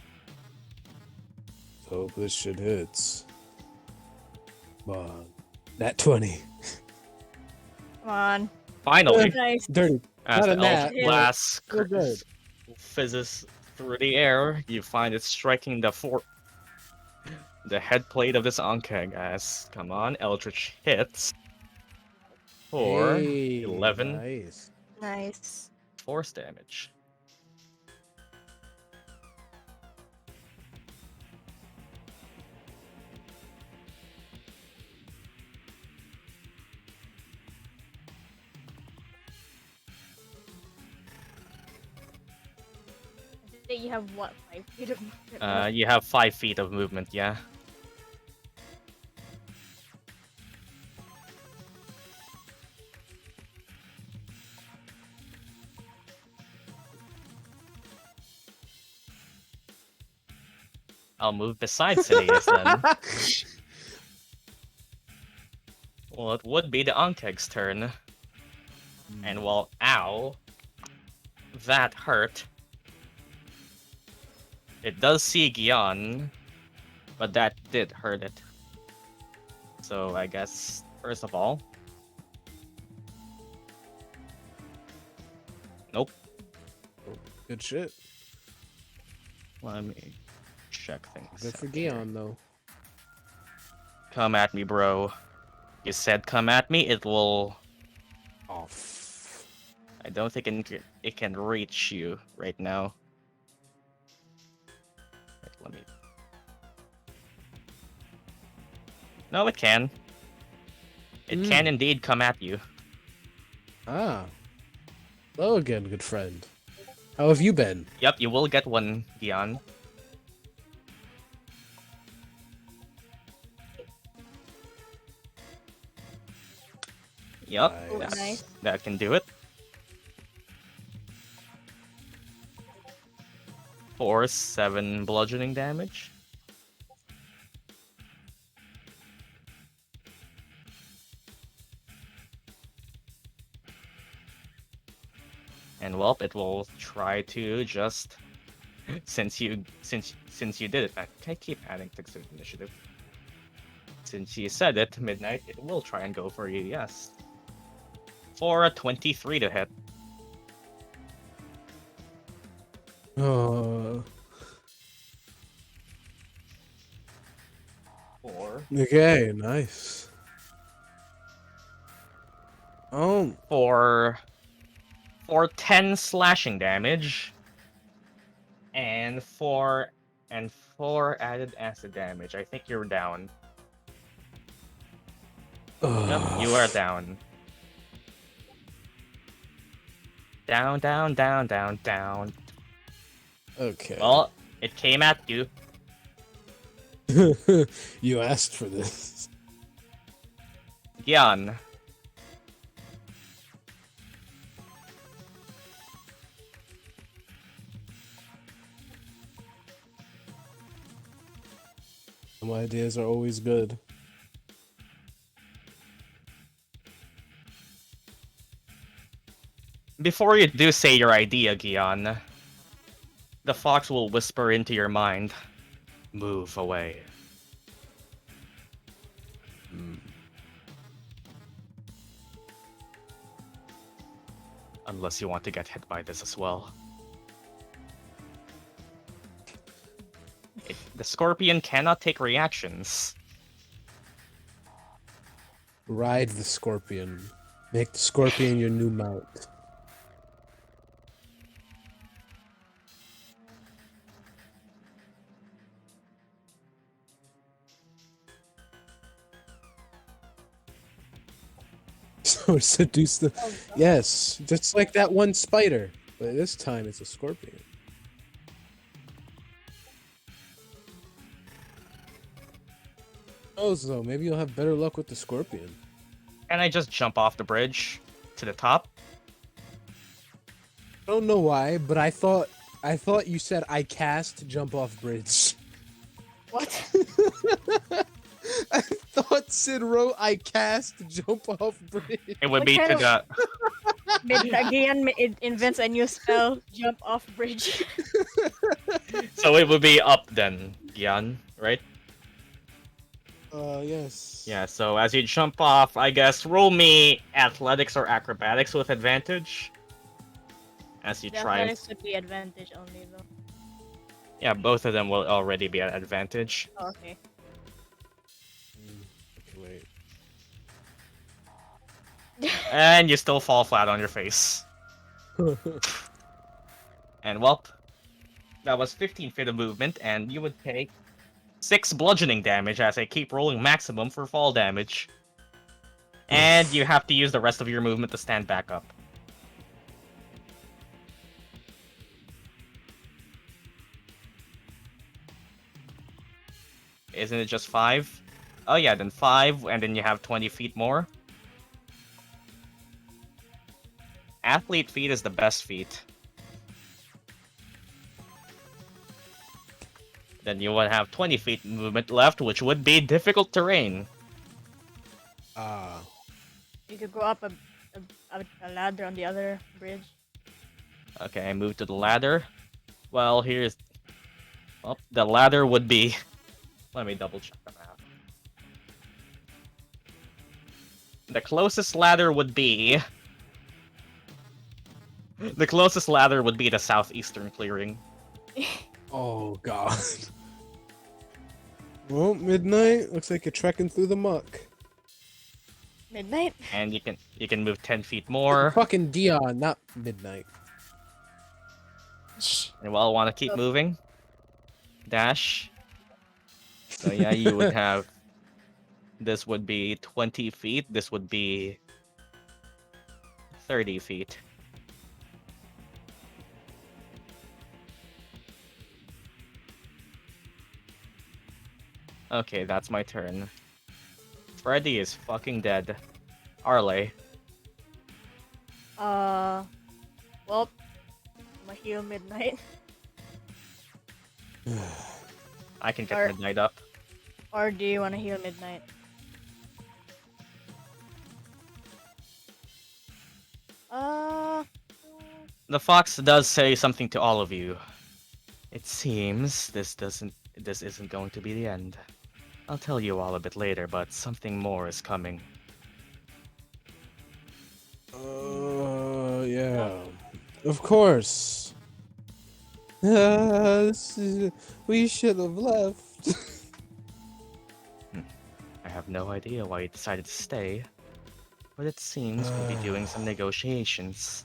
S3: Hope this shit hits. Come on. Nat 20.
S1: Come on.
S2: Finally,
S1: Nice.
S3: Dirty.
S2: as
S3: Not
S2: the
S3: a nat,
S2: Eldritch
S1: but
S2: Blast
S3: still good.
S2: fizzes through the air, you find it striking the head plate of this Ankeg as, come on, Eldritch hits for
S3: Hey,
S2: 11
S3: nice.
S1: Nice.
S2: force damage.
S1: say you have what, 5 feet of movement left?
S2: You have 5 feet of movement, yeah. I'll move beside Sinetis then. Well, it would be the Onkeg's turn. And well, ow. That hurt. It does see Gyan, but that did hurt it. So I guess, first of all... Nope.
S3: Good shit.
S2: Let me check things.
S3: Good for
S2: out here.
S3: Gyan, though.
S2: Come at me, bro. You said come at me, it will...
S3: Oh,
S2: I don't think it can reach you right now. Wait, let me... No, it can. It can indeed come at you.
S3: Ah. Hello again, good friend. How have you been?
S2: Yep, you will get one, Gyan. Yep,
S3: Nice.
S2: that,
S1: Nice.
S2: that can do it. For 7 bludgeoning damage. And well, it will try to just since you did it. I keep adding things to the initiative. Since you said it, Midnight, it will try and go for you. Yes, for a 23 to hit.
S3: Okay, nice.
S2: For 10 slashing damage, and 4 added acid damage. I think you're down. Yep, you are down. Down, down, down, down, down.
S3: Okay.
S2: Well, it came at you.
S3: You asked for this.
S2: Gyan.
S3: Some ideas are always good.
S2: Before you do say your idea, Gyan, the fox will whisper into your mind, "Move away." Unless you want to get hit by this as well. The scorpion cannot take reactions.
S3: Ride the scorpion. Make the scorpion your new mount. So seduce the... Yes, just like that one spider. But this time it's a scorpion. Oh, so maybe you'll have better luck with the scorpion.
S2: Can I just jump off the bridge to the top?
S3: I don't know why, but I thought you said I cast jump off bridge.
S1: What?
S3: I thought Sid wrote I cast jump off bridge.
S2: It would
S1: What
S2: be
S1: kind
S2: to the...
S1: Gyan invents a new spell, jump off bridge.
S2: So it would be up then, Gyan, right?
S3: Yes.
S2: Yeah, so as you jump off, I guess roll me athletics or acrobatics with advantage. As you
S1: The
S2: try and...
S1: athletics would be advantage only though.
S2: Yeah, both of them will already be at advantage.
S1: Oh, okay.
S3: Okay, wait.
S2: And you still fall flat on your face. And well, that was 15 feet of movement, and you would take 6 bludgeoning damage as I keep rolling maximum for fall damage. And you have to use the rest of your movement to stand back up. isn't it just 5? Oh yeah, then 5, and then you have 20 feet more. Athlete feet is the best feet. Then you would have 20 feet movement left, which would be difficult terrain.
S3: Ah.
S1: You could go up a ladder on the other bridge.
S2: Okay, I move to the ladder. Well, here's... Well, the ladder would be... Let me double check the map. The closest ladder would be... The closest ladder would be the southeastern clearing.
S3: Oh god. Well, midnight. Looks like you're trekking through the muck.
S1: Midnight.
S2: And you can move 10 feet more.
S3: Fucking Gyan, not midnight.
S2: And well, want to keep moving. Dash. So yeah, you would have... This would be 20 feet. This would be 30 feet. Okay, that's my turn. Freddy is fucking dead. Arleigh.
S1: Well, I'm gonna heal midnight.
S2: I can get
S1: Or-
S2: Midnight up.
S1: Or do you want to heal midnight?
S2: The fox does say something to all of you. It seems this isn't going to be the end. I'll tell you all a bit later, but something more is coming.
S3: Yeah. Of course. We should have left.
S2: I have no idea why you decided to stay, but it seems we'll be doing some negotiations.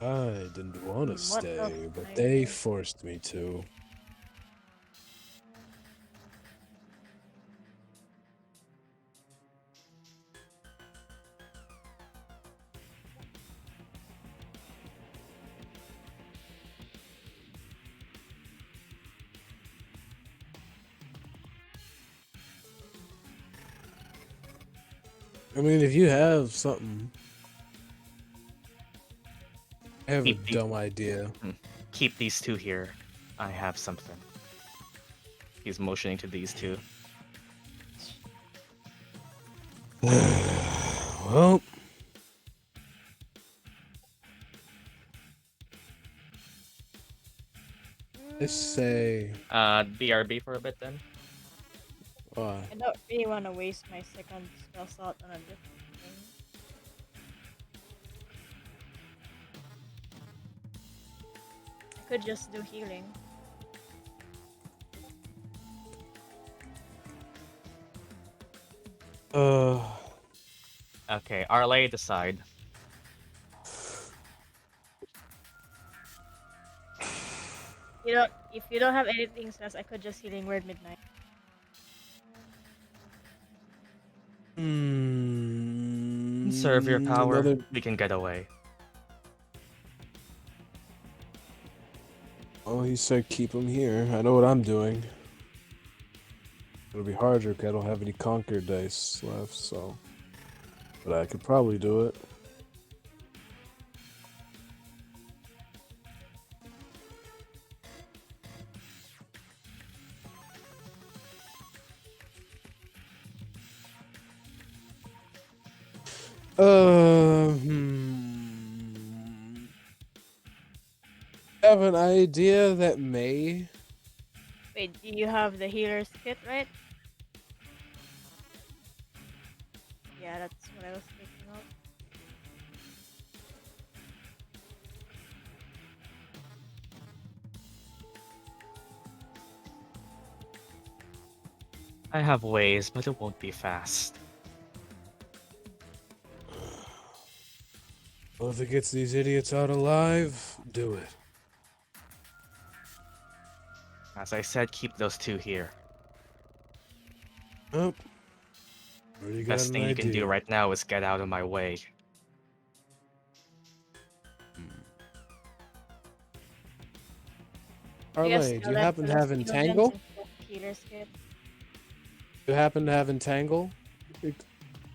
S3: I didn't want to
S1: What
S3: stay,
S1: the
S3: but
S1: fuck?
S3: they forced me to. I mean, if you have something, I have a
S2: Keep the-
S3: dumb idea.
S2: Keep these two here. I have something. He's motioning to these two.
S3: Well, let's say.
S2: BRB for a bit then.
S3: Why?
S1: I don't really want to waste my second spell slot on a different thing. I could just do healing.
S2: Okay, Arleigh, decide.
S1: If you don't have anything else, I could just healing word midnight.
S2: Serve your power.
S3: Another-
S2: We can get away.
S3: Oh, he said keep him here. I know what I'm doing. It'll be harder because I don't have any conquer dice left, so. But I could probably do it. I have an idea that may.
S1: Wait, do you have the healer's kit, right? Yeah, that's what I was thinking of.
S2: I have ways, but it won't be fast.
S3: Well, if it gets these idiots out alive, do it.
S2: As I said, keep those two here.
S3: Oh. Already got
S2: Best
S3: an
S2: thing you can do
S3: idea.
S2: right now is get out of my way.
S1: I guess
S3: Arleigh, do you happen to have
S1: Celeste
S3: Entangle?
S1: since that's healer's kit.
S3: Do you happen to have Entangle?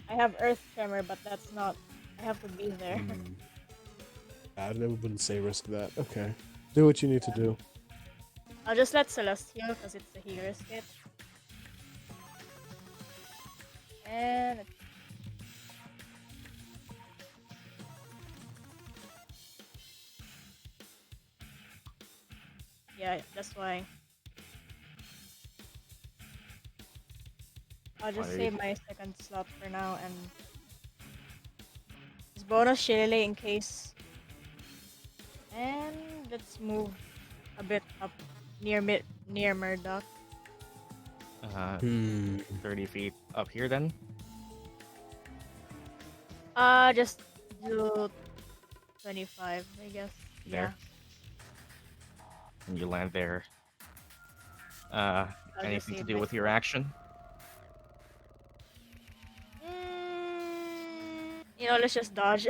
S1: I have Earth Tremor, but that's not. I have to be there.
S3: I never wouldn't say risk that. Okay. Do what you need to do.
S1: I'll just let Celeste heal because it's the healer's kit. And yeah, that's why. I'll just save my second slot for now and just bonus Shillelagh in case. And let's move a bit up near Murdock.
S2: 30 feet up here then.
S1: Just do 25, I guess.
S2: There. And you land there.
S1: I'll just
S2: Anything to
S1: save
S2: do
S1: my
S2: with your
S1: slot.
S2: action?
S1: You know, let's just dodge.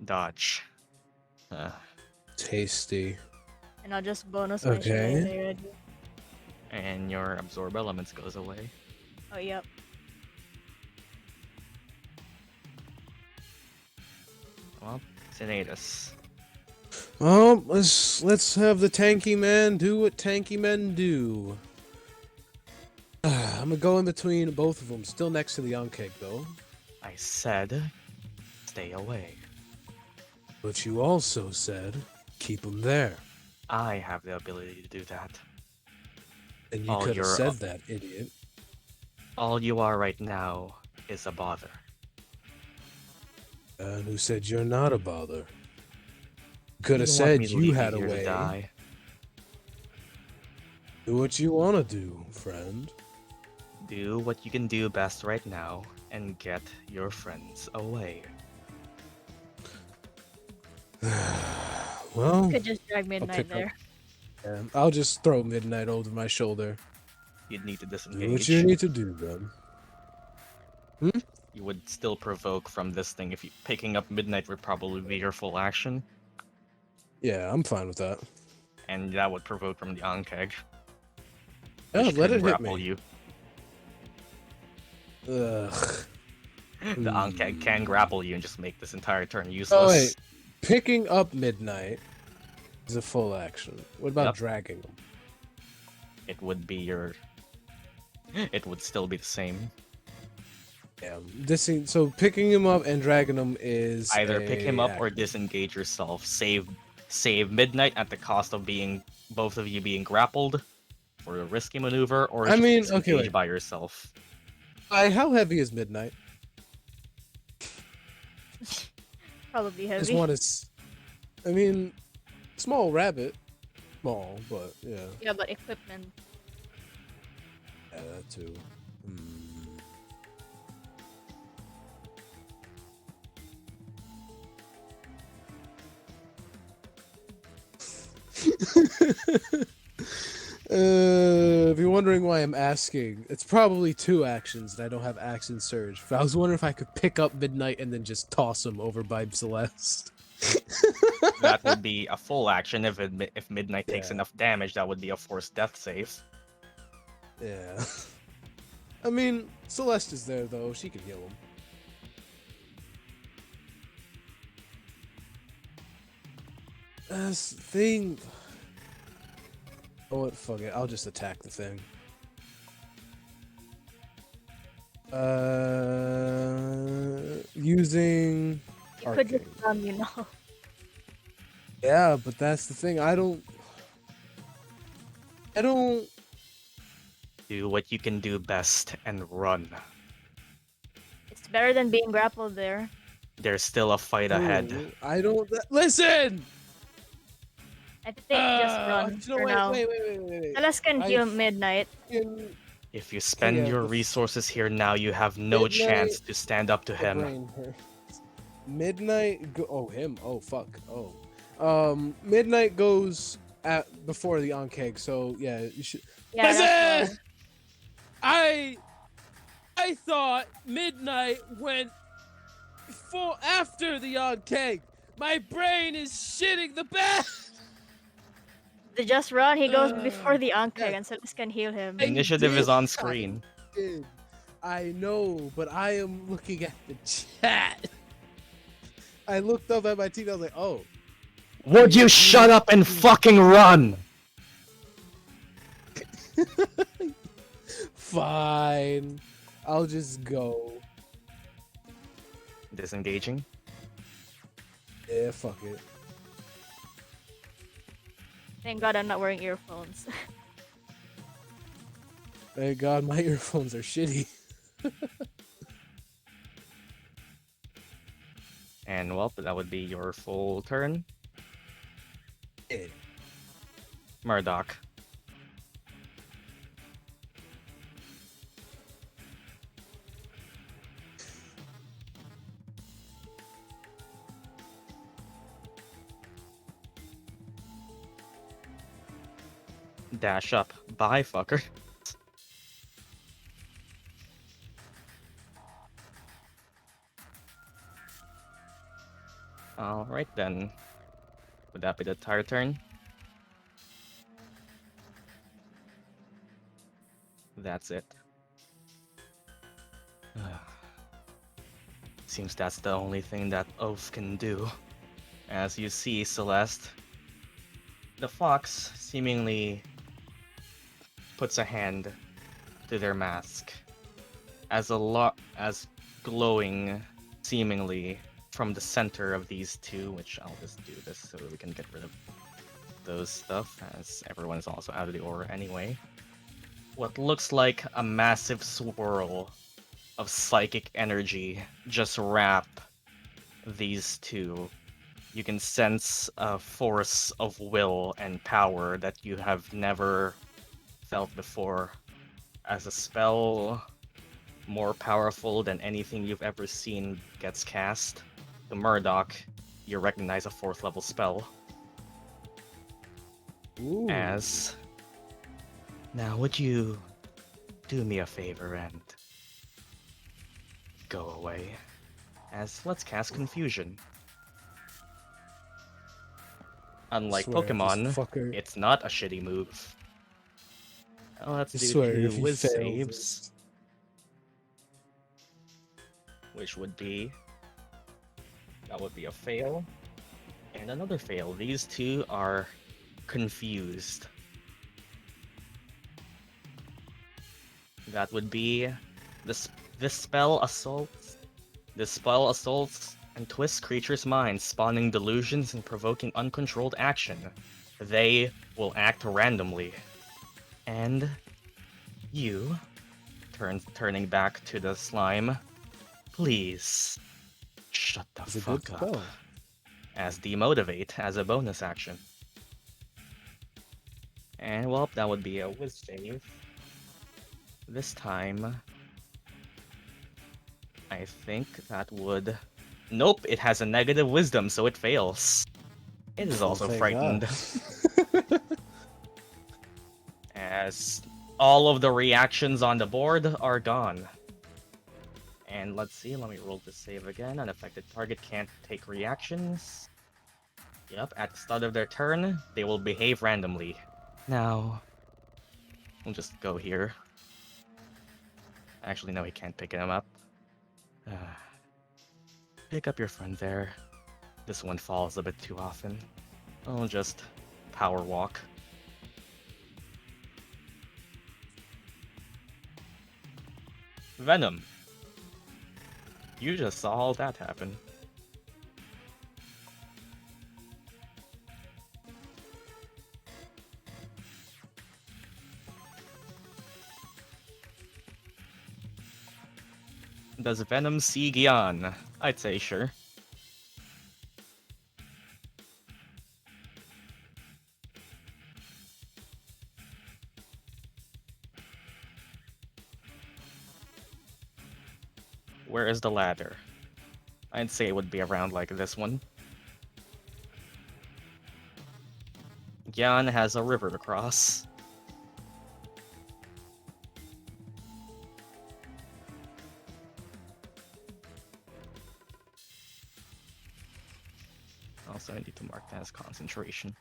S2: Dodge.
S3: Tasty.
S1: And I'll just bonus my
S3: Okay.
S1: Shillelagh already.
S2: And your absorb elements goes away.
S1: Oh, yep.
S2: Well, Sinetis.
S3: Well, let's have the tanky man do what tanky men do. I'm gonna go in between both of them, still next to the Onkeg though.
S2: I said, stay away.
S3: But you also said, keep them there.
S2: I have the ability to do that.
S3: And you
S2: Oh,
S3: could have
S2: you're
S3: said that, idiot.
S2: All you are right now is a bother.
S3: And who said you're not a bother? Could
S2: You
S3: have
S2: don't want
S3: said
S2: me to
S3: you
S2: leave
S3: had a
S2: here to
S3: way.
S2: die.
S3: Do what you want to do, friend.
S2: Do what you can do best right now and get your friends away.
S3: Well,
S1: You could just drag Midnight
S3: pick up.
S1: there.
S3: I'll just throw Midnight over my shoulder.
S2: You'd need to
S3: Do
S2: disengage.
S3: what you need to do, then.
S2: You would still provoke from this thing. If you picking up Midnight would probably be your full action,
S3: Yeah, I'm fine with that.
S2: and that would provoke from the Onkeg.
S3: Yeah,
S2: which
S3: let
S2: could
S3: it hit
S2: grapple
S3: me.
S2: you.
S3: Ugh.
S2: The Onkeg can grapple you and just make this entire turn useless.
S3: Oh wait, picking up Midnight is a full action. What about
S2: Yep.
S3: dragging him?
S2: It would be your. It would still be the same.
S3: Yeah, so picking him up and dragging him is
S2: Either pick him up or
S3: action.
S2: disengage yourself. Save Midnight at the cost of both of you being grappled for a risky maneuver, or
S3: I
S2: just
S3: mean,
S2: disengage
S3: okay, wait.
S2: by yourself.
S3: How heavy is Midnight?
S1: Probably
S3: This
S1: heavy.
S3: one is, I mean, small rabbit, small, but yeah,
S1: Yeah, but equipment.
S3: yeah, that too. If you're wondering why I'm asking, it's probably 2 actions and I don't have action surge. But I was wondering if I could pick up Midnight and then just toss him over by Celeste.
S2: That would be a full action. If Midnight takes
S3: Yeah.
S2: enough damage, that would be a forced death save.
S3: Yeah. I mean, Celeste is there though. She can heal him. That's the thing. Oh, what? Fuck it. I'll just attack the thing. Using.
S1: You could
S3: Arcane.
S1: just run, you know.
S3: Yeah, but that's the thing. I don't.
S2: Do what you can do best and run.
S1: It's better than being grappled there.
S2: There's still a fight ahead.
S3: Ooh, I don't. Listen.
S1: I think just run
S3: No,
S1: for now.
S3: wait.
S1: Celeste can heal Midnight.
S2: If you spend
S3: Yeah,
S2: your
S3: but-
S2: resources here now, you have no
S3: Midnight-
S2: chance to stand up to
S3: My
S2: him.
S3: brain hurts. Midnight. Oh, him. Oh, fuck. Oh. Midnight goes before the Onkeg. So yeah, you should.
S1: Yeah, that's
S3: Listen! I thought Midnight went after the Onkeg. My brain is shitting the bed.
S1: To just run, he goes before the Ankh,
S3: yes.
S1: and Celeste can heal him.
S3: I
S2: Initiative is
S3: did,
S2: on screen.
S3: I know, but I am looking at the chat. I looked up at my team. I was like, "Oh,
S2: Would you shut up and fucking run?
S3: fine. I'll just go."
S2: Disengaging.
S3: Yeah, fuck it.
S1: Thank God I'm not wearing earphones.
S3: Thank God my earphones are shitty.
S2: And well, that would be your full turn.
S3: Yeah.
S2: Murdock. Dash up. Bye, fucker. Alright then. Would that be the entire turn? That's it. Seems that's the only thing that Oath can do. As you see, Celeste, the fox seemingly puts a hand to their mask as as glowing seemingly from the center of these two, which I'll just do this so we can get rid of those stuff as everyone is also out of the aura anyway. What looks like a massive swirl of psychic energy just wrap these two. You can sense a force of will and power that you have never felt before. As a spell more powerful than anything you've ever seen gets cast, the Murdock, you recognize a 4th level spell.
S3: Ooh.
S2: As now, would you do me a favor and go away? As let's cast Confusion. Unlike
S3: Swear, this
S2: Pokemon,
S3: fucker.
S2: it's not a shitty move. Let's
S3: I
S2: do
S3: swear,
S2: 2
S3: if he
S2: Wiz
S3: fails
S2: saves,
S3: this-
S2: which would be... that would be a fail. And another fail. These two are confused. That would be this spell assaults. This spell assaults and twists creatures' minds, spawning delusions and provoking uncontrolled action. They will act randomly. And you, turning back to the slime, please shut the
S3: It's a good
S2: fuck up.
S3: spell.
S2: As demotivate as a bonus action. And well, that would be a Wiz save. This time, I think that would... Nope, it has a negative wisdom, so it fails. It is
S3: Oh,
S2: also
S3: thank
S2: frightened.
S3: God.
S2: As all of the reactions on the board are gone. And let's see, let me roll the save again. An affected target can't take reactions. Yep, at the start of their turn, they will behave randomly. Now, we'll just go here. Actually, no, he can't pick him up. Pick up your friend there. This one falls a bit too often. I'll just power walk. Venom. You just saw all that happen. Does Venom see Gyan? I'd say sure. Where is the ladder? I'd say it would be around like this one. Gyan has a river to cross. Also, I need to mark that as concentration.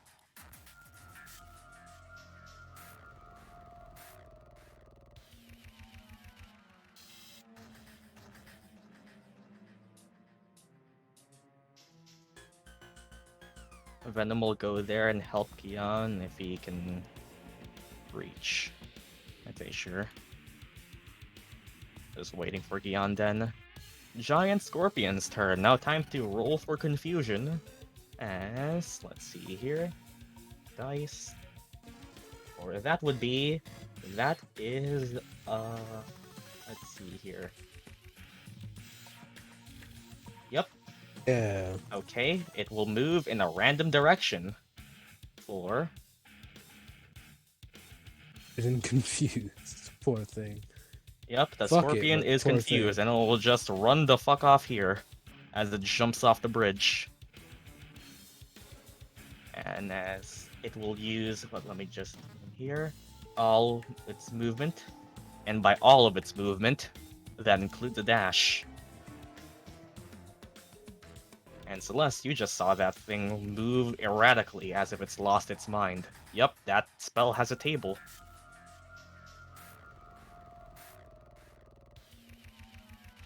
S2: Venom will go there and help Gyan if he can reach. I'm pretty sure. Just waiting for Gyan then. Giant Scorpion's turn. Now time to roll for confusion. As, let's see here. Dice. Or that would be... That is... Let's see here. Yep.
S3: Yeah.
S2: Okay, it will move in a random direction. For...
S3: Getting confused. Poor thing.
S2: Yep, the
S3: Fuck
S2: Scorpion
S3: it,
S2: is
S3: poor
S2: confused,
S3: thing.
S2: and it will just run the fuck off here as it jumps off the bridge. And as it will use, let me just here, all its movement, and by all of its movement, that includes a dash. And Celeste, you just saw that thing move erratically as if it's lost its mind. Yep, that spell has a table.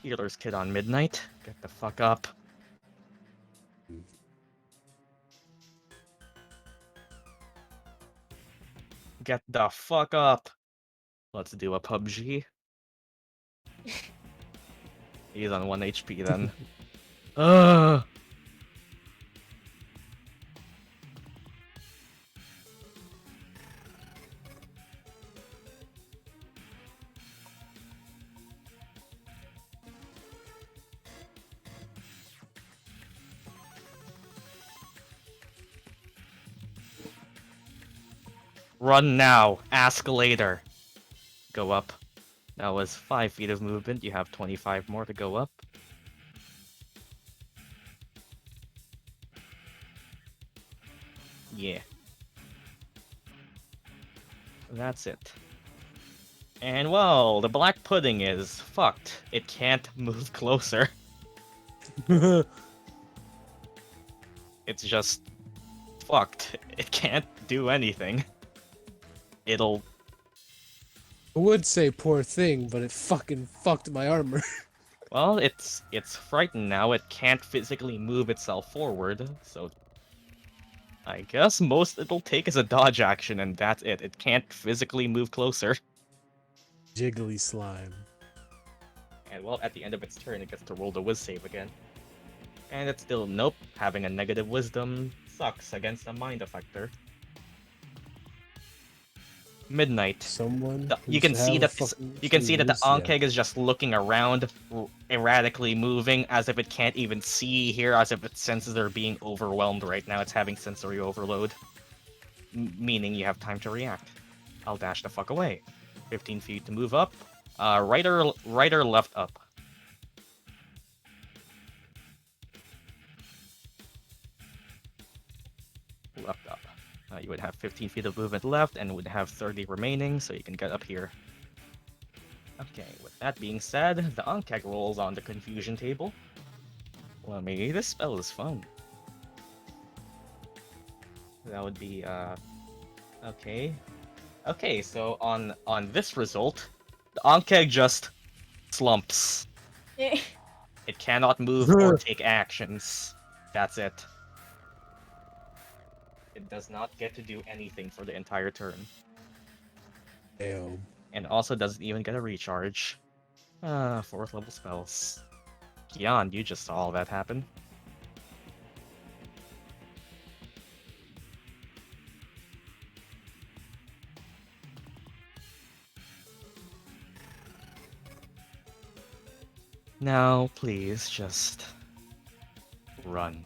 S2: Healer's Kit on midnight. Get the fuck up. Get the fuck up. Let's do a PUBG. He's on 1 HP then. Ugh. Run now. Ask later. Go up. That was 5 feet of movement. You have 25 more to go up. Yeah. That's it. And well, the black pudding is fucked. It can't move closer. It's just fucked. It can't do anything. It'll...
S3: I would say poor thing, but it fucking fucked my armor.
S2: Well, it's frightened now. It can't physically move itself forward, so... I guess most it'll take is a dodge action, and that's it. It can't physically move closer.
S3: Jiggly slime.
S2: And well, at the end of its turn, it gets to roll the whiz save again. And it's still nope. Having a negative wisdom sucks against a mind effector. Midnight.
S3: Someone.
S2: You can see that the Ankeg is just looking around, erratically moving, as if it can't even see here, as if its senses are being overwhelmed right now. It's having sensory overload, meaning you have time to react. I'll dash the fuck away. 15 feet to move up. Right or left up. Left up. You would have 15 feet of movement left and would have 30 remaining, so you can get up here. Okay, with that being said, the Ankeg rolls on the confusion table. Well, maybe this spell is fun. That would be, okay. Okay, so on this result, the Ankeg just slumps. It cannot move or take actions. That's it. It does not get to do anything for the entire turn.
S3: Damn.
S2: And also doesn't even get a recharge. 4th level spells. Gyan, you just saw all that happen. Now, please, just... run.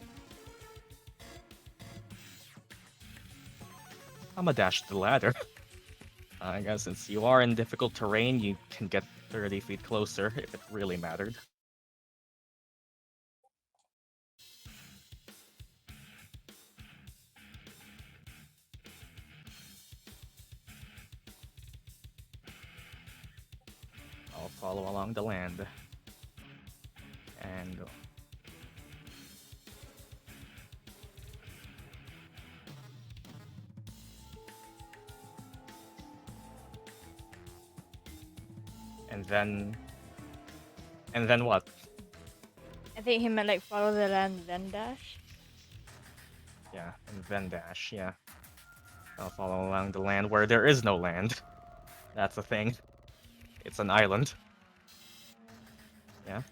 S2: I'm gonna dash the ladder. I guess since you are in difficult terrain, you can get 30 feet closer if it really mattered. I'll follow along the land. And go. And then what?
S1: I think he meant like follow the land then dash.
S2: Yeah, and Vendash, yeah. I'll follow along the land where there is no land. That's the thing. It's an island. Yeah.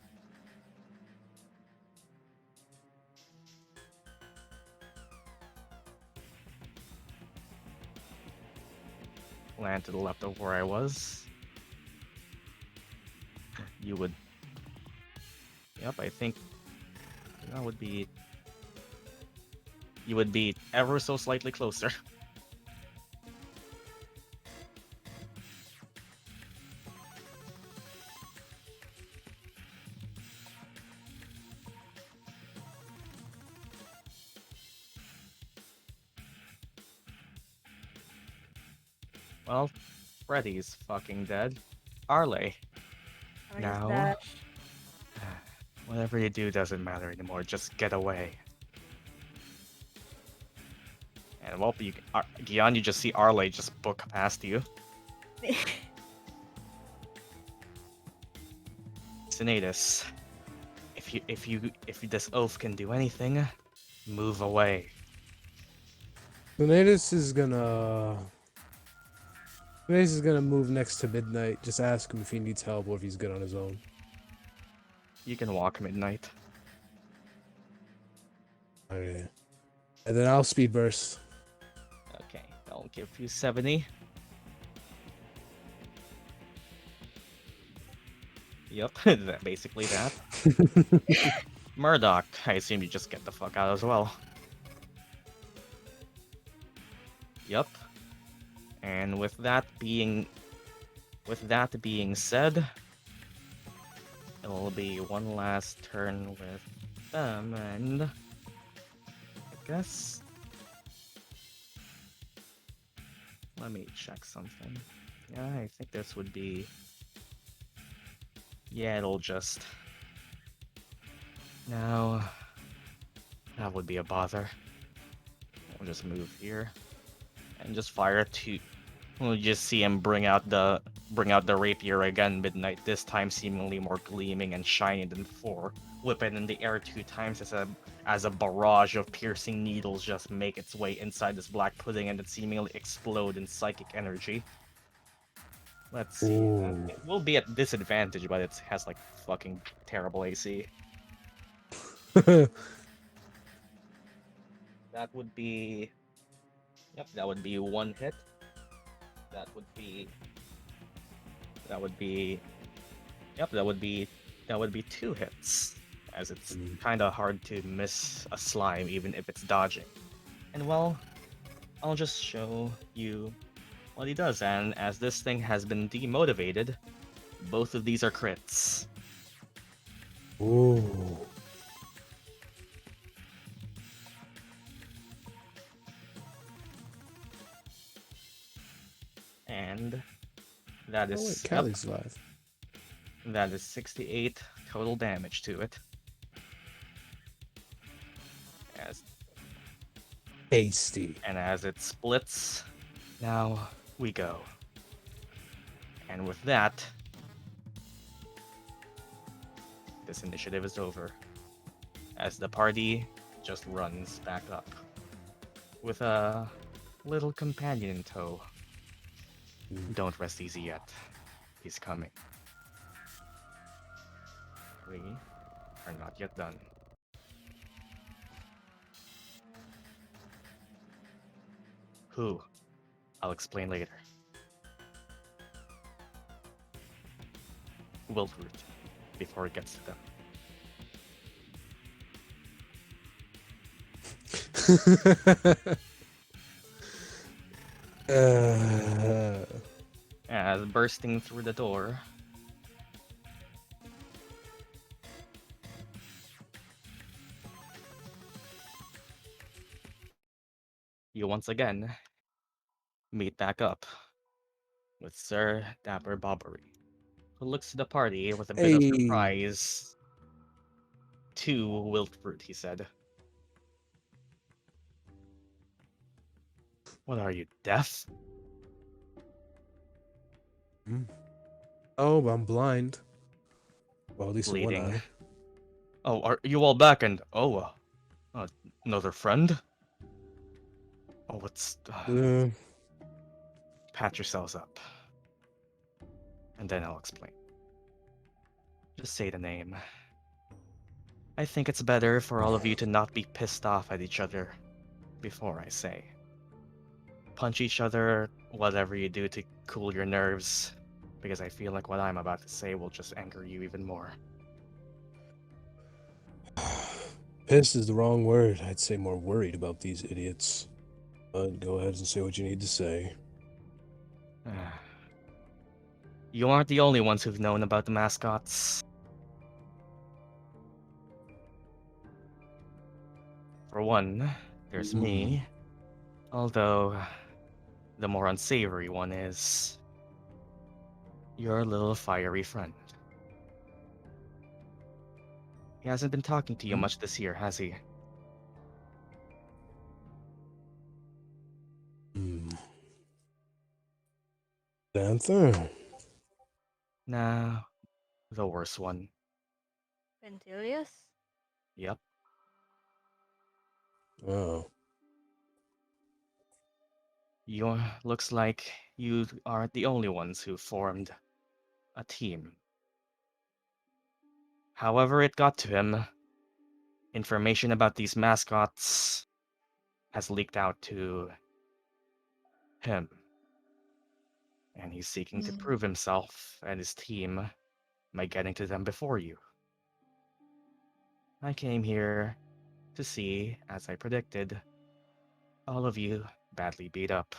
S2: Land to the left of where I was. You would... Yep, I think that would be... You would be ever so slightly closer. Well, Freddy's fucking dead. Arleigh.
S1: I just
S2: Now,
S1: dash.
S2: whatever you do doesn't matter anymore. Just get away. And well, Gyan, you just see Arleigh just book past you. Sinetis, if this oaf can do anything, move away.
S3: Sinetis is gonna move next to Midnight. Just ask him if he needs help or if he's good on his own.
S2: You can walk midnight.
S3: Okay. And then I'll speed burst.
S2: Okay, I'll give you 70. Yep, basically that. Murdock, I assume you just get the fuck out as well. Yup. And with that being said, it will be one last turn with them, and I guess let me check something. Yeah, I think this would be... Yeah, it'll just... No, that would be a bother. We'll just move here and just fire two. We'll just see him bring out the rapier again, midnight. This time seemingly more gleaming and shiny than before. Whip it in the air 2 times as a barrage of piercing needles just make its way inside this black pudding and then seemingly explode in psychic energy. Let's see. It will be at disadvantage, but it has like fucking terrible AC. That would be... Yep, that would be 1 hit. That would be... Yep, that would be 2 hits. As it's kinda hard to miss a slime even if it's dodging. And well, I'll just show you what he does, and as this thing has been demotivated, both of these are crits.
S3: Ooh.
S2: And that is...
S3: Oh wait, Callie's alive.
S2: That is 68 total damage to it.
S3: Tasty.
S2: And as it splits, now we go. And with that, this initiative is over. As the party just runs back up. With a little companion in tow. Don't rest easy yet. He's coming. We are not yet done. Who? I'll explain later. Wilfred, before it gets to them. As bursting through the door, you once again meet back up with Sir Dapper Bobbery, who looks to the party with a bit of surprise. To Wilfred, he said. What are you, deaf?
S3: Oh, I'm blind. Well, at least
S2: Bleeding.
S3: one eye.
S2: Oh, are you all back? And another friend? Oh, let's
S3: Uh,
S2: patch yourselves up. And then I'll explain. Just say the name. I think it's better for all of you to not be pissed off at each other before I say. Punch each other, whatever you do to cool your nerves, because I feel like what I'm about to say will just anger you even more.
S3: pissed is the wrong word. I'd say more worried about these idiots. But go ahead and say what you need to say.
S2: You aren't the only ones who've known about the mascots. For one, there's me. Although, the more unsavory one is your little fiery friend. He hasn't been talking to you much this year, has he?
S3: Panther?
S2: Nah, the worst one.
S1: Ventilius?
S2: Yep.
S3: Oh.
S2: Looks like you aren't the only ones who formed a team. However it got to him, information about these mascots has leaked out to him. And he's seeking to prove himself and his team by getting to them before you. I came here to see, as I predicted, all of you badly beat up.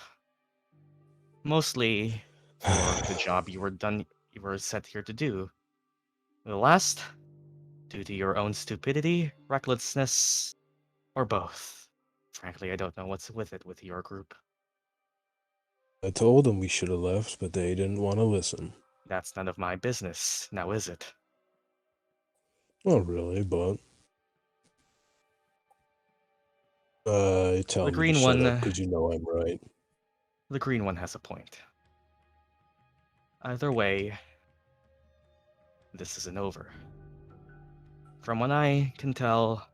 S2: Mostly for the job you were set here to do. The last, due to your own stupidity, recklessness, or both. Frankly, I don't know what's with it with your group.
S3: I told them we should have left, but they didn't want to listen.
S2: That's none of my business, now is it?
S3: Not really, but... you tell
S2: The
S3: me to
S2: green
S3: shut up
S2: one,
S3: because you know I'm right.
S2: the green one has a point. Either way, this isn't over. From what I can tell,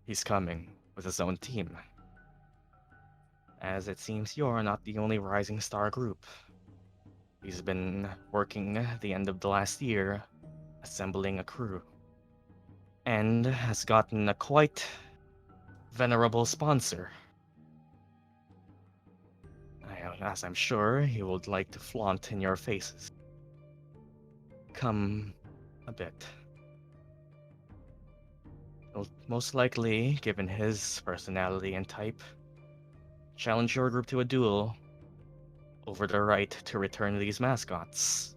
S2: he's coming with his own team. As it seems you're not the only Rising Star group. He's been working the end of the last year, assembling a crew, and has gotten a quite venerable sponsor. As I'm sure he would like to flaunt in your faces. Come a bit. He'll most likely, given his personality and type, challenge your group to a duel over the right to return these mascots.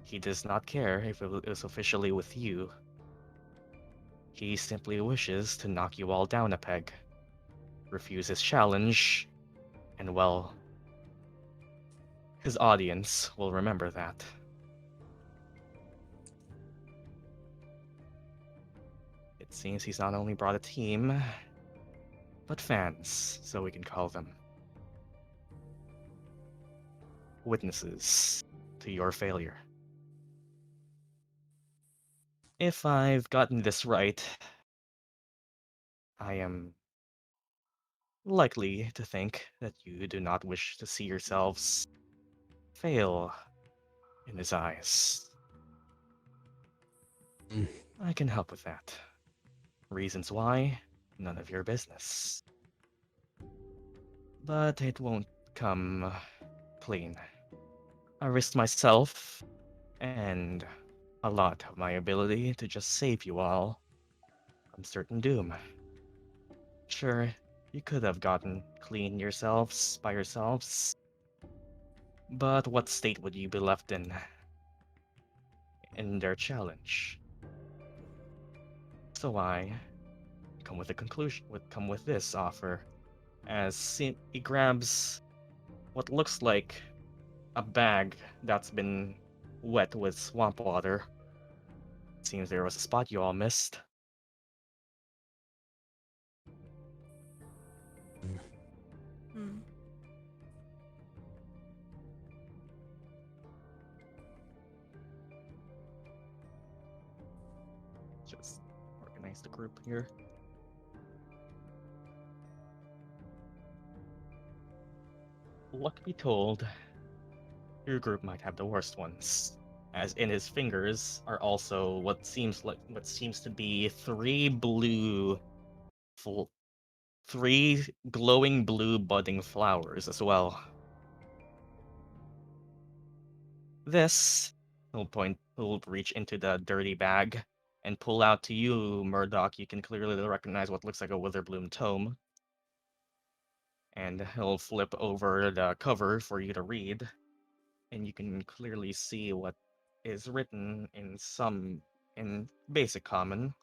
S2: He does not care if it is officially with you. He simply wishes to knock you all down a peg, refuse his challenge, and well, his audience will remember that. It seems he's not only brought a team, but fans, so we can call them. Witnesses to your failure. If I've gotten this right, I am likely to think that you do not wish to see yourselves fail in his eyes. I can help with that. Reasons why, none of your business. But it won't come clean. I risked myself and a lot of my ability to just save you all from certain doom. Sure, you could have gotten clean yourselves by yourselves, but what state would you be left in their challenge? So I come with this offer, as he grabs what looks like a bag that's been wet with swamp water. Seems there was a spot you all missed.
S1: Hmm.
S2: Just organize the group here. luck be told, your group might have the worst ones. As in his fingers are also what seems to be three glowing blue budding flowers as well. This he'll reach into the dirty bag and pull out to you, Murdock. You can clearly recognize what looks like a Witherbloom tome. And he'll flip over the cover for you to read, and you can clearly see what is written in basic common.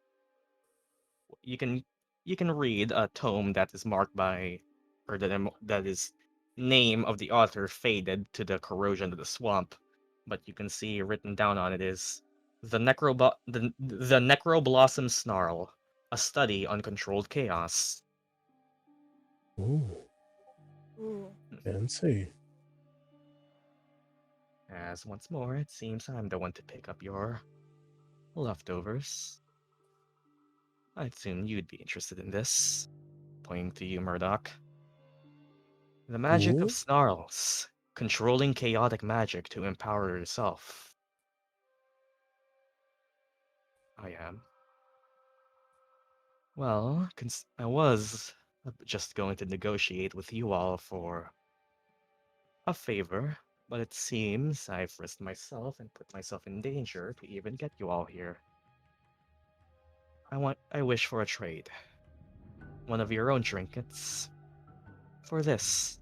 S2: You can read a tome that is marked by, or that is name of the author faded to the corrosion of the swamp, but you can see written down on it is the Necroblossom Snarl, a study on controlled chaos.
S3: Ooh,
S1: Ooh.
S3: fancy.
S2: As once more, it seems I'm the one to pick up your leftovers. I'd assume you'd be interested in this. Pointing to you, Murdock. The magic of
S3: Ooh.
S2: snarls. Controlling chaotic magic to empower yourself. I am. Well, I was just going to negotiate with you all for a favor, but it seems I've risked myself and put myself in danger to even get you all here. I wish for a trade. One of your own trinkets. For this.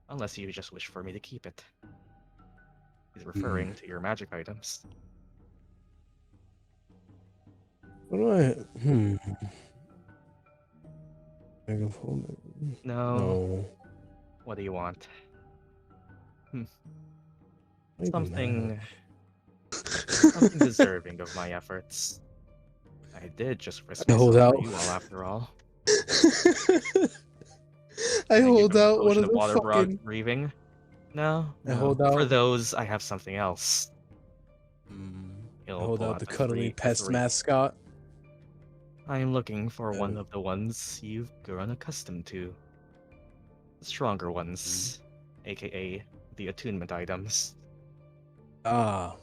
S2: Unless you just wish for me to keep it. He's referring to your magic items.
S3: What do I? Megaphone?
S2: No.
S3: No.
S2: What do you want?
S3: Not even
S2: Something
S3: that.
S2: deserving of my efforts. I did just risk
S3: I hold
S2: myself for
S3: out.
S2: you all after all.
S3: I
S2: Can I give
S3: hold
S2: you a
S3: out one
S2: potion
S3: of
S2: of
S3: the
S2: water
S3: fucking.
S2: breathing? No,
S3: I
S2: no.
S3: hold
S2: For
S3: out.
S2: those, I have something else.
S3: I
S2: He'll
S3: hold
S2: pull
S3: out
S2: out
S3: the cuddly
S2: the
S3: pest
S2: three.
S3: mascot.
S2: I am looking for one
S3: Oh.
S2: of the ones you've grown accustomed to. The stronger ones, aka the attunement items.
S3: Ah.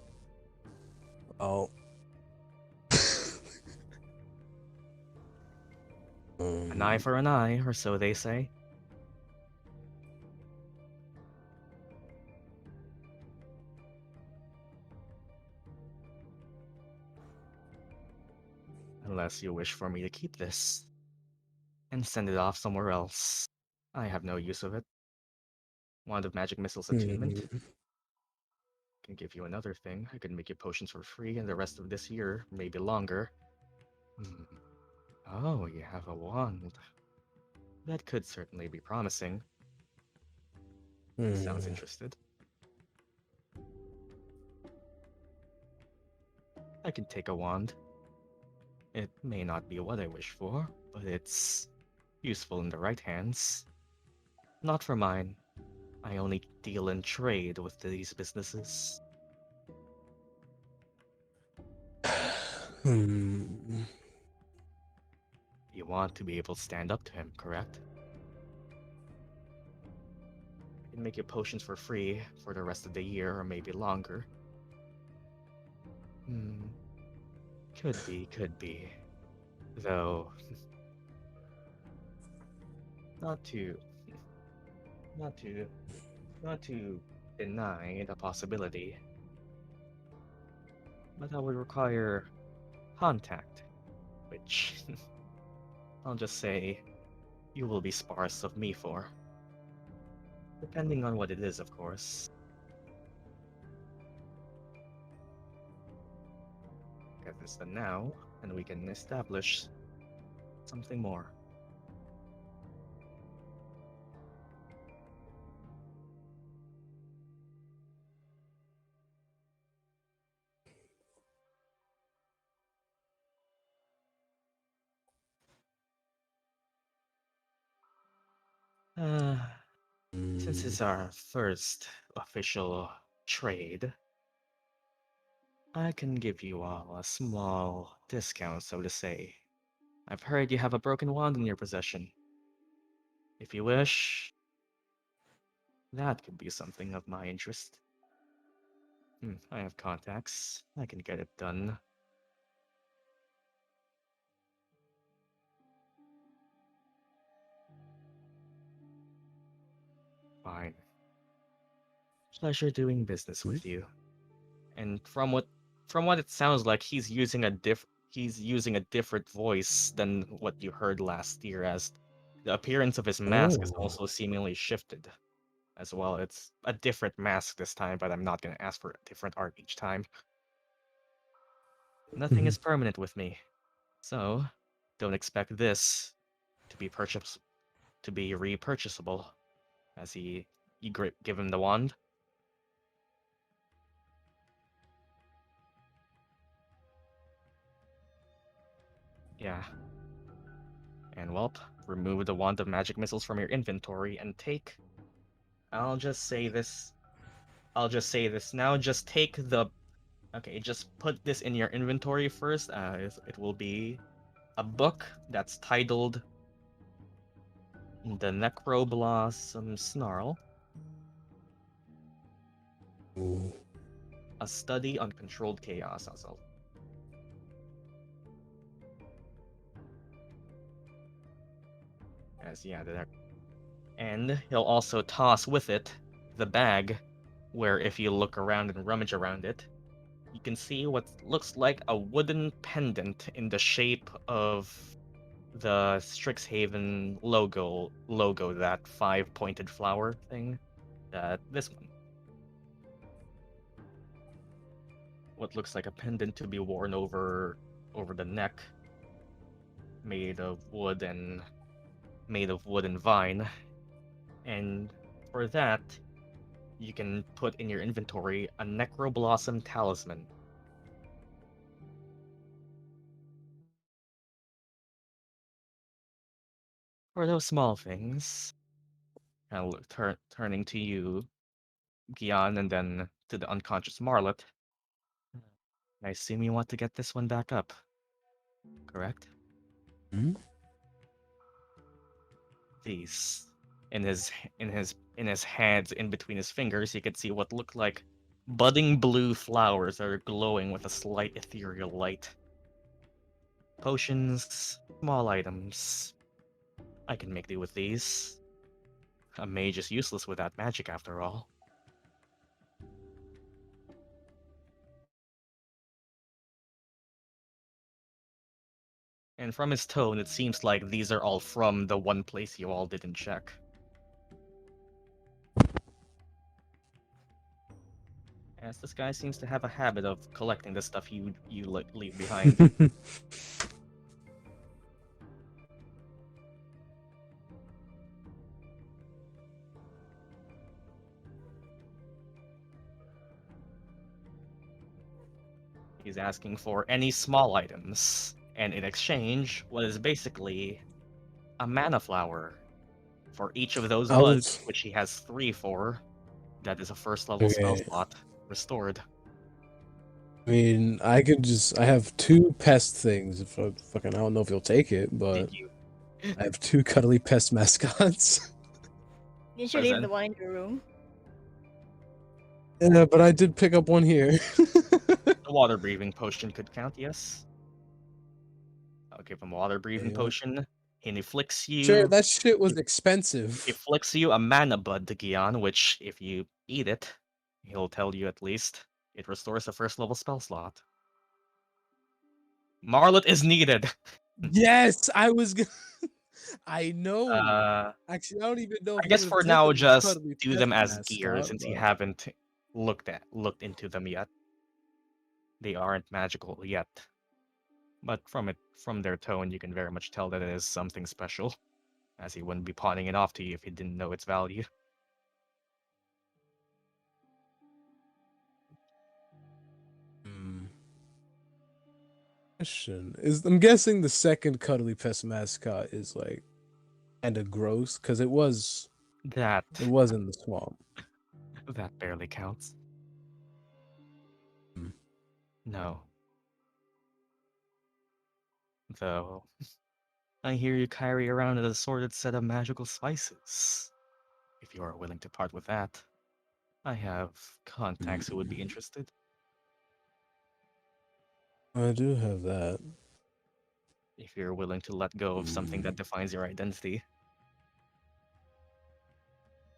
S3: Oh.
S2: An eye for an eye, or so they say. Unless you wish for me to keep this and send it off somewhere else. I have no use of it. Wand of Magic Missiles attunement. Can give you another thing. I can make you potions for free and the rest of this year, maybe longer. Oh, you have a wand. That could certainly be promising. Sounds interested. I can take a wand. It may not be what I wish for, but it's useful in the right hands. Not for mine. I only deal in trade with these businesses. You want to be able to stand up to him, correct? I can make you potions for free for the rest of the year or maybe longer. Could be. Though, not to deny the possibility. But that would require contact, which I'll just say you will be sparse of me for. Depending on what it is, of course. Get this done now, and we can establish something more. Since it's our first official trade, I can give you all a small discount, so to say. I've heard you have a broken wand in your possession. If you wish, That could be something of my interest. I have contacts. I can get it done. Fine. Pleasure doing business with you. And from what it sounds like, he's using a different voice than what you heard last year, as the appearance of his mask is
S3: Oh.
S2: also seemingly shifted as well. It's a different mask this time, but I'm not gonna ask for a different art each time. Nothing is permanent with me, so don't expect this to be repurchasable. As you give him the wand. Yeah. And welp, remove the wand of magic missiles from your inventory and take. I'll just say this. Now. Just take the. Okay, just put this in your inventory first. It will be a book that's titled The Necroblossom Snarl,
S3: Ooh.
S2: a study on controlled chaos. Also, as yeah, and he'll also toss with it the bag, where if you look around and rummage around it, you can see what looks like a wooden pendant in the shape of the Strixhaven logo, that 5-pointed flower thing. This one. What looks like a pendant to be worn over the neck, made of wood and vine. And for that, you can put in your inventory a Necroblossom talisman. For those small things, and turning to you, Gyan, and then to the unconscious Marlet. I assume you want to get this one back up, correct?
S3: Hmm?
S2: These, in his hands, in between his fingers, you could see what look like budding blue flowers that are glowing with a slight ethereal light. Potions, small items. I can make do with these. A mage is useless without magic, after all. And from his tone, it seems like these are all from the one place you all didn't check. As this guy seems to have a habit of collecting the stuff you leave behind. He's asking for any small items, and in exchange, what is basically a mana flower for each of those
S3: I
S2: buds,
S3: was
S2: which he has 3 for. That is a first level spell
S3: okay.
S2: slot restored.
S3: I mean, I have 2 pest things. If I don't know if you'll take it,
S2: Did
S3: but
S2: you
S3: I have 2 cuddly pest mascots.
S1: Didn't you leave
S2: present
S1: the one in your room?
S3: Yeah, but I did pick up one here.
S2: the water breathing potion could count, yes? I'll give him a water breathing
S3: Yeah.
S2: potion, and
S3: Sure, that shit was expensive.
S2: he flicks you a mana bud to Gyan, which, if you eat it, he'll tell you at least, it restores a first level spell slot. Marlet is needed.
S3: Yes, I was. I know.
S2: Uh,
S3: Actually, I don't even know
S2: I
S3: if I'm
S2: guess
S3: gonna
S2: for
S3: take
S2: now,
S3: him as
S2: just
S3: cuddly
S2: do
S3: pest
S2: them as gear,
S3: mascot,
S2: since you
S3: but
S2: haven't looked into them yet. They aren't magical yet, but from their tone, you can very much tell that it is something special, as he wouldn't be pawning it off to you if he didn't know its value.
S3: question is, I'm guessing the second cuddly pest mascot is like kind of gross because
S2: That
S3: it was in the swamp.
S2: that barely counts.
S3: Hmm.
S2: No, though. I hear you carry around an assorted set of magical spices. If you are willing to part with that, I have contacts who would be interested.
S3: I do have that.
S2: If you're willing to let go of something that defines your identity.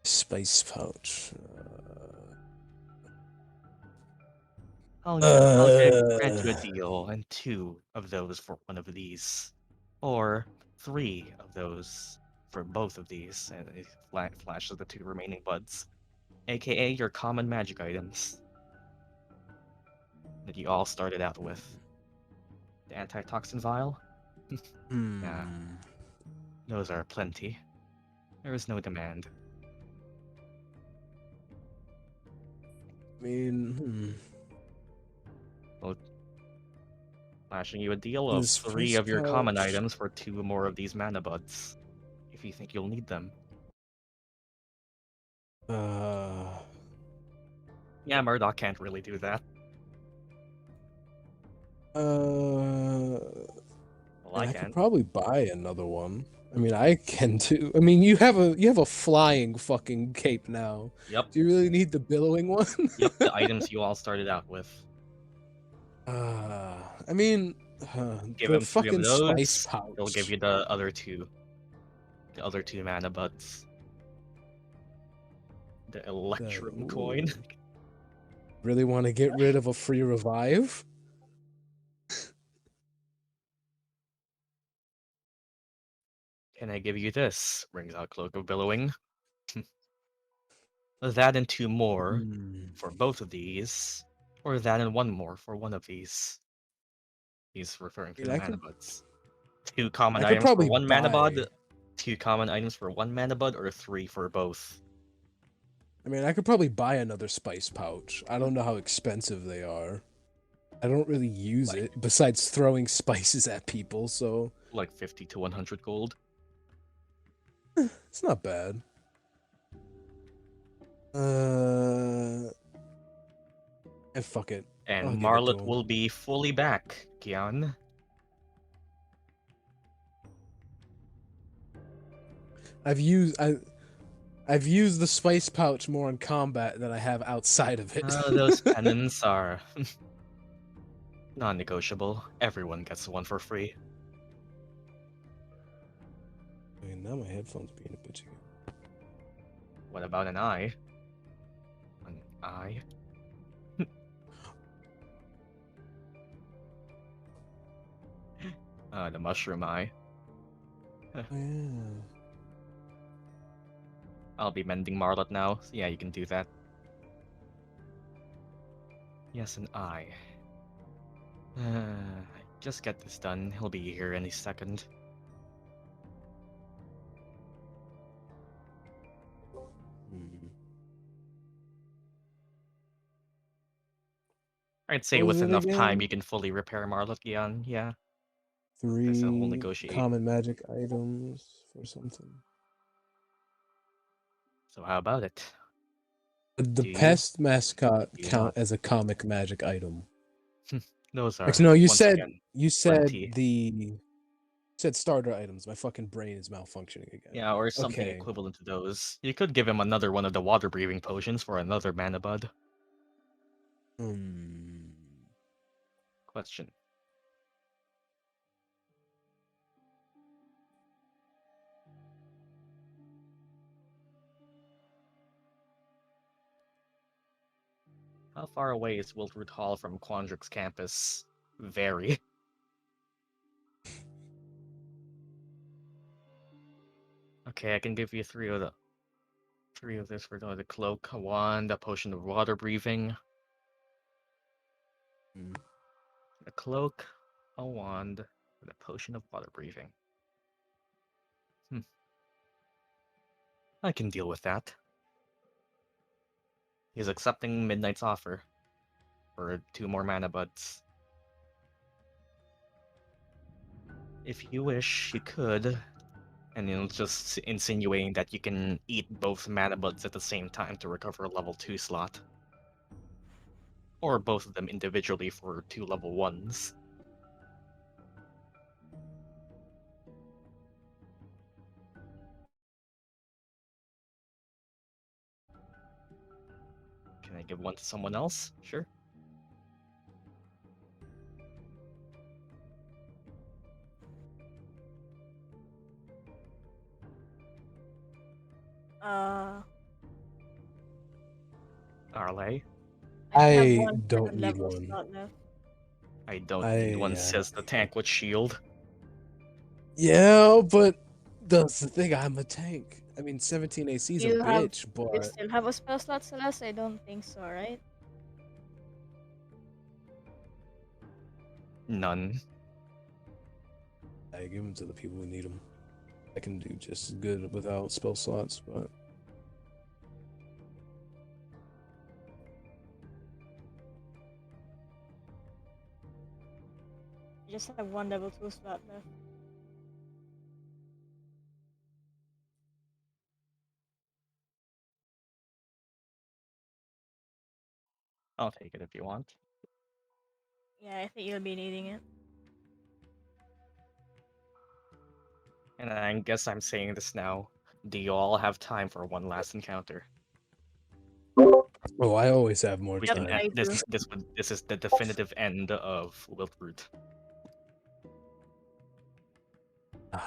S3: Spice pouch.
S2: I'll grant you a deal, and 2 of those for one of these, or 3 of those for both of these. And it flashes the 2 remaining buds, aka your common magic items that you all started out with. The antitoxin vial, yeah, those are plenty. There is no demand.
S3: I mean,
S2: Well, flashing you a deal of
S3: This
S2: 3 of your common
S3: pouch.
S2: items for 2 more of these mana buds, if you think you'll need them. Yeah, Murdock can't really do that. Well, I
S3: I could
S2: can.
S3: probably buy another one. I mean, I can too. I mean, you have a flying fucking cape now.
S2: Yep.
S3: Do you really need the billowing one?
S2: Yep, the items you all started out with.
S3: I mean,
S2: Give
S3: the
S2: him 3 of
S3: fucking spice
S2: those.
S3: pouch.
S2: He'll give you the other 2. The other 2 mana buds. The Electrum coin.
S3: Ooh. Really want to get rid of a free revive?
S2: Can I give you this? Brings out Cloak of Billowing. That and 2 more for both of these. Or that and 1 more for one of these. He's referring to the mana buds. 2 common
S3: I could
S2: items for
S3: probably
S2: 1 mana bud.
S3: buy.
S2: 2 common items for 1 mana bud, or 3 for both.
S3: I mean, I could probably buy another spice pouch. I don't know how expensive they are. I don't really use it besides throwing spices at people, so
S2: Like 50 to 100 gold.
S3: it's not bad. And fuck it.
S2: And
S3: I'll give it to
S2: Marlet
S3: him.
S2: will be fully back, Gyan.
S3: I've used the spice pouch more in combat than I have outside of it.
S2: Those pennants are non-negotiable. Everyone gets one for free.
S3: I mean, now my headphones being a bitch again.
S2: What about an eye? An eye? The mushroom eye.
S3: Oh, yeah.
S2: I'll be mending Marlet now, so yeah, you can do that. Yes, an eye. Just get this done. He'll be here any second. I'd say
S3: What was
S2: with
S3: it
S2: enough time
S3: again?
S2: you can fully repair Marlet, Gyan. Yeah.
S3: 3
S2: we'll negotiate.
S3: common magic items for something.
S2: So how about it?
S3: The pest mascot
S2: Do you
S3: count
S2: not?
S3: as a comic magic item?
S2: Those are
S3: Actually, no, you
S2: once
S3: said
S2: again, plenty.
S3: you said starter items. My fucking brain is malfunctioning again.
S2: Yeah, or something
S3: Okay.
S2: equivalent to those. You could give him another one of the water breathing potions for another mana bud. Question. How far away is Wiltroot Hall from Quandrix campus? Very. Okay, I can give you 3 of this for the cloak, a wand, a potion of water breathing. A cloak, a wand, and a potion of water breathing. I can deal with that. He's accepting Midnight's offer for 2 more mana buds. If you wish, you could. And just insinuating that you can eat both mana buds at the same time to recover a level 2 slot. Or both of them individually for 2 level 1s. give one to someone else? Sure. Arleigh?
S1: I have
S3: I
S1: one
S3: don't
S1: second
S3: need
S1: level
S3: one.
S1: slot left.
S2: I don't need one,
S3: I
S2: says the tank with shield.
S3: Yeah, but that's the thing. I'm a tank. I mean, 17 AC is a
S1: You have
S3: bitch,
S1: you
S3: but
S1: still have a spell slot, Celeste? I don't think so, right?
S2: None.
S3: I give them to the people who need them. I can do just as good without spell slots, but
S1: I just have one level 2 slot left.
S2: I'll take it if you want.
S1: Yeah, I think you'll be needing it.
S2: And I guess I'm saying this now. Do you all have time for one last encounter?
S3: oh, I always have more
S2: We
S1: Yep,
S2: can
S3: time.
S2: end
S1: I
S2: this.
S1: do.
S2: This is the definitive end of Wiltroot.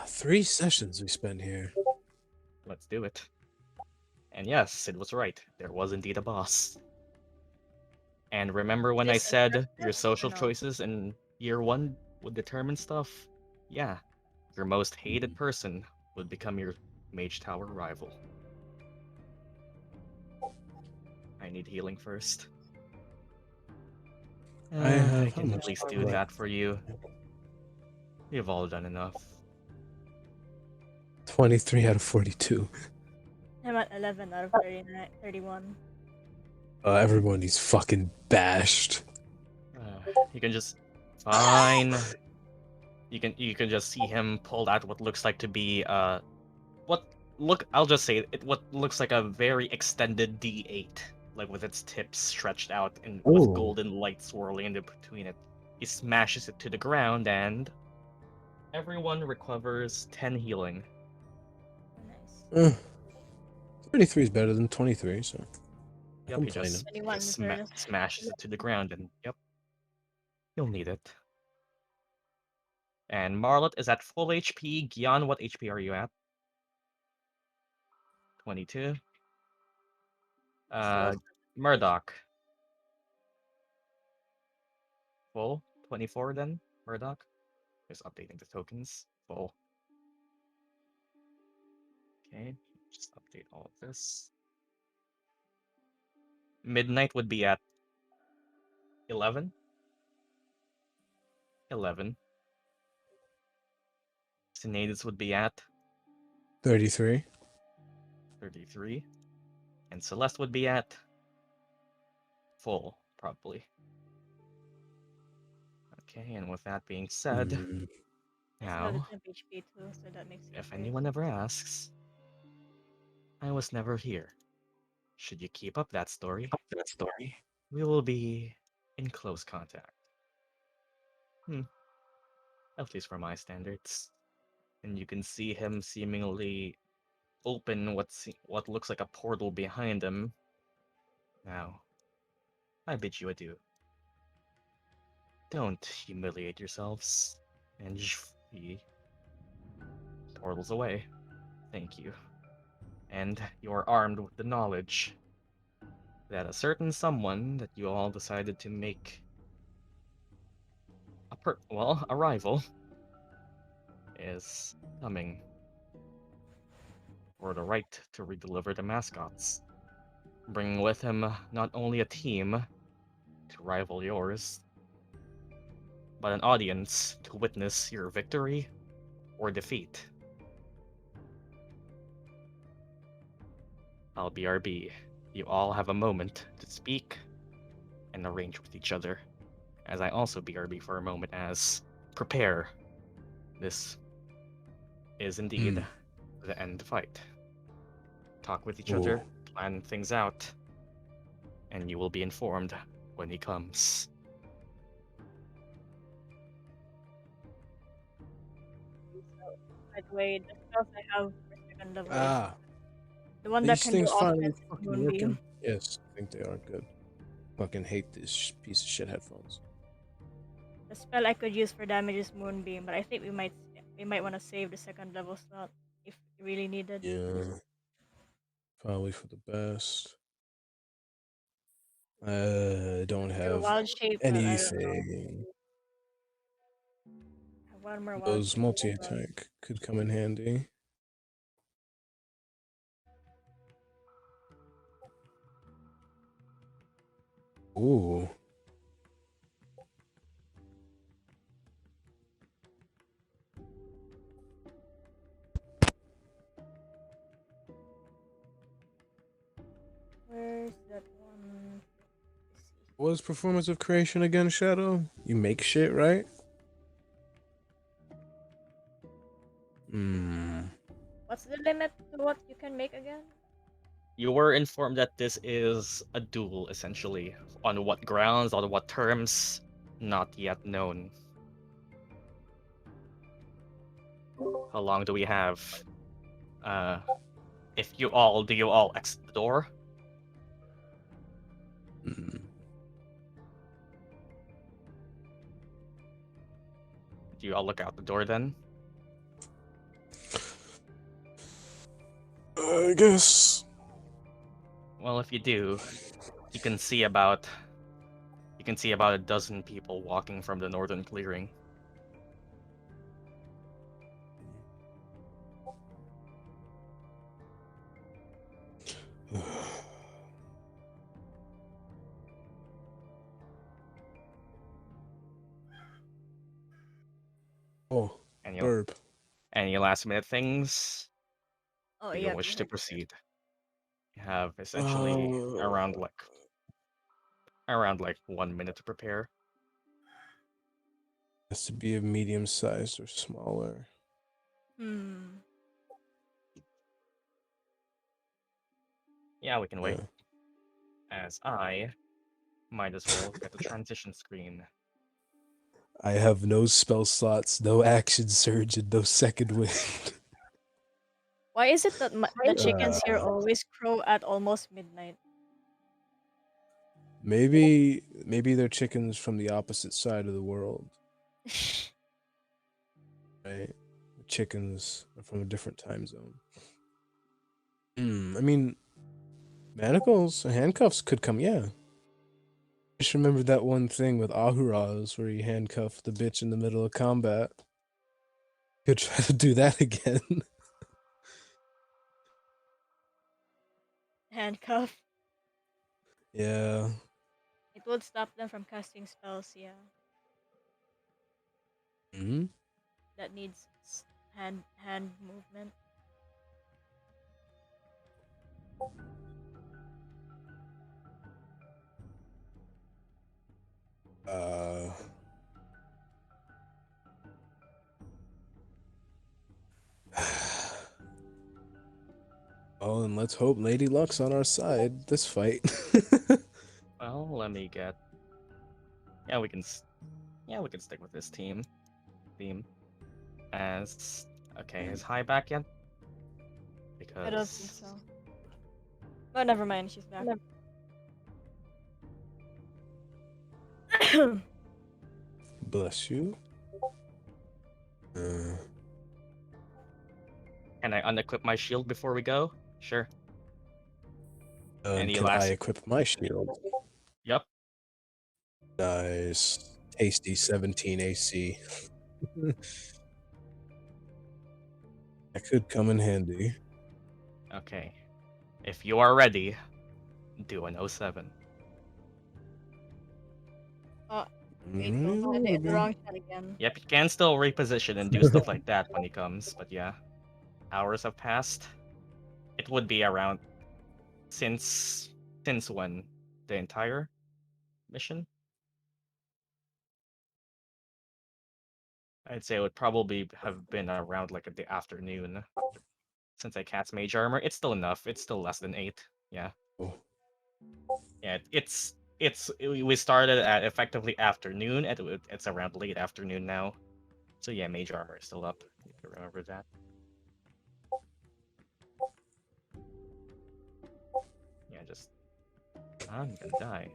S3: 3 sessions we spend here.
S2: Let's do it. And yes, Sid was right. There was indeed a boss. And remember when I
S1: This
S2: said your
S1: impressive
S2: social
S1: or no?
S2: choices in year 1 would determine stuff? Yeah. Your most hated person would become your Mage Tower rival. I need healing first.
S3: I have
S2: I
S3: how
S2: can at
S3: much
S2: least
S3: time
S2: do
S3: left?
S2: that for you. You've all done enough.
S3: 23 out of 42.
S1: I'm at 11 out of 39, 31.
S3: Everyone needs fucking bashed.
S2: You can just fine. You can just see him pull out what looks like to be I'll just say it, what looks like a very extended D8, like with its tips stretched out and with
S3: Ooh.
S2: golden light swirling in between it. He smashes it to the ground and everyone recovers 10 healing.
S1: Nice.
S3: 33 is better than 23, so
S2: Yep, he
S3: complaining.
S1: 21
S2: just
S1: in fairness.
S2: smashes it to the ground and yep, you'll need it. And Marlot is at full HP. Gyan, what HP are you at? 22.
S1: Celeste.
S2: Murdock. Full? 24 then? Murdock? Just updating the tokens. Full. Okay, just update all of this. Midnight would be at 11? 11. Sinetis would be at
S3: 33.
S2: 33. And Celeste would be at full, probably. Okay, and with that being said,
S3: Mm.
S1: I still have the
S2: now,
S1: 10 HP too, so that makes it
S2: if
S1: very
S2: anyone
S1: good.
S2: ever asks, I was never here. Should you keep up that story, we will be in close contact. At least for my standards. And you can see him seemingly open what looks like a portal behind him. Now, I bid you adieu. Don't humiliate yourselves. And he portals away. Thank you. And you are armed with the knowledge that a certain someone that you all decided to make a rival is coming for the right to redeliver the mascots, bringing with him not only a team to rival yours, but an audience to witness your victory or defeat. I'll BRB. You all have a moment to speak and arrange with each other, as I also BRB for a moment as prepare. This is indeed the end fight. Talk with each other, plan things out, and you will be informed when he comes.
S1: By the way, the spells I have for second level is
S3: Ah,
S1: the one that
S3: these
S1: can do
S3: things finally
S1: offense is
S3: fucking
S1: Moonbeam.
S3: working. Yes, I think they are good. Fucking hate this piece of shit headphones.
S1: The spell I could use for damage is Moonbeam, but I think we might want to save the second level slot if really needed.
S3: Yeah, probably for the best. I don't
S1: Your
S3: have
S1: wild shape, but I don't know.
S3: anything.
S1: I have one more wild
S3: Those
S1: shape.
S3: multi-attack could come in handy. Ooh.
S1: Where's that one? Let's see.
S3: What was performance of creation again, Shadow? You make shit, right? Hmm.
S1: What's the limit to what you can make again?
S2: You were informed that this is a duel, essentially. On what grounds, on what terms, not yet known. How long do we have? If you all, do you all exit the door?
S3: Hmm.
S2: Do you all look out the door then?
S3: I guess.
S2: Well, if you do, you can see about a dozen people walking from the northern clearing.
S3: Oh,
S2: Any
S3: burp.
S2: any last minute things?
S1: Oh
S2: Do you
S1: yeah,
S2: wish to
S1: hurt.
S2: proceed? You have essentially
S3: Uh,
S2: around 1 minute to prepare.
S3: has to be a medium sized or smaller.
S1: Hmm.
S2: Yeah, we can wait.
S3: Yeah.
S2: As I might as well get the transition screen.
S3: I have no spell slots, no action surge, and no second wind.
S1: Why is it that the chickens here
S3: Uh,
S1: always crow at almost midnight?
S3: maybe they're chickens from the opposite side of the world, right? Chickens are from a different time zone. I mean, manacles and handcuffs could come, yeah. Just remember that one thing with Ahuras where he handcuffed the bitch in the middle of combat. Could try to do that again.
S1: Handcuff.
S3: Yeah.
S1: It would stop them from casting spells. Yeah,
S3: Hmm.
S1: that needs hand movement.
S3: Uh. Oh, and let's hope Lady Luck's on our side this fight.
S2: Well, let me get. Yeah, we can. Yeah, we can stick with this theme. As okay, is High back yet?
S1: I don't think
S2: Because
S1: so. But never mind, she's back.
S3: Bless you. Uh,
S2: can I unequip my shield before we go? Sure.
S3: and
S2: Any
S3: can I
S2: last?
S3: equip my shield?
S2: Yup.
S3: Nice. Tasty 17 AC. That could come in handy.
S2: Okay. If you are ready, do an 07.
S1: Oh, wait,
S3: Mm,
S1: I did the
S3: maybe.
S1: wrong shot again.
S2: Yep, you can still reposition and do stuff like that when he comes, but yeah. Hours have passed. It would be around since when? The entire mission? I'd say it would probably have been around like the afternoon. Since I cast mage armor, it's still enough. It's still less than 8. Yeah.
S3: Oh,
S2: Yeah, we started at effectively afternoon, and it's around late afternoon now. So yeah, mage armor is still up. You can remember that. Yeah, just I'm gonna die.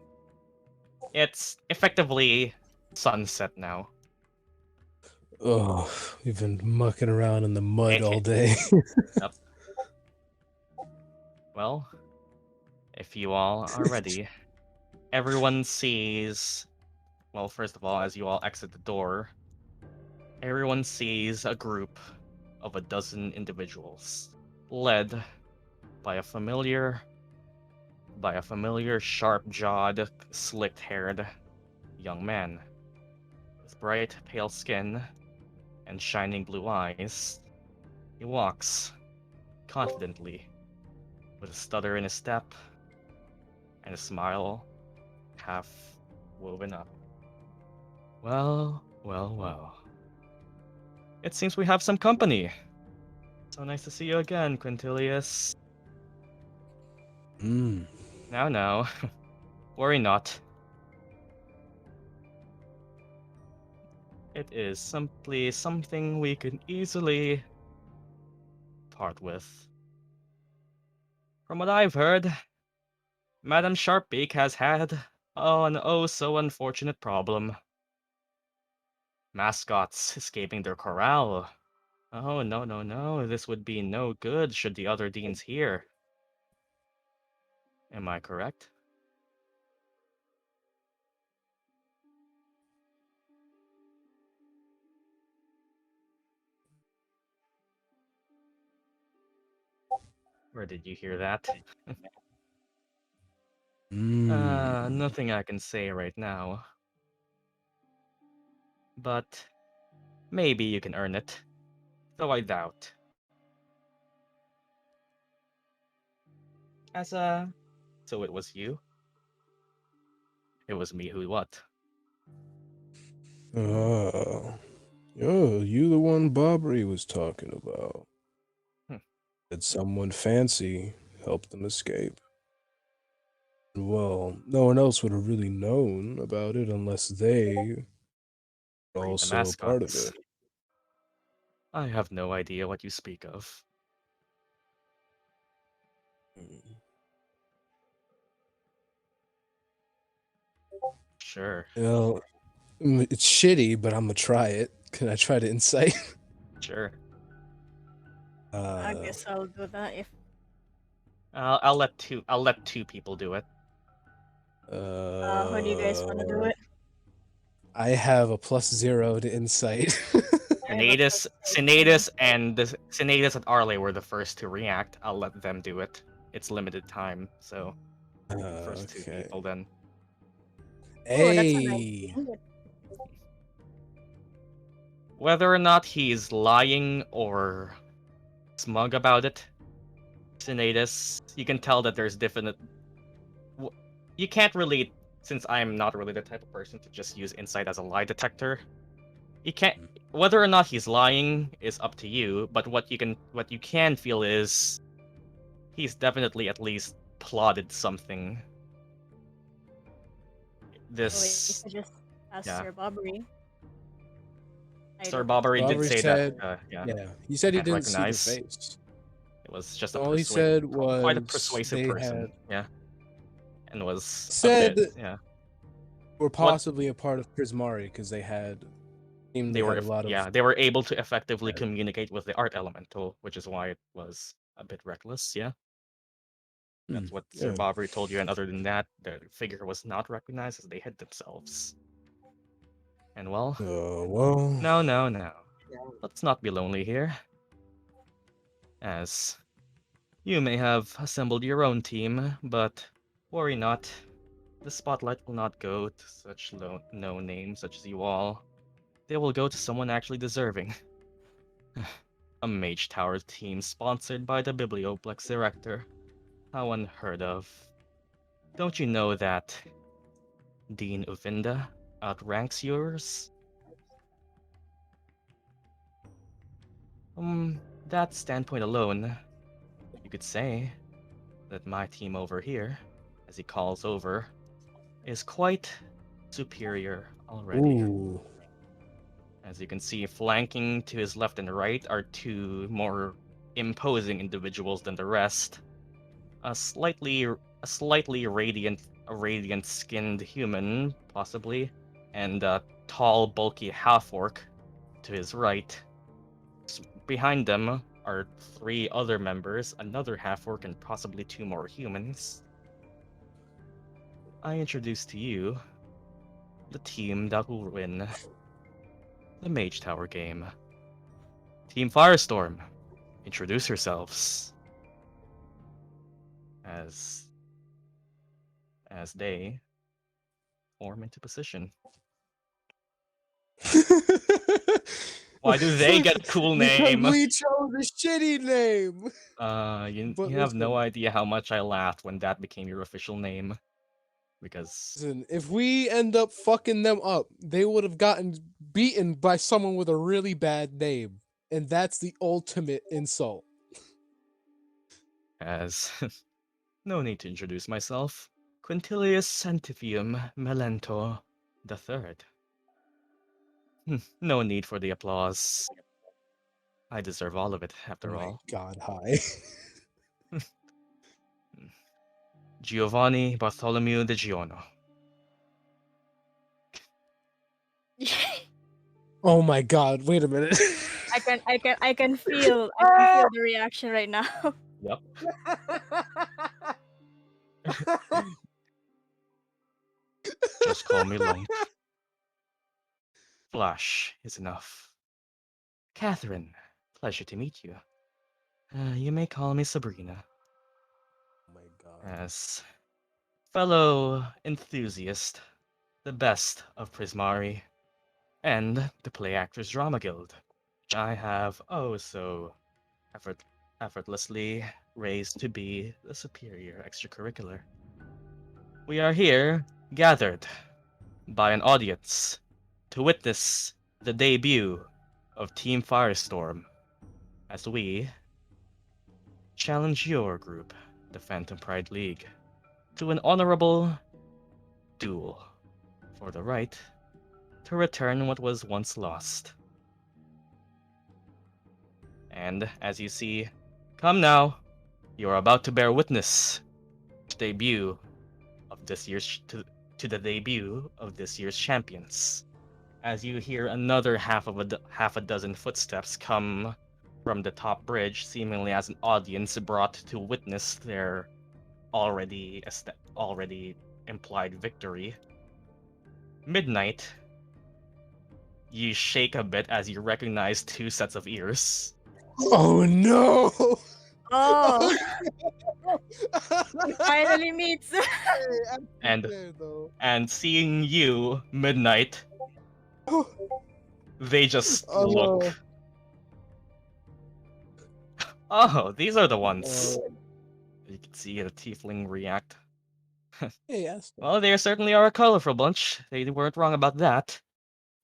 S2: It's effectively sunset now.
S3: Oh, we've been mucking around in the mud
S2: Eh,
S3: all day.
S2: Yep. Well, if you all are ready, everyone sees. Well, first of all, as you all exit the door, everyone sees a group of a dozen individuals, led by a familiar, sharp-jawed, slick-haired young man with bright, pale skin and shining blue eyes. He walks confidently, with a stutter in his step and a smile half woven up. Well, well, well. It seems we have some company. So nice to see you again, Quintilius.
S3: Hmm.
S2: Now, worry not. It is simply something we can easily part with. From what I've heard, Madame Sharpbeak has had an so unfortunate problem. Mascots escaping their corral. Oh, no, no, no. This would be no good should the other deans hear. Am I correct? Where did you hear that? Nothing I can say right now. But maybe you can earn it. Though I doubt. So it was you? It was me who what?
S3: Oh, you the one Bobbery was talking about.
S2: Hmm.
S3: That someone fancy helped them escape. Well, no one else would have really known about it unless they were
S2: Free the
S3: also a part of
S2: mascots.
S3: it.
S2: I have no idea what you speak of. Sure,
S3: Well, it's shitty, but I'm gonna try it. Can I try to insight?
S2: sure.
S1: I
S3: Uh,
S1: guess I'll do that if
S2: I'll let two people do it.
S1: how do you guys wanna do it?
S3: I have a +0 to insight.
S1: I have a
S2: Sinetis,
S1: plus 8.
S2: Sinetis and Arleigh were the first to react. I'll let them do it. It's limited time, so the first two
S3: Okay.
S2: people then.
S1: Oh, that's a nice
S3: Hey.
S1: thing.
S2: Whether or not he's lying or smug about it, Sinetis, you can tell that there's definite. You can't really, since I'm not really the type of person to just use insight as a lie detector. You can't. Whether or not he's lying is up to you, but what you can feel is he's definitely at least plotted something.
S1: So wait, you
S2: This,
S1: could just ask
S2: yeah.
S1: Sir Bobbery. I
S2: Sir
S1: don't think
S2: Bobbery
S1: so.
S2: did
S3: Bobbery
S2: say that,
S3: said,
S2: yeah,
S3: yeah, he said he
S2: can't
S3: didn't see the
S2: recognize.
S3: face.
S2: It was just a
S3: All he said
S2: quite a
S3: was
S2: persuasive
S3: they
S2: person,
S3: had
S2: yeah, and was a
S3: said
S2: bit, yeah.
S3: were
S2: What
S3: possibly a part of Prismari because they had a lot of.
S2: they were able to effectively communicate with the art elemental, which is why it was a bit reckless, yeah. That's what Sir
S3: Yeah.
S2: Bobbery told you, and other than that, the figure was not recognized as they hid themselves. And well,
S3: Well.
S2: no, no, no. Let's not be lonely here. As you may have assembled your own team, but worry not. The spotlight will not go to such no names such as you all. They will go to someone actually deserving. A Mage Tower team sponsored by the Biblioplex director. How unheard of. Don't you know that Dean Uvinda outranks yours? That standpoint alone, you could say that my team over here, as he calls over, is quite superior already.
S3: Ooh.
S2: As you can see, flanking to his left and right are two more imposing individuals than the rest. A slightly radiant a radiant-skinned human, possibly, and a tall, bulky half-orc to his right. Behind them are 3 other members, another half-orc and possibly 2 more humans. I introduce to you the team that will win the Mage Tower game. Team Firestorm, introduce yourselves. As they form into position. Why do they get a cool name?
S3: Because we chose a shitty name.
S2: You have no idea how much I laughed when that became your official name. Because
S3: Listen, if we end up fucking them up, they would have gotten beaten by someone with a really bad name. And that's the ultimate insult.
S2: as no need to introduce myself. Quintilius Centifium Melentor III. No need for the applause. I deserve all of it, after all.
S3: God, hi.
S2: Giovanni Bartholomew de Giono.
S3: Oh my god, wait a minute.
S1: I can feel the reaction right now.
S2: Yep. Just call me Light. Flash is enough. Catherine, pleasure to meet you. You may call me Sabrina.
S3: Oh my god.
S2: As fellow enthusiast, the best of Prismari, and the Play Actors Drama Guild, which I have so effortlessly raised to be the superior extracurricular. We are here, gathered by an audience, to witness the debut of Team Firestorm, as we challenge your group, the Phantom Pride League, to an honorable duel for the right to return what was once lost. And as you see, come now, you are about to bear witness to the debut of this year's to the debut of this year's champions. As you hear another half a dozen footsteps come from the top bridge, seemingly as an audience brought to witness their already implied victory. Midnight, you shake a bit as you recognize 2 sets of ears.
S3: Oh no!
S1: Oh, we finally meets.
S2: And seeing you, Midnight, they just
S3: Oh,
S2: look.
S3: no.
S2: Oh, these are the ones. You can see a tiefling react.
S3: Hey, yes.
S2: Well, they certainly are a colorful bunch. They weren't wrong about that.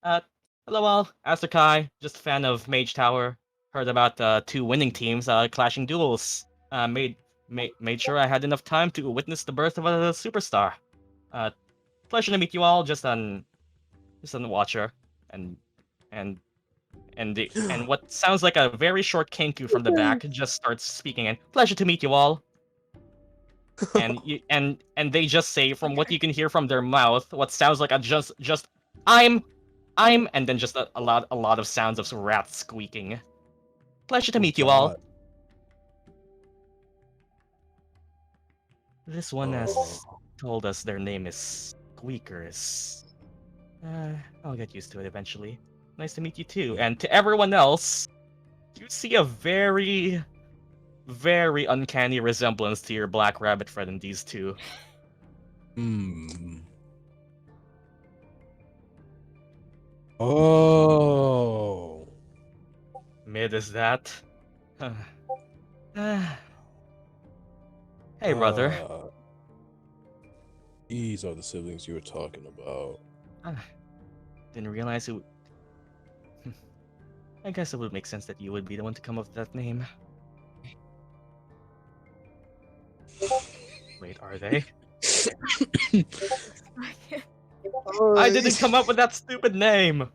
S2: Hello all, Asakai, just a fan of Mage Tower. Heard about 2 winning teams clashing duels. Made sure I had enough time to witness the birth of a superstar. Pleasure to meet you all. Just on the watcher, and what sounds like a very short Kenku from the back just starts speaking. And pleasure to meet you all. And they just say, from what you can hear from their mouth, what sounds like a just I'm, and then just a lot of sounds of rats squeaking. Pleasure to meet you all. This one has told us their name is Squeakers. I'll get used to it eventually. Nice to meet you too. And to everyone else, you see a very, very uncanny resemblance to your Black Rabbit friend in these 2.
S3: Oh.
S2: Mid is that? Hey, brother.
S3: These are the siblings you were talking about.
S2: Didn't realize it. I guess it would make sense that you would be the one to come up with that name. Wait, are they? I didn't come up with that stupid name!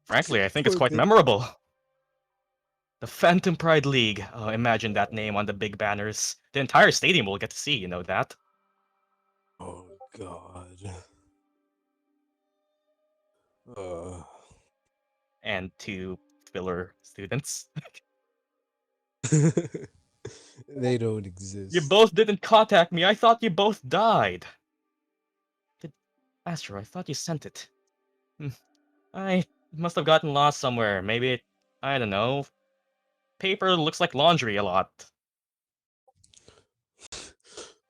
S2: Frankly, I think it's quite memorable. The Phantom Pride League. Oh, imagine that name on the big banners. The entire stadium will get to see, you know that?
S3: Oh God. Uh,
S2: And 2 filler students.
S3: they don't
S2: You
S3: exist.
S2: both didn't contact me. I thought you both died. Astro, I thought you sent it. Hmm, I must have gotten lost somewhere. Maybe I don't know. Paper looks like laundry a lot.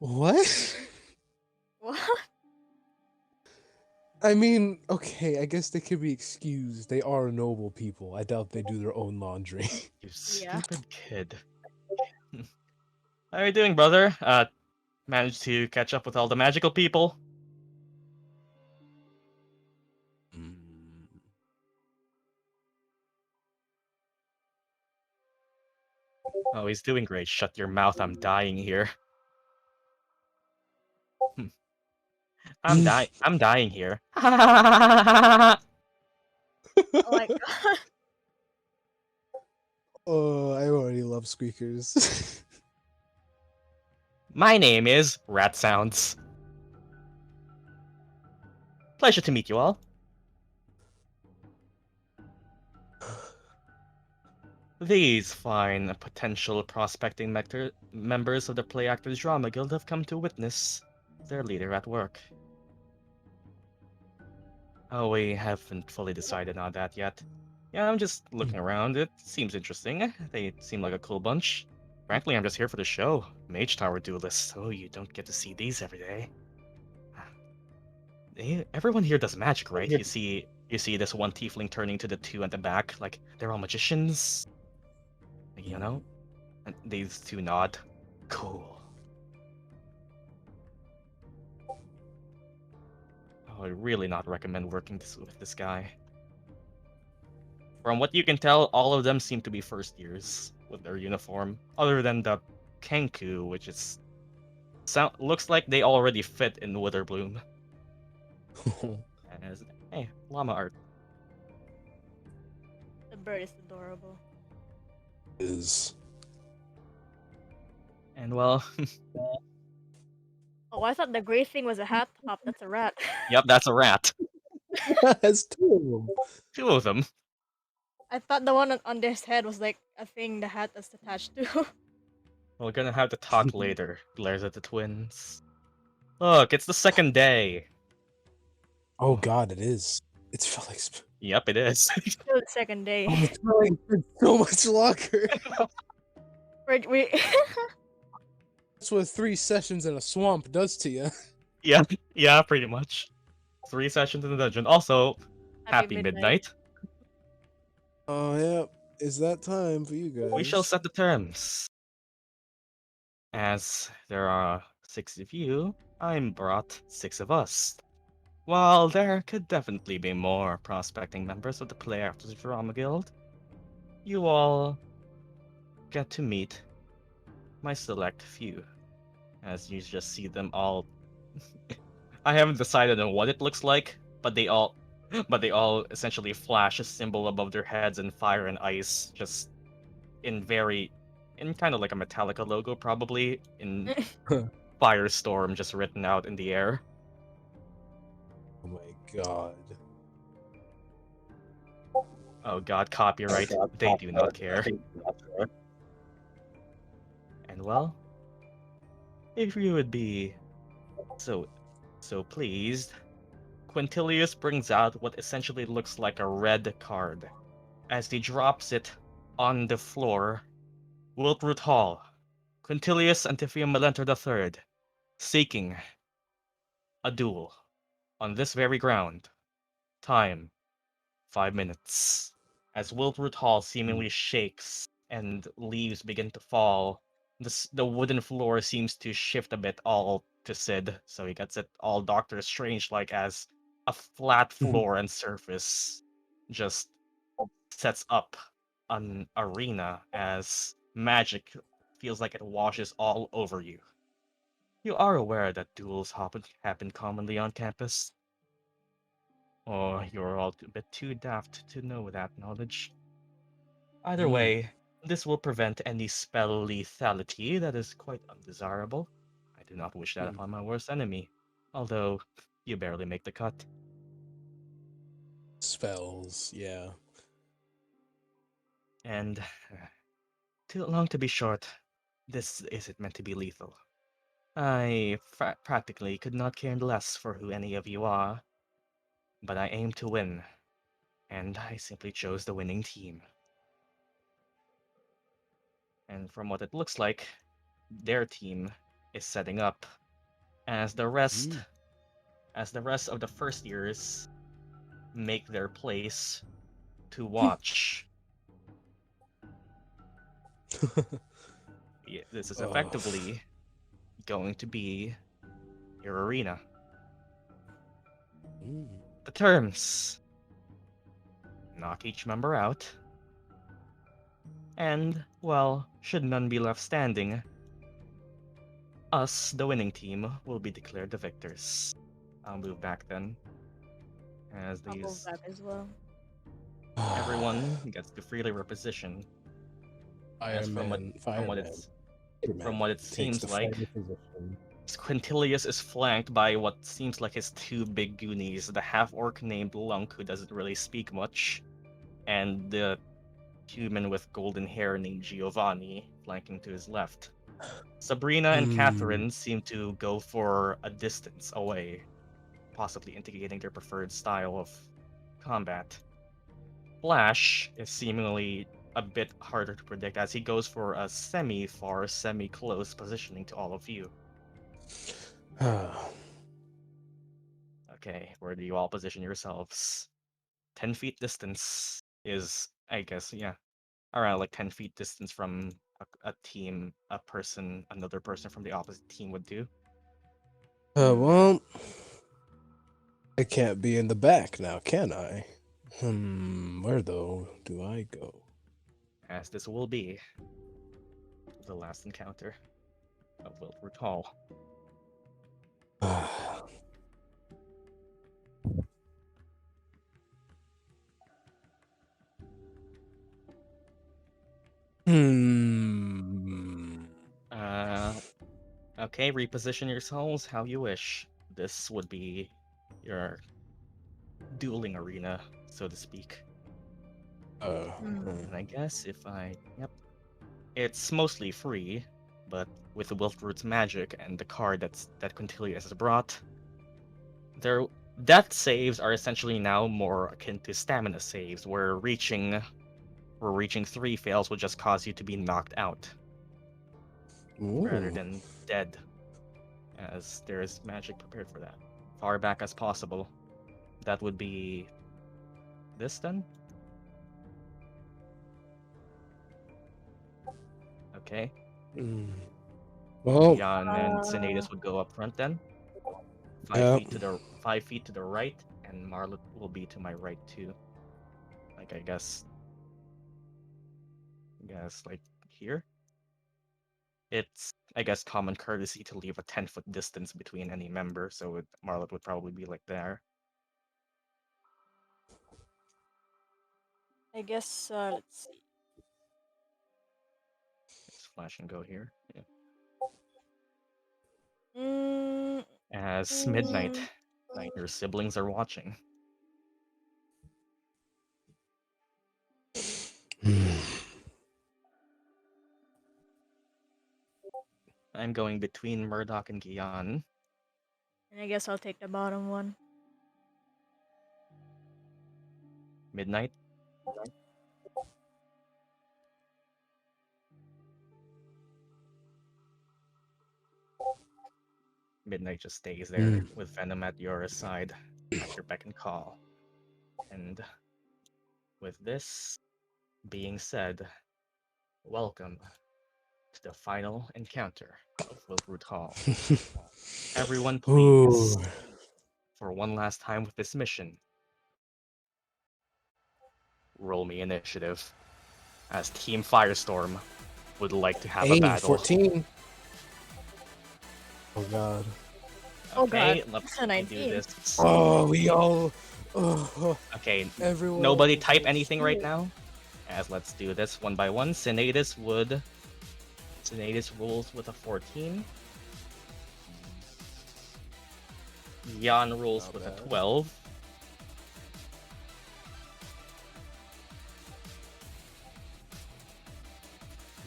S3: What?
S1: What?
S3: I mean, okay, I guess they could be excused. They are noble people. I doubt they do their own laundry.
S2: You
S1: Yeah.
S2: stupid kid. How are you doing, brother? Managed to catch up with all the magical people? Oh, he's doing great. Shut your mouth. I'm dying here. I'm dying here.
S1: Oh my god.
S3: Oh, I already love squeakers.
S2: My name is Rat Sounds. Pleasure to meet you all. These fine potential prospecting members of the Play Actors Drama Guild have come to witness their leader at work. Oh, we haven't fully decided on that yet. Yeah, I'm just looking around. It seems interesting. They seem like a cool bunch. Frankly, I'm just here for the show. Mage Tower duelists. Oh, you don't get to see these every day. Everyone here does magic, right? You see this one tiefling turning to the 2 at the back, like they're all magicians. You know? And these 2 nod. Cool. Oh, I really not recommend working with this guy. From what you can tell, all of them seem to be first years with their uniform, other than the Kenku, which is looks like they already fit in Witherbloom. As, hey, llama art.
S1: The bird is adorable.
S3: Is
S2: And well,
S1: Oh, I thought the gray thing was a hat top. That's a rat.
S2: yep, that's a rat.
S3: That's 2 of them.
S2: 2 of them.
S1: I thought the one on this head was like a thing the hat is attached to.
S2: We're gonna have to talk later, glares at the twins. Look, it's the second day.
S3: Oh God, it is. It's felt like
S2: Yep, it is.
S1: Still the second day.
S3: oh, it's felt like so much longer.
S1: we
S3: That's what 3 sessions in a swamp does to you.
S2: Yeah, yeah, pretty much. 3 sessions in the dungeon. Also, happy midnight.
S3: Oh yeah, it's that time for you guys.
S2: We shall set the terms. As there are 6 of you, I'm brought 6 of us. While there could definitely be more prospecting members of the Play Actors Drama Guild, you all get to meet my select few. As you just see them all. I haven't decided on what it looks like, but they all essentially flash a symbol above their heads in fire and ice, just in kind of like a Metallica logo, probably in Firestorm, just written out in the air.
S3: Oh my God.
S2: Oh god, copyright. They do not care. And well, if you would be so pleased, Quintilius brings out what essentially looks like a red card. As he drops it on the floor, Wiltroot Hall, Quintilius Antiphia Melentor III, seeking a duel on this very ground. Time 5 minutes. As Wiltroot Hall seemingly shakes and leaves begin to fall, the wooden floor seems to shift a bit all to Sid, so he gets it all Doctor Strange like as a flat floor and surface just sets up an arena as magic feels like it washes all over you. You are aware that duels happen commonly on campus? Or you're all a bit too daft to know that knowledge? Either way, This will prevent any spell lethality that is quite undesirable. I do not wish that upon my worst enemy, although you barely make the cut.
S3: Spells, yeah.
S2: And too long to be short, this isn't meant to be lethal. I practically could not care less for who any of you are, but I aim to win, and I simply chose the winning team. And from what it looks like, their team is setting up as the rest of the first years make their place to watch. Yeah, this is effectively going to be your arena. The terms: knock each member out, and, well, should none be left standing, us, the winning team, will be declared the victors. I'll move back then, as
S1: I'll move
S2: these
S1: back as well.
S2: everyone gets to freely reposition. As from what it seems like, Quintilius is flanked by what seems like his two big goonies, the half-orc named Lunk, who doesn't really speak much, and the human with golden hair named Giovanni, flanking to his left. Sabrina and Catherine seem to go for a distance away, possibly indicating their preferred style of combat. Flash is seemingly a bit harder to predict, as he goes for a semi-far, semi-close positioning to all of you. Okay, where do you all position yourselves? 10 feet distance is, I guess, yeah, around like 10 feet distance from a team, another person from the opposite team would do.
S3: Well, I can't be in the back now, can I? Where though do I go?
S2: As this will be the last encounter of Wilford Hall. Okay, reposition yourselves how you wish. This would be your dueling arena, so to speak. And I guess it's mostly free, but with the Wilfroot's magic and the card that Quintilius has brought, their death saves are essentially now more akin to stamina saves, where reaching 3 fails will just cause you to be knocked out rather than dead, as there is magic prepared for that. Far back as possible. That would be this then? Okay.
S3: Well,
S2: Gyan and Sinetis would go up front then. 5 feet to the right, and Marlet will be to my right too. Like I guess like here. It's, I guess, common courtesy to leave a 10-foot distance between any member, so Marlet would probably be like there.
S1: I guess, let's see.
S2: Let's flash and go here. Yeah.
S1: Mm,
S2: As midnight, your siblings are watching. I'm going between Murdock and Gyan.
S1: and I guess I'll take the bottom one.
S2: Midnight. Midnight just stays there with Venom at your side, at your beck and call. And with this being said, welcome to the final encounter of Wilfroot Hall. Everyone, please, for one last time with this mission, roll me initiative, as Team Firestorm would like to have a battle.
S3: 14. Oh god.
S2: Okay,
S1: God,
S2: let's
S1: a 19.
S2: do this.
S3: Oh, we all.
S2: Okay,
S3: Everyone.
S2: nobody type anything right now. As let's do this one by one. Sinetis rolls with a 14. Gyan rolls
S3: Not
S2: with
S3: bad.
S2: a 12.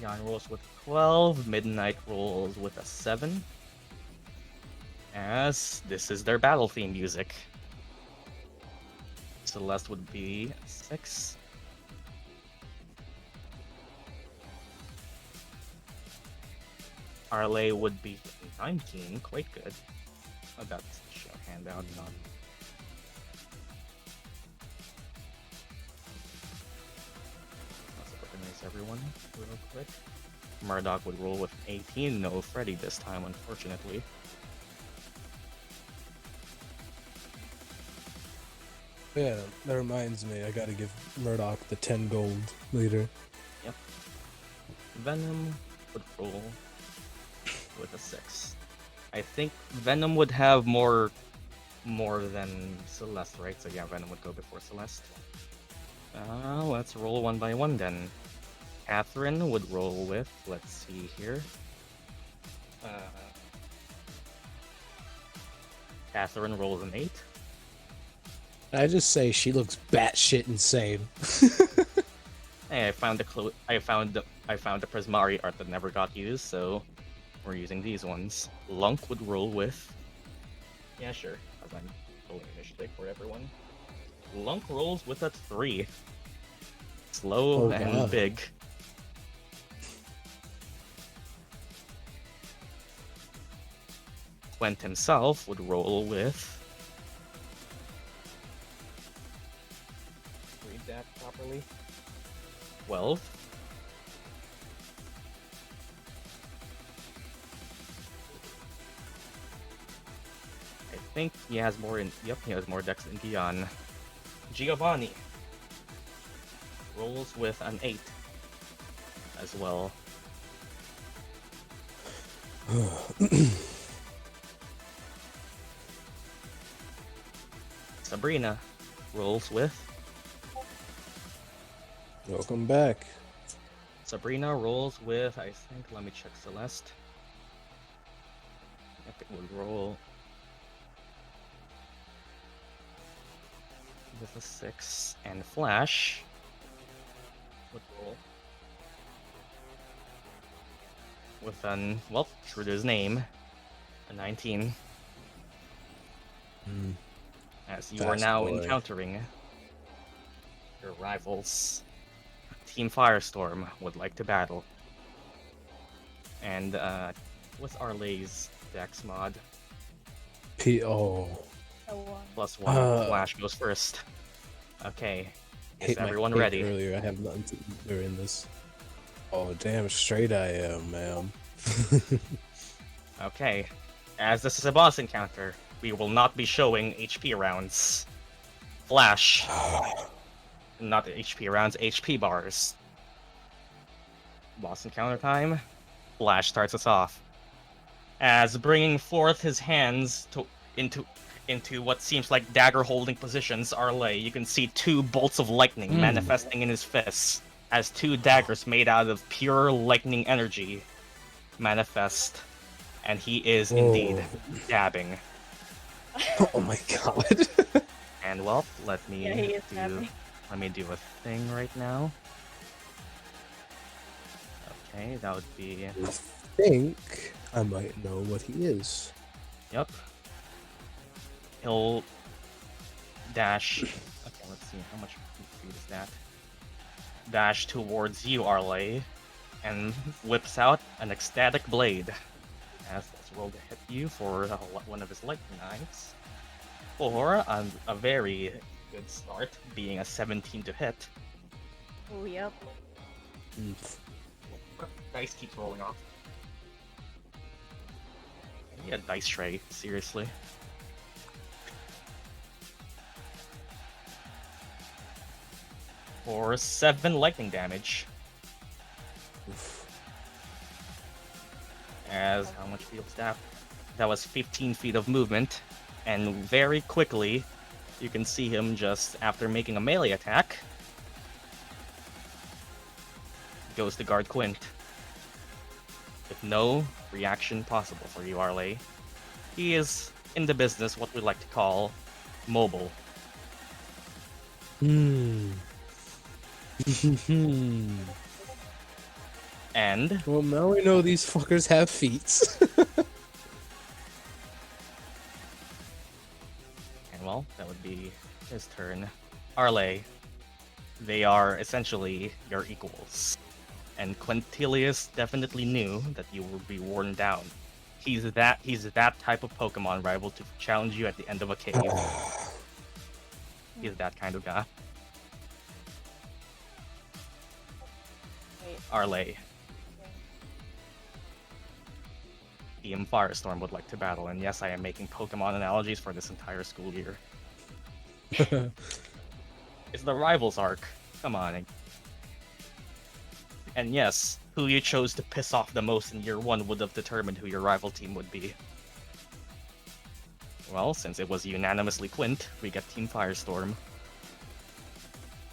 S2: Gyan rolls with a 12. Midnight rolls with a 7. As this is their battle theme music. Celeste would be 6. Arleigh would be 19, quite good. Oh, that's a show handout, not. Let's organize everyone real quick. Murdock would roll with 18, no Freddy this time, unfortunately.
S3: Yeah, that reminds me. I gotta give Murdock the 10 gold later.
S2: Yep. Venom would roll with a 6. I think Venom would have more than Celeste, right? So yeah, Venom would go before Celeste. Let's roll one by one then. Catherine would roll with, let's see here. Catherine rolls an 8.
S3: I just say she looks batshit insane.
S2: Hey, I found the Prismari art that never got used, so we're using these ones. Lunk would roll with. Yeah, sure. As I'm rolling initiative for everyone. Lunk rolls with a 3. Slow
S3: Oh,
S2: and
S3: God.
S2: big. Quent himself would roll with. Read that properly. 12. I think he has more in. Yep, he has more dex than Gyan. Giovanni rolls with an 8 as well. Sabrina rolls with.
S3: Welcome back.
S2: Sabrina rolls with, I think, let me check Celeste. I think it would roll with a 6. And Flash would roll with an, well, true to his name, a 19. As you are
S3: Fast
S2: now
S3: boy.
S2: encountering your rivals. Team Firestorm would like to battle. And what's Arleigh's dex mod?
S3: Oh.
S1: The one.
S2: +1. Flash goes first. Okay. Is
S3: Hit my
S2: everyone
S3: cake
S2: ready?
S3: Earlier, I have nothing to eat during this. Oh, damn straight I am, man.
S2: Okay. As this is a boss encounter, we will not be showing HP rounds. Flash. Not HP rounds, HP bars. Boss encounter time. Flash starts us off. As bringing forth his hands into what seems like dagger-holding positions, Arleigh, you can see 2 bolts of lightning manifesting in his fists, as 2 daggers made out of pure lightning energy manifest, and he is indeed dabbing.
S3: Oh my god.
S2: And well, let me
S1: Yeah, he is dabbing.
S2: do a thing right now. Okay, that would be.
S3: I think I might know what he is.
S2: Yep. He'll dash. Okay, let's see. How much feet is that? Dash towards you, Arleigh, and whips out an ecstatic blade. As let's roll to hit you for one of his lightning knives. For a very good start, being a 17 to hit.
S1: Oh, yep.
S2: Dice keeps rolling off. Yeah, dice tray, seriously. For 7 lightning damage. As how much field staff? That was 15 feet of movement, and very quickly, you can see him just after making a melee attack. goes to guard Quint. With no reaction possible for you, Arleigh. He is in the business what we like to call mobile. And
S3: Well, now we know these fuckers have feet.
S2: and well, that would be his turn. Arleigh, they are essentially your equals. And Quintilius definitely knew that you would be worn down. He's that type of Pokemon rival to challenge you at the end of a cave. He's that kind of guy.
S1: Wait.
S2: Arleigh. Team Firestorm would like to battle, and yes, I am making Pokemon analogies for this entire school year. It's the Rivals arc. Come on. And yes, who you chose to piss off the most in year 1 would have determined who your rival team would be. Well, since it was unanimously Quint, we get Team Firestorm.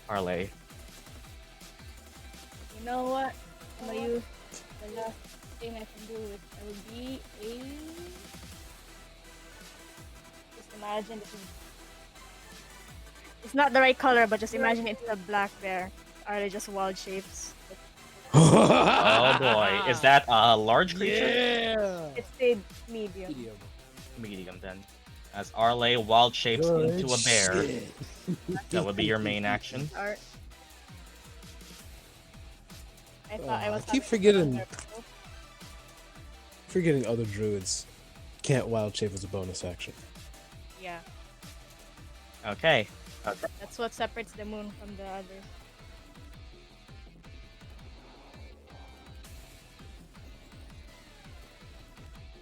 S2: Arleigh.
S1: You know what? I'm gonna use the last thing I can do with it will be a. Just imagine this is. It's not the right color, but just imagine it's a black bear. Arleigh just wild shapes.
S2: Oh boy, is that a large creature?
S3: Yeah.
S1: It's a medium.
S2: Medium then. As Arleigh wild shapes into a bear, that would be your main action.
S1: Art. I thought I was.
S3: keep
S1: having fun
S3: forgetting other druids can't wild shape as a bonus action.
S1: Yeah,
S2: Okay.
S1: that's what separates the moon from the others.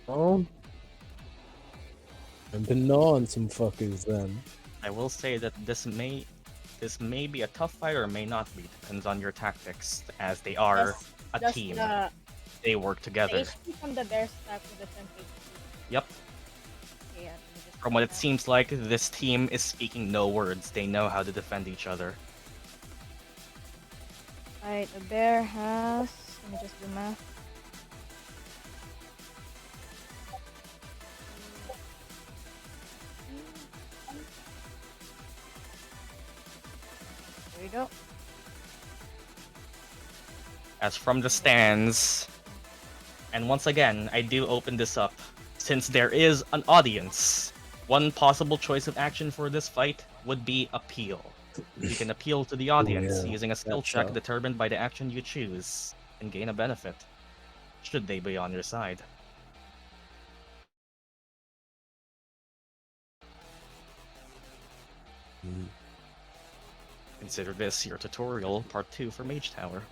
S3: Oh, I've been gnawing some fuckers then.
S2: I will say that this may be a tough fight or may not be, depends on your tactics, as they are a
S1: Just
S2: team.
S1: The
S2: They work together.
S1: HP from the bear stack with the 10 HP.
S2: Yep.
S1: Okay, yeah, let me just
S2: From what it
S1: that.
S2: seems like, this team is speaking no words. They know how to defend each other.
S1: Alright, the bear has. Let me just do math. There we go.
S2: As from the stands, and once again, I do open this up. Since there is an audience, one possible choice of action for this fight would be appeal. You can appeal to the audience
S3: yeah,
S2: using a skill
S3: that's
S2: check
S3: so.
S2: determined by the action you choose, and gain a benefit, should they be on your side. Consider this your tutorial part 2 for Mage Tower.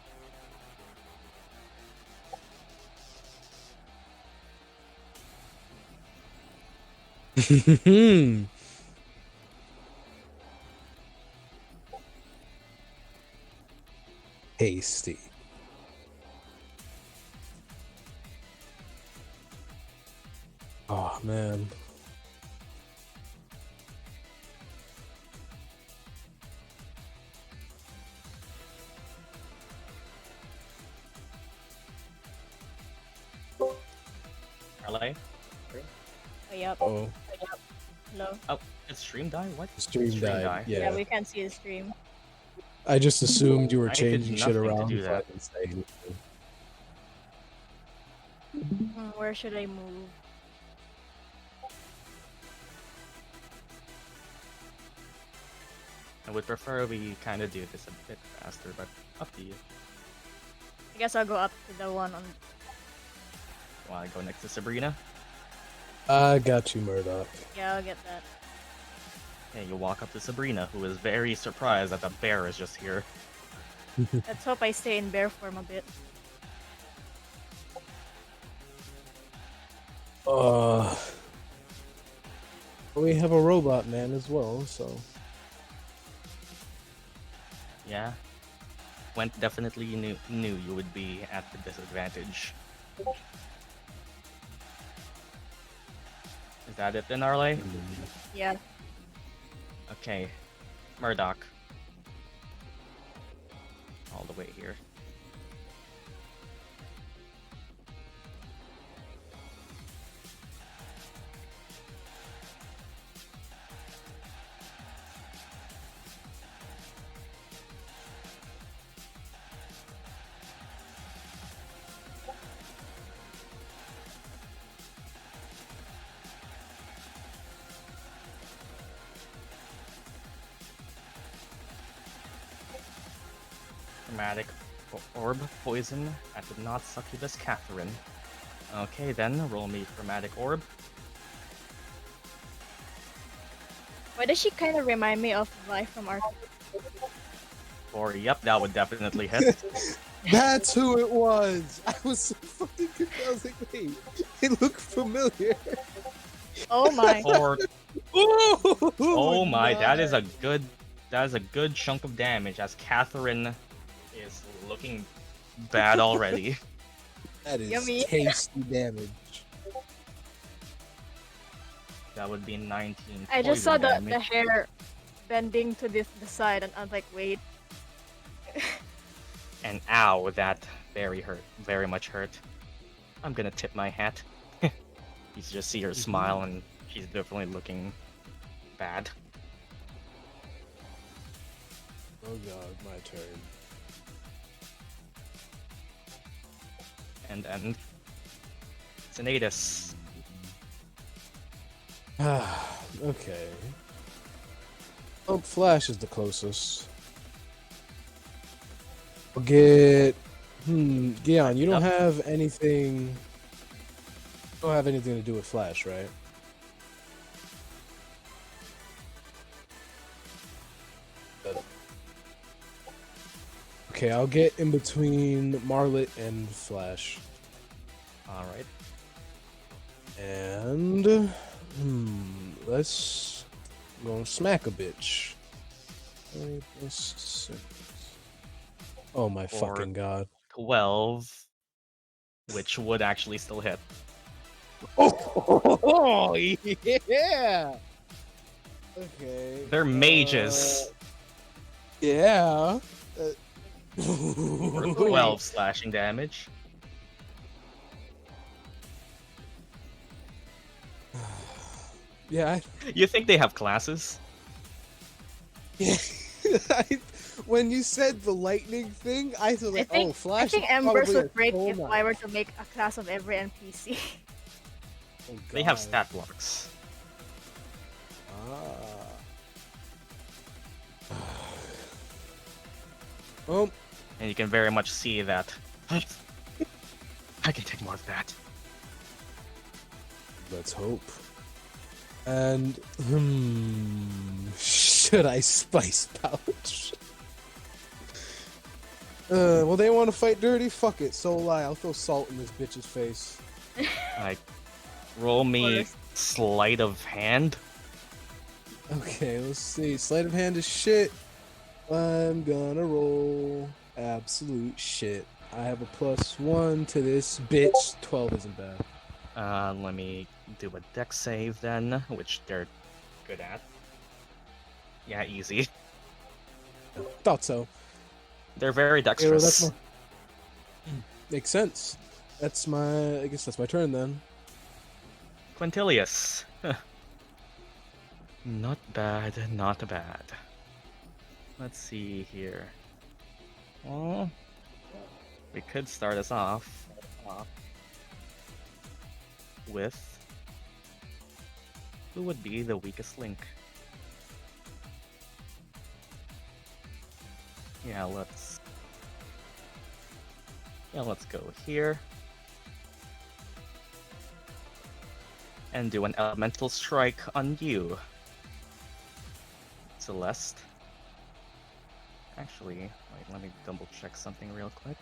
S3: Hasty. Oh man.
S2: Arleigh?
S1: Oh, yep.
S3: Oh,
S1: Hello.
S2: Oh, it's stream die? What?
S3: stream
S2: Stream
S3: died.
S2: die.
S1: Yeah,
S3: Yeah.
S1: we can't see the stream.
S3: I just assumed you were
S2: I did
S3: changing shit
S2: nothing to
S3: around.
S2: do
S3: so I
S2: that.
S3: didn't say anything.
S1: Where should I move?
S2: I would prefer we kind of do this a bit faster, but up to you.
S1: I guess I'll go up to the one on.
S2: Want to go next to Sabrina?
S3: I got you, Murdock.
S1: Yeah, I'll get that.
S2: Yeah, you walk up to Sabrina, who is very surprised that the bear is just here.
S1: Let's hope I stay in bear form a bit.
S3: We have a robot man as well, so.
S2: Yeah. Went definitely knew you would be at the disadvantage. Is that it then, Arleigh?
S1: Yeah.
S2: Okay. Murdock. All the way here. Chromatic orb poison at the not succubus Catherine. Okay, then roll me chromatic orb.
S1: Why does she kind of remind me of Vi from Artificer?
S2: Or yep, that would definitely hit.
S3: That's who it was. I was so fucking confused. I was like, wait, it looked familiar.
S1: Oh my.
S2: Or oh my,
S3: nice.
S2: that is a good chunk of damage as Catherine is looking bad already.
S3: That is
S1: Yummy.
S3: tasty damage.
S2: That would be 19.
S1: I just saw
S2: poison
S1: the
S2: damage.
S1: hair bending to the side, and I was like, wait.
S2: And ow, that very much hurt. I'm gonna tip my hat. You just see her smile, and she's definitely looking bad.
S3: Oh god, my turn.
S2: And Sinetis.
S3: Okay. Oh, Flash is the closest. We'll get. Gyan, you don't have anything. You don't have anything to do with Flash, right? Okay, I'll get in between Marlet and Flash.
S2: Alright.
S3: And let's go and smack a bitch. 20 plus 6. Oh my fucking god.
S2: 12, which would actually still hit.
S3: Oh yeah. Okay.
S2: They're mages.
S3: Yeah.
S2: For 12 slashing damage.
S3: Yeah.
S2: You think they have classes?
S3: Yeah. When you said the lightning thing, I thought like, oh, Flash.
S1: I think
S3: is
S1: Embers
S3: probably
S1: would
S3: a
S1: break
S3: soul
S1: if
S3: knight.
S1: I were to make a class of every NPC.
S3: Oh,
S2: They have
S3: God.
S2: stat blocks.
S3: Oh,
S2: And you can very much see that. I can take more of that.
S3: let's hope. And should I spice pouch? Well, they want to fight dirty. Fuck it. So lie. I'll throw salt in this bitch's face.
S2: Like, roll me sleight of hand.
S3: Okay, let's see. Sleight of hand is shit. I'm gonna roll absolute shit. I have a +1 to this bitch. 12 isn't bad.
S2: Let me do a dex save then, which they're good at. Yeah, easy.
S3: Thought so.
S2: They're very
S3: Okay, well,
S2: dexterous.
S3: makes sense. That's my. I guess that's my turn then.
S2: Quintilius. Not bad, not bad. Let's see here. Well, we could start us off with who would be the weakest link. Yeah, let's go here. And do an elemental strike on you, Celeste. Actually, wait, let me double check something real quick.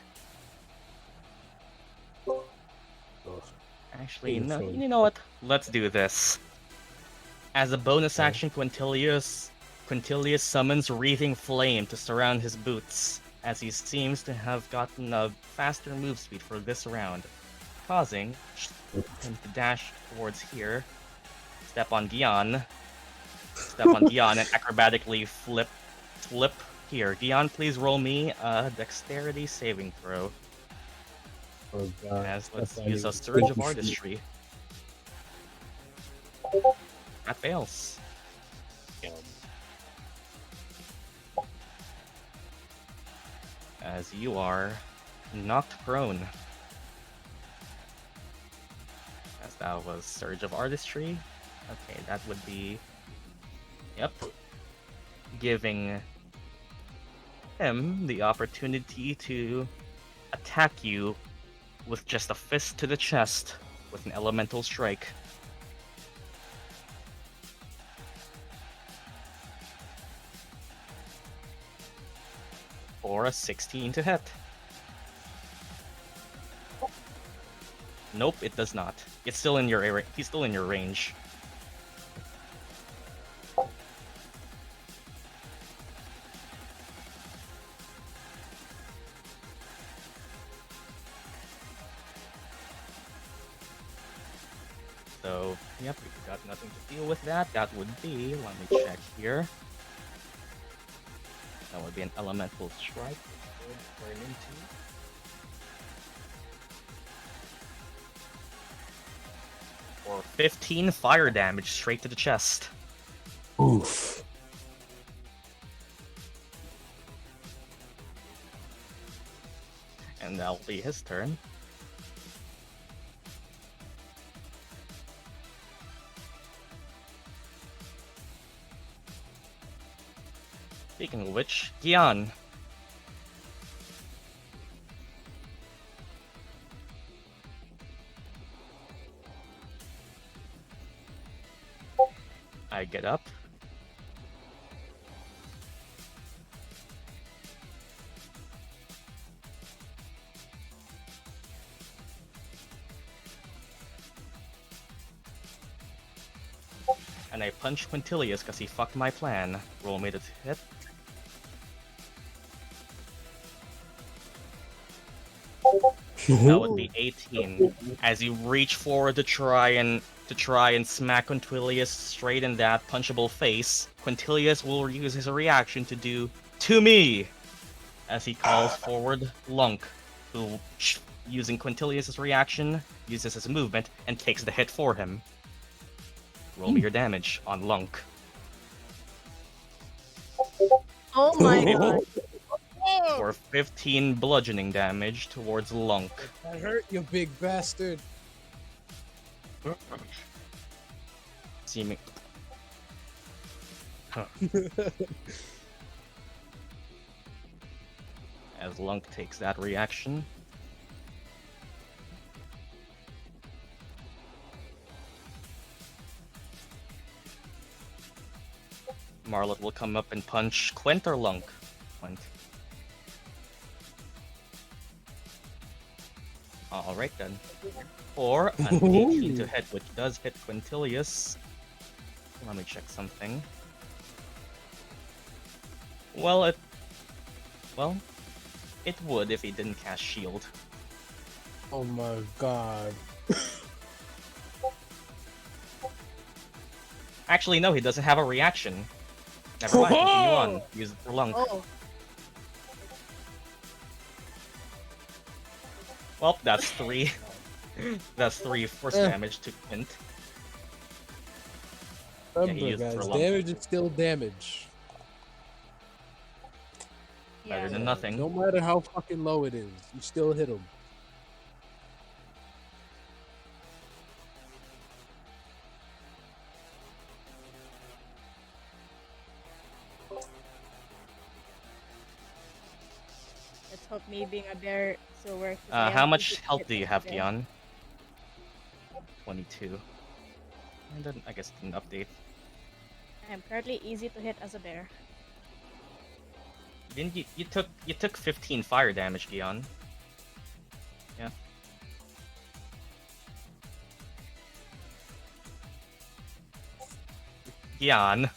S2: Actually, no, you know what? Let's do this. As a bonus action, Quintilius summons Wreathing Flame to surround his boots, as he seems to have gotten a faster move speed for this round, causing him to dash towards here, step on Gyan, and acrobatically flip here. Gyan, please roll me a dexterity saving throw.
S3: Oh god.
S2: As let's
S3: That's
S2: use a
S3: not
S2: surge of
S3: even-
S2: artistry. That fails. As you are knocked prone. As that was surge of artistry. Okay, that would be. Yep. Giving him the opportunity to attack you with just a fist to the chest with an elemental strike. For a 16 to hit. Nope, it does not. It's still in your area. He's still in your range. So, yep, we've got nothing to deal with that. That would be, let me check here. That would be an elemental strike. Which would turn into or 15 fire damage straight to the chest.
S3: Oof.
S2: And that'll be his turn. Speaking of which, Gyan. I get up. And I punch Quintilius because he fucked my plan. Roll me to hit. That would be 18. As you reach forward to try and smack Quintilius straight in that punchable face, Quintilius will use his reaction to do to me, as he calls forward Lunk, who, using Quintilius's reaction, uses his movement and takes the hit for him. Roll me your damage on Lunk.
S1: Oh my god.
S2: For 15 bludgeoning damage towards Lunk.
S3: That hurt, you big bastard.
S2: Seeming. Huh. As Lunk takes that reaction. Marlet will come up and punch Quint or Lunk? Quint. Alright then. For an 18 to hit, which does hit Quintilius. Let me check something. Well, it would if he didn't cast shield.
S3: Oh my god.
S2: Actually, no, he doesn't have a reaction. Never mind, continue on. Use it for Lunk.
S1: Oh.
S2: Well, that's 3. That's 3 force damage to Quint.
S3: Remember, guys, damage is still damage.
S2: Better than nothing.
S3: No matter how fucking low it is, you still hit him.
S1: Let's hope me being a bear still works.
S2: How much health do you have, Gyan? 22. And then I guess an update.
S1: I am currently easy to hit as a bear.
S2: Didn't you took 15 fire damage, Gyan? Yeah. Gyan.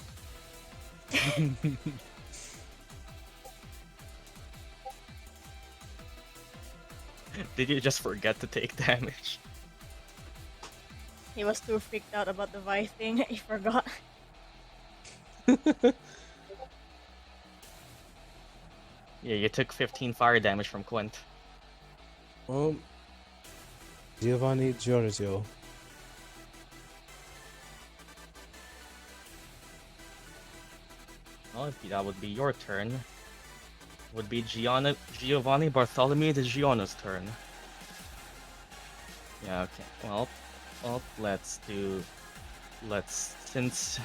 S2: Did you just forget to take damage?
S1: He was too freaked out about the Vi thing, he forgot.
S2: Yeah, you took 15 fire damage from Quint.
S3: Giovanni Giorgio.
S2: Well, that would be your turn. Would be Giovanni Bartholomew de Giona's turn. Yeah, okay. Well, since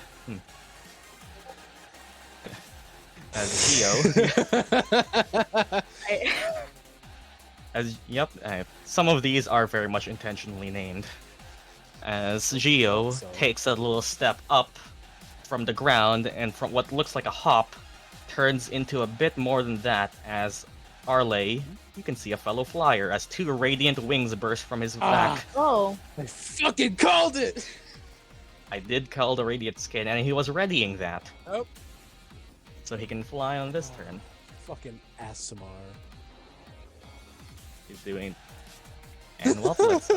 S2: As Geo,
S1: I,
S2: some of these are very much intentionally named. As Geo
S3: So.
S2: takes a little step up from the ground and from what looks like a hop turns into a bit more than that as Arleigh, you can see a fellow flyer as two radiant wings burst from his back.
S1: oh,
S3: I fucking called it!
S2: I did call the radiant skin and he was readying that.
S3: Oh.
S2: So he can fly on this turn.
S3: Fucking Asimar.
S2: He's doing... And well, let's...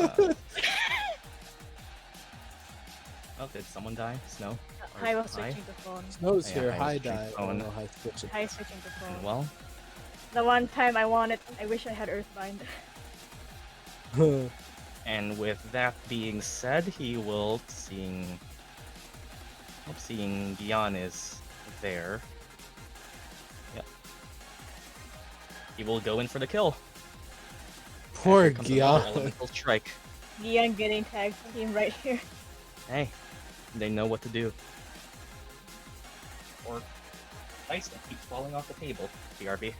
S2: Oh, did someone die? Snow? Or
S1: I was
S2: Hi?
S1: switching the phone.
S3: Snow's
S2: Yeah,
S3: here.
S2: I
S3: Hi,
S2: was
S3: die.
S2: phone.
S3: I don't know how to switch it.
S1: I switching the phone.
S2: Well,
S1: The one time I wanted, I wish I had Earthbind.
S2: and with that being said, he will seeing Gyan is there. Yep. He will go in for the kill.
S3: Poor
S2: And here comes another
S3: Gyan.
S2: elemental strike.
S1: Gyan getting tagged for him right here.
S2: Hey, they know what to do. Or dice that keeps falling off the table. BRB.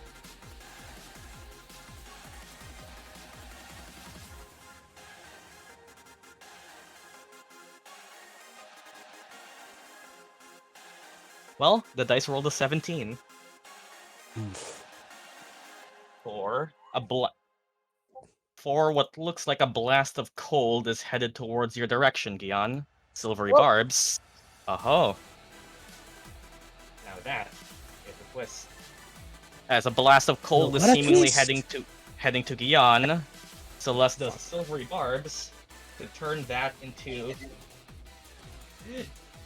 S2: Well, the dice rolled a 17 for for what looks like a blast of cold is headed towards your direction, Gyan. Silvery
S1: Whoa.
S2: barbs. Oh. Now that is a twist. As a blast of cold
S3: No,
S2: is
S3: what a
S2: seemingly
S3: twist!
S2: heading to Gyan, Celeste does silvery barbs to turn that into.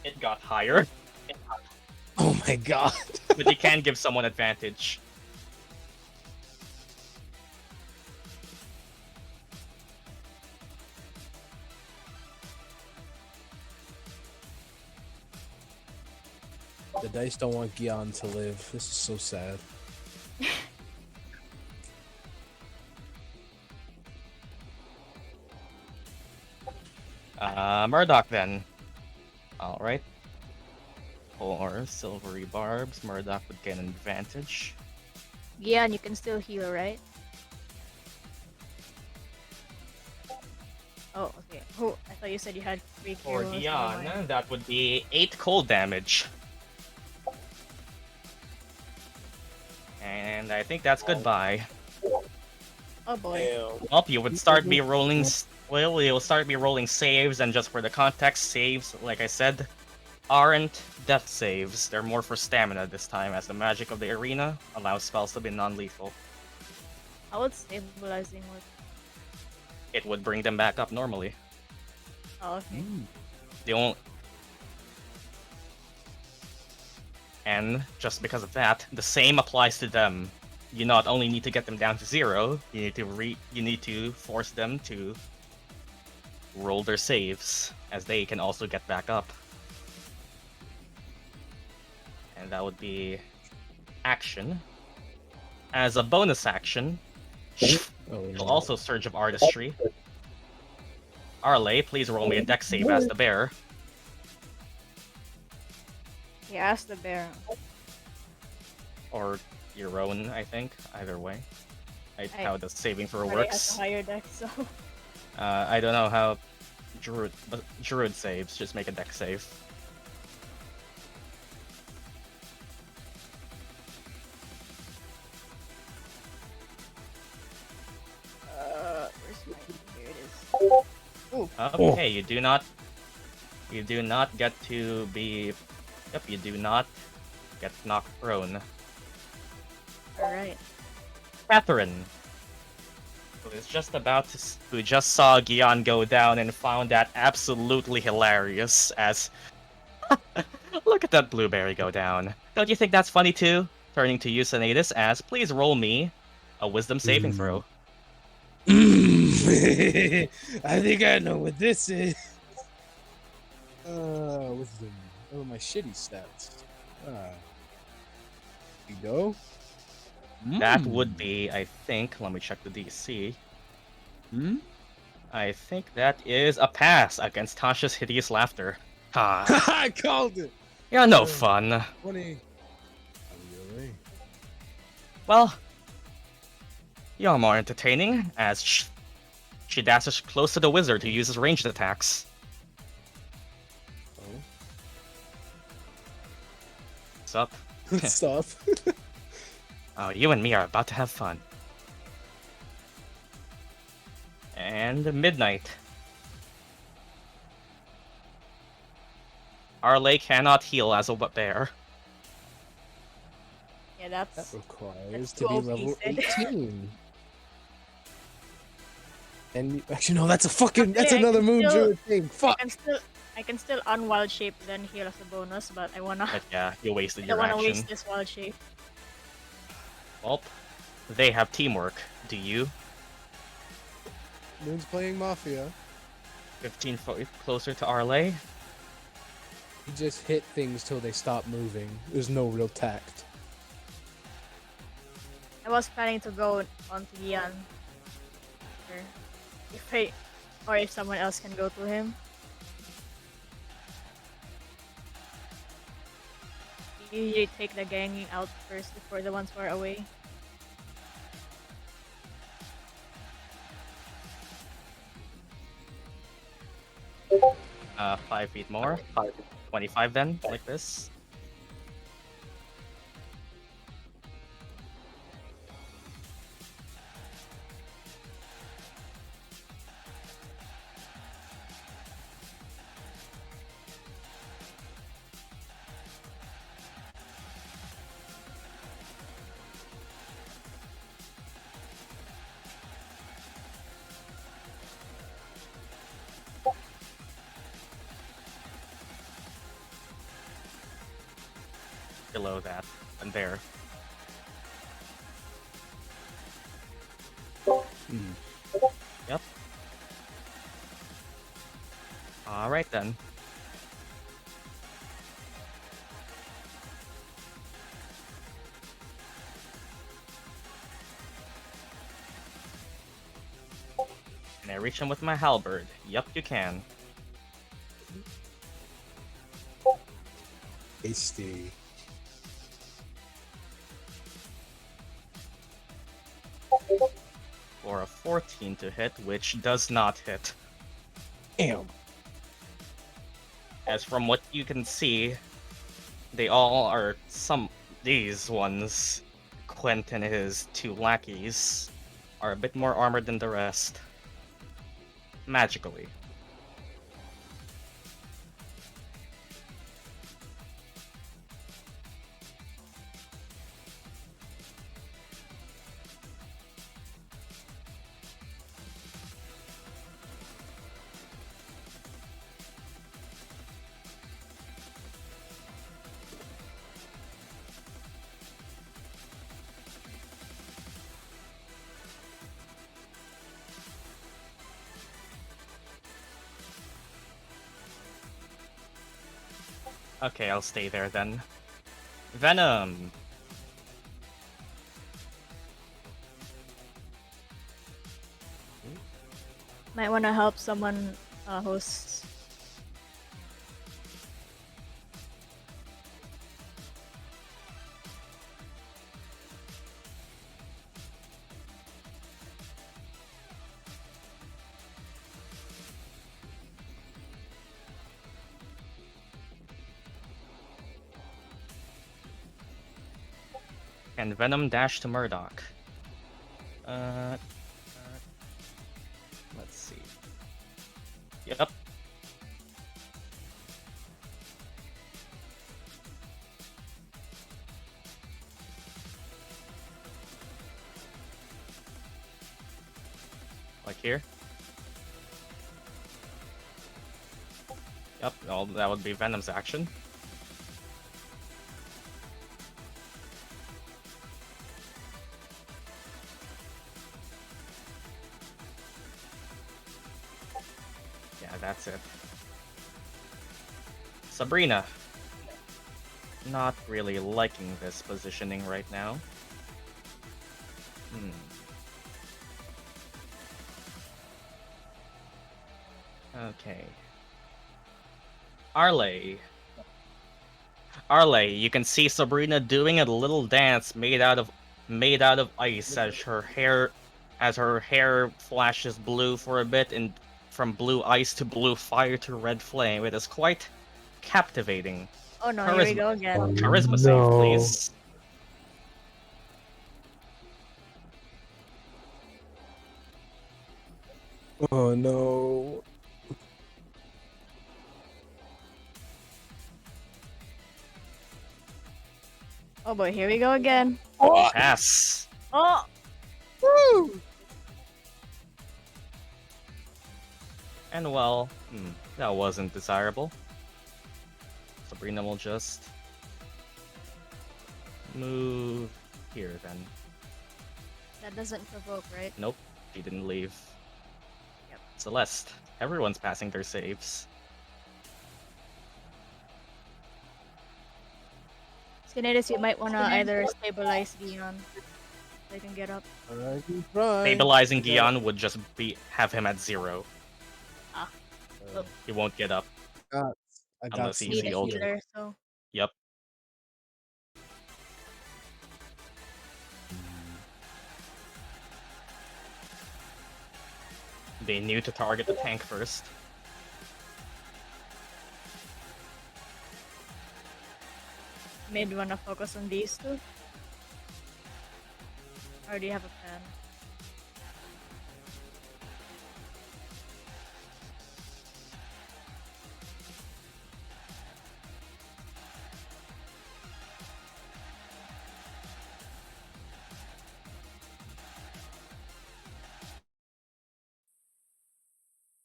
S2: It got higher,
S3: Oh my god.
S2: but you can give someone advantage.
S3: The dice don't want Gyan to live. This is so sad.
S2: Murdock then. Alright. For silvery barbs, Murdock would get an advantage.
S1: Gyan, you can still heal, right? Oh, okay. Oh, I thought you said you had 3
S2: For
S1: heroes.
S2: Gyan, that would be 8 cold damage. And I think that's goodbye.
S1: Oh boy.
S2: Well, you would start me rolling. Well, you'll start me rolling saves, and just for the context, saves, like I said, aren't death saves. They're more for stamina this time, as the magic of the arena allows spells to be non-lethal.
S1: How would stabilizing work?
S2: It would bring them back up normally.
S1: Oh, okay.
S2: They won't. And just because of that, the same applies to them. You not only need to get them down to 0, you need to force them to roll their saves, as they can also get back up. And that would be action. As a bonus action, you'll also Surge of Artistry. Arleigh, please roll me a dex save as the bear.
S1: Yeah, ask the bear.
S2: Or your own, I think. Either way. How the saving throw
S1: Already has
S2: works.
S1: a higher deck, so.
S2: I don't know how Druid saves. Just make a dex save.
S1: Where's my? Here it is.
S2: Okay, you do not get to be. Yep, you do not get knocked prone.
S1: Alright.
S2: Catherine, who is just who just saw Gyan go down and found that absolutely hilarious. As look at that blueberry go down. Don't you think that's funny too? Turning to you, Sinetis, as please roll me a Wisdom saving throw.
S3: I think I know what this is. Wisdom. Oh, my shitty stats. You go.
S2: That would be, I think. Let me check the DC. I think that is a pass against Tasha's hideous laughter. Ha!
S3: I called it.
S2: You're no fun.
S3: 20.
S2: Well, you're more entertaining, as she dashes close to the wizard who uses ranged attacks.
S3: Oh.
S2: What's up?
S3: Stop.
S2: Oh, you and me are about to have fun. And midnight. Arleigh cannot heal as a bear.
S1: Yeah,
S3: That
S1: that's
S3: requires
S1: too
S3: to be
S1: OP
S3: level
S1: said.
S3: 18. And actually, no, that's that's
S1: Actually, I
S3: another
S1: can
S3: moon
S1: still-
S3: druid thing. Fuck.
S1: I can still unwild shape then heal as a bonus, but I wanna
S2: But yeah, you wasted
S1: I
S2: your
S1: don't wanna
S2: action.
S1: waste this wild shape.
S2: Well, they have teamwork. Do you?
S3: Moon's playing Mafia.
S2: 15 foot closer to Arleigh.
S3: You just hit things till they stop moving. There's no real tact.
S1: I was planning to go on to Gyan. Or if someone else can go to him. You usually take the ganging out first before the ones who are away.
S2: Uh, 5 feet more. 25 then, like this. Below that, and there. Yep. Alright then. Can I reach him with my halberd? Yep, you can.
S3: Hasty.
S2: For a 14 to hit, which does not hit.
S3: Damn.
S2: As from what you can see, they all are these ones, Quent and his 2 lackeys, are a bit more armored than the rest. Magically. Okay, I'll stay there then. Venom!
S1: Might wanna help someone who's
S2: Can Venom dash to Murdock? Let's see. Yep. Like here? Yep, well, that would be Venom's action. Yeah, that's it. Sabrina. Not really liking this positioning right now. Okay. Arleigh. Arleigh, you can see Sabrina doing a little dance made out of made out of ice as her hair flashes blue for a bit, and from blue ice to blue fire to red flame. It is quite captivating.
S1: Oh no, here we go
S3: Oh,
S1: again.
S2: Charisma save,
S3: no.
S2: please.
S3: Oh no.
S1: Oh boy, here we go again.
S3: Oh!
S2: Pass.
S1: Oh!
S3: Woo!
S2: And well, that wasn't desirable. Sabrina will just move here then.
S1: That doesn't provoke, right?
S2: Nope, she didn't leave.
S1: Yep.
S2: Celeste, everyone's passing their saves.
S1: Sinetis, you might wanna either stabilize Gyan so they can get up.
S3: I can try.
S2: Stabilizing
S3: Yeah.
S2: Gyan would just have him at 0.
S3: Uh,
S2: He won't get up.
S3: I got
S2: Unless
S3: some
S2: he's
S1: Need
S2: the
S1: a
S2: old-
S1: healer, so
S2: Yep. They knew to target the tank first.
S1: maybe wanna focus on these two. Or do you have a plan?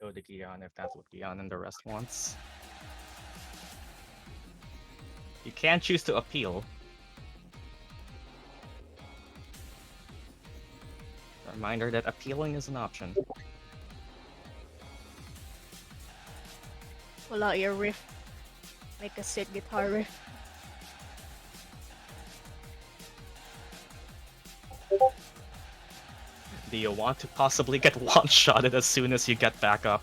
S2: Go to Gyan if that's what Gyan and the rest wants. You can choose to appeal. Reminder that appealing is an option.
S1: Pull out your riff. Make a sick guitar riff.
S2: Do you want to possibly get one-shotted as soon as you get back up?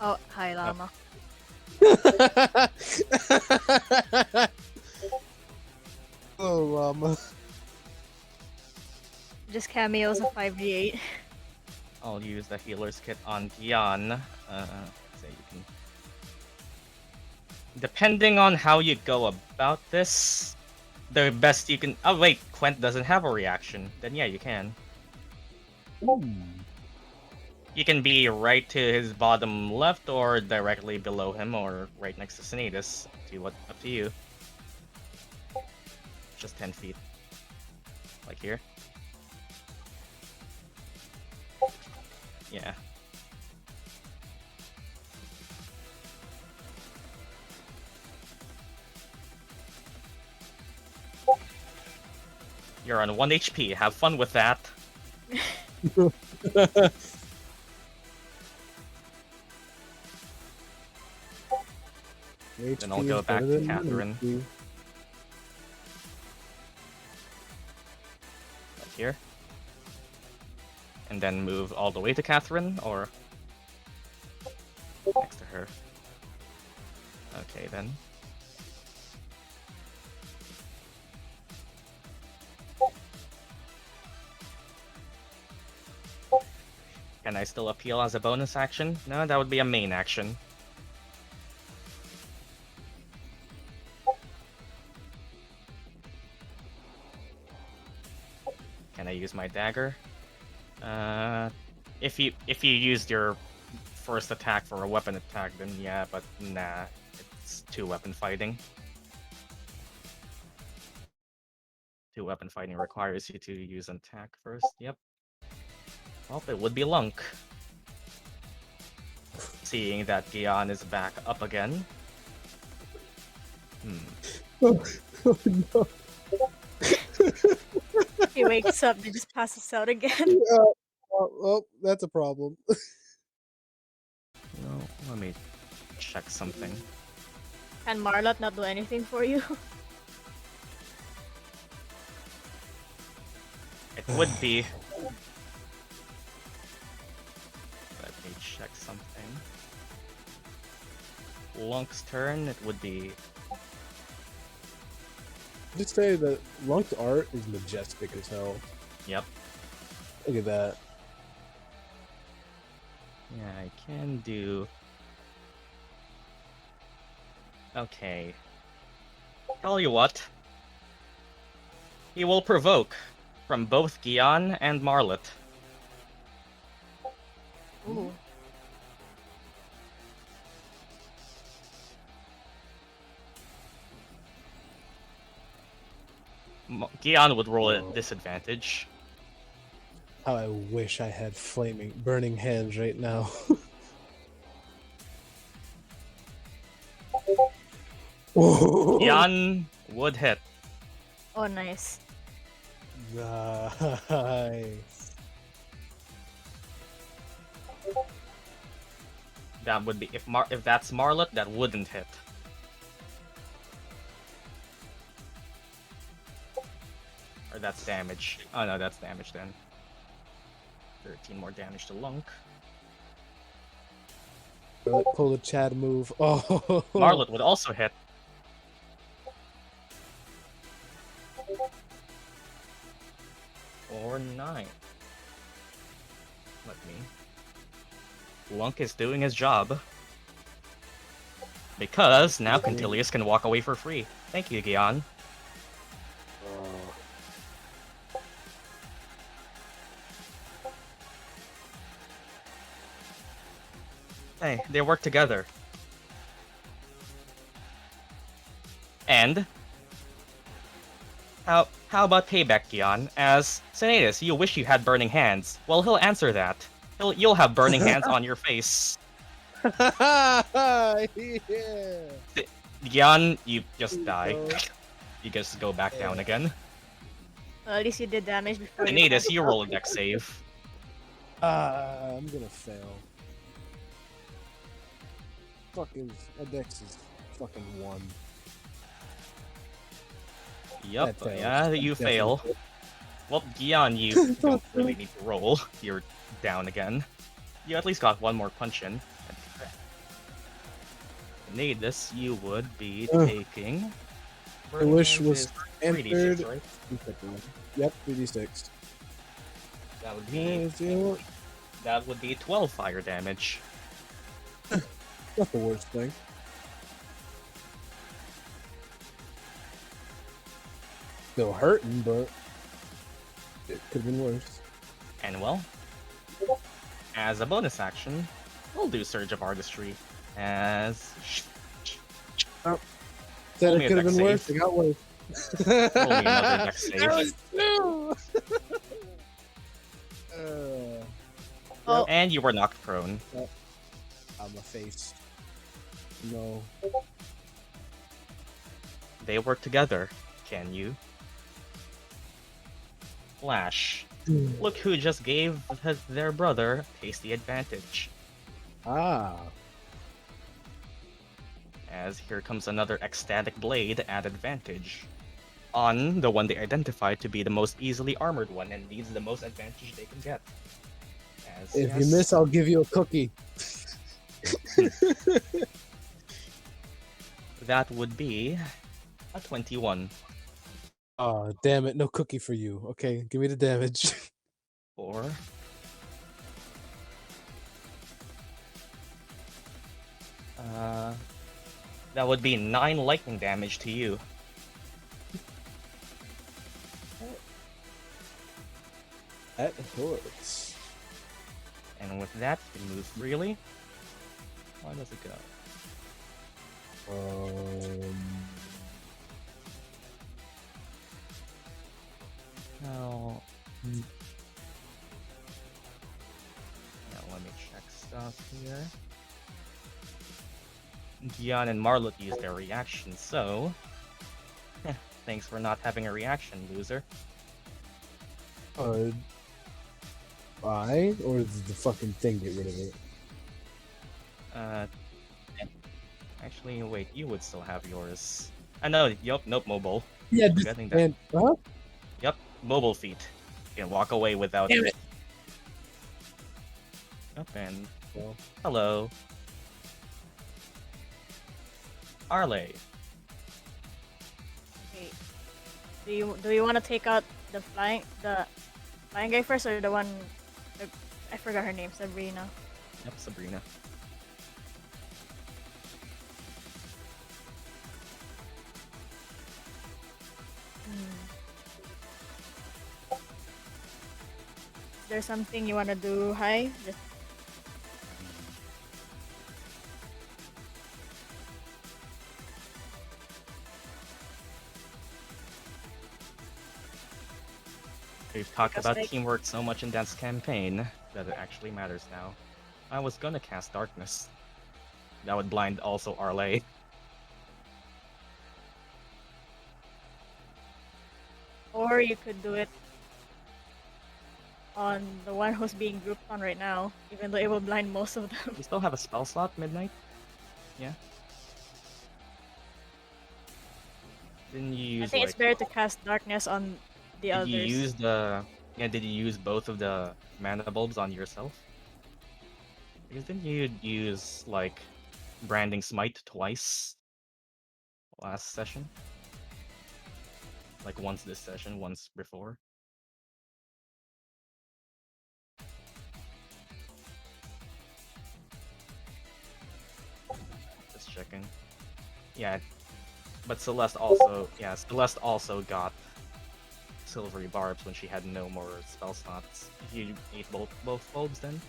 S1: Oh, hi Llama.
S3: Oh, llama.
S1: Just cameos of 5d8.
S2: I'll use the healer's kit on Gyan. So you can... Depending on how you go about this, the best you can... Oh wait, Quent doesn't have a reaction. Then yeah, you can. You can be right to his bottom left, or directly below him, or right next to Sinetis. Up to you. Just 10 feet. Like here. Yeah. You're on 1 HP. Have fun with that. Then I'll go back to Catherine. Like here. And then move all the way to Catherine, or next to her. Okay, then. Can I still appeal as a bonus action? No, that would be a main action. Can I use my dagger? If you used your first attack for a weapon attack, then yeah, but nah, it's 2-weapon fighting. 2-weapon fighting requires you to use an attack first. Yep. Well, it would be Lunk. Seeing that Gyan is back up again.
S3: Oh, no.
S1: He wakes up and just passes out again.
S3: Oh, that's a problem.
S2: Well, let me check something.
S1: Can Marlot not do anything for you?
S2: It would be. Let me check something. Lunk's turn, it would be.
S3: Just say that Lunk's art is majestic as hell.
S2: Yep.
S3: Look at that.
S2: Yeah, I can do. Okay. Tell you what. He will provoke from both Gyan and Marlot.
S1: Ooh.
S2: Gyan would roll at disadvantage.
S3: How I wish I had burning hands right now.
S2: Gyan would hit.
S1: Oh, nice.
S3: Nice.
S2: That would be if that's Marlot, that wouldn't hit. Or that's damage. Oh no, that's damage then. 13 more damage to Lunk.
S3: Pull the Chad move. Oh,
S2: Marlot would also hit. Or 9. Let me. Lunk is doing his job. Because now Quintilius can walk away for free. Thank you, Gyan. Hey, they work together. And how about payback, Gyan? As Sinetis, you wish you had burning hands. Well, he'll answer that. You'll have burning hands on your face.
S3: yeah.
S2: Gyan, you just die. You just go back down again.
S1: Well, at least you did damage before.
S2: Sinetis, you roll a dex save.
S3: I'm gonna fail. My dex is fucking 1.
S2: Yup,
S3: That fails.
S2: yeah, you fail.
S3: Definitely.
S2: Well, Gyan, you don't really need to roll. You're down again. You at least got one more punch in. Sinetis, you would be taking.
S3: I wish was
S2: 3d6,
S3: entered.
S2: right?
S3: Yep, 3d6.
S2: That would be. That would be 12 fire damage.
S3: Not the worst thing. Still hurting, but it could have been worse.
S2: And well, as a bonus action, we'll do Surge of Artistry. As.
S3: Said
S2: me
S3: it
S2: a
S3: could have
S2: dex
S3: been worse.
S2: save.
S3: It got worse.
S2: Roll me another dex save.
S3: That was two.
S1: Oh.
S2: And you were knocked prone.
S3: On my face. No.
S2: They work together. Can you? Flash. Look who just gave their brother tasty advantage.
S3: Ah.
S2: As here comes another ecstatic blade at advantage. On the one they identified to be the most easily armored one, and needs the most advantage they can get. As,
S3: If you miss, I'll give you a cookie.
S2: That would be a 21.
S3: Oh, damn it. No cookie for you. Okay, give me the damage.
S2: 4. That would be 9 lightning damage to you.
S3: That hurts.
S2: And with that, you can move freely. Where does it go? Now, let me check stuff here. Gyan and Marlock used their reaction, so thanks for not having a reaction, loser.
S3: I or did the fucking thing get rid of it?
S2: Uh, actually, wait, you would still have yours. I know. Yup. Nope. Mobile.
S3: Yeah,
S2: Forgetting that.
S3: and huh?
S2: Yep. Mobile feet. You can walk away without.
S3: Damn it!
S2: Up and
S3: Well,
S2: hello, Arleigh.
S1: Okay. Do you want to take out the flying guy first, or the one? I forgot her name. Sabrina.
S2: Yep, Sabrina.
S1: Is there something you want to do? Hi. Just
S2: We've talked
S1: Because,
S2: about
S1: like-
S2: teamwork so much in this campaign that it actually matters now. I was gonna cast Darkness. That would blind also Arleigh.
S1: Or you could do it on the one who's being grouped on right now, even though it will blind most of them.
S2: You still have a spell slot, Midnight? Yeah? Didn't you
S1: I
S2: use
S1: think
S2: like...
S1: it's better to cast darkness on the
S2: Did
S1: others.
S2: you use the... Yeah, did you use both of the mana bulbs on yourself? Because didn't you use, like, Branding Smite twice last session? Like, once this session, once before? Just checking. Yeah, but Celeste also got silvery barbs when she had no more spell slots. You ate both bulbs then?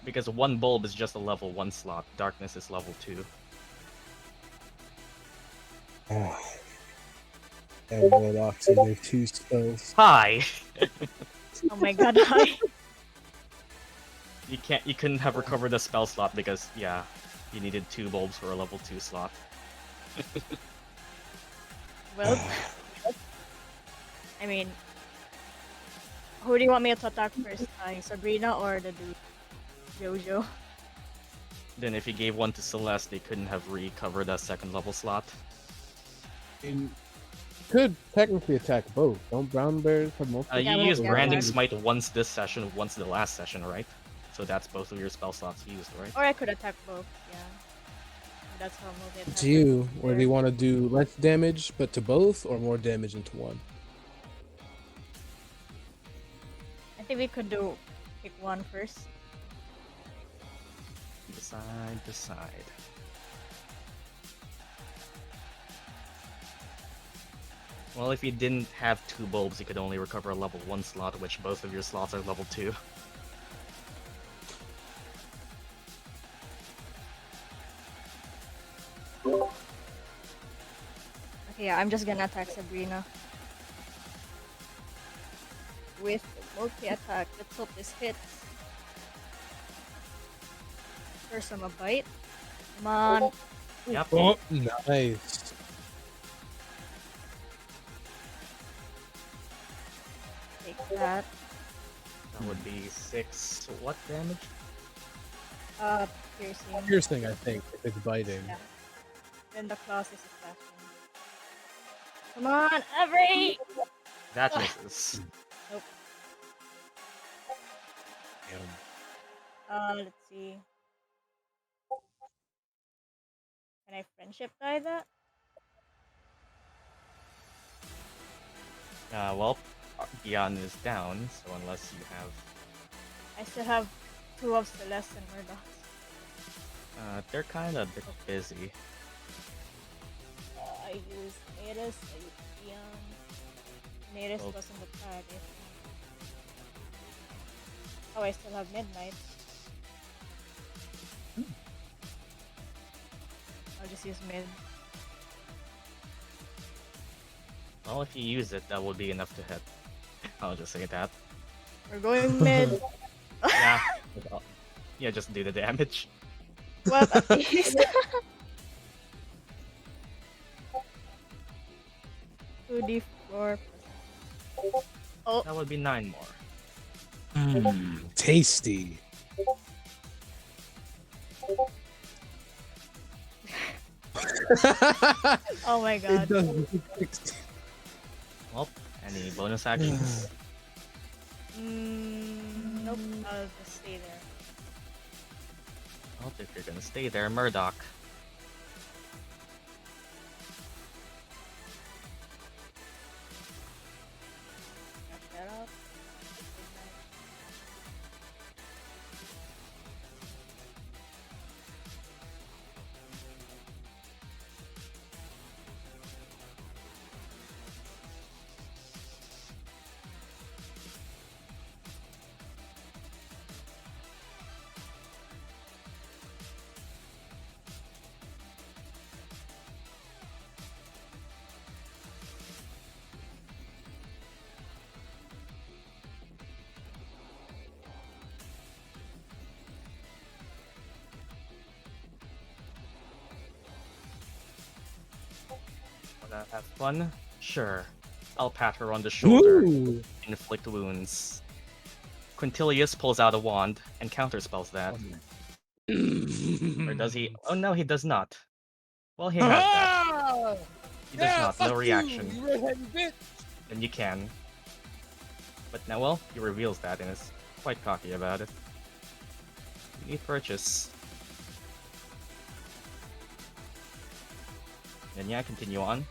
S2: Because one bulb is just a level 1 slot, darkness is level 2.
S3: and Warlocks and their 2 spells.
S2: Hi!
S1: Oh my god, hi.
S2: You couldn't have recovered a spell slot because, yeah, you needed 2 bulbs for a level 2 slot.
S1: Well, I mean, who do you want me to attack first? Sabrina or the dude? Jojo?
S2: Then if you gave one to Celeste, they couldn't have recovered a 2nd level slot.
S3: And could technically attack both. Don't brown bears have multiple?
S2: You
S1: Yeah,
S2: used
S1: yeah,
S2: Branding
S1: yeah.
S2: Smite once this session, once the last session, right? So that's both of your spell slots used, right?
S1: Or I could attack both, yeah. That's how multi-attack.
S3: To you, or do
S1: there.
S3: you want to do less damage but to both, or more damage into one?
S1: I think we could do pick one first.
S2: Decide. Well, if you didn't have 2 bulbs, you could only recover a level 1 slot, which both of your slots are level 2.
S1: Okay, yeah, I'm just gonna attack Sabrina. With multi-attack. Let's hope this hits. First, I'm a bite. Come on.
S2: Yep.
S3: Oh, nice.
S1: Take that.
S2: That would be 6. What damage?
S1: Piercing.
S3: Piercing, I think, if it's biting.
S1: Yeah. Then the claws is attacking. Come on, Avery!
S2: That misses.
S1: Nope.
S3: Damn.
S1: Let's see. Can I friendship die that?
S2: Well, Gyan is down, so unless you have...
S1: I still have 2 of Celeste and Murdock.
S2: they're kind of a bit busy.
S1: I use Sinetis, I use Gyan. Sinetis
S2: Oh.
S1: wasn't the target. Oh, I still have Midnight. I'll just use mid.
S2: Well, if you use it, that would be enough to hit. I'll just say that.
S1: We're going mid.
S2: Yeah. Yeah, just do the damage.
S1: Well, at least. 2d4 plus. Oh,
S2: That would be 9 more.
S3: Tasty.
S1: oh my
S3: It
S1: god.
S3: does do 60.
S2: Well, any bonus actions?
S1: Nope, I'll just stay there.
S2: Well, if you're gonna stay there, Murdock.
S1: Wrap that up.
S2: Wanna have fun? Sure. I'll pat her on the shoulder,
S3: Ooh.
S2: inflict wounds. Quintilius pulls out a wand and counterspells that. Or does he? Oh no, he does not. Well, he has that. He does not. No reaction.
S3: You redheaded bitch.
S2: Then you can. But now, well, he reveals that and is quite cocky about it. You need purchase. Then yeah, continue on.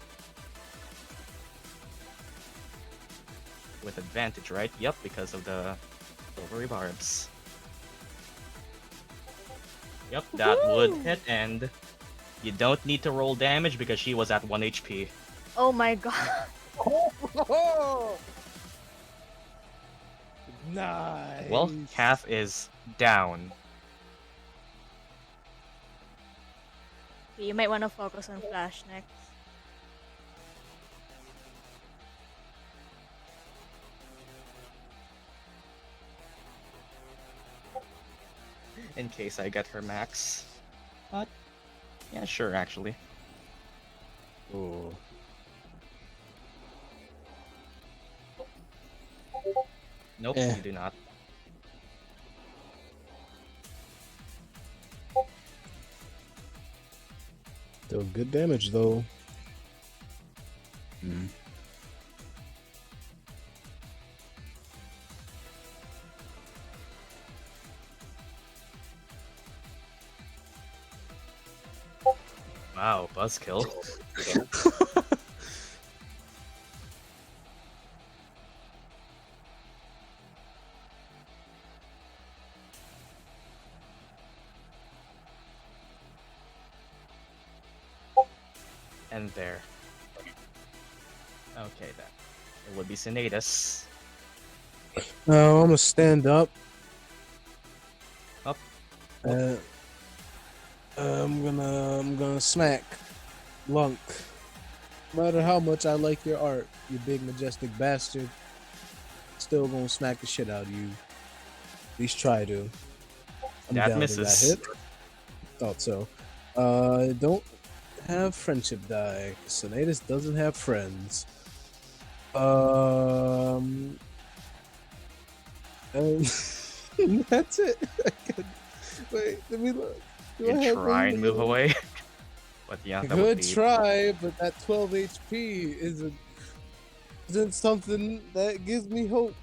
S2: With advantage, right? Yep, because of the silvery barbs. Yep, that would hit, and you don't need to roll damage because she was at 1 HP.
S1: Oh my god.
S3: Nice.
S2: Well, Kath is down.
S1: You might want to focus on Flash next.
S2: In case I get her max. But, yeah, sure, actually.
S3: Ooh.
S2: Nope,
S3: Eh.
S2: you do not.
S3: Still good damage though.
S2: Wow, buzzkill. And there. Okay then. It would be Sinetis.
S3: Now I'm gonna stand up.
S2: Up.
S3: I'm gonna smack Lunk. No matter how much I like your art, you big majestic bastard, still gonna smack the shit out of you. At least try to. I'm
S2: That
S3: down
S2: misses.
S3: To that hit. Thought so. Don't have friendship die. Sinetis doesn't have friends. And that's it. Wait, let me look. Do I
S2: You
S3: have
S2: try and move
S3: anything?
S2: away. But yeah, that would
S3: Good
S2: be...
S3: try, but that 12 HP isn't something that gives me hope.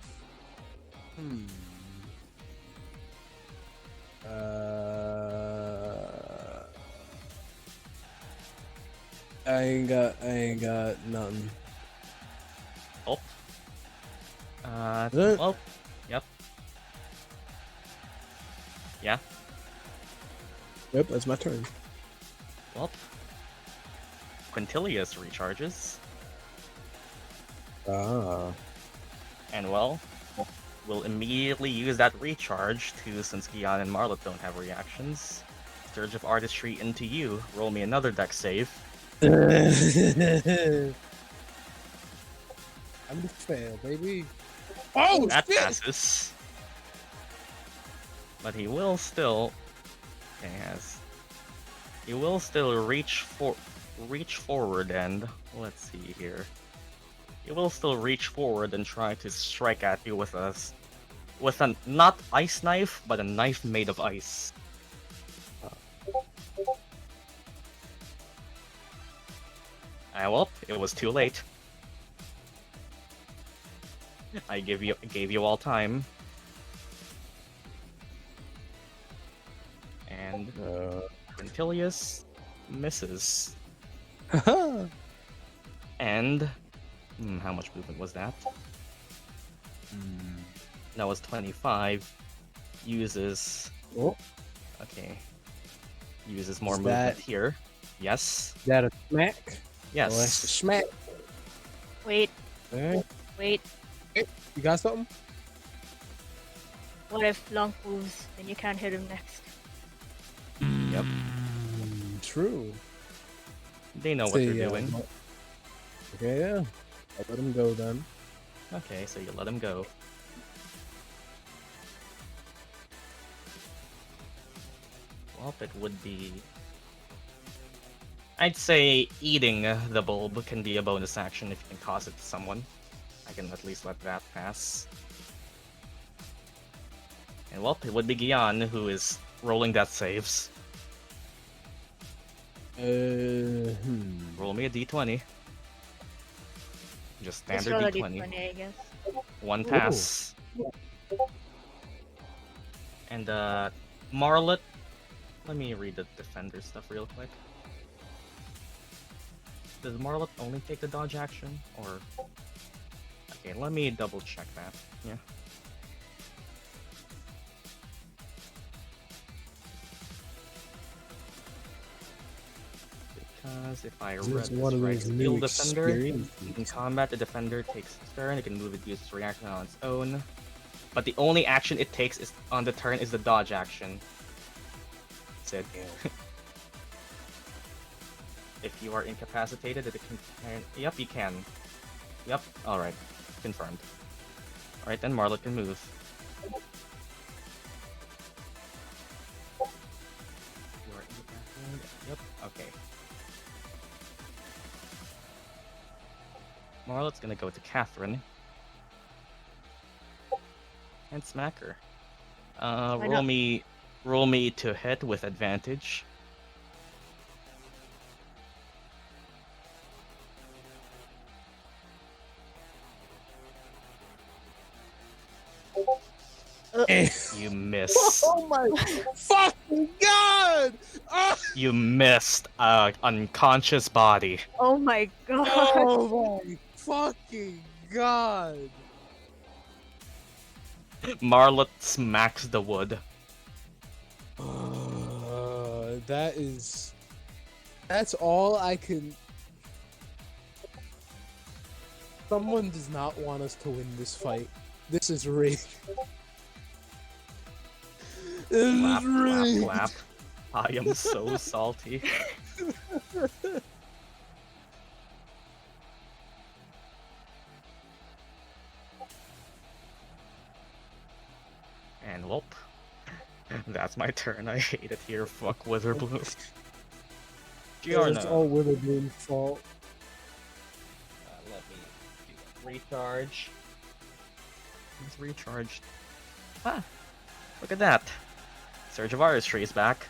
S3: I ain't got nothing.
S2: Oh.
S3: Good.
S2: Well, yep. Yeah,
S3: Yep, that's my turn.
S2: well. Quintilius recharges.
S3: Ah.
S2: And well, we'll immediately use that recharge to, since Gyan and Marlock don't have reactions. Surge of Artistry into you. Roll me another dex save.
S3: I'm the fail, baby. Oh,
S2: That
S3: shit!
S2: passes. But he will still. Okay, he will still reach forward and let's see here. He will still reach forward and try to strike at you with a not ice knife, but a knife made of ice. Well, it was too late. I gave you all time. And Quintilius misses. And how much movement was that? That was 25. Uses.
S3: Oh.
S2: Okay. Uses more
S3: Is
S2: movement
S3: that-
S2: here. Yes.
S3: Is that a smack?
S2: Yes.
S3: Oh, that's a smack.
S1: Wait,
S3: Alright.
S1: wait.
S3: You got something?
S1: What if Lunk moves, then you can't hit him next?
S2: Yep.
S3: True.
S2: They know what
S3: See,
S2: they're doing.
S3: Okay, yeah. I'll let him go then.
S2: Okay, so you let him go. Well, it would be. I'd say eating the bulb can be a bonus action if you can toss it to someone. I can at least let that pass. And well, it would be Gyan who is rolling death saves. Roll me a d20. Just
S1: Let's
S2: standard
S1: roll a
S2: d20.
S1: D20, I guess.
S2: One pass. And Marlet. Let me read the defender stuff real quick. Does Marlet only take the dodge action, or? Okay, let me double check that. Yeah. Because if I read
S3: This is
S2: this
S3: one of
S2: right,
S3: those
S2: heal
S3: new
S2: defender.
S3: experiences.
S2: In combat, the defender takes its turn. It can move it, use its reaction on its own. But the only action it takes is on the turn is the dodge action. Said. If you are incapacitated, it can. Yep, you can. Yep. All right. Confirmed. All right, then Marlet can move. You are incapacitated. Yep. Okay. Marlet's gonna go to Catherine and smack her.
S1: Why
S2: Roll
S1: not?
S2: roll me to hit with advantage. You miss.
S3: Oh my fucking god! Ah!
S2: You missed a unconscious body.
S1: Oh my god.
S3: Oh my fucking god!
S2: Marlet smacks the wood.
S3: That's all I can. Someone does not want us to win this fight. This is rigged. This
S2: Clap,
S3: is rigged.
S2: clap, clap. I am so salty. And whoop. That's my turn. I hate it here. Fuck Witherbloom.
S3: It's
S2: Giorno.
S3: all Witherbloom's fault.
S2: Let me do a recharge. It's recharged. Ah, look at that. Surge of Artistry is back.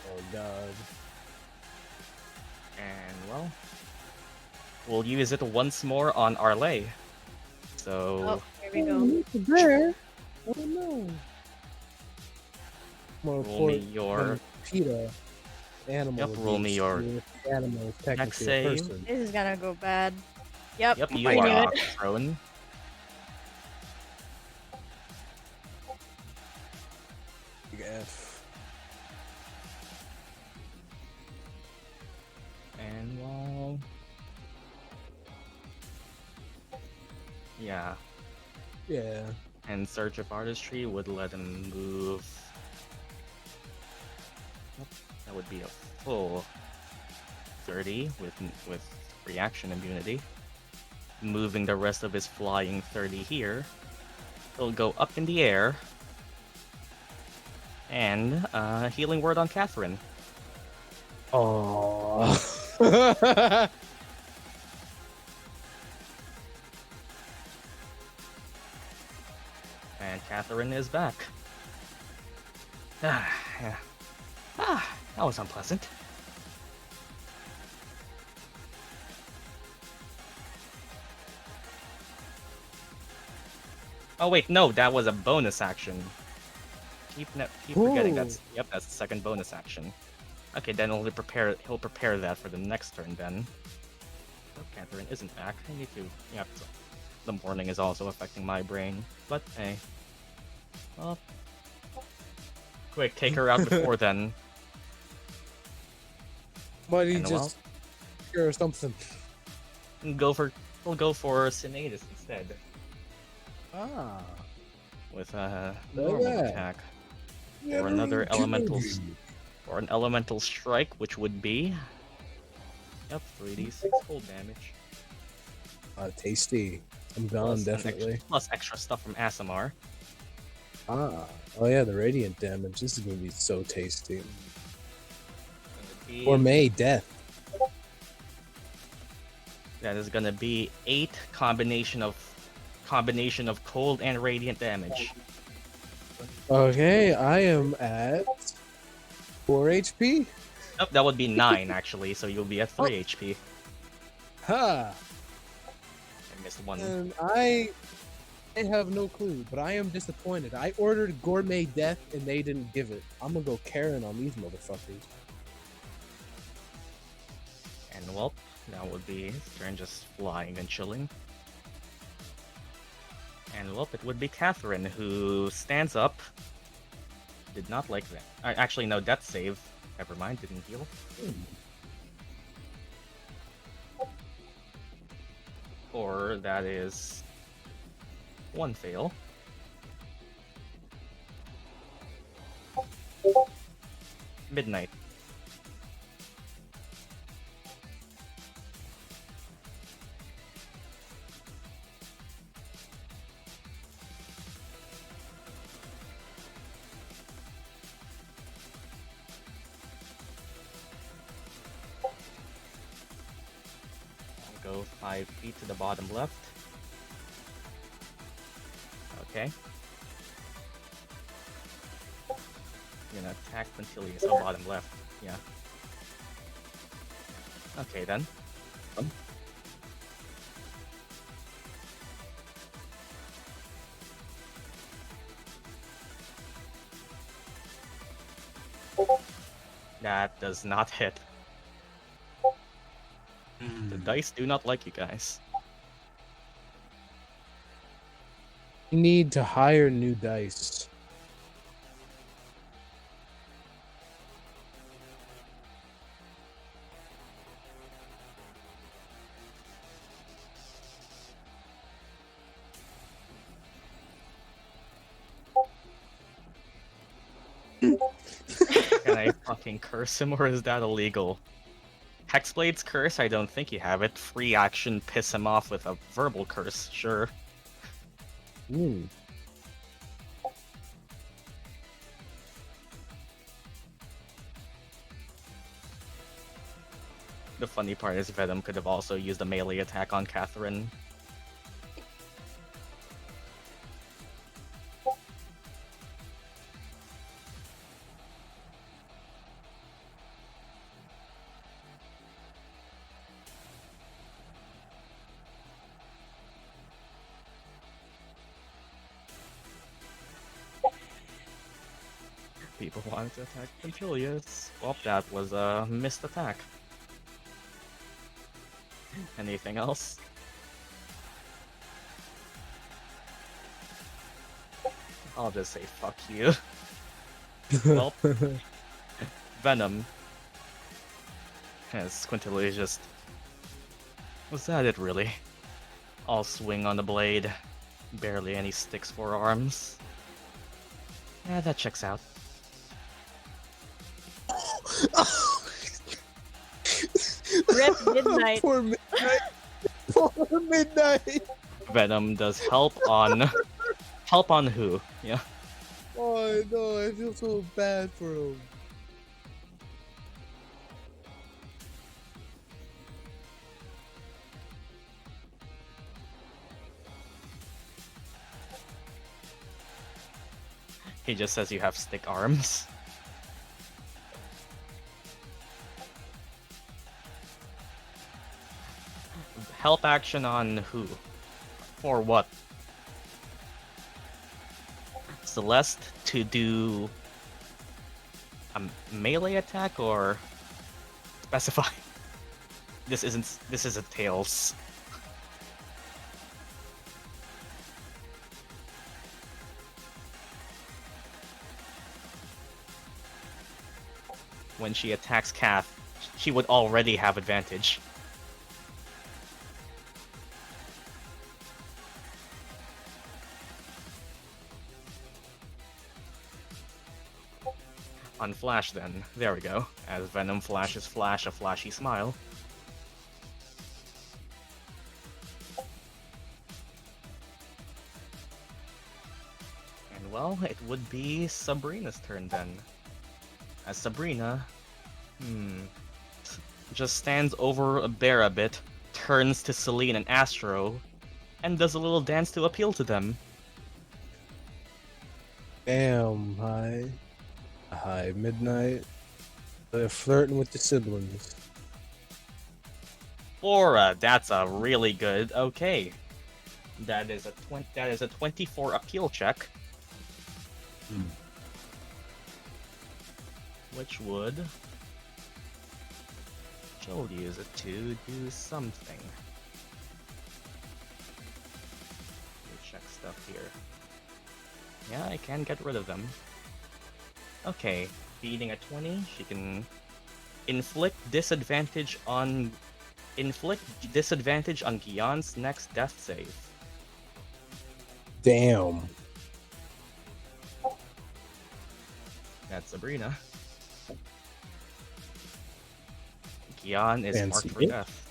S3: Oh god.
S2: And, well, we'll use it once more on Arleigh. So,
S1: Oh, here we go.
S3: There. Oh no.
S2: roll me your
S3: PETA animal.
S2: Yep, roll me your
S3: animal is technically a
S2: save.
S3: person.
S1: This is gonna go bad. Yep,
S2: Yep, you
S1: I knew
S2: are
S1: it.
S2: not thrown.
S3: Big F.
S2: And well, yeah.
S3: Yeah.
S2: And Surge of Artistry would let him move. Yep, that would be a full 30 with reaction immunity. moving the rest of his flying 30 here. He'll go up in the air. And healing word on Catherine.
S3: Oh.
S2: And Catherine is back. Yeah. That was unpleasant. Oh wait, no, that was a bonus action. Keep forgetting that's the second bonus action. Okay, then he'll prepare that for the next turn then. Oh, Catherine isn't back. I need to. Yeah, the morning is also affecting my brain. But hey. Well, quick, take her out before then.
S3: Why did he just hear something?
S2: We'll go for Sinetis instead.
S3: Ah.
S2: With a normal attack. Or another elemental or an elemental strike, which would be 3d6 cold damage.
S3: Tasty. I'm done, definitely.
S2: Plus extra stuff from Asimar.
S3: Ah. Oh yeah, the radiant damage. This is gonna be so tasty. Gourmet death.
S2: That is gonna be 8 combination of cold and radiant damage.
S3: Okay, I am at 4 HP.
S2: Nope, that would be 9 actually, so you'll be at 3 HP.
S3: Ha!
S2: I missed one.
S3: And I have no clue, but I am disappointed. I ordered gourmet death and they didn't give it. I'm gonna go Karen on these motherfuckers.
S2: And well, that would be his turn, just flying and chilling. And well, it would be Catherine, who stands up. Did not like that. Actually, no, death save. Never mind, didn't heal. Or that is 1 fail. Midnight. Go 5 feet to the bottom left. Okay. You're gonna attack Quintilius on bottom left. Yeah. Okay then. That does not hit. The dice do not like you guys.
S3: You need to hire new dice.
S2: Can I fucking curse him, or is that illegal? Hexblade's curse, I don't think you have it. Free action, piss him off with a verbal curse, sure. The funny part is Vedam could have also used a melee attack on Catherine. People wanted to attack Quintilius. Well, that was a missed attack. Anything else? I'll just say fuck you. Well, Venom. As Quintilius just... Was that it, really? I'll swing on the blade. Barely any sticks for arms. Yeah, that checks out.
S1: Rip Midnight.
S3: Poor Midnight. Midnight.
S2: Venom does help on who? Yeah.
S3: Oh no, I feel so bad for him.
S2: He just says you have stick arms. Help action on who? For what? Celeste to do a melee attack or specify? This isn't Tails. When she attacks Kath, she would already have advantage. On Flash then, there we go. As Venom flashes Flash a flashy smile. And well, it would be Sabrina's turn then. As Sabrina, just stands over there a bit, turns to Celine and Astro, and does a little dance to appeal to them.
S3: Damn, hi, Midnight. They're flirting with the siblings.
S2: Bora, that's a really good. Okay, that is a 24 appeal check, which would she'll use it to do something. Let me check stuff here. Yeah, I can get rid of them. Okay, beating a 20, she can inflict disadvantage on Gyan's next death save.
S3: Damn.
S2: That's Sabrina. Gyan is
S3: Fancy
S2: marked for
S3: it.
S2: death.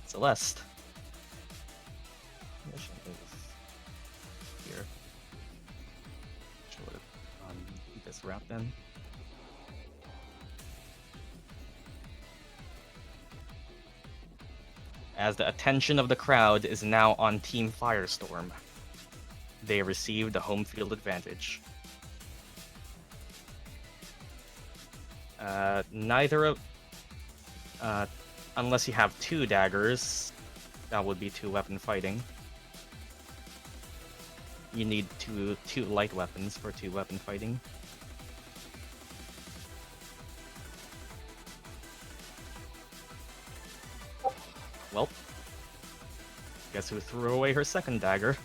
S2: Celeste. Mission is here. Should have this route then. As the attention of the crowd is now on Team Firestorm, they receive the home field advantage. Neither of... unless you have 2 daggers, that would be 2-weapon fighting. You need two light weapons for 2-weapon fighting. Well, guess who threw away her second dagger?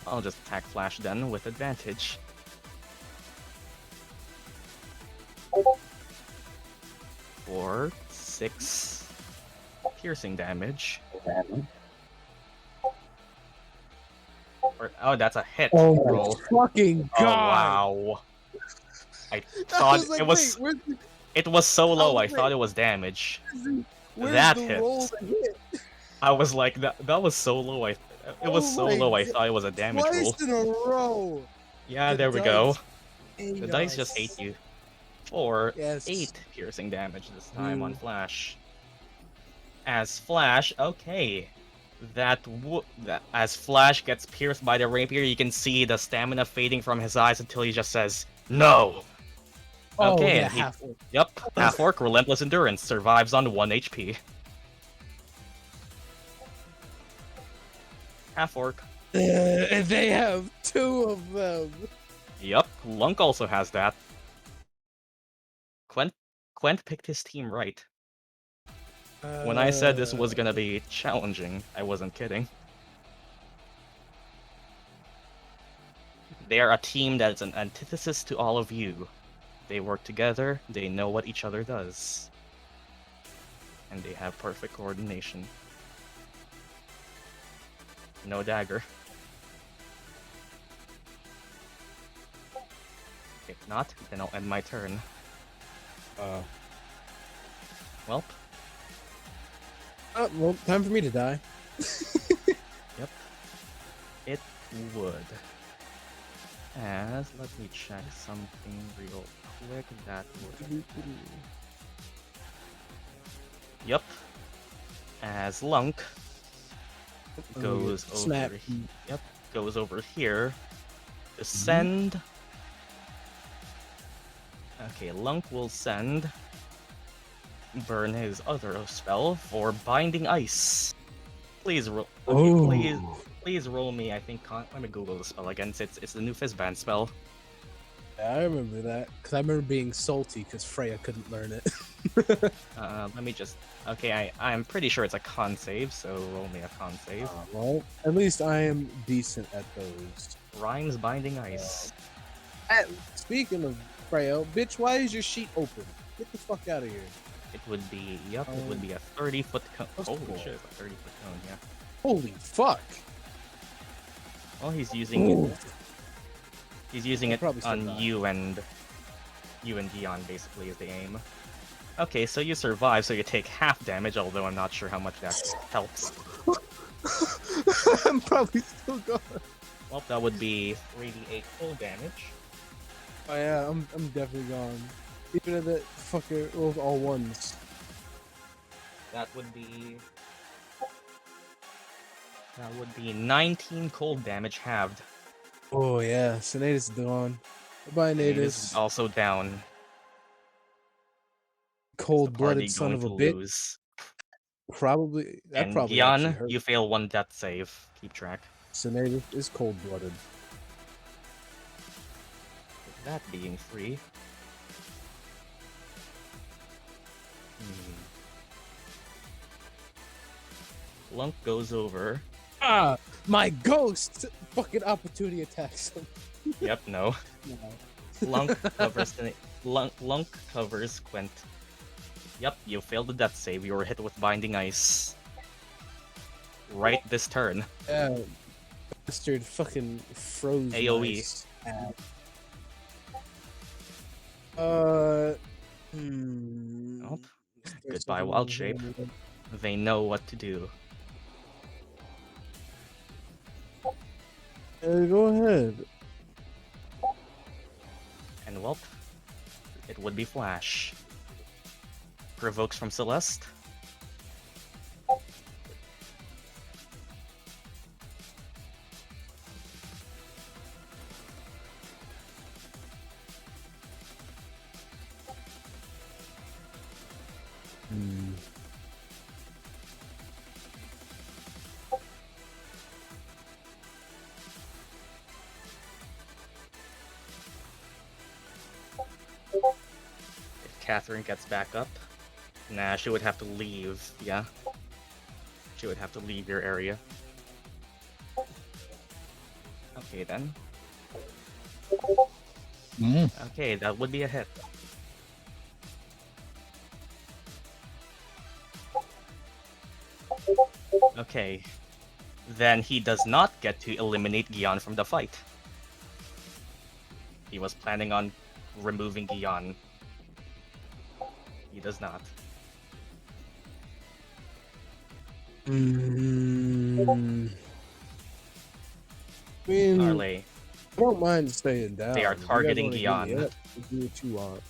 S2: I'll just attack Flash then with advantage. For 6 piercing damage. Oh, that's a hit roll.
S3: Fucking
S2: Oh
S3: god!
S2: wow! I thought
S3: like,
S2: it was.
S3: wait,
S2: It was so low. I
S3: wait.
S2: thought it was damage.
S3: where's
S2: That
S3: the
S2: hits.
S3: roll to hit?
S2: I was like, that was so low. It was so
S3: my
S2: low. I
S3: God.
S2: thought it was a damage roll.
S3: Twice in a row.
S2: Yeah,
S3: The
S2: there we go.
S3: dice
S2: The dice just hate you. For
S3: Yes.
S2: 8 piercing damage this time on Flash. As Flash, okay. As Flash gets pierced by the rapier, you can see the stamina fading from his eyes until he just says, "No!"
S3: Oh,
S2: Okay,
S3: yeah,
S2: and he,
S3: half-orc.
S2: yep, half-orc, relentless endurance, survives on 1 HP. Half-orc.
S3: And they have 2 of them.
S2: Yep, Lunk also has that. Quent picked his team right. When I said this was gonna be challenging, I wasn't kidding. They are a team that is an antithesis to all of you. They work together, they know what each other does. And they have perfect coordination. No dagger. If not, then I'll end my turn. Well,
S3: Well, time for me to die.
S2: yep. It would. As, let me check something real quick. That would. Yep. As Lunk goes
S3: Snap.
S2: over. Yep. Goes over here. To send. Okay, Lunk will send. Burn his other spell for Binding Ice. Please roll. Okay, please roll me. I think. Let me Google the spell again. It's the new Fizzband spell.
S3: Yeah, I remember that because I remember being salty because Freya couldn't learn it.
S2: Let me just. Okay, I'm pretty sure it's a con save, so roll me a con save.
S3: Well, at least I am decent at those.
S2: Rhymes Binding Ice.
S3: Speaking of Freya, bitch, why is your sheet open? Get the fuck out of here.
S2: It would be. Yep, it would be a 30-foot cone. Holy shit, a 30-foot cone. Yeah.
S3: Holy fuck.
S2: Well, he's using it. He's using it
S3: probably still
S2: on
S3: die.
S2: you and Gyan, basically, is the aim. Okay, so you survive, so you take half damage, although I'm not sure how much that helps.
S3: I'm probably still gone.
S2: Well, that would be 3d8 full damage.
S3: Oh yeah, I'm definitely gone. Even if that fucker rolls all ones.
S2: That would be 19 cold damage halved.
S3: Oh yeah, Sinetis is gone. Goodbye,
S2: It is
S3: Natus.
S2: also down.
S3: Cold-blooded son
S2: Going
S3: of a
S2: to
S3: bitch.
S2: lose.
S3: Probably that
S2: And
S3: probably actually
S2: Gyan,
S3: hurt.
S2: you fail one death save. Keep track.
S3: Sinetis is cold-blooded.
S2: With that being free. Lunk goes over.
S3: Ah, my ghost! Fucking opportunity attacks him.
S2: Yep, no.
S3: No.
S2: Lunk covers Lunk covers Quint. Yep, you failed the death save. You were hit with Binding Ice. Right this turn.
S3: Yeah, bastard fucking froze.
S2: AoE.
S3: Nice. Nope.
S2: Goodbye, Wild Shape. They know what to do.
S3: Go ahead.
S2: And well, it would be Flash. Provokes from Celeste. If Catherine gets back up, nah, she would have to leave. Yeah, she would have to leave your area. Okay then. Okay, that would be a hit. Okay. Then he does not get to eliminate Gyan from the fight. He was planning on removing Gyan. He does not.
S3: I mean,
S2: Arleigh.
S3: I don't mind staying down.
S2: They are
S3: If you guys
S2: targeting
S3: wanna give me
S2: Gyan.
S3: up, do what you want.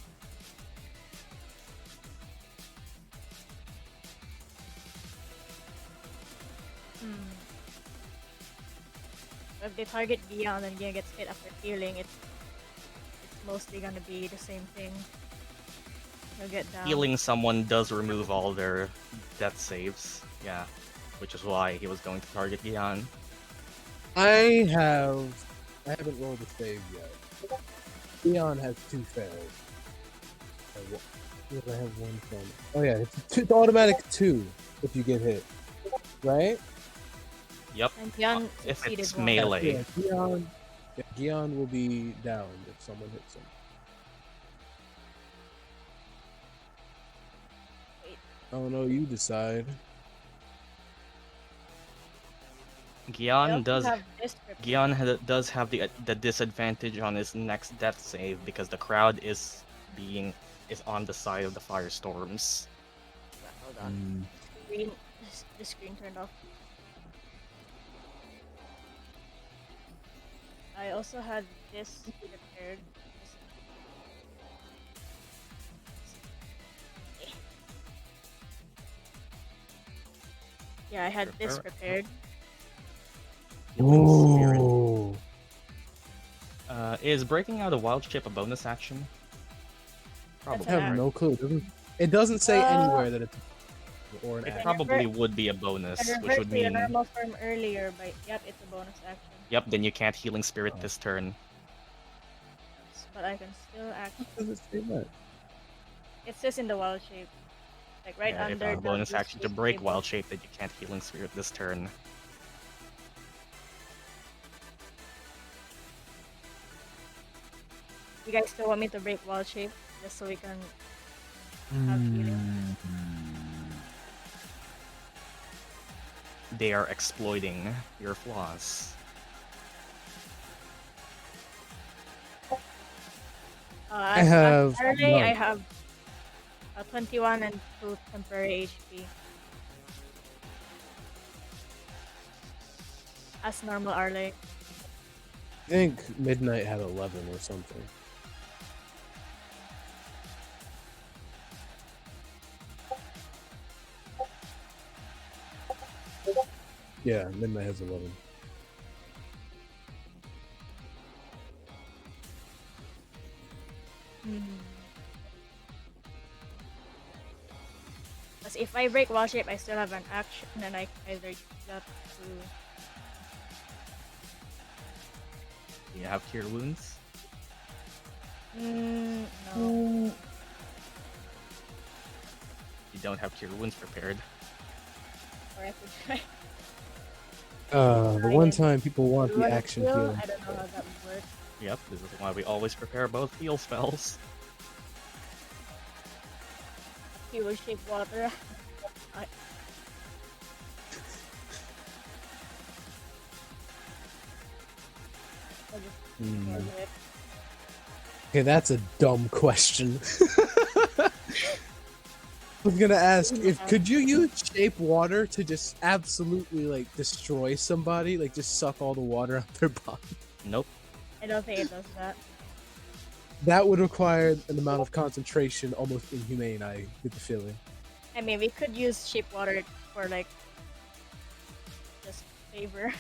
S1: If they target Gyan and Gyan gets hit after healing, it's mostly gonna be the same thing. He'll get down.
S2: Healing someone does remove all their death saves. Yeah. Which is why he was going to target Gyan.
S3: I haven't rolled a save yet. Leon has 2 failed. I have 1 failed. Oh yeah, it's automatic 2 if you get hit, right?
S2: Yep.
S1: And Gyan
S2: If
S1: succeeded
S2: it's
S1: one.
S2: melee.
S3: Yeah, Gyan will be downed if someone hits him.
S1: Wait.
S3: Oh no, you decide.
S2: Gyan
S1: also
S2: does
S1: have this prepared.
S2: Does have the disadvantage on his next death save because the crowd is on the side of the firestorms.
S1: Hold on.
S3: Mm.
S1: The screen turned off. I also had this prepared. Yeah, I had this prepared.
S2: Healing Spirit.
S3: Ooh.
S2: Is breaking out a wild shape a bonus action?
S1: That's
S3: I
S1: an
S3: have
S1: act.
S3: no clue. It doesn't say anywhere that it's or an
S2: It
S3: action.
S2: probably would be a
S1: I
S2: bonus, which
S1: reversed
S2: would
S1: to your
S2: mean
S1: normal form earlier, but yep, it's a bonus action.
S2: yep. Then you can't Healing Spirit this turn.
S1: But I can still act.
S3: Does it say that?
S1: It says in the wild shape, like right
S2: Yeah, if
S1: under
S2: a
S1: the
S2: bonus
S1: blue
S2: action to
S1: space
S2: break
S1: table.
S2: wild shape, then you can't Healing Spirit this turn.
S1: You guys still want me to break wild shape just so we can have healing?
S2: They are exploiting your flaws.
S3: I have
S1: Arleigh, I
S3: none.
S1: have a 21 and 2 temporary HP. As normal Arleigh.
S3: I think Midnight had 11 or something. Yeah, Midnight has 11.
S1: Because if I break wall shape, I still have an action, and I either use that to.
S2: Do you have Cure Wounds?
S1: No.
S2: You don't have Cure Wounds prepared.
S1: Or I could try.
S3: The one time people want
S1: You
S3: the
S1: wanna
S3: action
S1: heal?
S3: heal.
S1: I don't know how that would work.
S2: Yep, this is why we always prepare both heal spells.
S1: He will shape water. I just ignore it.
S3: Okay, that's a dumb question. I was gonna ask could you use shape water to just absolutely like destroy somebody, like just suck all the water out their body?
S2: Nope.
S1: I don't think it does that.
S3: That would require an amount of concentration almost inhumane, I get the feeling.
S1: I mean, we could use shape water for like just favor.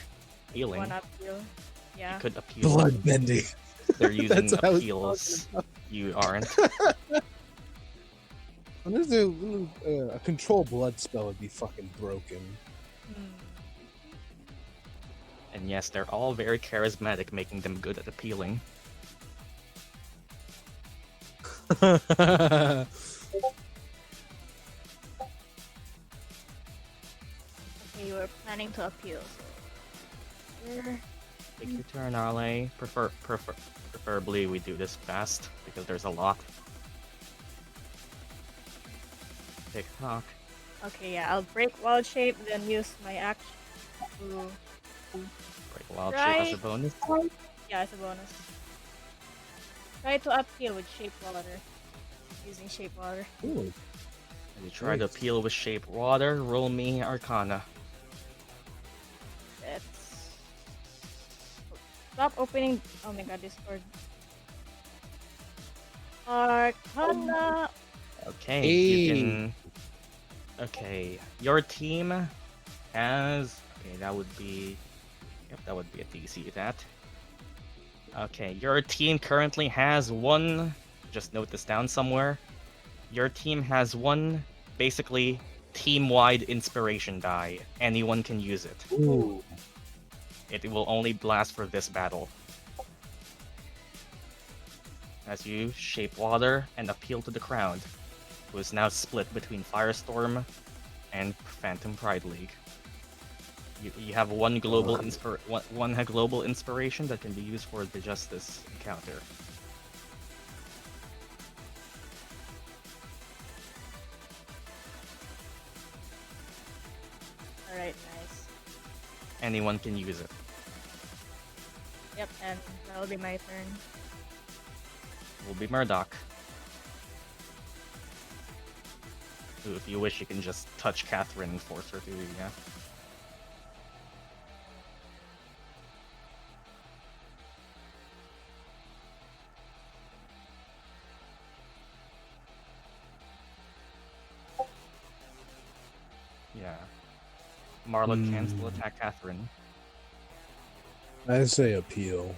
S2: Healing.
S1: One appeal. Yeah.
S2: You could appeal.
S3: Bloodbending.
S2: They're using
S3: That's what I was
S2: appeals. You aren't.
S3: When there's a control blood spell would be fucking broken.
S2: And yes, they're all very charismatic, making them good at appealing.
S1: Okay, you were planning to appeal, so here.
S2: Take your turn, Arleigh. Preferably we do this fast, because there's a lot. Pick Hawk.
S1: Okay, yeah, I'll break wild shape, then use my action to.
S2: Break Wild Shape as a bonus.
S1: Yeah, it's a bonus. Try to appeal with shape water. Using shape water.
S3: Ooh.
S2: And you try to appeal with Shape Water, roll me Arcana.
S1: Let's stop opening. Oh my god, Discord. Arcana.
S2: Okay, you can. Okay, your team has. Okay, that would be. Yep, that would be a DC. That. Okay, your team currently has one. Just note this down somewhere. Your team has one, basically, team-wide inspiration die. Anyone can use it.
S3: Ooh.
S2: It will only last for this battle. As you shape water and appeal to the crowd, who is now split between Firestorm and Phantom Pride League. You have one global global inspiration that can be used for the Justice encounter.
S1: Alright, nice.
S2: anyone can use it.
S1: Yep, and that'll be my turn.
S2: Will be Murdock. Ooh, if you wish, you can just touch Catherine and force her to, yeah. Yeah. Marla can still attack Catherine.
S3: I say appeal.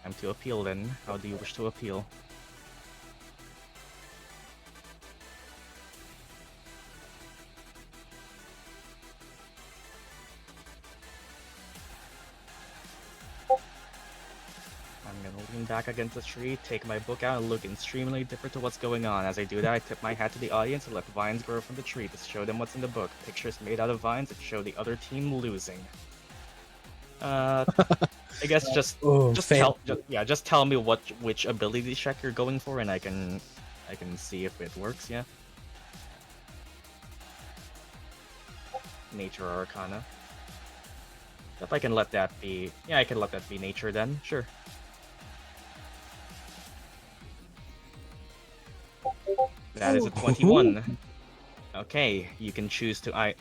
S2: Time to appeal then. How do you wish to appeal? I'm gonna lean back against the tree, take my book out, and look extremely different to what's going on. As I do that, I tip my hat to the audience and let vines grow from the tree to show them what's in the book. Pictures made out of vines that show the other team losing. I guess just tell me which ability check you're going for, and I can see if it works. Yeah. Nature or Arcana. If I can let that be, yeah, I can let that be nature then. Sure. That is a 21. Okay, you can choose to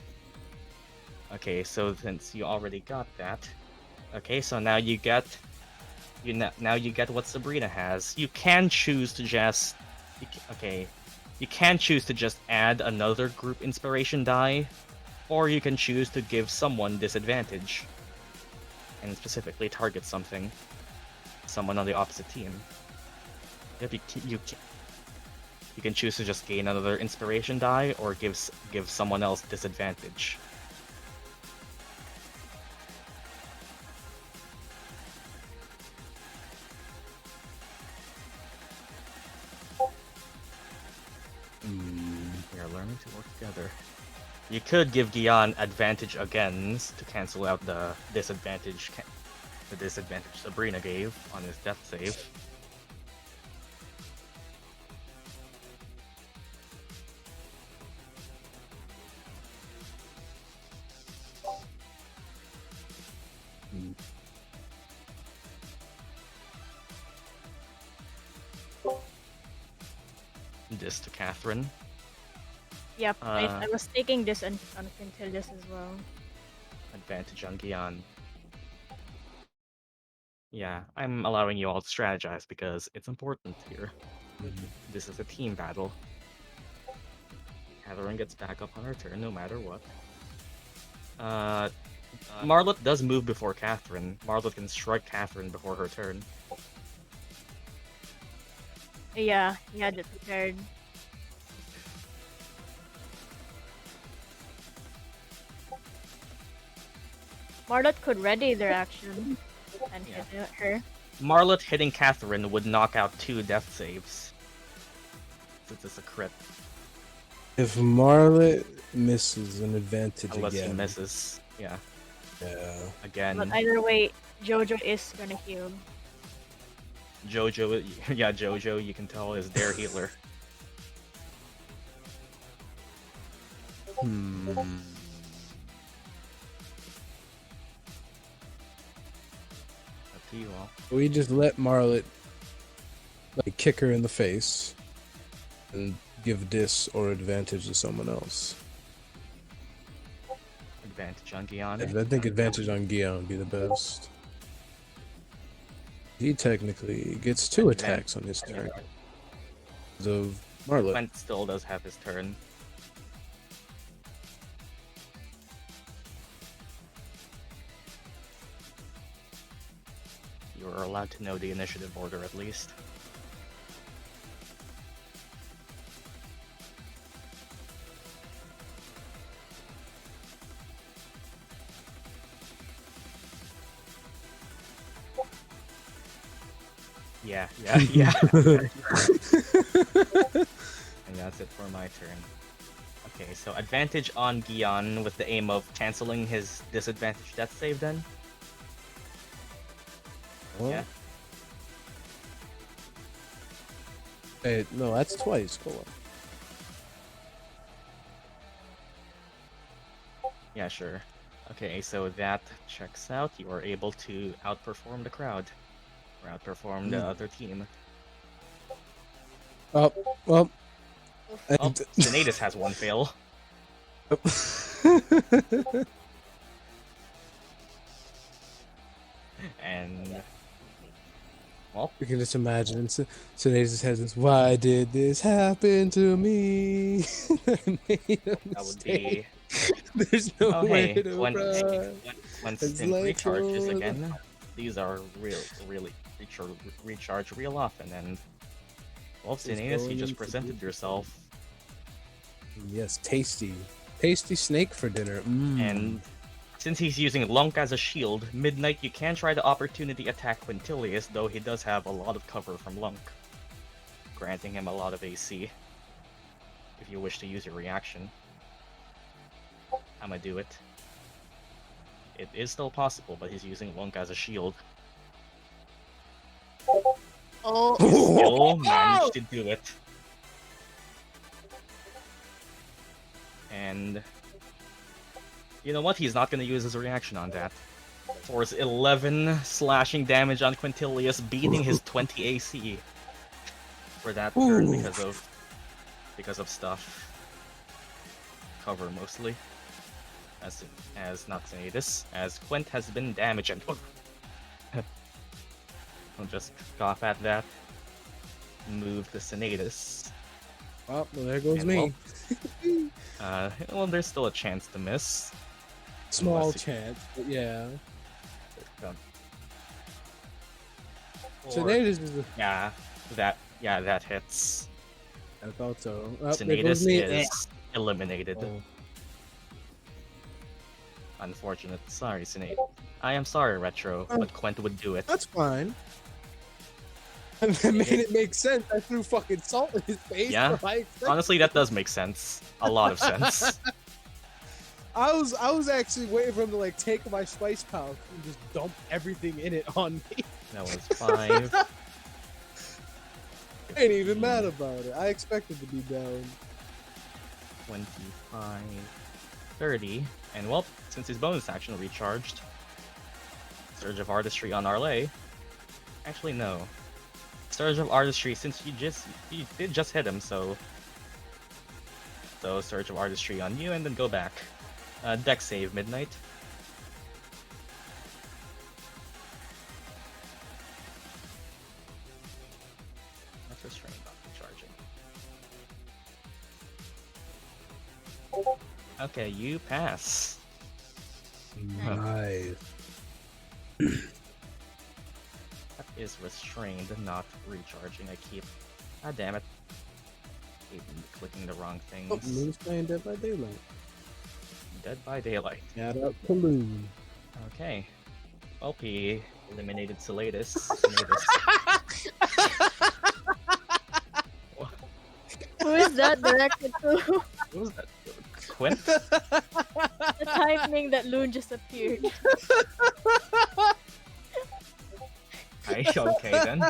S2: Okay, so since you already got that, okay, so now you get what Sabrina has. You can choose to just you can choose to just add another group inspiration die, or you can choose to give someone disadvantage and specifically target someone on the opposite team. Yep, you can choose to just gain another inspiration die or give someone else disadvantage. We are learning to work together. You could give Gyan advantage against to cancel out the disadvantage Sabrina gave on his death save. This to Catherine.
S1: Yep, I was taking this until this as well.
S2: Advantage on Gyan. Yeah, I'm allowing you all to strategize because it's important here. This is a team battle. Catherine gets back up on her turn no matter what. Marlot does move before Catherine. Marlot can strike Catherine before her turn.
S1: Yeah, he had it prepared. Mardot could ready their action and hit her.
S2: Marlot hitting Catherine would knock out 2 death saves. Since it's a crit.
S3: If Marlet misses an advantage
S2: Unless
S3: again.
S2: he misses. Yeah.
S3: Yeah.
S2: Again.
S1: But either way, Jojo is gonna heal.
S2: Jojo, yeah, Jojo, you can tell, is their healer.
S3: Up
S2: to you all.
S3: We just let Marlet kick her in the face and give dis or advantage to someone else.
S2: Advantage on Gyan.
S3: I think advantage on Gyan would be the best. He technically gets 2 attacks on his turn. Because of Marlet.
S2: Gwent still does have his turn. You're allowed to know the initiative order at least. Yeah. And that's it for my turn. Okay, so advantage on Gyan with the aim of canceling his disadvantage death save then?
S3: Huh?
S2: Yeah.
S3: Hey, no, that's twice. Go on.
S2: Yeah, sure. Okay, so that checks out. You are able to outperform the crowd. Or outperform the other team.
S3: Oh, well.
S2: Oh, Sinetis has one fail. And... well,
S3: You can just imagine. So they just has this. Why did this happen to me? I made a
S2: that would
S3: mistake.
S2: be...
S3: There's no
S2: oh
S3: way
S2: hey,
S3: to
S2: when
S3: run.
S2: Stint
S3: like
S2: recharges
S3: gold.
S2: again, these are really recharge real often, and... well, Sinetis, you
S3: going
S2: just
S3: to
S2: presented
S3: be-
S2: yourself.
S3: Yes, tasty snake for dinner.
S2: And since he's using Lunk as a shield, Midnight, you can try to opportunity attack Quintilius, though he does have a lot of cover from Lunk, granting him a lot of AC. If you wish to use your reaction, I'ma do it. It is still possible, but he's using Lunk as a shield.
S1: Oh,
S2: Still managed to do it. And you know what? He's not going to use his reaction on that. Force 11 slashing damage on Quintilius, beating his 20 AC for that turn because of stuff. Cover mostly. As not Sinetis, as Quint has been damaged and I'll just cough at that. Move to Sinetis.
S3: well, there goes
S2: And
S3: me.
S2: Well, there's still a chance to miss.
S3: Small
S2: unless
S3: chance, but yeah.
S2: Or-
S3: Sinetis is.
S2: Yeah, that hits.
S3: I thought so. Oh, there goes
S2: Sinetis
S3: me.
S2: is eliminated.
S3: Oh.
S2: Unfortunate. Sorry, Sinetis. I am sorry, Retro, but Quent would do it.
S3: That's fine. That made it make sense. I threw fucking salt in his face.
S2: Yeah.
S3: So I expected-
S2: Honestly, that does make sense. A lot of sense.
S3: I was actually waiting for him to like take my spice pouch and just dump everything in it on me.
S2: That was 5.
S3: I ain't even mad about it. I expected to be down.
S2: 25, 30, and well, since his bonus action recharged, Surge of Artistry on Arleigh. Actually, no. Surge of Artistry, since you did just hit him, so Surge of Artistry on you, and then go back. Deck save, Midnight. That's restrained, not recharging. Okay, you pass.
S3: Nice.
S2: That is restrained, not recharging. I keep... ah, damn it. Keep clicking the wrong things.
S3: Oh, Moon's playing Dead by Daylight.
S2: Dead by Daylight.
S3: Shout out to Loon.
S2: Okay. Well, he eliminated Sinetis.
S1: who is that directed to?
S2: What was that? Quint?
S1: The timing that Loon just appeared.
S2: Okay then.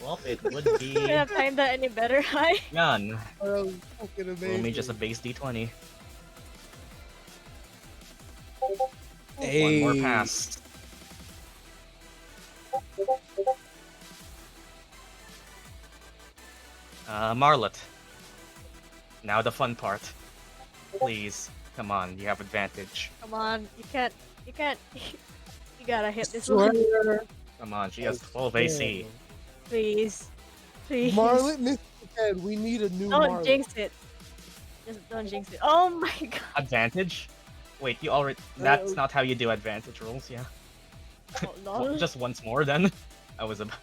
S2: Well, it would be
S1: Could have timed that any better, hi?
S2: Gyan.
S3: That was fucking amazing.
S2: Roll me just a base d20.
S3: Hey.
S2: One more pass. Marlet. Now the fun part. Please, come on, you have advantage.
S1: Come on, you can't, you gotta hit this one,
S2: Come on, she has 12 AC.
S1: please. Please.
S3: Marlet missed the head. We need a new
S1: Don't
S3: Marlet.
S1: jinx it. Just don't jinx it. Oh my god.
S2: Advantage? Wait, you already... that's not how you do advantage rolls, yeah?
S1: Oh, lol.
S2: Just once more then. I was about.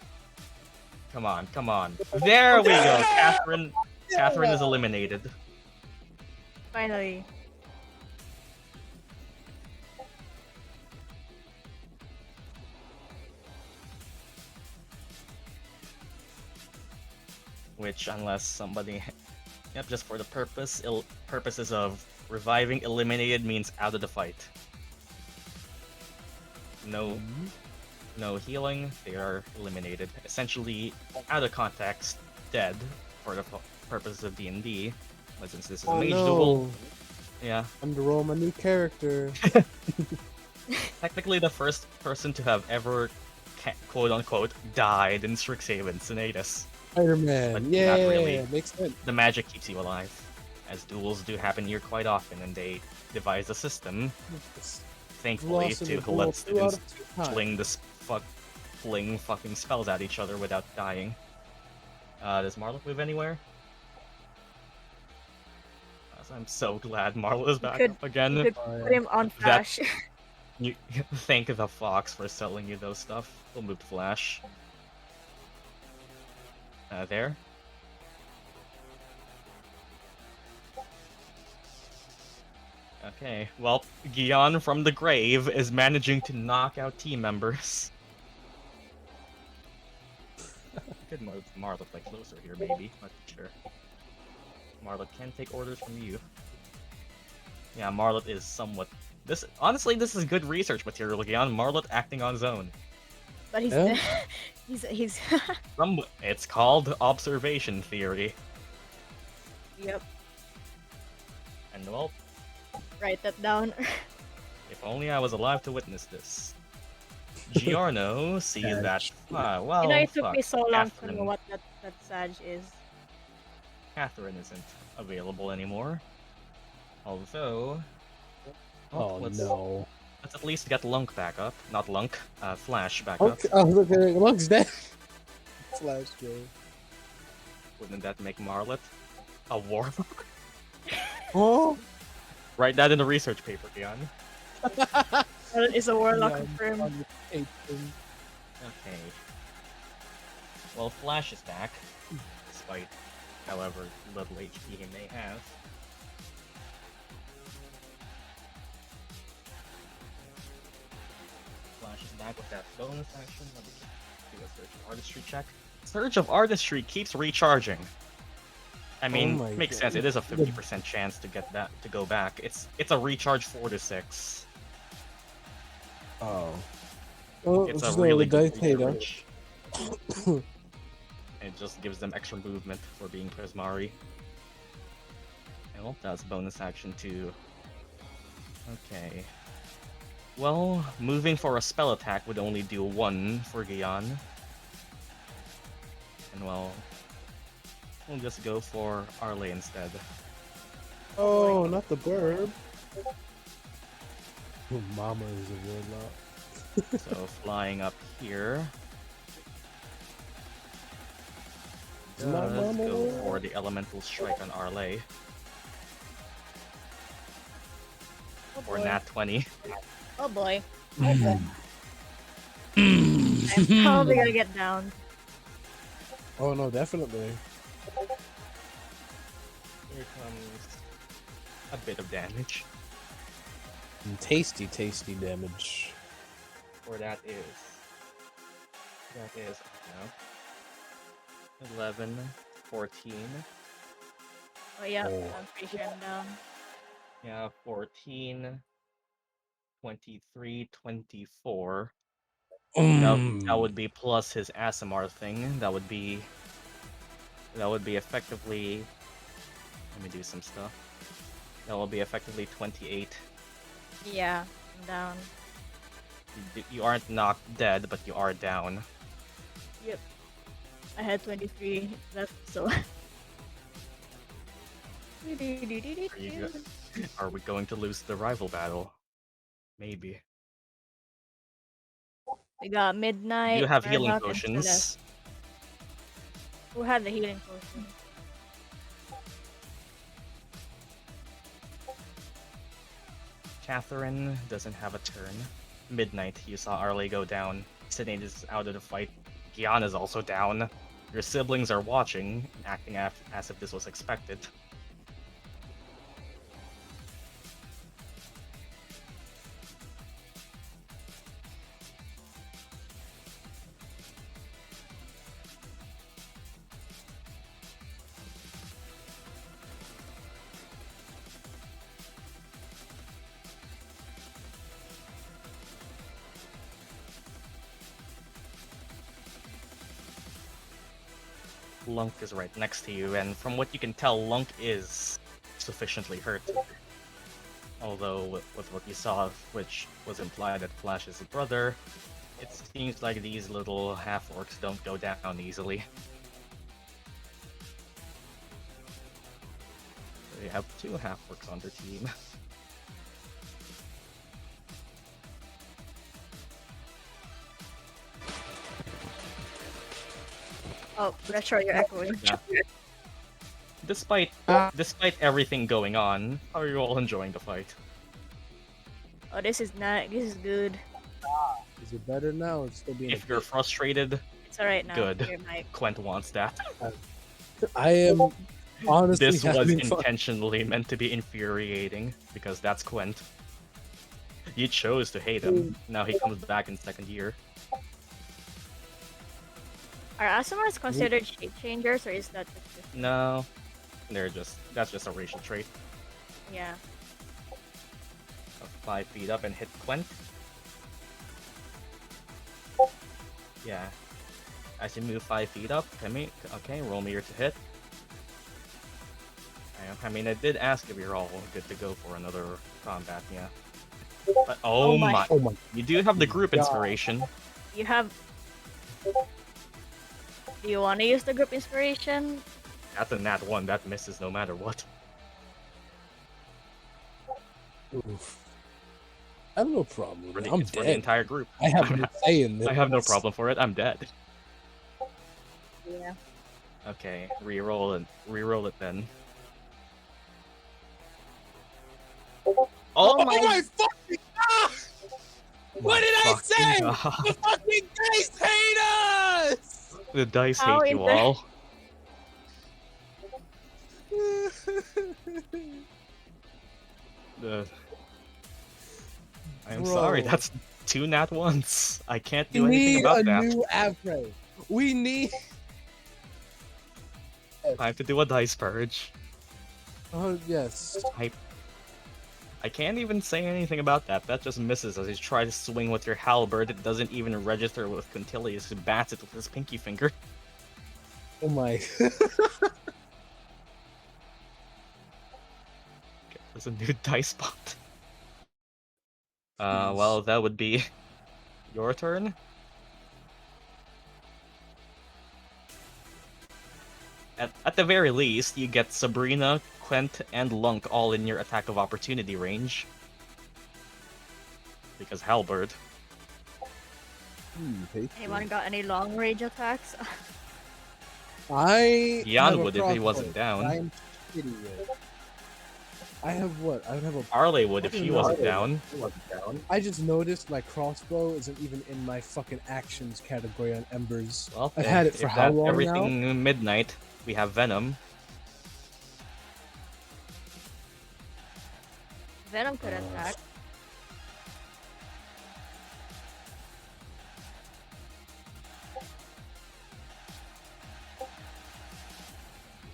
S2: Come on, come on. There we go. Catherine is eliminated.
S1: Finally.
S2: Which, unless somebody, yep, just for the purposes of reviving, eliminated means out of the fight. No, no healing. They are eliminated. Essentially, out of context, dead for the purposes of D&D. But since this is a mage duel, yeah.
S3: Underroll my new character.
S2: Technically, the first person to have ever, quote-unquote, died in Strixhaven, Sinetis.
S3: Spider-Man.
S2: But
S3: Yeah,
S2: not really.
S3: makes sense.
S2: The magic keeps you alive, as duels do happen here quite often, and they devise a system, thankfully,
S3: Lost in
S2: to
S3: the duel
S2: let
S3: 2 out
S2: students
S3: of 2 times.
S2: fling fucking spells at each other without dying. Does Marlock move anywhere? I'm so glad Marlock is back up again.
S1: You could put him on Flash.
S2: You thank the fox for selling you those stuff. We'll move to Flash. There. Okay, well, Gyan from the grave is managing to knock out team members. Could move Marlock like closer here, maybe. Not sure. Marlock can take orders from you. Yeah, Marlock is somewhat. Honestly, this is good research material. Gyan, Marlock acting on his own.
S1: But he's
S3: Yeah.
S1: he's
S2: It's called observation theory.
S1: Yep.
S2: And well,
S1: Write that down.
S2: if only I was alive to witness this. Giorno sees that. Well,
S1: You know, it took
S2: fuck,
S1: me so long to
S2: Catherine.
S1: know what that Sag is.
S2: Catherine isn't available anymore. Although,
S3: Oh
S2: let's at least get Lunk back up. Not Lunk, Flash back up.
S3: Okay, oh, look at it. Lunk's dead. Flash go.
S2: Wouldn't that make Marlet a Warlock?
S3: Oh.
S2: Write that in the research paper, Gyan.
S1: Well, it's a Warlock
S3: Yeah,
S1: confirmed.
S2: Okay. Well, Flash is back, despite however little HP he may have. Flash is back with that bonus action. Let me do a Surge of Artistry check. Surge of Artistry keeps recharging. I mean,
S3: my
S2: makes sense. It is a 50% chance to get that to go back. It's a recharge 4 to 6.
S3: Oh. Oh,
S2: It's a
S3: just
S2: really
S3: the
S2: good
S3: dice data.
S2: recharge. It just gives them extra movement for being Prismari. And well, that's bonus action too. Okay. Well, moving for a spell attack would only do 1 for Gyan. And well, we'll just go for Arleigh instead.
S3: Oh, not the burb. Oh, Mama is a warlock.
S2: So flying up here.
S3: Is not
S2: Let's
S3: Mama
S2: go
S3: there?
S2: for the Elemental Strike on Arleigh.
S1: Oh
S2: Or
S1: boy.
S2: Nat 20.
S1: Oh boy. Oh boy. I'm probably gonna get down.
S3: Oh no, definitely.
S2: Here comes a bit of damage.
S3: And tasty, tasty damage.
S2: Or that is, no, 11, 14,
S1: Oh yeah,
S3: Oh.
S1: I'm pretty sure I'm down.
S2: yeah, 14, 23, 24. That would be plus his ASMR thing. That would be effectively, let me do some stuff. That will be effectively 28.
S1: Yeah, I'm down.
S2: You aren't knocked dead, but you are down.
S1: Yep. I had 23 left, so.
S2: Are we going to lose the rival battle? Maybe.
S1: We got Midnight.
S2: You have healing
S1: Murdock, and
S2: potions.
S1: Celeste. Who had the healing potion?
S2: Catherine doesn't have a turn. midnight, you saw Arleigh go down. Sinetis is out of the fight. Gyan is also down. Your siblings are watching, acting as if this was expected. Lunk is right next to you, and from what you can tell, Lunk is sufficiently hurt. Although, with what you saw, which was implied that Flash is a brother, it seems like these little half-orcs don't go down easily. They have 2 half-orcs on their team.
S1: Oh, Retro, you're echoing.
S2: Yeah. Despite everything going on, how are you all enjoying the fight?
S1: Oh, this is good.
S3: Is it better now? It's still being.
S2: If you're frustrated,
S1: It's alright now.
S2: good.
S1: Here, Mike.
S2: Quent wants that.
S3: I am honestly.
S2: This was
S3: having fun.
S2: intentionally meant to be infuriating, because that's Quent. You chose to hate him, now he comes back in 2nd year.
S1: Are Asimars considered shape changers, or is that just
S2: No, that's just a racial trait.
S1: yeah?
S2: 5 feet up and hit Quent. Yeah. As you move 5 feet up, okay, roll me your to hit. I mean, I did ask if you're all good to go for another combat, yeah. But, oh my. You do have the group inspiration.
S1: You have. Do you want to use the group inspiration?
S2: That's a nat 1, that misses no matter what.
S3: Oof. I have no problem.
S2: For the,
S3: I'm
S2: it's
S3: dead.
S2: for the entire group.
S3: I have no say in this.
S2: I have no problem for it, I'm dead.
S1: Yeah.
S2: Okay, re-roll it then.
S1: Oh my-
S3: my fucking god! What did I say?
S2: God.
S3: The fucking dice hate us!
S2: The dice
S1: How
S2: hate you
S1: is that-
S2: all. I'm
S3: Bro.
S2: sorry, that's 2 nat 1s. I can't do
S3: We
S2: anything
S3: need
S2: about
S3: a
S2: that.
S3: new Avre. We need.
S2: I have to do a dice purge.
S3: Oh yes.
S2: I can't even say anything about that. That just misses as he tries to swing with your halberd. It doesn't even register with Quintilius, who bats it with his pinky finger.
S3: Oh my.
S2: There's a new dice spot.
S3: Jeez.
S2: Well, that would be your turn. At the very least, you get Sabrina, Quent, and Lunk all in your attack of opportunity range. Because halberd.
S1: Anyone got any long range attacks?
S3: I.
S2: Gyan
S3: have a
S2: would if he
S3: crossbow.
S2: wasn't down.
S3: I'm idiot. I have what? I would have a.
S2: Arleigh would if he wasn't down.
S3: I just noticed my crossbow isn't even in my fucking actions category on Embers.
S2: Well,
S3: I've had it
S2: if
S3: for how
S2: that's
S3: long
S2: everything midnight, we have Venom.
S1: Venom could attack.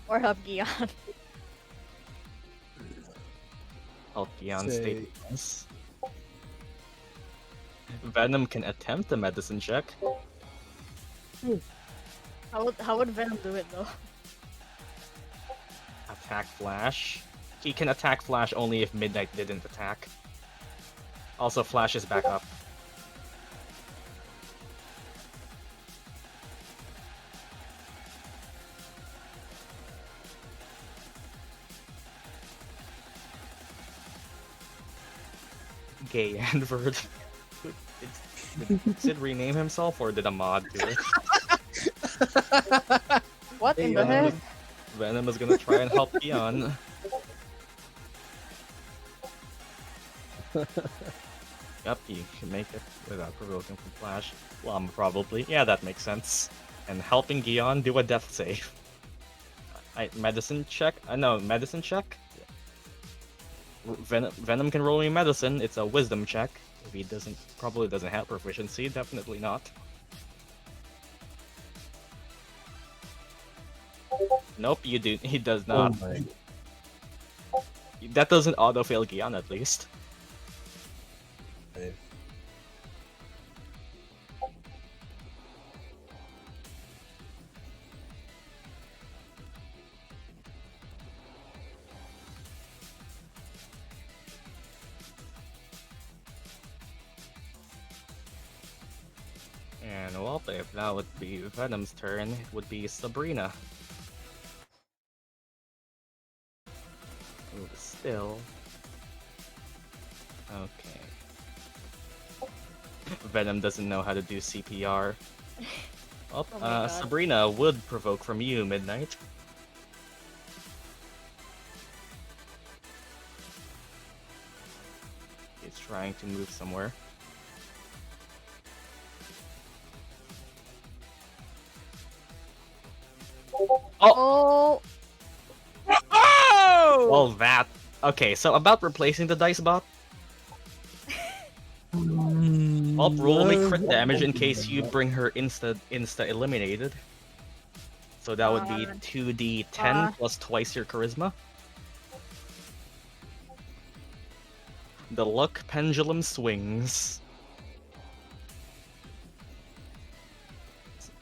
S1: Or help Gyan.
S2: Help Gyan
S3: Say-
S2: stay defense. Venom can attempt a medicine check.
S1: How would Venom do it though?
S2: Attack Flash. He can attack Flash only if Midnight didn't attack. Also, Flash is back up. Gay and Verd. Did Sid rename himself or did a mod do it?
S1: What in the
S3: Hey,
S1: heck?
S2: Venom is gonna try and help Gyan. Yep, you can make it without provoking from Flash. Llama probably. Yeah, that makes sense. And helping Gyan do a death save. Medicine check? No, medicine check? Venom can roll me medicine. It's a wisdom check. If he probably doesn't have proficiency, definitely not. Nope, he does not. That doesn't auto-fail Gyan at least.
S3: Okay.
S2: And well, if that would be Venom's turn, it would be Sabrina. Ooh, still. Okay. Venom doesn't know how to do CPR. Well,
S1: Oh my God.
S2: Sabrina would provoke from you, Midnight. He's trying to move somewhere.
S1: Oh!
S3: Oh!
S2: Well, that. Okay, so about replacing the dice bot. Well, roll me crit damage in case you bring her insta eliminated. So that would be 2d10 plus twice your charisma. The luck pendulum swings.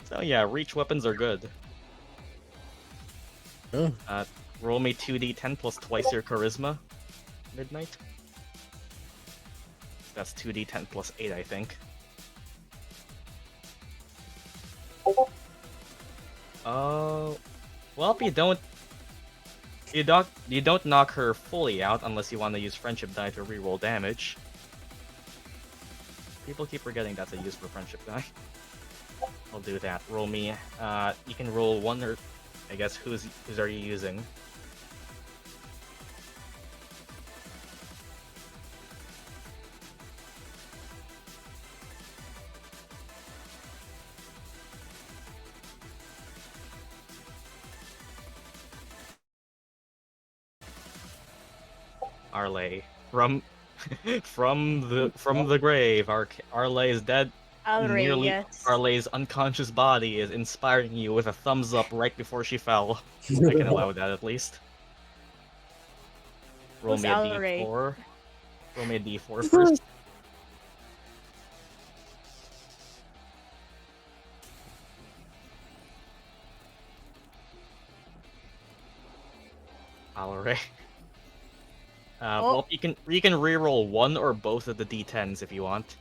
S2: So yeah, reach weapons are good.
S3: Oh.
S2: Roll me 2d10 plus twice your charisma, Midnight. That's 2d10 plus 8, I think. Oh, well, you don't knock her fully out unless you want to use friendship die to reroll damage. People keep forgetting that's a use for friendship die. I'll do that. Roll me. You can roll one or, I guess, who's are you using? Arleigh from the grave. Arleigh is dead.
S1: Alray, yes.
S2: Arleigh's unconscious body is inspiring you with a thumbs up right before she fell. I can allow that at least. Roll
S1: Who's
S2: me a
S1: Alray?
S2: d4. Roll me a d4 first. Alright. Well, you can reroll one or both of the d10s if you want.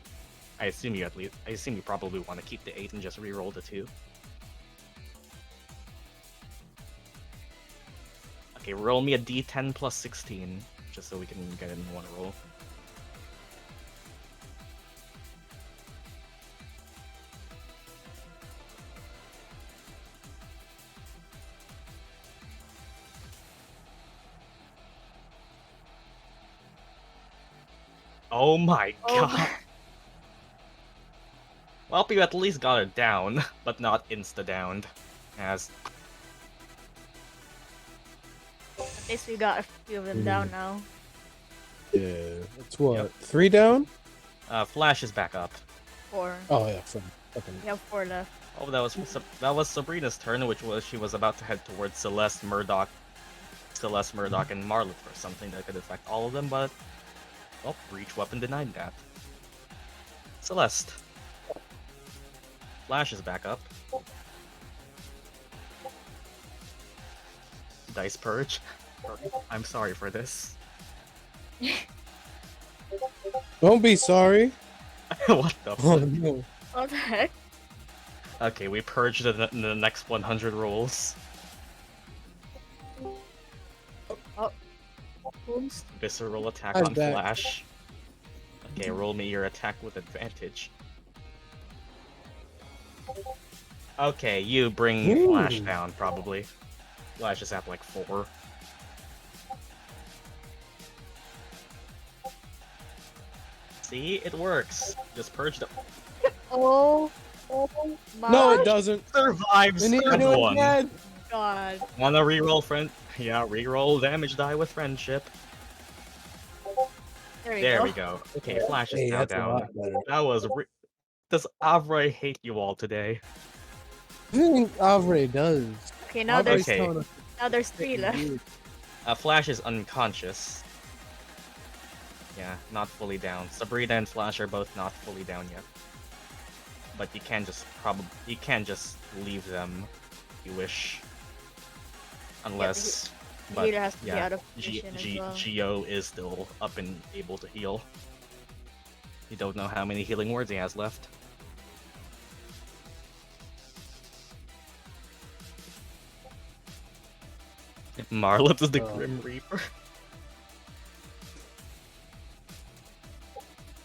S2: I assume you probably want to keep the 8 and just reroll the 2. Okay, roll me a d10 plus 16, just so we can get it in one roll. Oh my god! Well, you at least got it down, but not insta-downed. As
S1: At least we got a few of them down now.
S3: Yeah, it's what?
S2: Yep.
S3: 3 down?
S2: Flash is back up.
S1: 4.
S3: Oh yeah, fucking.
S1: We have 4 left.
S2: Oh, that was Sabrina's turn, which was she was about to head towards Celeste, Murdock, and Marlet for something that could affect all of them, but well, breach weapon denied that. Celeste. Flash is back up. Dice purge. I'm sorry for this.
S3: Don't be sorry.
S2: What the
S3: Oh
S2: fuck?
S3: no.
S1: What the heck?
S2: Okay, we purged the next 100 rolls.
S1: Booms.
S2: Visceral attack
S3: I'm
S2: on
S3: back.
S2: Flash. Okay, roll me your attack with advantage. Okay, you bring
S3: Ooh.
S2: Flash down, probably. Flash is at like 4. See, it works. Just purge the
S1: Oh my
S3: No, it doesn't.
S2: survives
S3: We need to
S2: third
S3: do it
S2: one.
S3: again.
S1: god.
S2: Wanna reroll friend? Yeah, reroll damage die with friendship.
S1: There we
S2: We
S1: go.
S2: go. Okay, Flash is
S3: Hey,
S2: now
S3: that's a
S2: down.
S3: lot better.
S2: That was. Does Avra hate you all today?
S3: I think Avre does.
S1: Okay, now
S3: Avre's
S1: there's
S2: Okay.
S3: telling us
S1: now there's 3 left.
S3: weird.
S2: Flash is unconscious. Yeah, not fully down. Sabrina and Flash are both not fully down yet. But you can just leave them if you wish. Unless
S1: The
S2: but
S1: healer has to be
S2: yeah,
S1: out of position as well.
S2: Geo is still up and able to heal. You don't know how many healing words he has left. Marlet is the Grim Reaper.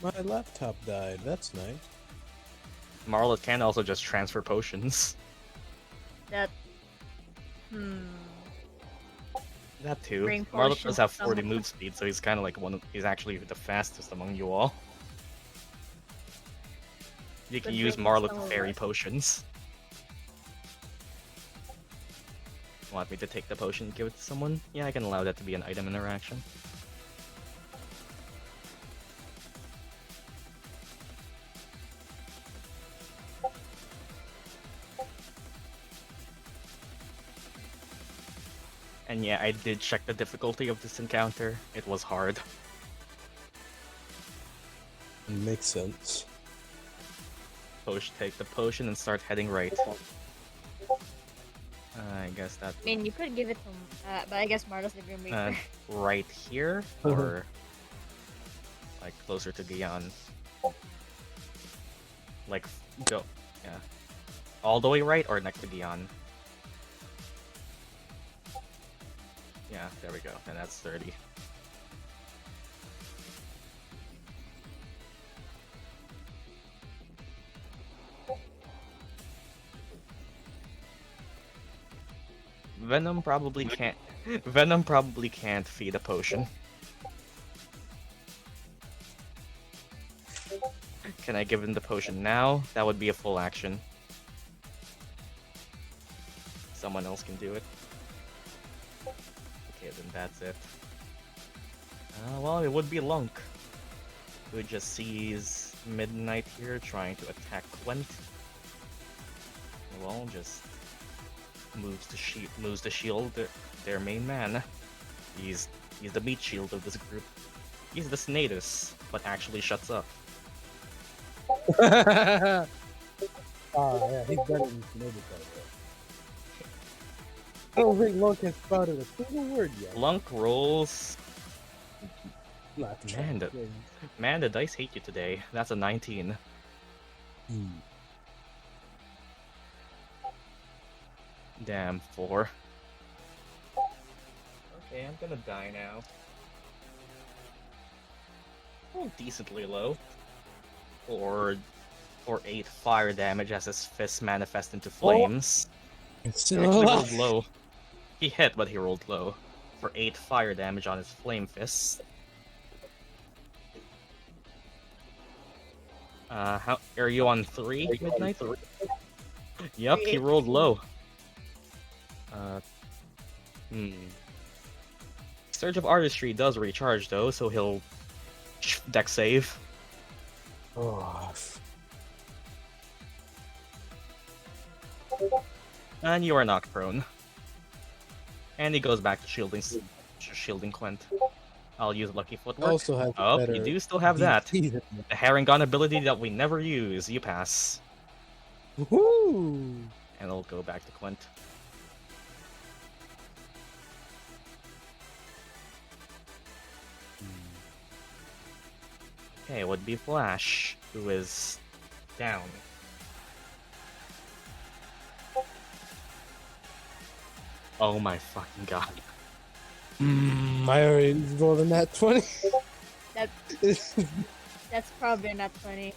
S3: My laptop died. That's nice.
S2: Marlet can also just transfer potions.
S1: That
S2: That too.
S1: Bring
S2: Marlet
S1: potions
S2: does have
S1: to
S2: 40
S1: someone.
S2: move speed, so he's kind of like he's actually the fastest among you all. You can
S1: But
S2: use
S1: bring
S2: Marlet
S1: some
S2: fairy
S1: less.
S2: potions. Want me to take the potion and give it to someone? Yeah, I can allow that to be an item interaction. And yeah, I did check the difficulty of this encounter. It was hard.
S3: Makes sense.
S2: Take the potion and start heading right. I guess that
S1: I mean, you could give it to but I guess Marla's the Grim Reaper.
S2: right here or like closer to Gyan. Like go, yeah, all the way right or next to Gyan. Yeah, there we go, and that's 30. Venom probably can't. Venom probably can't feed a potion. Can I give him the potion now? That would be a full action. Someone else can do it. Okay, then that's it. Well, it would be Lunk, who just sees Midnight here trying to attack Quent. Well, just moves the shield, their main man. He's the meat shield of this group. He's the Sinetis, but actually shuts up.
S3: Yeah, he's better than Sinetis. I don't think Lunk has spouted a single word yet.
S2: Lunk rolls.
S3: Not
S2: Man, the dice hate you today. That's a 19. Damn, 4. Okay, I'm gonna die now. Oh, decently low. Or 8 fire damage as his fists manifest into flames.
S3: It's
S2: He
S3: still
S2: actually
S3: alive.
S2: rolled low. He hit, but he rolled low. For 8 fire damage on his flame fists. How are you on 3, Midnight? Yep, he rolled low. Surge of Artistry does recharge though, so he'll deck save.
S3: Oh,
S2: And you are knocked prone. And he goes back to shielding Quent. I'll use Lucky Footwork.
S3: also has
S2: Oh,
S3: better
S2: you do still have that.
S3: DP than
S2: The Harengon ability that we never use. You pass.
S3: Woohoo!
S2: And it'll go back to Quent. Okay, it would be Flash, who is down. Oh my fucking god.
S3: I already rolled a nat 20.
S1: That's probably not funny.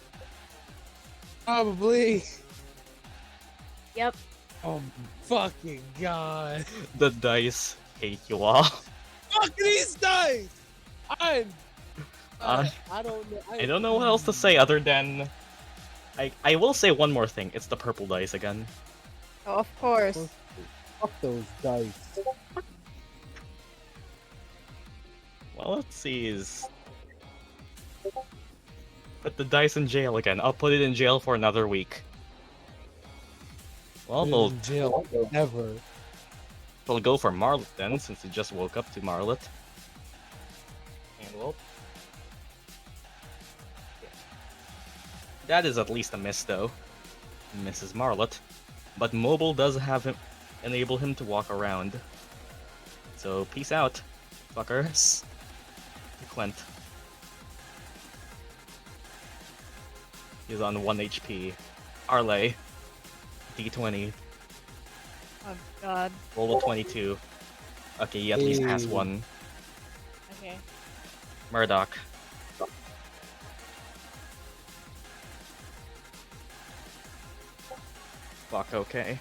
S3: Probably.
S1: Yep.
S3: Oh my fucking god.
S2: The dice hate you all.
S3: Fuck these dice! I don't know.
S2: I don't know what else to say other than I will say one more thing. It's the purple dice again.
S1: Oh, of course.
S3: Fuck those dice.
S2: Well, let's see. Is put the dice in jail again. I'll put it in jail for another week. Well,
S3: Put it in jail ever.
S2: we'll go for Marlet then, since he just woke up to Marlet. And well, that is at least a miss though. Misses Marlet, but mobile does have him enable him to walk around. So peace out, fuckers. Quent. He's on 1 HP. Arleigh, D20.
S1: Oh god.
S2: Roll a 22. Okay, he at least has
S3: Hey.
S2: one.
S1: Okay.
S2: Murdock. Fuck, okay.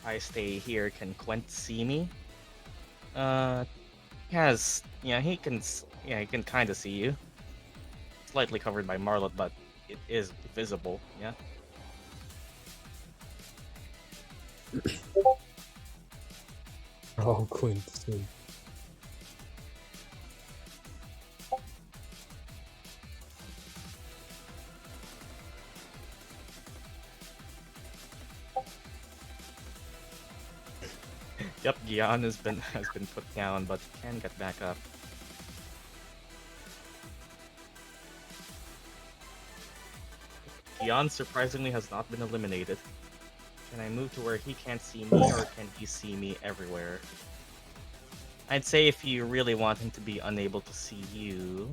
S2: I stay here. Can Quent see me? He can kind of see you. Slightly covered by Marlet, but it is visible. Yeah.
S3: Oh, Quinton.
S2: Yep, Gyan has been put down, but can get back up. Gyan surprisingly has not been eliminated. Can I move to where he can't see me, or can he see me everywhere? I'd say if you really want him to be unable to see you,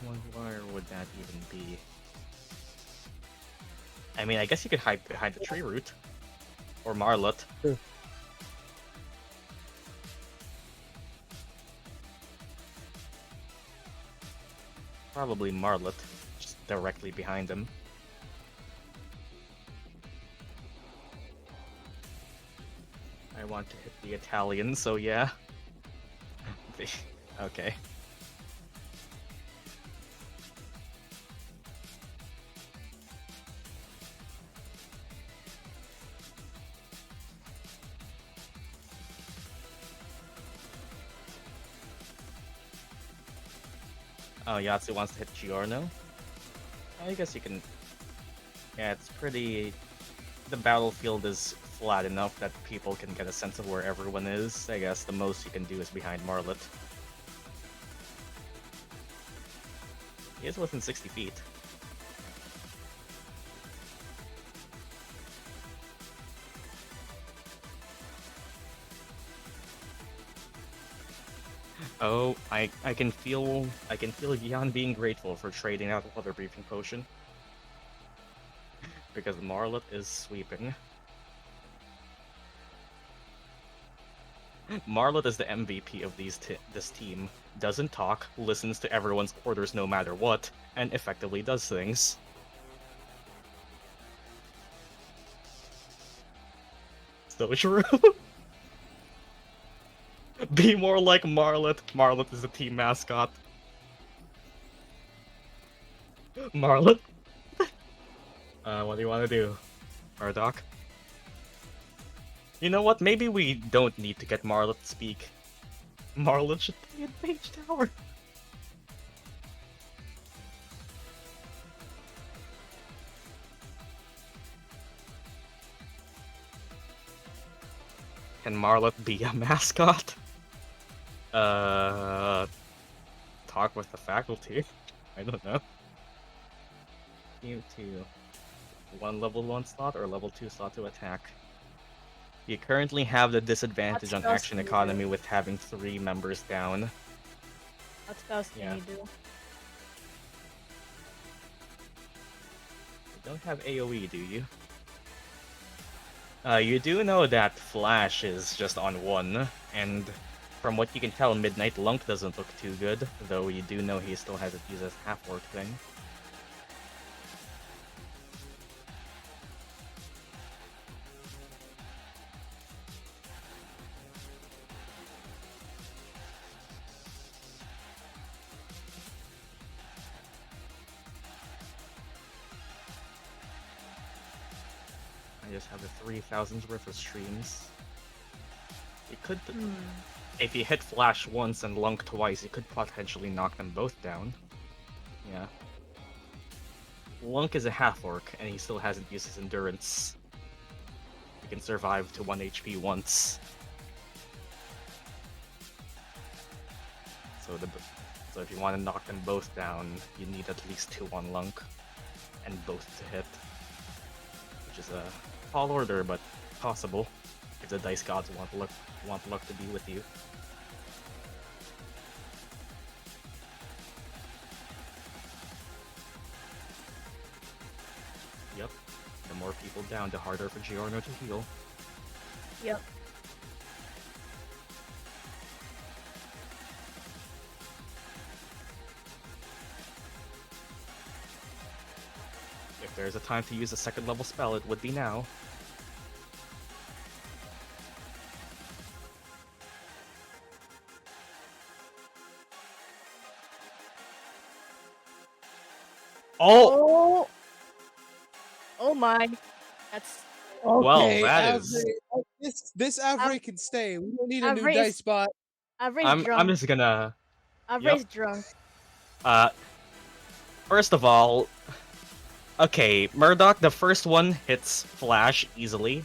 S2: where would that even be? I mean, I guess you could hide behind the tree root. Or Marlet.
S3: Sure.
S2: Probably Marlet, just directly behind him. I want to hit the Italian, so yeah. Okay. Oh, Yatsu wants to hit Giorno. I guess you can... Yeah, it's pretty... The battlefield is flat enough that people can get a sense of where everyone is. I guess the most you can do is behind Marlet. He is within 60 feet. Oh, I can feel Gyan being grateful for trading out the other briefing potion. Because Marlet is sweeping. Marlet is the MVP of this team. Doesn't talk, listens to everyone's orders no matter what, and effectively does things. So true. Be more like Marlet. Marlet is the team mascot. Marlet? What do you want to do? Murdock? You know what? Maybe we don't need to get Marlet to speak. Marlet should play at Mage Tower. Can Marlet be a mascot? Talk with the faculty. I don't know. You two. One level 1 slot or level 2 slot to attack. You currently have the disadvantage on
S1: spells
S2: action
S1: can you
S2: economy
S1: do?
S2: with having 3 members down.
S1: What spells can
S2: Yeah.
S1: you do?
S2: You don't have AoE, do you? You do know that Flash is just on 1, and from what you can tell, Midnight Lunk doesn't look too good, though you do know he still has it used as half-orc thing. I just have the 3,000 worth of streams. You could, if you hit Flash once and Lunk twice, you could potentially knock them both down. Yeah. Lunk is a half-orc, and he still hasn't used his endurance. He can survive to 1 HP once. So if you want to knock them both down, you need at least 2 on Lunk, and both to hit. Which is a tall order, but possible, if the Dice Gods want luck to be with you. Yep. The more people down, the harder for Giorno to heal.
S1: Yep.
S2: If there's a time to use a second level spell, it would be now. Oh!
S1: Oh my. That's
S3: Okay,
S2: that is-
S3: this Avery can stay. We don't need a new
S1: Avery is-
S3: dice spot.
S1: Avra's drunk.
S2: I'm just gonna...
S1: Avra's drunk.
S2: First of all... Okay, Murdock, the first one hits Flash easily.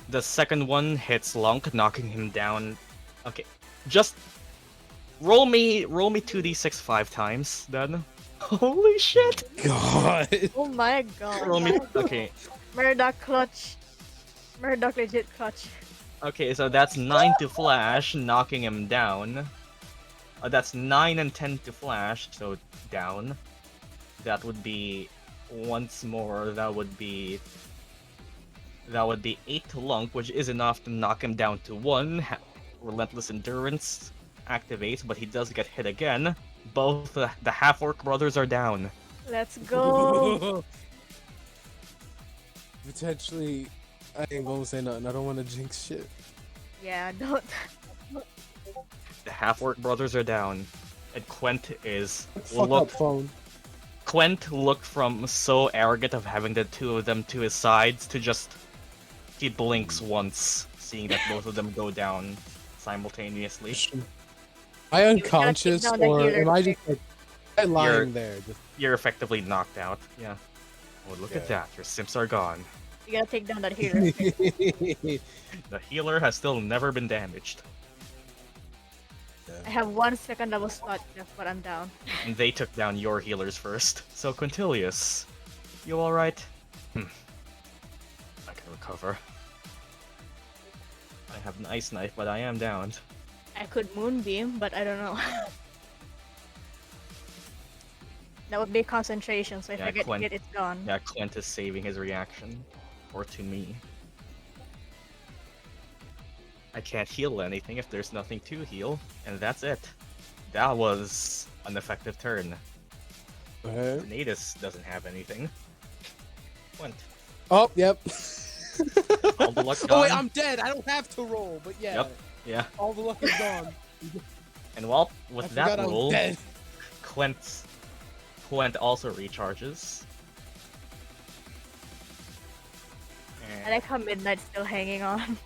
S2: The second one hits Lunk, knocking him down. Okay, just... Roll me 2d6 5 times, then. Holy shit!
S3: God.
S1: Oh my god.
S2: Roll me... Okay.
S1: Murdock clutch. Murdock legit clutch.
S2: Okay, so that's 9 to Flash, knocking him down. That's 9 and 10 to Flash, so down. That would be... Once more, that would be 8 to Lunk, which is enough to knock him down to 1. Relentless Endurance activates, but he does get hit again. Both the half-orc brothers are down.
S1: Let's go.
S3: Potentially, I ain't gonna say nothing. I don't want to jinx shit.
S1: Yeah, don't.
S2: The half-orc brothers are down. And Quent is...
S3: Fuck up, phone.
S2: Quent looked from so arrogant of having the two of them to his sides to just... He blinks once, seeing that both of them go down simultaneously.
S3: Am I unconscious,
S1: down the
S3: or
S1: healer
S3: am I
S1: quick.
S3: just like lying there? Just...
S2: You're effectively knocked out, yeah. Oh, look at that, your simps are gone.
S1: You gotta take down that healer.
S2: The healer has still never been damaged.
S1: I have 1 second level slot left, but I'm down.
S2: And they took down your healers first. So Quintilius, you alright? I can recover. I have an ice knife, but I am downed.
S1: I could moonbeam, but I don't know. That would be concentration, so if
S2: Yeah,
S1: I get
S2: Quent-
S1: hit, it's gone.
S2: Yeah, Quint is saving his reaction. Or to me. I can't heal anything if there's nothing to heal, and that's it. That was an effective turn. Sinetis doesn't have anything. Quint.
S3: Oh, yep.
S2: All the luck
S3: Oh wait,
S2: gone.
S3: I'm dead. I don't have to roll, but yeah.
S2: Yep. Yeah.
S3: All the luck is gone.
S2: And well,
S3: I
S2: with
S3: forgot
S2: that
S3: I was
S2: roll,
S3: dead.
S2: Quent also recharges.
S1: I like how Midnight's still hanging on.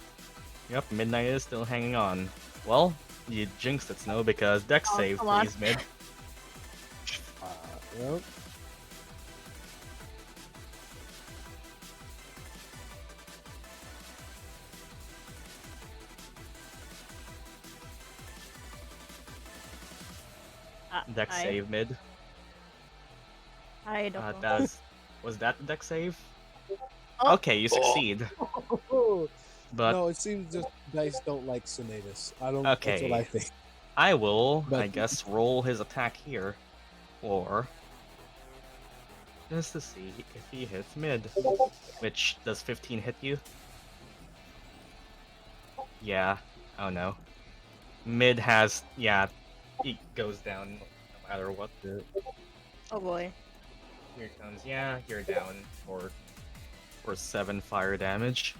S2: Yep, Midnight is still hanging on. Well, you jinxed it, Snow, because Dex
S1: Oh,
S2: save,
S1: come on.
S2: please, mid.
S3: Yep.
S2: Dex
S1: I-
S2: save, mid.
S1: I don't know.
S2: Was that the Dex save?
S1: Oh.
S2: Okay, you succeed. But
S3: No, it seems just dice don't like Sinetis. I don't.
S2: Okay.
S3: That's what I think.
S2: I will,
S3: But-
S2: I guess, roll his attack here. Or... Just to see if he hits mid. Which, does 15 hit you? Yeah. Oh no. Mid has it goes down no matter what.
S1: Oh boy.
S2: Here it comes. Yeah, you're down for 7 fire damage.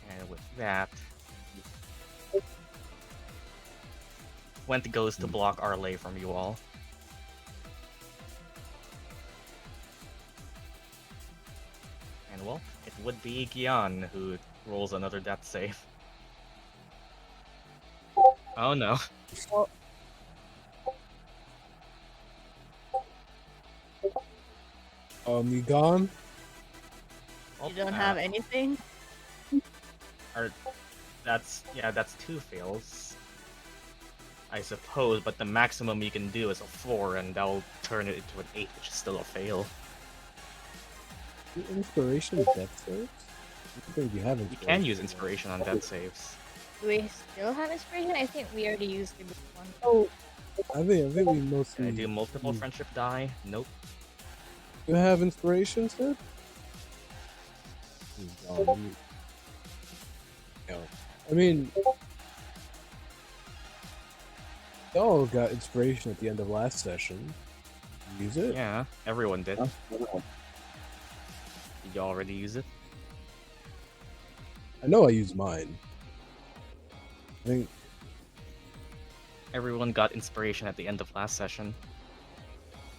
S2: And with that, Went goes to block Arleigh from you all. And well, it would be Gyan who rolls another death save. Oh no.
S3: You gone?
S2: Well,
S1: You don't have anything?
S2: or that's 2 fails. I suppose, but the maximum you can do is a 4, and that'll turn it into an 8, which is still a fail.
S3: Inspiration death saves? I think you have
S2: You
S3: inspiration.
S2: can use inspiration on death saves.
S1: Do we still have inspiration? I think we already used the one.
S3: Oh, I think we
S2: Can
S3: mostly.
S2: I do multiple friendship die? Nope.
S3: You have inspiration, sir? No. I mean, y'all got inspiration at the end of last session. Use it?
S2: Yeah, everyone did. Did you already use it?
S3: I know I used mine. I think
S2: Everyone got inspiration at the end of last session.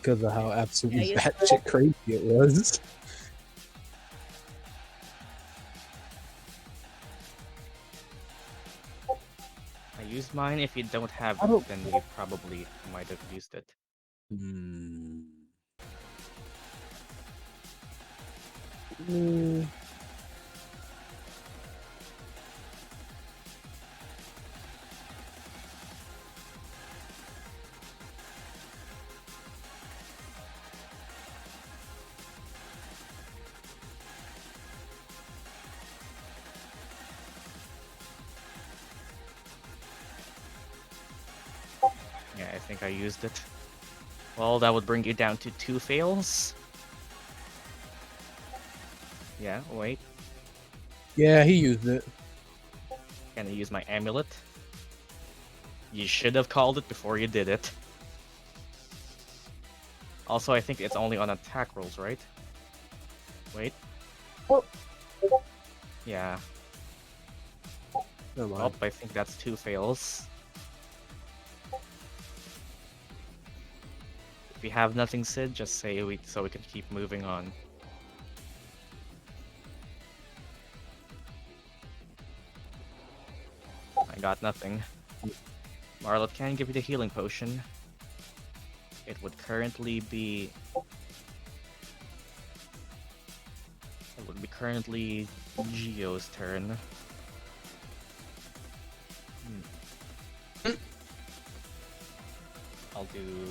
S3: because of how absolutely
S1: Yeah,
S3: batshit crazy it was.
S2: I used mine. If you don't have
S3: I don't-
S2: it, then you probably might have used it.
S3: Hmm. Hmm.
S2: Yeah, I think I used it. Well, that would bring you down to 2 fails. Yeah, wait.
S3: Yeah, he used it.
S2: Can I use my amulet? You should have called it before you did it. Also, I think it's only on attack rolls, right? Wait.
S3: Oh.
S2: Yeah.
S3: Never
S2: Well,
S3: mind.
S2: I think that's 2 fails. If you have nothing, Sid, just say so we can keep moving on. I got nothing. Marlot can give you the healing potion. It would currently be... It would be currently Geo's turn. I'll do...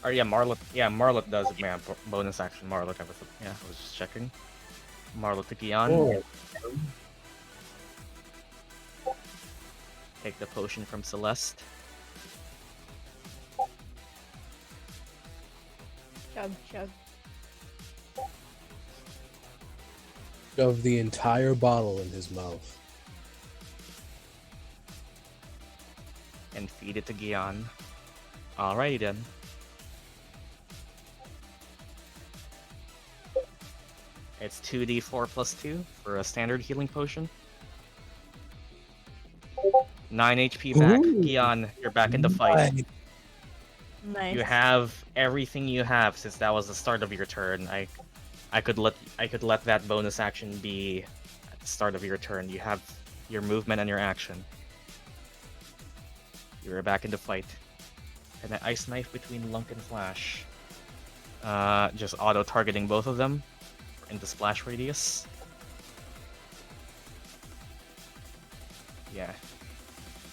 S2: Or yeah, Marlot. Yeah, Marlot does it. Yeah, bonus action Marlot. Yeah, I was just checking. Marlot to Gyan. Take the potion from Celeste.
S1: Chug, chug.
S3: Of the entire bottle in his mouth.
S2: And feed it to Gyan. Alrighty then. It's 2d4 plus 2 for a standard healing potion. 9 HP back.
S3: Ooh.
S2: Gyan, you're back in the fight.
S1: Nice.
S2: You have everything you have since that was the start of your turn. I could let that bonus action be at the start of your turn. You have your movement and your action. You're back in the fight. And an ice knife between Lunk and Flash. Just auto targeting both of them in the splash radius. Yeah.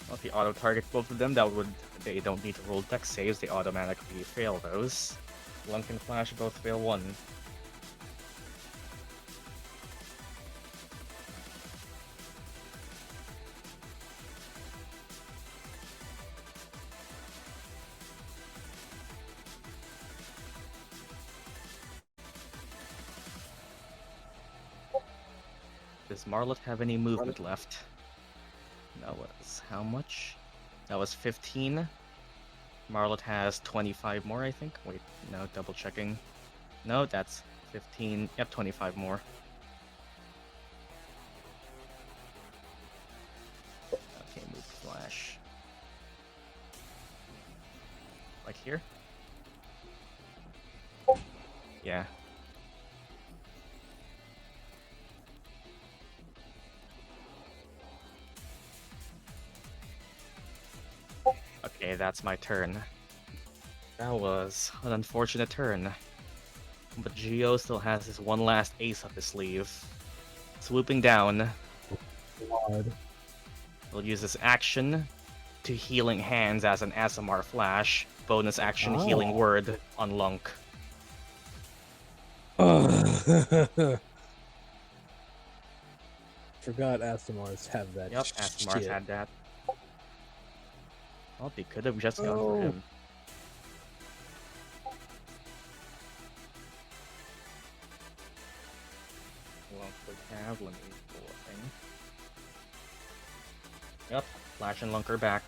S2: Well, if you auto target both of them, they don't need to roll dex saves. They automatically fail those. Lunk and Flash both fail 1. Does Marlot have any movement left? That was how much? That was 15. Marlot has 25 more, I think. Wait, no, double checking. No, that's 15. Yep, 25 more. Okay, move flash. Like here? Yeah. Okay, that's my turn. That was an unfortunate turn. But Geo still has his one last ace up his sleeve. Swooping down.
S3: God.
S2: He'll use his action to Healing Hands as an ASMR flash. Bonus action Healing Word on Lunk.
S3: Forgot ASMRs have that.
S2: Yep, ASMR's
S3: shit.
S2: had that. Well, they could have just gone for him. Lunk would have, let me pull a thing. Yep, Flash and Lunk are back.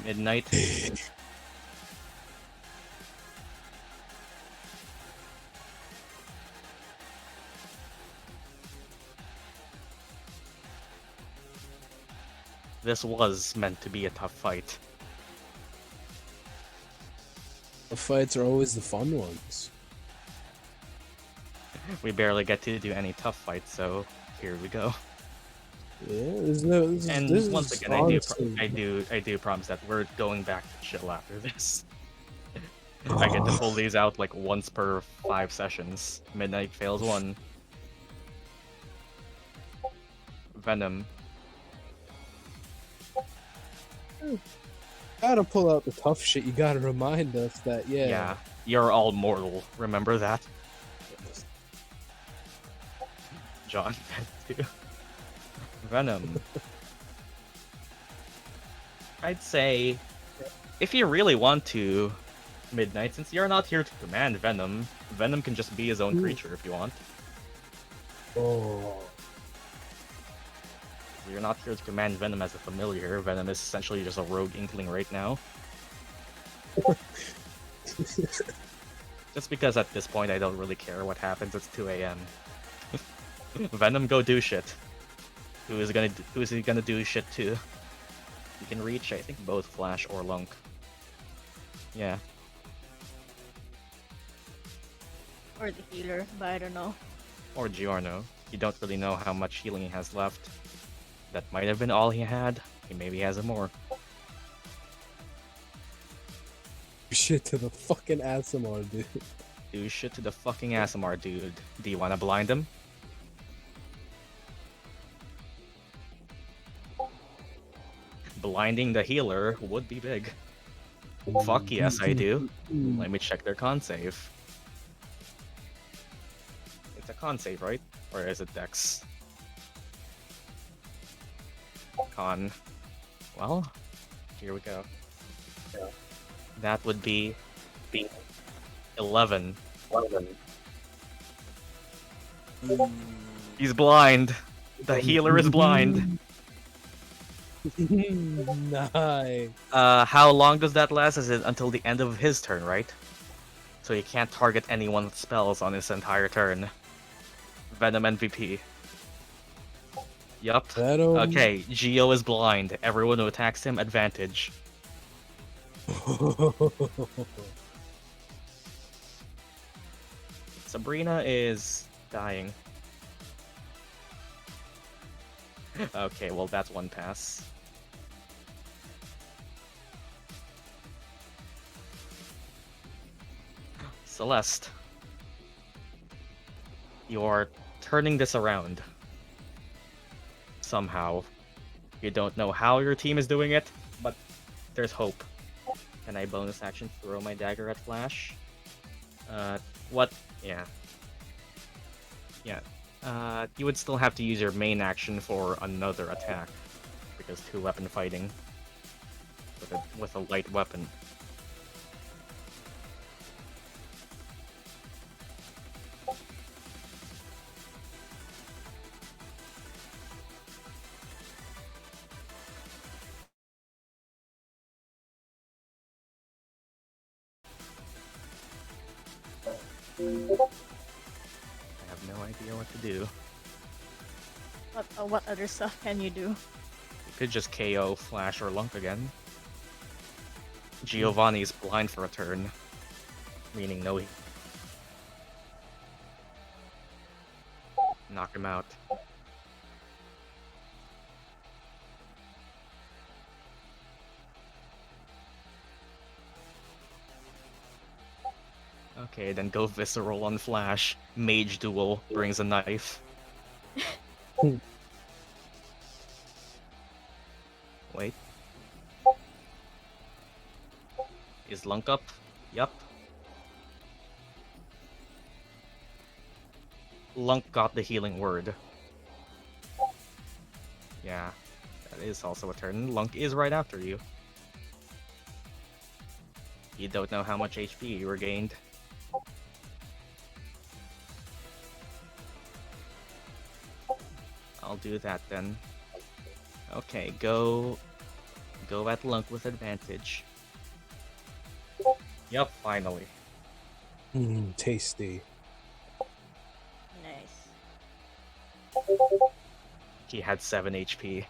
S2: Midnight. This was meant to be a tough fight.
S3: The fights are always the fun ones.
S2: We barely get to do any tough fights, so here we go.
S3: Yeah,
S2: And once again, I do promise that we're going back to chill after this. I get to pull these out like once per 5 sessions. Midnight fails 1. Venom.
S3: Gotta pull out the tough shit. You gotta remind us that,
S2: Yeah, you're all mortal. Remember that? John, too. Venom. I'd say, if you really want to, Midnight, since you're not here to command Venom, Venom can just be his own creature if you want.
S3: Oh.
S2: You're not here to command Venom as a familiar. Venom is essentially just a rogue inkling right now. Just because at this point I don't really care what happens, it's 2 AM. Venom, go do shit. Who is he gonna do shit to? You can reach, I think, both Flash or Lunk. Yeah.
S1: Or the healer, but I don't know.
S2: Or Giorno. You don't really know how much healing he has left. That might have been all he had. He maybe has more.
S3: Shit to the fucking ASMR, dude.
S2: Do shit to the fucking ASMR, dude. Do you wanna blind him? Blinding the healer would be big. Fuck yes, I do. Let me check their con save. It's a con save, right? Or is it Dex? Con. Well, here we go. That would be 11. He's blind. The healer is blind.
S3: Nice.
S2: How long does that last? Is it until the end of his turn, right? So he can't target anyone with spells on his entire turn. Venom MVP. Yup. Okay, Geo is blind. Everyone who attacks him, advantage. Sabrina is dying. Okay, well that's one pass. Celeste. You're turning this around. Somehow. You don't know how your team is doing it, but there's hope. Can I bonus action throw my dagger at Flash? What? Yeah. Yeah. You would still have to use your main action for another attack, because 2-weapon fighting with a light weapon. I have no idea what to do.
S1: What other stuff can you do?
S2: You could just KO, Flash, or Lunk again. Giovanni's blind for a turn, meaning no. Knock him out. Okay, then go Visceral on Flash. Mage Duel brings a knife. Wait. Is Lunk up? Yup. Lunk got the healing word. Yeah, that is also a turn. Lunk is right after you. You don't know how much HP you regained. I'll do that then. Okay, go at Lunk with advantage. Yup, finally.
S3: Tasty.
S1: Nice.
S2: He had 7 HP.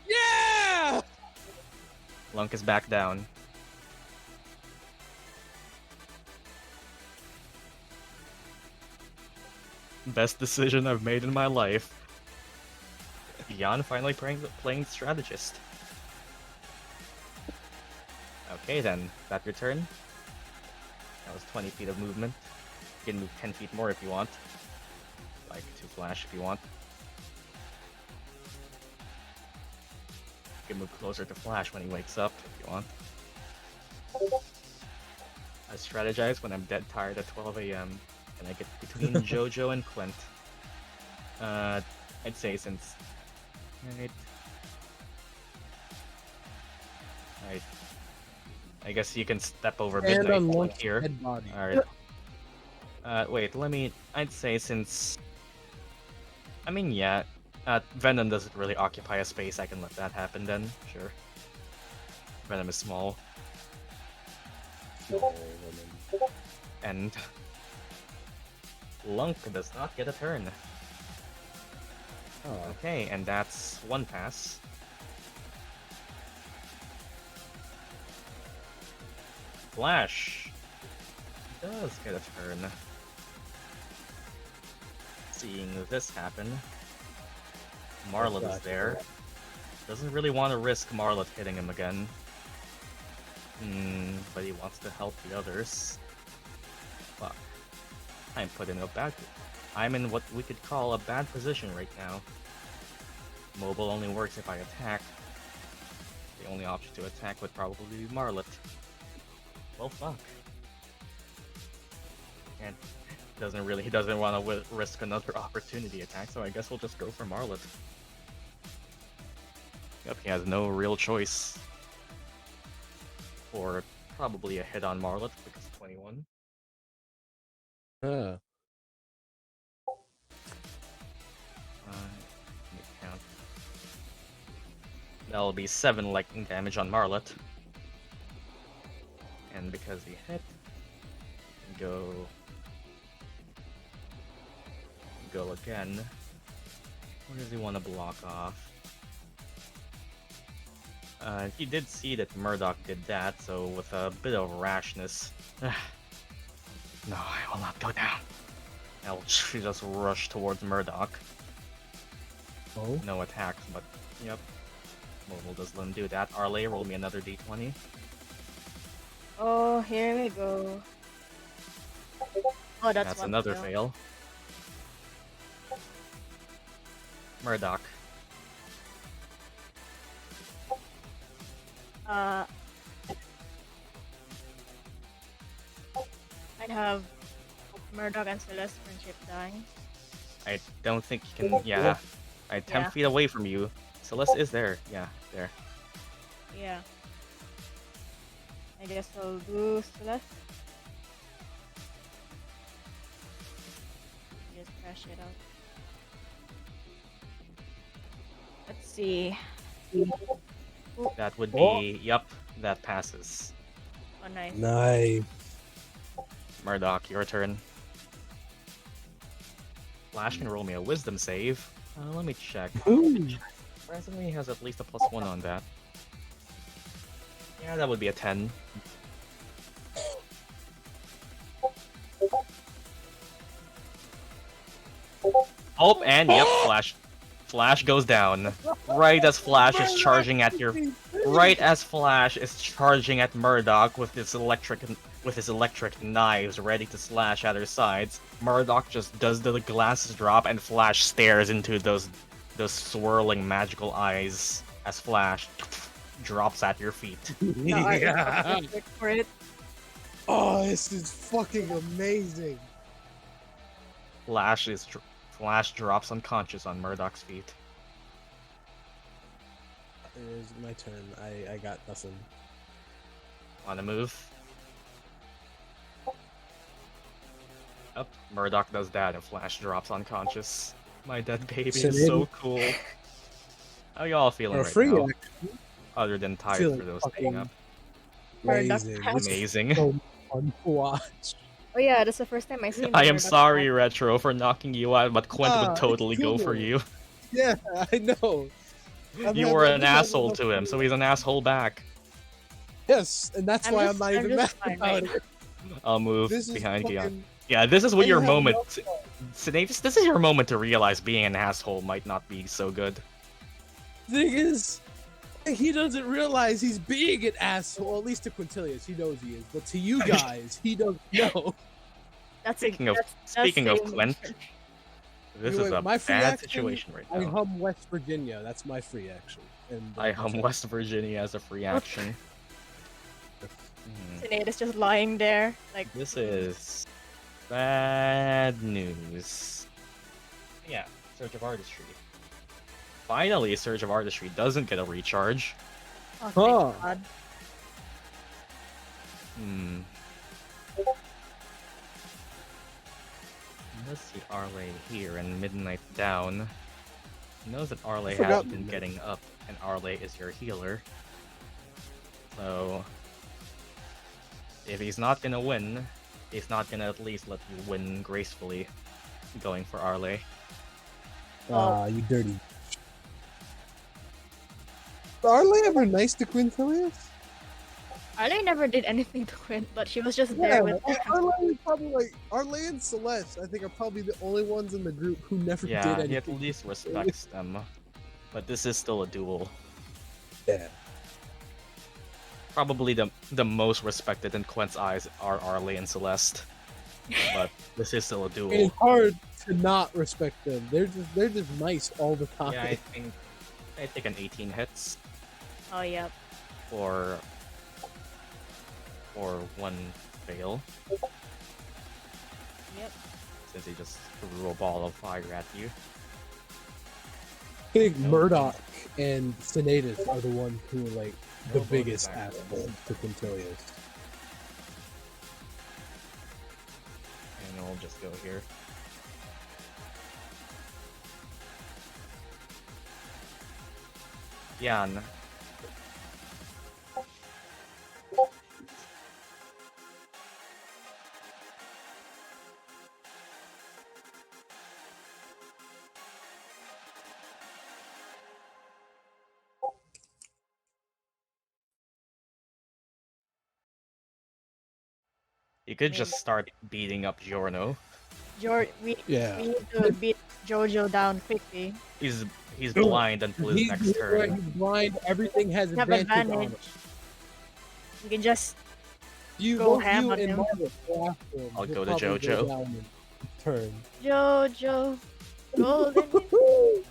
S3: Yeah!
S2: Lunk is back down. Best decision I've made in my life. Gyan finally playing strategist. Okay then, that your turn? That was 20 feet of movement. You can move 10 feet more if you want. Like to Flash if you want. You can move closer to Flash when he wakes up if you want. I strategize when I'm dead tired at 12 AM. And I get between Jojo and Clint. I'd say since... I guess you can step over midnight point here. Alright. Wait, I'd say since... I mean, yeah. Venom doesn't really occupy a space, I can let that happen then, sure. Venom is small. And... Lunk does not get a turn.
S3: Oh.
S2: Okay, and that's one pass. Flash does get a turn. Seeing this happen, Marlet is there. Doesn't really want to risk Marlet hitting him again. But he wants to help the others. Fuck. I'm in what we could call a bad position right now. Mobile only works if I attack. The only option to attack would probably be Marlet. Well, fuck. And he doesn't want to risk another opportunity attack, so I guess we'll just go for Marlet. Yep, he has no real choice. Or probably a hit on Marlet because 21. Let me count. That'll be 7 lightning damage on Marlet. And because he hit, go again. Where does he want to block off? He did see that Murdock did that, so with a bit of rashness... No, I will not go down. I'll just rush towards Murdock.
S3: Oh?
S2: No attacks, but yep. Mobile does let him do that. Arleigh, roll me another d20.
S1: Oh, here we go. Oh, that's one
S2: another fail. Murdock.
S1: I'd have Murdock and Celeste friendship dying.
S2: I don't think you can. Yeah, I'm 10 feet away from you. Celeste is there. Yeah, there.
S1: Yeah. I guess I'll do Celeste. Just crash it out. Let's see.
S2: That would be. Yup, that passes.
S1: Oh, nice.
S3: Nice.
S2: Murdock, your turn. Flash can roll me a wisdom save. Let me check.
S3: Ooh.
S2: Presently has at least a +1 on that. Yeah, that would be a 10. Oh, and yep, Flash goes down. Right as Flash is charging at your... Right as Flash is charging at Murdock with his electric knives ready to slash at her sides, Murdock just does the glasses drop and Flash stares into those swirling magical eyes as Flash drops at your feet.
S3: Yeah.
S1: For it.
S3: Oh, this is fucking amazing.
S2: Flash drops unconscious on Murdock's feet.
S3: It is my turn. I got nothing.
S2: On the move. Up, Murdock does that and Flash drops unconscious. My dead baby is so cool. How y'all feeling right
S3: free
S2: now?
S3: action.
S2: Other than tired
S3: Feeling
S2: for those
S3: fucking
S2: staying up.
S3: Amazing.
S1: Murdock
S3: It's
S2: Amazing.
S3: so fun to watch.
S1: Oh yeah, that's the first time I seen.
S2: I am
S1: Murdock
S2: sorry,
S1: attack.
S2: Retro, for knocking you out, but Quint would
S3: It's
S2: totally go for
S3: cool.
S2: you.
S3: Yeah, I know.
S2: You were an asshole to him, so he's an asshole back.
S3: Yes, and that's why I'm not even mad
S1: fine
S3: about
S1: right
S3: it.
S2: I'll move
S3: This is
S2: behind Gyan.
S3: fucking...
S2: Yeah, this is what
S3: I
S2: your
S3: have
S2: moment.
S3: no fault.
S2: Sinetis, this is your moment to realize being an asshole might not be so good.
S3: Thing is, he doesn't realize he's being an asshole. At least to Quintilius, he knows he is. But to you guys, he doesn't know.
S2: Speaking of Quint, this is a
S3: my free
S2: bad
S3: action,
S2: situation right
S3: I
S2: now.
S3: hum West Virginia. That's my free action. And
S2: I hum West Virginia as a free action.
S1: Sinetis just lying there, like
S2: This is bad news. Yeah, Surge of Artistry. Finally, Surge of Artistry doesn't get a recharge.
S1: oh, thank
S3: Huh.
S1: God.
S2: Let's see Arleigh here and Midnight down. He knows that Arleigh
S3: forgot
S2: has been
S3: Midnight.
S2: getting up, and Arleigh is your healer. So, if he's not gonna win, he's not gonna at least let you win gracefully, going for Arleigh.
S3: Ah, you dirty. Arleigh ever nice to Quintilius?
S1: Arleigh never did anything to Quint, but she was just there with.
S3: Arleigh is probably like Arleigh and Celeste. I think are probably the only ones in the group who never
S2: Yeah,
S3: did
S2: he at
S3: anything.
S2: least respects them. But this is still a duel.
S3: Yeah.
S2: Probably the most respected in Quent's eyes are Arleigh and Celeste. But this is still a duel.
S3: It's hard to not respect them. They're just nice all the time.
S2: Yeah, I think an 18 hits
S1: Oh yeah.
S2: or one fail,
S1: Yep.
S2: since he just threw a ball of fire at you.
S3: I think Murdock and Sinetis are the ones who are like the
S2: No
S3: biggest
S2: bonus actions.
S3: assholes to Quintilius.
S2: And I'll just go here. Gyan. You could just start beating up Giorno.
S1: We
S3: Yeah.
S1: need to beat Jojo down quickly.
S2: He's blind until his next turn.
S3: He's blind. Everything has
S1: We have
S3: advantage on
S1: advantage.
S3: him.
S1: You can just
S3: You
S1: Go
S3: both
S1: ham
S3: you
S1: on
S3: and
S1: him.
S3: Margaret go after him.
S2: I'll
S3: He'll
S2: go to
S3: probably
S2: Jojo.
S3: down in turn.
S1: Jojo golden.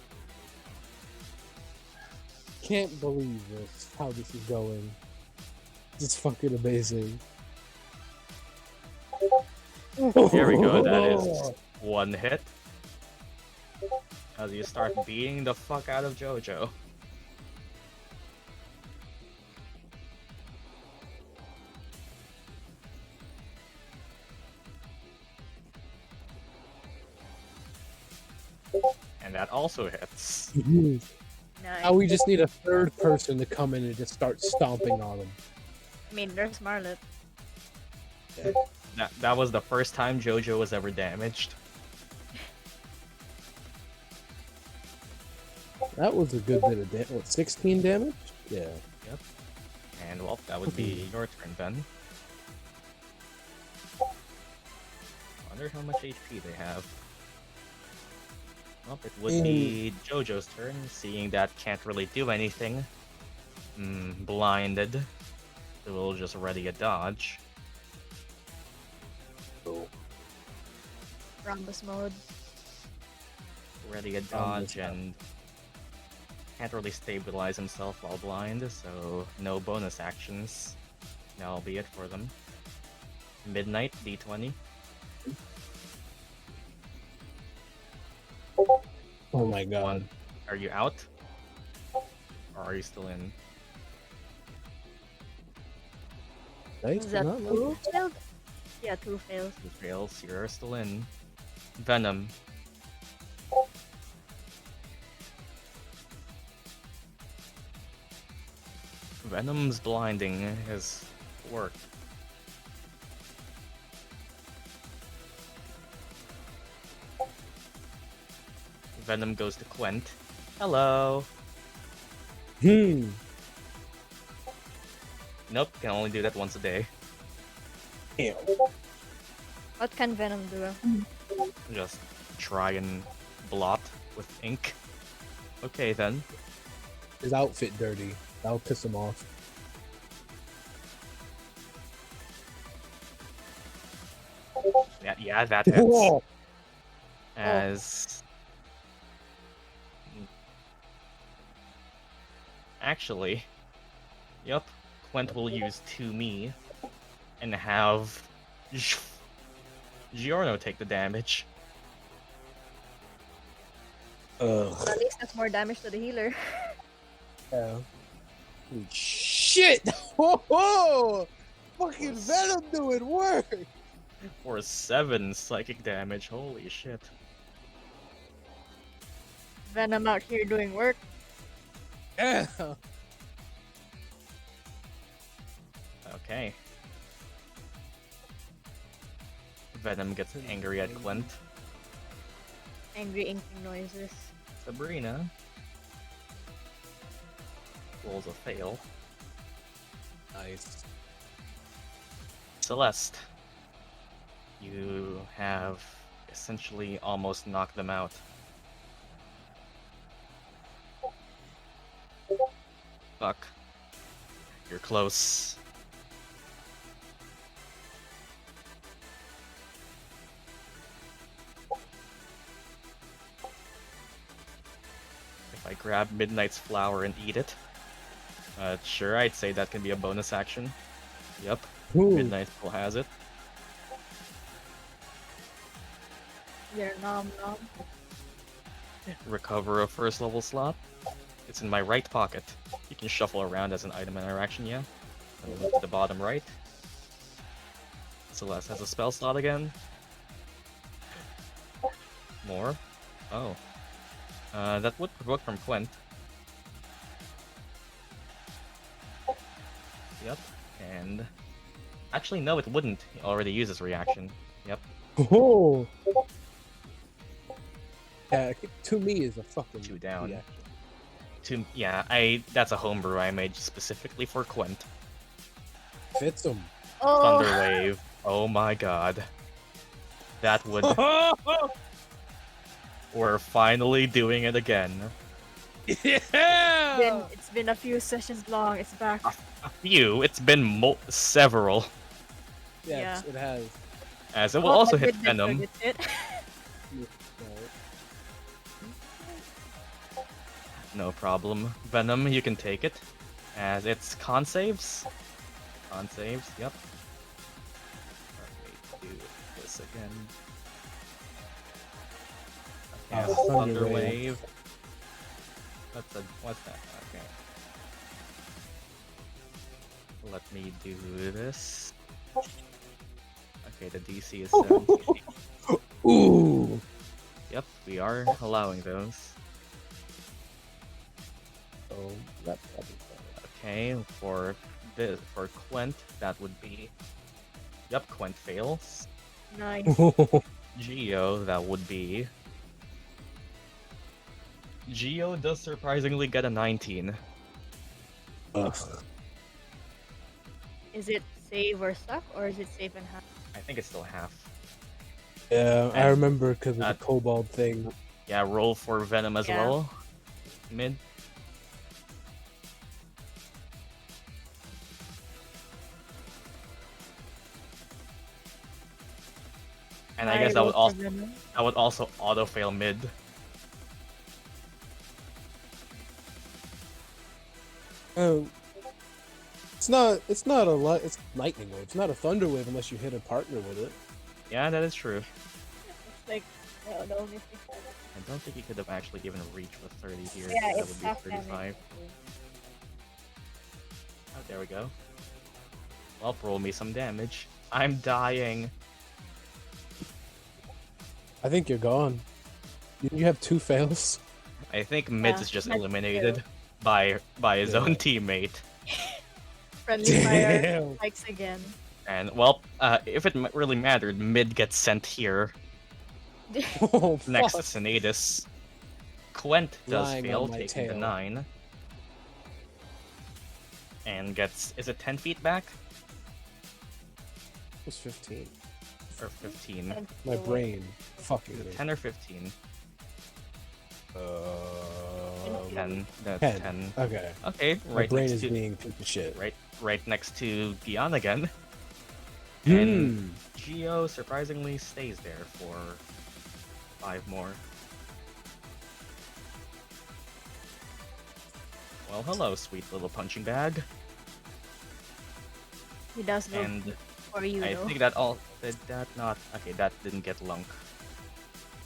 S3: Can't believe this. How this is going. It's fucking amazing.
S2: Here we go, that is one hit. As you start beating the fuck out of Jojo. And that also hits.
S1: Nice.
S3: Now we just need a third person to come in and just start stomping on him.
S1: I mean, there's Marlet.
S2: That was the first time JoJo was ever damaged.
S3: That was a good bit of damage. What, 16 damage? Yeah.
S2: Yep. And well, that would be your turn then. Wonder how much HP they have. Well, it would be JoJo's turn, seeing that can't really do anything. Blinded. So we'll just ready a dodge.
S1: Rhombus mode.
S2: Ready a dodge and can't really stabilize himself while blind, so no bonus actions. That'll be it for them. Midnight, D20.
S3: Oh my god.
S2: Are you out? Or are you still in?
S3: Nice,
S1: Is that
S3: not like-
S1: two failed? Yeah, two fails.
S2: Two fails, you're still in. Venom. Venom's blinding has worked. Venom goes to Quent. Hello.
S3: Hmm.
S2: Nope, can only do that once a day.
S3: Damn.
S1: What can Venom do?
S2: Just try and blot with ink. Okay then.
S3: His outfit dirty. That'll piss him off.
S2: Yeah, that hits.
S3: Whoa.
S2: As actually, yep, Quent will use 2 me and have Giorno take the damage.
S3: Ugh.
S1: At least that's more damage to the healer.
S3: Yeah. Holy shit! Whoa! Fucking Venom doing work!
S2: For 7 psychic damage, holy shit.
S1: Venom out here doing work.
S3: Yeah.
S2: Okay. Venom gets angry at Quent.
S1: Angry inking noises.
S2: Sabrina rolls a fail.
S3: Nice.
S2: Celeste, you have essentially almost knocked them out. Fuck. You're close. If I grab Midnight's flower and eat it, sure, I'd say that can be a bonus action. Yep,
S3: Ooh.
S2: Midnight still has it.
S1: You're nom nom.
S2: Recover a first level slot. It's in my right pocket. You can shuffle around as an item interaction, yeah. And look to the bottom right. Celeste has a spell slot again. More. Oh. That would provoke from Quent. Yep. And actually, no, it wouldn't. He already used his reaction. Yep.
S3: Oh. Yeah, to me is a fucking
S2: 2 down.
S3: reaction.
S2: Yeah, that's a homebrew I made specifically for Quent.
S3: Fits him.
S1: Oh,
S2: Thunder Wave. Oh my god. That would. We're finally doing it again.
S3: Yeah.
S1: it's been a few sessions long. It's back.
S2: A few. It's been several.
S3: Yes,
S1: Yeah.
S3: it has.
S2: As it will
S1: Oh,
S2: also
S1: my
S2: hit
S1: goodness,
S2: Venom.
S1: targets it.
S2: No problem. Venom, you can take it. As it's con saves. Con saves, yep. Let me do this again. Okay,
S3: Oh,
S2: Thunder
S3: Thunder
S2: Wave. What's that? Okay. Let me do this. Okay, the DC is 17.
S3: Ooh.
S2: Yep, we are allowing those.
S3: Oh, that's probably fine.
S2: Okay, for Quent, that would be Yep, Quent fails.
S1: Nice.
S2: Geo, that would be. Geo does surprisingly get a 19.
S3: Ugh.
S1: Is it save or suck, or is it save and half?
S2: I think it's still half.
S3: Yeah, I
S2: And,
S3: remember because of the
S2: uh,
S3: kobold thing.
S2: Yeah, roll for Venom as
S1: Yeah.
S2: well. Mid. And I guess that would also auto fail mid.
S3: It's not a lot. It's lightning wave. It's not a thunder wave unless you hit a partner with it.
S2: Yeah, that is true.
S1: It's like, no, the only thing.
S2: I don't think he could have actually even reached with 30 here.
S1: Yeah,
S2: That
S1: it's
S2: would be
S1: half
S2: 35.
S1: damage.
S2: Oh, there we go. Well, roll me some damage. I'm dying.
S3: I think you're gone. You have 2 fails.
S2: I think Mids
S1: Yeah,
S2: is just
S1: Mids
S2: eliminated by his
S3: Yeah.
S2: own teammate.
S1: Friendly fire
S3: Damn.
S1: spikes again.
S2: And well, if it really mattered, Mid gets sent here
S3: Oh,
S2: next to
S3: fuck.
S2: Sinetis. Quent does
S3: Lying
S2: fail,
S3: on my
S2: taking the
S3: tail.
S2: 9. And gets, is it 10 feet back?
S3: It was 15.
S2: Or 15?
S1: And
S3: My
S1: so-
S3: brain fucking
S2: Is it
S3: me.
S2: 10 or 15?
S3: 10.
S2: 10. That's
S3: 10.
S2: 10.
S3: Okay.
S2: Okay,
S3: My
S2: right
S3: brain
S2: next
S3: is
S2: to
S3: being piece of shit.
S2: right next to Gyan again.
S3: Hmm.
S2: And Geo surprisingly stays there for 5 more. Well, hello, sweet little punching bag.
S1: He does go
S2: And
S1: for you,
S2: I
S1: though.
S2: think that all did that not okay. That didn't get lunk.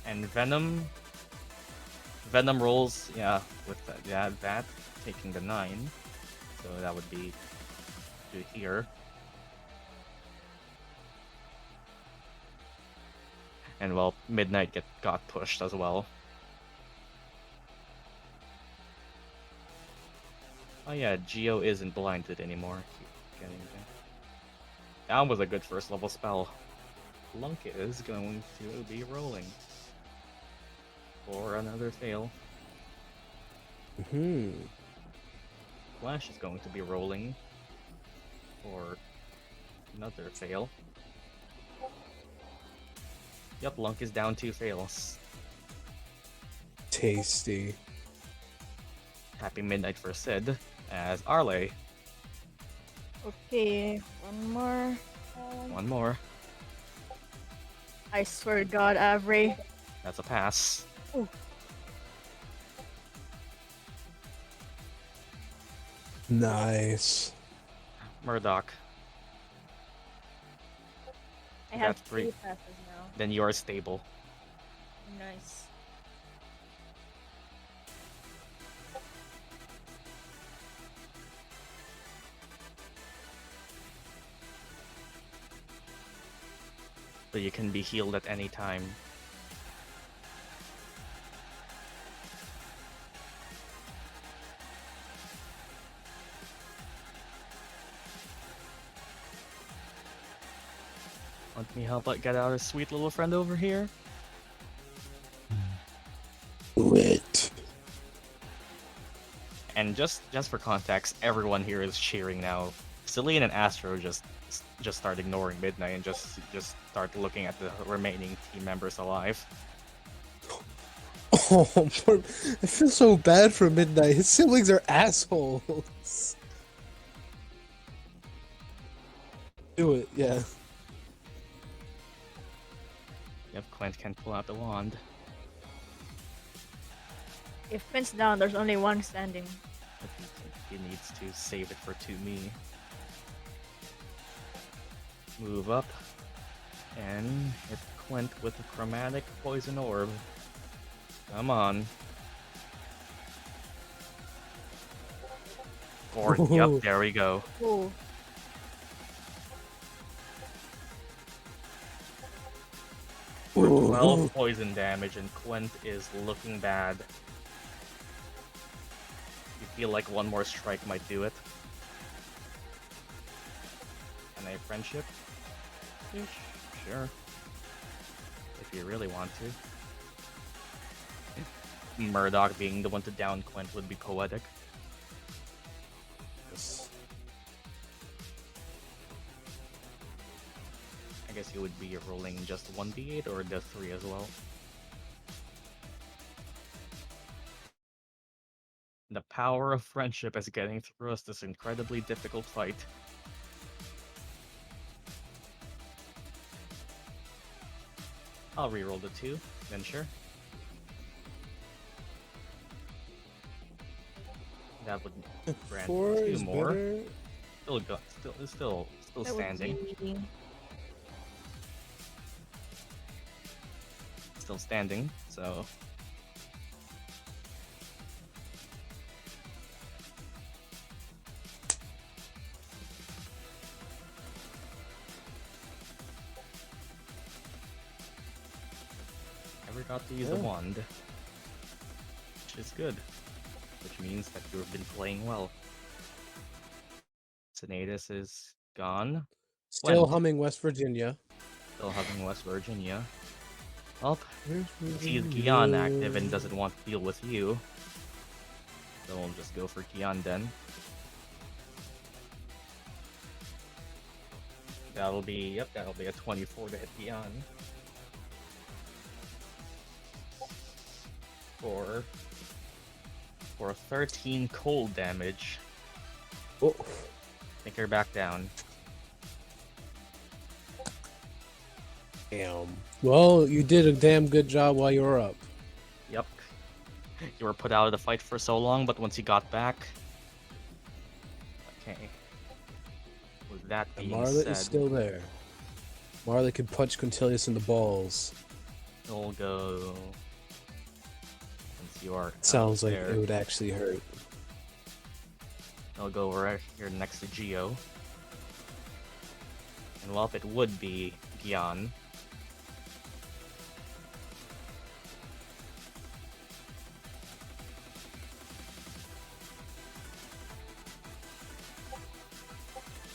S2: And Venom rolls, yeah, with that taking the 9, so that would be to here. And well, Midnight got pushed as well. Oh yeah, Geo isn't blinded anymore. Keep getting that. That was a good first level spell. Lunk is going to be rolling for another fail.
S3: Hmm.
S2: Flash is going to be rolling for another fail. Yep, Lunk is down 2 fails.
S3: Tasty.
S2: Happy midnight for Sid as Arleigh.
S1: Okay, one more.
S2: One more.
S1: I swear to God, Avery.
S2: That's a pass.
S1: Ooh.
S3: Nice.
S2: Murdock.
S1: I have
S2: That's 3.
S1: 3 passes now.
S2: Then you are stable.
S1: Nice.
S2: So you can be healed at any time. Want me help get our sweet little friend over here?
S3: Do it.
S2: And just for context, everyone here is cheering now. Cillian and Astro just start ignoring Midnight and just start looking at the remaining team members alive.
S3: Oh, poor, I feel so bad for Midnight. His siblings are assholes. Do it, yeah.
S2: Yep, Quent can pull out the wand.
S1: If Quint's down, there's only one standing.
S2: But he needs to save it for 2me. Move up and hit Quent with a chromatic poison orb. Come on. Or yep, there we go.
S1: Ooh.
S2: For 12 poison damage, and Quent is looking bad. You feel like one more strike might do it. And a friendship. to? Sure. If you really want to. Murdock being the one to down Quint would be poetic.
S3: Yes.
S2: I guess you would be rolling just 1d8 or the 3 as well. The power of friendship is getting through us this incredibly difficult fight. I'll reroll the 2, then sure. That would grant
S3: 4
S2: 2
S3: is
S2: more.
S3: better.
S2: Still
S1: That would
S2: standing.
S1: be-
S2: Still standing, so never got to use a
S3: Yeah.
S2: wand, which is good, which means that you've been playing well. Sinetis is gone.
S3: Still
S2: Went.
S3: humming West Virginia.
S2: Still having West Virginia. Well,
S3: Here's
S2: sees Gyan active and doesn't want to deal with you. So we'll just go for Gyan then. That'll be a 24 to hit Gyan. For 13 cold damage.
S3: Oh.
S2: Take her back down.
S3: Damn. Well, you did a damn good job while you were up.
S2: Yep. You were put out of the fight for so long, but once you got back. Okay. With that
S3: And
S2: being
S3: Marla
S2: said,
S3: is still there. Marla can punch Quintilius in the balls.
S2: we'll go. Since you are
S3: Sounds like
S2: there,
S3: it would actually hurt.
S2: I'll go right here next to Geo. And well, it would be Gyan.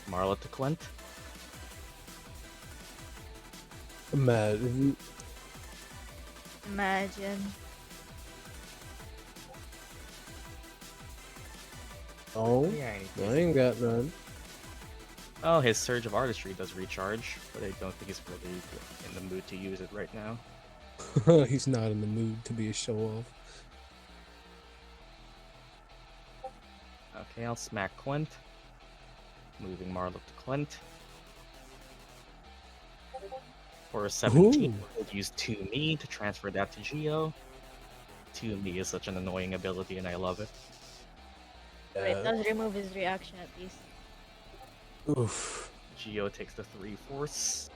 S2: Marla to Clint.
S3: Imagine.
S1: Imagine.
S3: Oh,
S2: Yeah,
S3: I ain't got none.
S2: oh, his Surge of Artistry does recharge, but I don't think he's really in the mood to use it right now.
S3: He's not in the mood to be a show-off.
S2: Okay, I'll smack Clint. Moving Marla to Clint. For a 17,
S3: Ooh.
S2: we'll use 2-me to transfer that to Geo. 2-me is such an annoying ability and I love it.
S1: But it does remove his reaction at least.
S3: Oof.
S2: Geo takes the 3 force.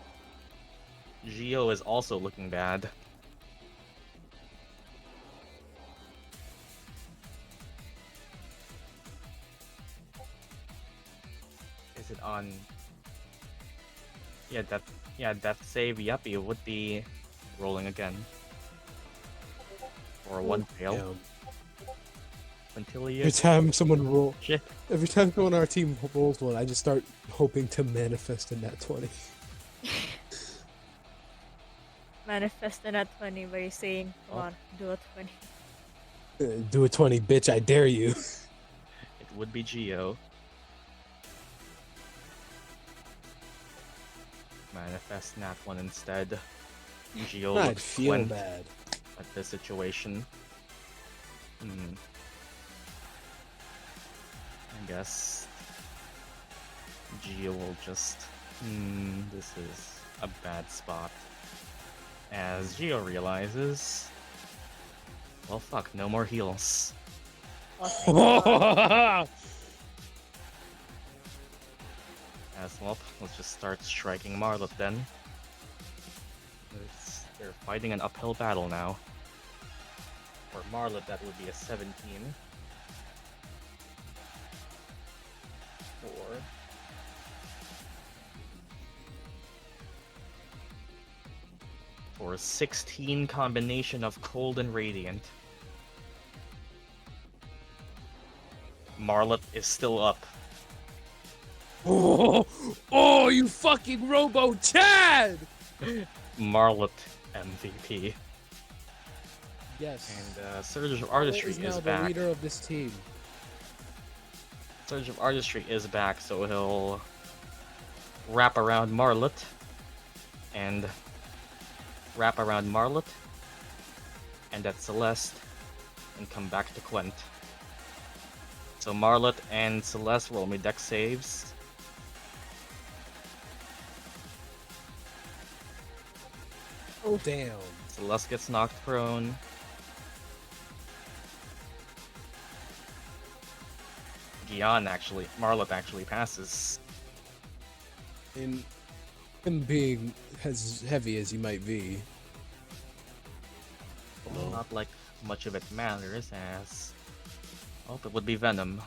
S2: Geo is also looking bad. Is it on? Yeah, death save. Yep, it would be rolling again. Or one fail.
S3: Damn.
S2: Until he
S3: Every time someone roll,
S2: Shit.
S3: every time someone on our team rolls one, I just start hoping to manifest in that 20.
S1: Manifesting at 20 by saying, come on, do a 20.
S3: Do a 20, bitch! I dare you.
S2: It would be Geo. Manifest that one instead. Geo
S3: I'd
S2: looks
S3: feel
S2: Quint
S3: bad.
S2: at this situation. I guess Geo will just. This is a bad spot. As Geo realizes. Well, fuck, no more heals.
S1: Oh, thank God.
S2: As well, let's just start striking Marla then. They're fighting an uphill battle now. For Marla, that would be a 17. For a 16 combination of cold and radiant. Marla is still up.
S3: Oh, you fucking Robo Chad!
S2: Marlet MVP.
S3: Yes.
S2: And Surge of
S3: Marlet
S2: Artistry
S3: is now
S2: is
S3: the
S2: back.
S3: leader of this team.
S2: Surge of Artistry is back, so he'll wrap around Marlet and wrap around Marlet and at Celeste and come back to Quent. So Marlet and Celeste roll me dex saves.
S3: Oh damn.
S2: Celeste gets knocked prone. Gyan Marlet actually passes.
S3: In him being as heavy as he might be.
S2: Well, not like much of it matters, as it would be Venom.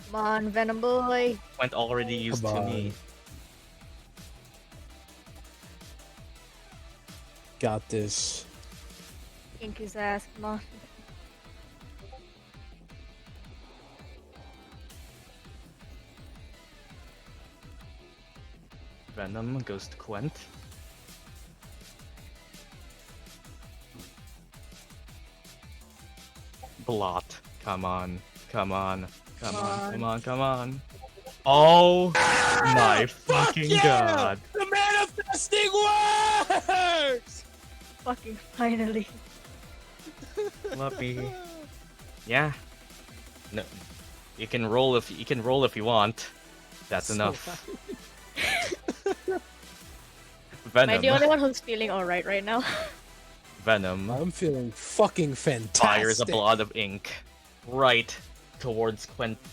S1: Come on, Venom boy.
S2: Quent already used
S3: Come
S2: to
S3: on.
S2: me.
S3: Got this.
S1: Ink his ass, come on.
S2: Venom goes to Quent. Blot. Come on. Come on. Come on. Come on. Come on. Oh my fucking god.
S3: The manifesting works!
S1: Fucking finally.
S2: Fluffy. Yeah. No. You can roll if you want. That's enough.
S1: Am I the
S2: Venom.
S1: only one who's feeling alright right now?
S2: Venom
S3: I'm feeling fucking fantastic.
S2: fires a blot of ink right towards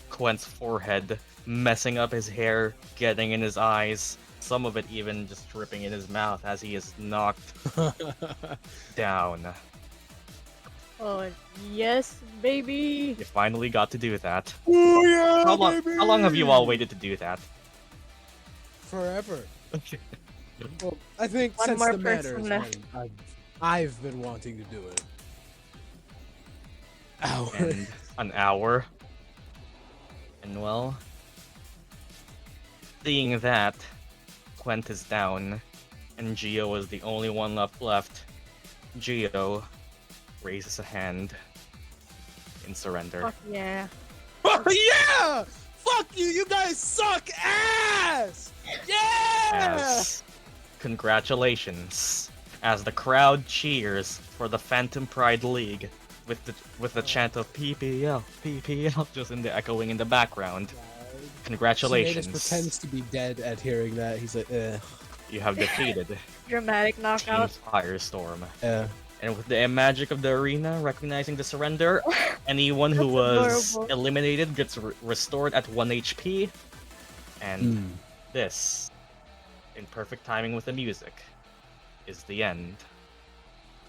S2: Quent's forehead, messing up his hair, getting in his eyes, some of it even just dripping in his mouth as he is knocked down.
S1: Oh, yes, baby.
S2: You finally got to do that.
S3: Oh yeah,
S2: How long have you all waited to do that?
S3: Forever. Well, I think
S1: One
S3: since
S1: more
S3: the matter
S1: person
S3: is
S1: left.
S3: when I've been wanting to do it. Ow.
S2: And an hour. And well, seeing that, Quent is down, and Geo is the only one left. Geo raises a hand in surrender.
S1: Fuck yeah.
S3: Oh yeah! Fuck you! You guys suck ass! Yeah!
S2: As congratulations, as the crowd cheers for the Phantom Pride League with the chant of PPL, PPL just echoing in the background. Congratulations.
S3: Sinetis pretends to be dead at hearing that. He's like, eh.
S2: You have defeated
S1: Dramatic
S2: Team
S1: knockout.
S2: Firestorm.
S3: Yeah.
S2: And with the magic of the arena recognizing the surrender, anyone who
S1: That's
S2: was
S1: adorable.
S2: eliminated gets restored at 1 HP. And this, in perfect timing with the music, is the end.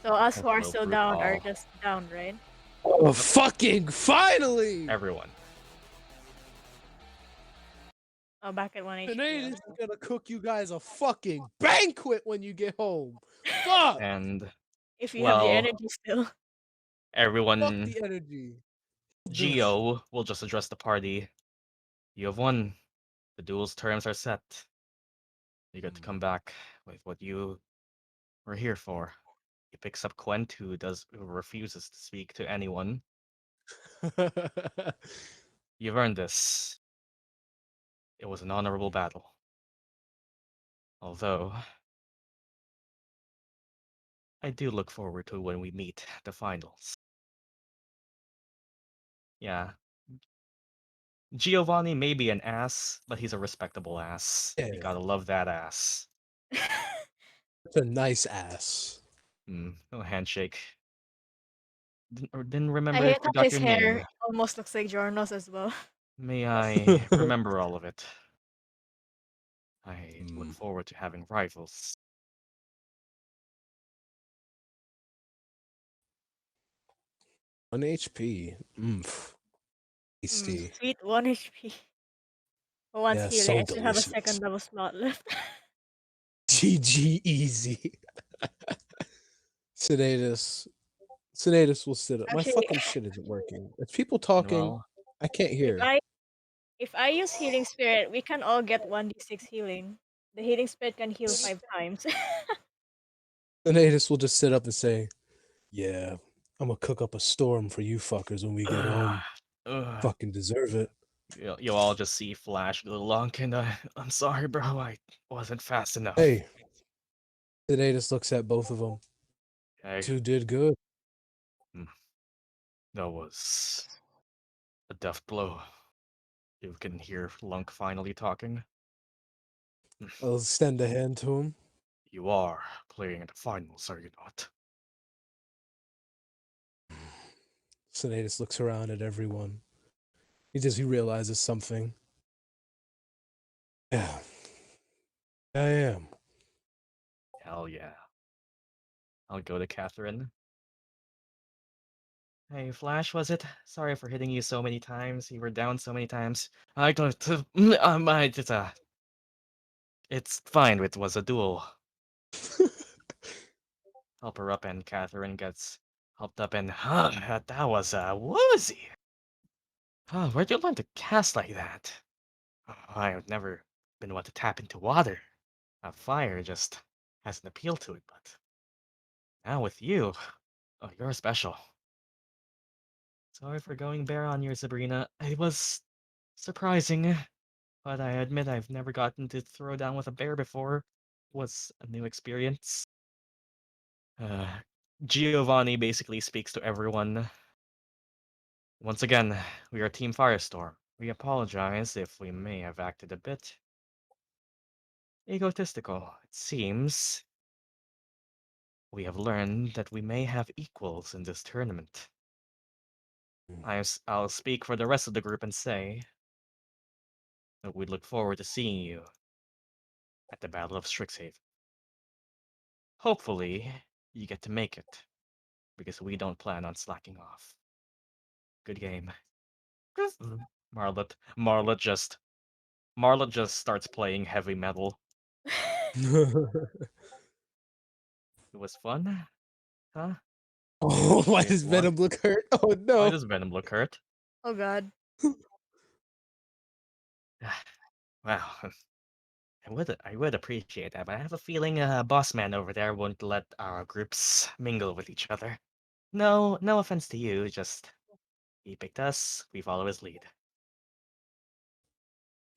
S1: So us who are
S2: That's so
S1: still down are
S2: brutal.
S1: just down, right?
S3: Oh, fucking finally!
S2: Everyone.
S1: Oh, back at 1 HP.
S3: Sinetis is gonna cook you guys a fucking banquet when you get home. Fuck!
S2: And
S1: If you have the
S2: well,
S1: energy still.
S3: Fuck
S2: everyone,
S3: the energy.
S2: Geo will just address the party. You have won. The duel's terms are set. You get to come back with what you were here for. He picks up Quent, who refuses to speak to anyone. You've earned this. It was an honorable battle. Although, I do look forward to when we meet the finals. Yeah. Giovanni may be an ass, but he's a respectable ass.
S3: Yeah.
S2: You gotta love that ass.
S3: That's a nice ass.
S2: No handshake. Didn't
S1: I
S2: remember
S1: hate
S2: if you
S1: that
S2: got
S1: his
S2: your
S1: hair
S2: name.
S1: almost looks like Jorno's as well.
S2: May I remember all of it. I look forward to having rivals.
S3: 1 HP. Tasty.
S1: Sweet 1 HP. Who wants
S3: Yeah,
S1: healing?
S3: so
S1: I still have a
S3: delicious.
S1: second double slot left.
S3: GG easy. Sinetis. Sinetis will sit up. My
S1: Actually-
S3: fucking shit isn't working. If people talking,
S2: Well,
S3: I can't hear.
S1: If I use healing spirit, we can all get 1d6 healing. The healing spirit can heal 5 times.
S3: The natives will just sit up and say, "Yeah, I'm gonna cook up a storm for you fuckers when we get home.
S2: Ugh.
S3: Fucking deserve it."
S2: You all just see Flash go along, and I'm sorry, bro. I wasn't fast enough.
S3: Hey, the natives looks at both of them.
S2: Okay,
S3: Two did good.
S2: that was a deft blow. You can hear Lunk finally talking.
S3: I'll extend a hand to him.
S2: You are playing in the finals, are you not?
S3: Sinetis looks around at everyone. He realizes something. Yeah, I am.
S2: Hell yeah. I'll go to Catherine. Hey, Flash, was it? Sorry for hitting you so many times. You were down so many times. I got to. It's fine. It was a duel. Help her up, and Catherine gets helped up, and that was woozy. Where'd you learn to cast like that? I've never been one to tap into water. Fire just has an appeal to it, but now with you, oh, you're special. Sorry for going bare on you, Sabrina. It was surprising, but I admit I've never gotten to throw down with a bear before. It was a new experience. Uh, Giovanni basically speaks to everyone. Once again, we are Team Firestorm. We apologize if we may have acted a bit egotistical. It seems we have learned that we may have equals in this tournament. I'll speak for the rest of the group and say that we look forward to seeing you at the Battle of Strixhaven. Hopefully, you get to make it, because we don't plan on slacking off. Good game. Marlet, Marlet just, Marlet just starts playing heavy metal. It was fun, huh?
S3: Oh, why
S2: Wait,
S3: does
S2: what?
S3: Venom look hurt? Oh
S2: Why
S3: no.
S2: does Venom look hurt?
S1: Oh god.
S2: Wow, I would appreciate that, but I have a feeling boss man over there won't let our groups mingle with each other. No, no offense to you, just he picked us, we follow his lead.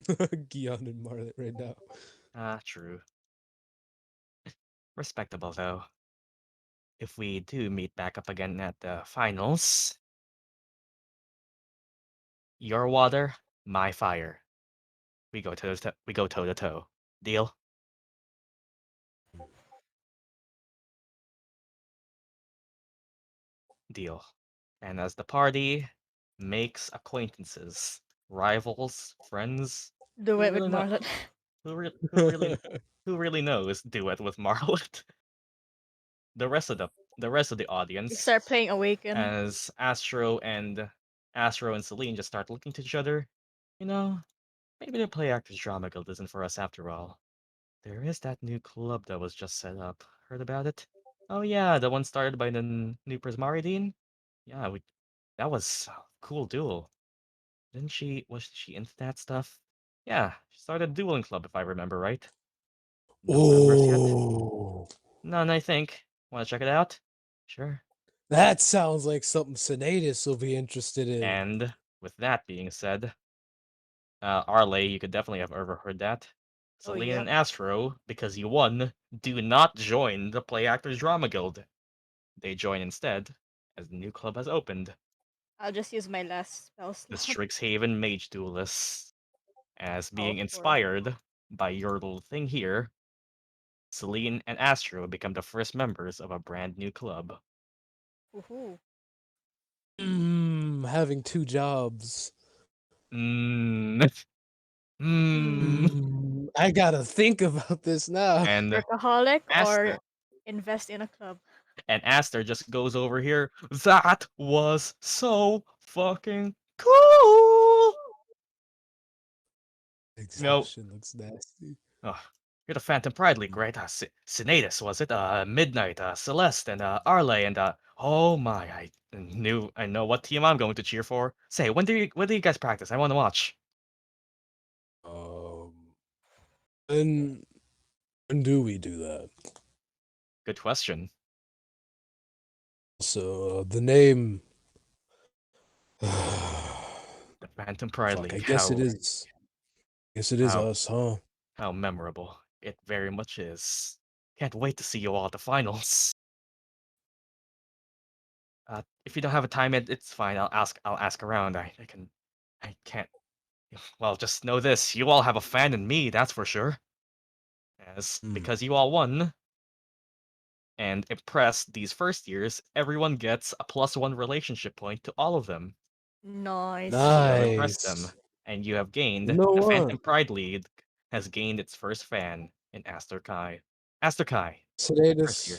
S3: Gyan and Marlet right now.
S2: True. Respectable though. If we do meet back up again at the finals, your water, my fire. We go toe to toe. Deal? Deal. And as the party makes acquaintances, rivals, friends,
S1: Do
S2: who
S1: it with
S2: really know
S1: Marlet.
S2: who really knows duet with Marlet? The rest of the
S1: We
S2: audience,
S1: start playing Awaken.
S2: as Astro and Celine just start looking to each other. You know, maybe the Play Actors Drama Guild isn't for us after all. There is that new club that was just set up. Heard about it? Oh yeah, the one started by the new Prismaridine? Yeah, that was a cool duel. Was she into that stuff? Yeah, she started a dueling club if I remember right. No members yet?
S3: Oh,
S2: None, I think. Wanna check it out? Sure.
S3: that sounds like something Sinetis will be interested in.
S2: And with that being said, Arleigh, you could definitely have overheard that.
S1: Oh
S2: Celine
S1: yep.
S2: and Astro, because you won, do not join the Play Actors Drama Guild. They join instead, as the new club has opened,
S1: I'll just use my last spell
S2: the
S1: slot.
S2: Strixhaven Mage Duelists. As
S1: Oh,
S2: being
S1: sure.
S2: inspired by your little thing here, Celine and Astro become the first members of a brand new club.
S1: Woohoo.
S3: Having two jobs.
S2: Mmm. Mmm.
S3: I gotta think about this now.
S2: And
S1: Workaholic or
S2: Aster
S1: invest in a club.
S2: and Aster just goes over here. That was so fucking cool. No,
S3: Exhaustion looks nasty.
S2: oh, you're the Phantom Pride League, right? Sinetis, was it? Midnight, Celeste, and Arleigh, and oh my, I know what team I'm going to cheer for. Say, when do you guys practice? I want to watch.
S3: And when do we do that?
S2: Good question.
S3: So the name.
S2: The Phantom Pride
S3: Fuck, I
S2: League.
S3: guess it is. Guess it is
S2: how
S3: us, huh?
S2: how memorable. It very much is. Can't wait to see you all at the finals. If you don't have a time, it's fine. I'll ask around. I can't. Well, just know this: you all have a fan in me. That's for sure. As
S3: Hmm.
S2: because you all won and impressed these first years, everyone gets a +1 relationship point to all of them.
S1: Nice.
S2: You have impressed them,
S3: Nice.
S2: and you have
S3: You
S2: gained
S3: know
S2: the
S3: what?
S2: Phantom Pride League has gained its first fan in Aster Kai. Aster Kai, first
S3: Sinetis.
S2: year.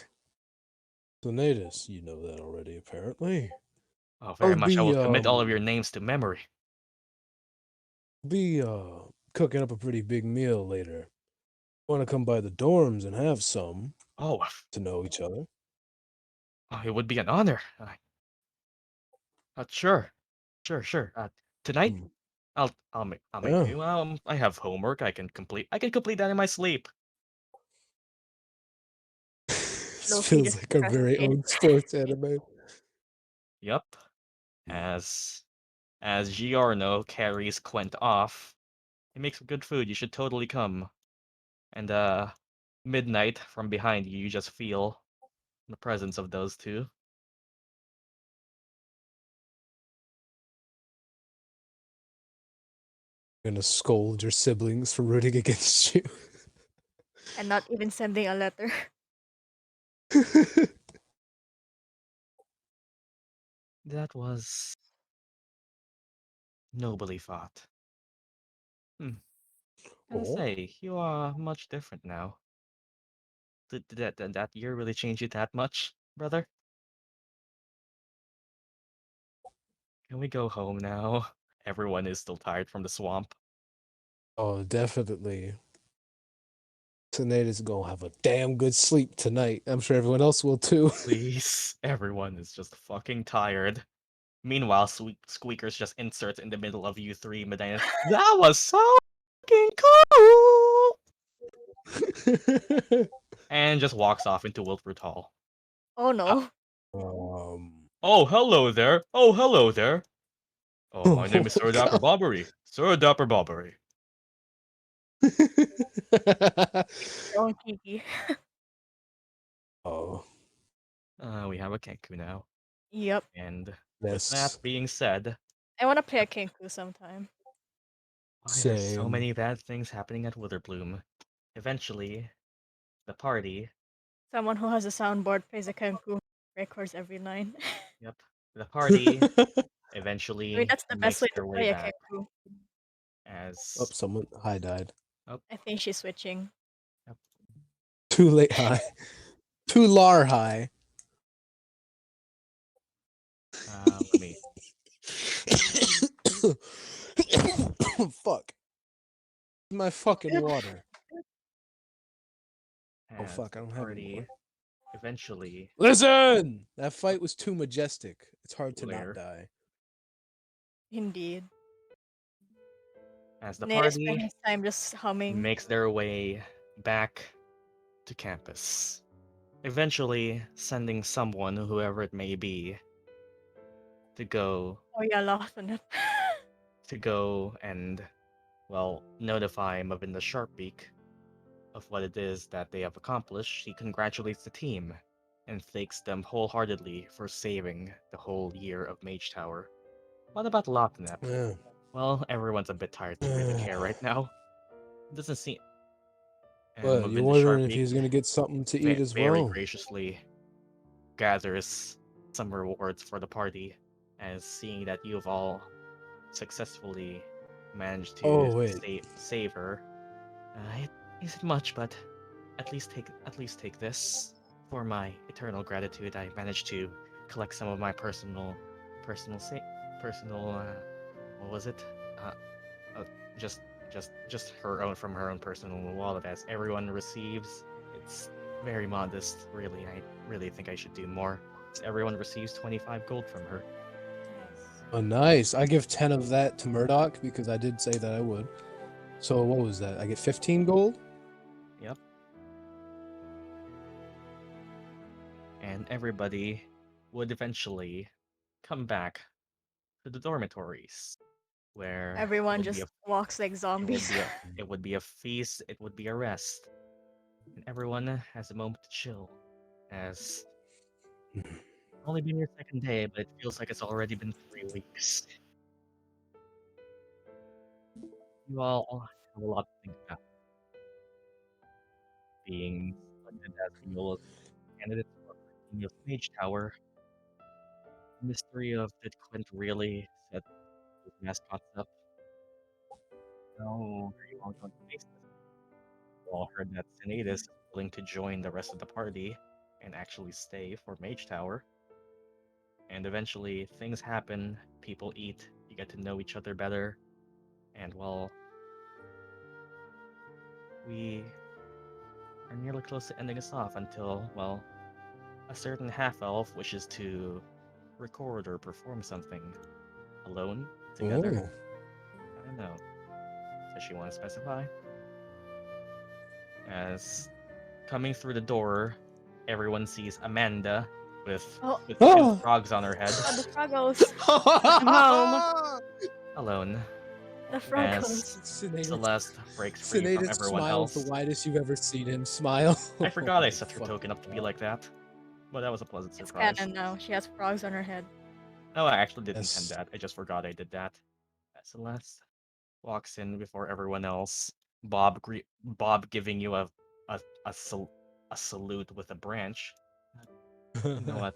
S3: Sinetis, you know that already, apparently.
S2: Oh, very
S3: I'll
S2: much. I
S3: be
S2: will commit all of your names to memory.
S3: be cooking up a pretty big meal later. Want to come by the dorms and have some
S2: Oh,
S3: to know each other?
S2: it would be an honor. Sure, sure. Tonight,
S3: Hmm.
S2: I'll make
S3: Yeah.
S2: do. I have homework I can complete. I can complete that in my sleep.
S3: This
S1: Loki
S3: feels
S1: just
S3: like our very
S1: procrastinated.
S3: own sports anime.
S2: Yup. As Giorno carries Quent off, he makes good food. You should totally come. And midnight from behind you, you just feel the presence of those two.
S3: You're gonna scold your siblings for rooting against you.
S1: And not even sending a letter.
S2: That was nobly fought. Hmm. Gonna
S3: Oh,
S2: say, you are much different now. Did that year really change you that much, brother? Can we go home now? Everyone is still tired from the swamp.
S3: oh, definitely. Sinetis gonna have a damn good sleep tonight. I'm sure everyone else will too.
S2: Please, everyone is just fucking tired. Meanwhile, Squeakers just inserts in the middle of you three, Medina. That was so fucking cool! And just walks off into Wilfred Hall.
S1: Oh
S2: Uh,
S1: no.
S2: oh, hello there. Oh, hello there. Oh, my name is Sir Dapper Bobbery. Sir Dapper Bobbery.
S1: Don't Kiki.
S3: Oh,
S2: We have a Kenku now.
S1: Yep.
S2: And with that
S3: yes,
S2: being said,
S1: I wanna play a Kenku sometime.
S2: why there's so
S3: same.
S2: many bad things happening at Witherbloom. Eventually, the party,
S1: Someone who has a soundboard plays a Kenku, records every line.
S2: yep, the party
S1: I mean,
S2: eventually
S1: that's the best
S2: makes
S1: way to
S2: their way
S1: play a
S2: back
S1: Kenku.
S3: Oh,
S2: as
S3: someone high died.
S2: oh,
S1: I think she's switching.
S2: yep,
S3: Too late high. Too lar high.
S2: let me
S3: Fuck. My fucking
S1: Good.
S3: water. Oh
S2: as
S3: fuck, I don't
S2: the
S3: have any more.
S2: party eventually
S3: Listen! That fight was too majestic. It's hard to not
S2: where
S3: die.
S1: Indeed.
S2: as the
S1: Nate spent
S2: party
S1: his time just humming.
S2: makes their way back to campus. Eventually sending someone, whoever it may be, to go
S1: Oh yeah, laugh on it.
S2: and well notify Mavinda Sharpbeak of what it is that they have accomplished. He congratulates the team and thanks them wholeheartedly for saving the whole year of Mage Tower. What about Locknep?
S3: Yeah.
S2: Well, everyone's a bit tired to really care right now. It doesn't seem. And
S3: But you're
S2: Mavinda
S3: wondering if
S2: Sharpbeak
S3: he's gonna get something to eat as
S2: very
S3: well.
S2: graciously gathers some rewards for the party, as seeing that you've all successfully managed to
S3: Oh wait.
S2: save her. It isn't much, but at least take this for my eternal gratitude. I managed to collect some of my personal sa- personal what was it? Uh, uh just just her own from her own personal wallet, as everyone receives. It's very modest, really. I really think I should do more. Everyone receives 25 gold from her.
S1: Nice.
S3: Oh nice. I give 10 of that to Murdock because I did say that I would. So what was that? I get 15 gold?
S2: everybody would eventually come back to the dormitories, where
S1: Everyone just walks like
S2: it would
S1: zombies.
S2: be a it would be a feast, it would be a rest, and everyone has a moment to chill. As it's only been your second day, but it feels like it's already been 3 weeks. You all have a lot to think about, being selected as the oldest candidates for Continuous Mage Tower. The mystery of did Clint really set those mascots up? How are you all going to face this? We all heard that Sinetis is willing to join the rest of the party and actually stay for Mage Tower. And eventually, things happen, people eat, you get to know each other better, and well, we are nearly close to ending us off until, well, a certain half-elf wishes to record or perform something alone, together.
S3: Oh.
S2: I don't know. Does she want to specify? As coming through the door, everyone sees Amanda with
S1: Oh,
S2: with two
S3: Oh.
S2: frogs on her head,
S1: oh, the froggles. I'm home.
S2: alone.
S1: The
S2: As
S1: froggles.
S2: Celeste breaks free from
S3: Sinetis
S2: everyone
S3: smiles
S2: else.
S3: the widest you've ever seen him smile.
S2: I forgot I set her
S3: Fuck.
S2: token up to be like that, but that was a pleasant
S1: It's
S2: surprise.
S1: canon now. She has frogs on her head.
S2: No, I actually didn't
S3: Yes.
S2: intend that. I just forgot I did that. Celeste walks in before everyone else. Bob giving you a salute with a branch. You know what?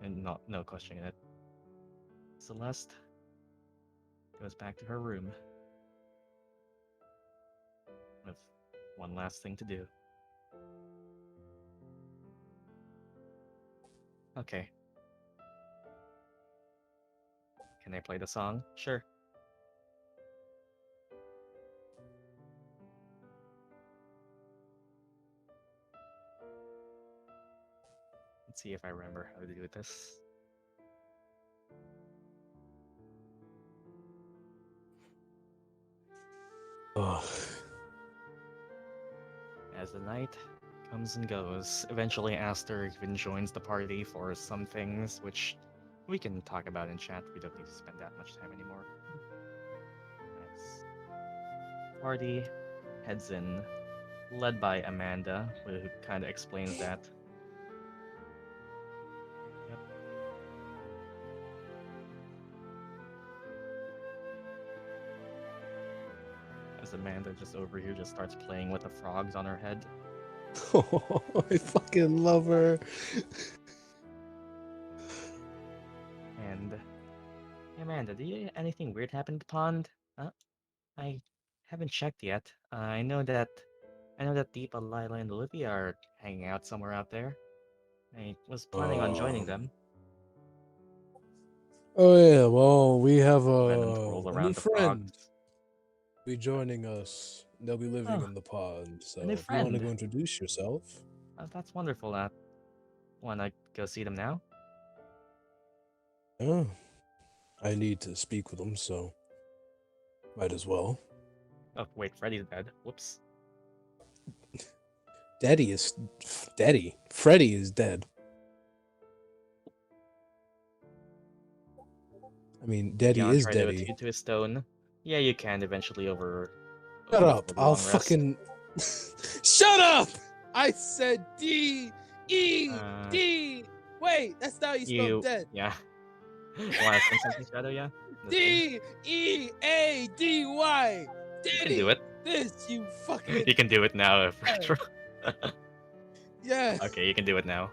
S2: And no questioning it. Celeste goes back to her room with one last thing to do. Okay. Can I play the song? Sure. Let's see if I remember how to do this.
S3: Oh.
S2: As the night comes and goes, eventually Aster even joins the party for some things, which we can talk about in chat. We don't need to spend that much time anymore. As party heads in, led by Amanda, who kind of explains that. Yep. As Amanda just over here just starts playing with the frogs on her head.
S3: I fucking love her.
S2: And Amanda, anything weird happen at the pond? I haven't checked yet. I know that Deepa, Lila, and Olivia are hanging out somewhere out there. I was planning on joining them.
S3: Oh yeah, well we have
S2: Venom twirls
S3: a new
S2: around the
S3: friend
S2: frogs.
S3: be joining us. They'll be living
S2: Oh,
S3: in the pond. So
S2: new
S3: if you want to
S2: friend.
S3: go introduce yourself.
S2: That's wonderful. Wanna go see them now?
S3: Oh, I need to speak with them, so might as well.
S2: Oh, wait, Freddy's dead. Whoops.
S3: Freddy is dead. I mean, Daddy
S2: Gyan
S3: is
S2: tried to
S3: Daddy.
S2: attune to his stone. Yeah, you can eventually
S3: Shut
S2: over
S3: up!
S2: the
S3: I'll
S2: long rest.
S3: fucking shut up! I said D. Wait, that's not how you spell dead.
S2: Yeah. Wanna say something, Shadow? Yeah.
S3: DEADY.
S2: You can do it.
S3: This you fucking.
S2: You can do it now. If
S3: Yes.
S2: Okay, you can do it now.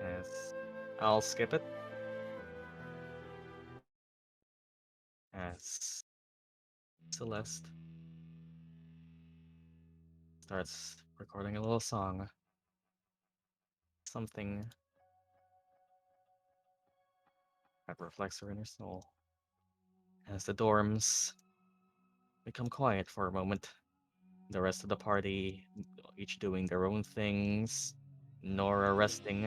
S2: As I'll skip it. As Celeste starts recording a little song. Something that reflects her inner soul. As the dorms become quiet for a moment, the rest of the party each doing their own things, Nora resting,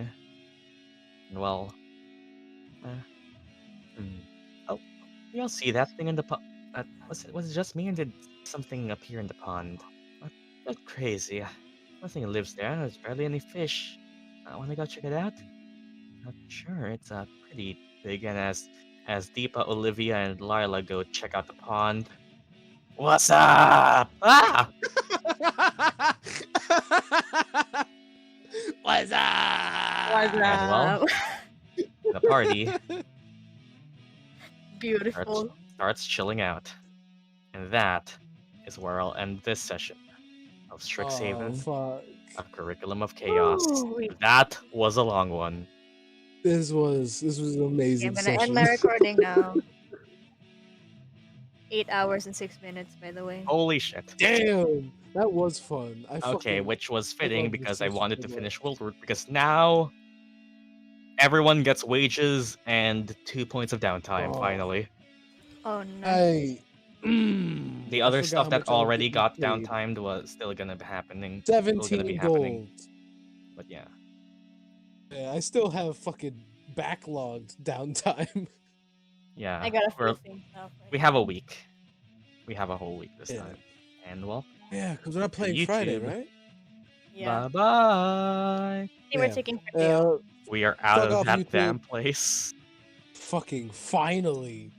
S2: and well, oh, you all see that thing in the pond? Was it just me, or did something appear in the pond? What? That's crazy. Nothing lives there. There's barely any fish. I want to go check it out. Not sure. It's pretty big, and as Deepa, Olivia, and Lila go check out the pond. What's up? Ah!
S3: What's
S1: What's
S3: up?
S2: And well,
S1: up?
S2: the party
S1: Beautiful.
S2: starts chilling out. And that is where I'll end this session of
S3: Oh,
S2: Strixhaven,
S3: fuck.
S2: a curriculum of chaos.
S1: Ooh,
S2: That was a long one.
S3: This was an
S1: okay,
S3: amazing
S1: I'm gonna end
S3: session.
S1: my recording now. 8 hours and 6 minutes, by the way.
S2: Holy shit.
S3: Damn, that was fun.
S2: Okay, which was fitting
S3: love this
S2: because I
S3: session
S2: wanted
S3: so
S2: to finish
S3: much.
S2: World because now everyone gets wages and 2 points of downtime,
S3: Oh.
S2: finally.
S1: Oh no.
S2: The
S3: I
S2: other
S3: forgot
S2: stuff
S3: how
S2: that
S3: much I was
S2: already
S3: getting
S2: got
S3: paid.
S2: downtimed was still gonna be happening.
S3: 17 gold.
S2: But yeah.
S3: Yeah, I still have fucking backlogged downtime.
S2: Yeah.
S1: I got a few
S2: we're-
S1: things now.
S2: We have a week. We have a whole week this
S3: Yeah.
S2: time. And well,
S3: Yeah, because we're not playing Friday,
S2: YouTube.
S3: right?
S1: Yeah.
S2: Bye bye.
S1: They were
S3: Yeah.
S1: taking for deal.
S2: We are out
S3: Fuck
S2: of
S3: off,
S2: that
S3: YouTube.
S2: damn place.
S3: Fucking finally.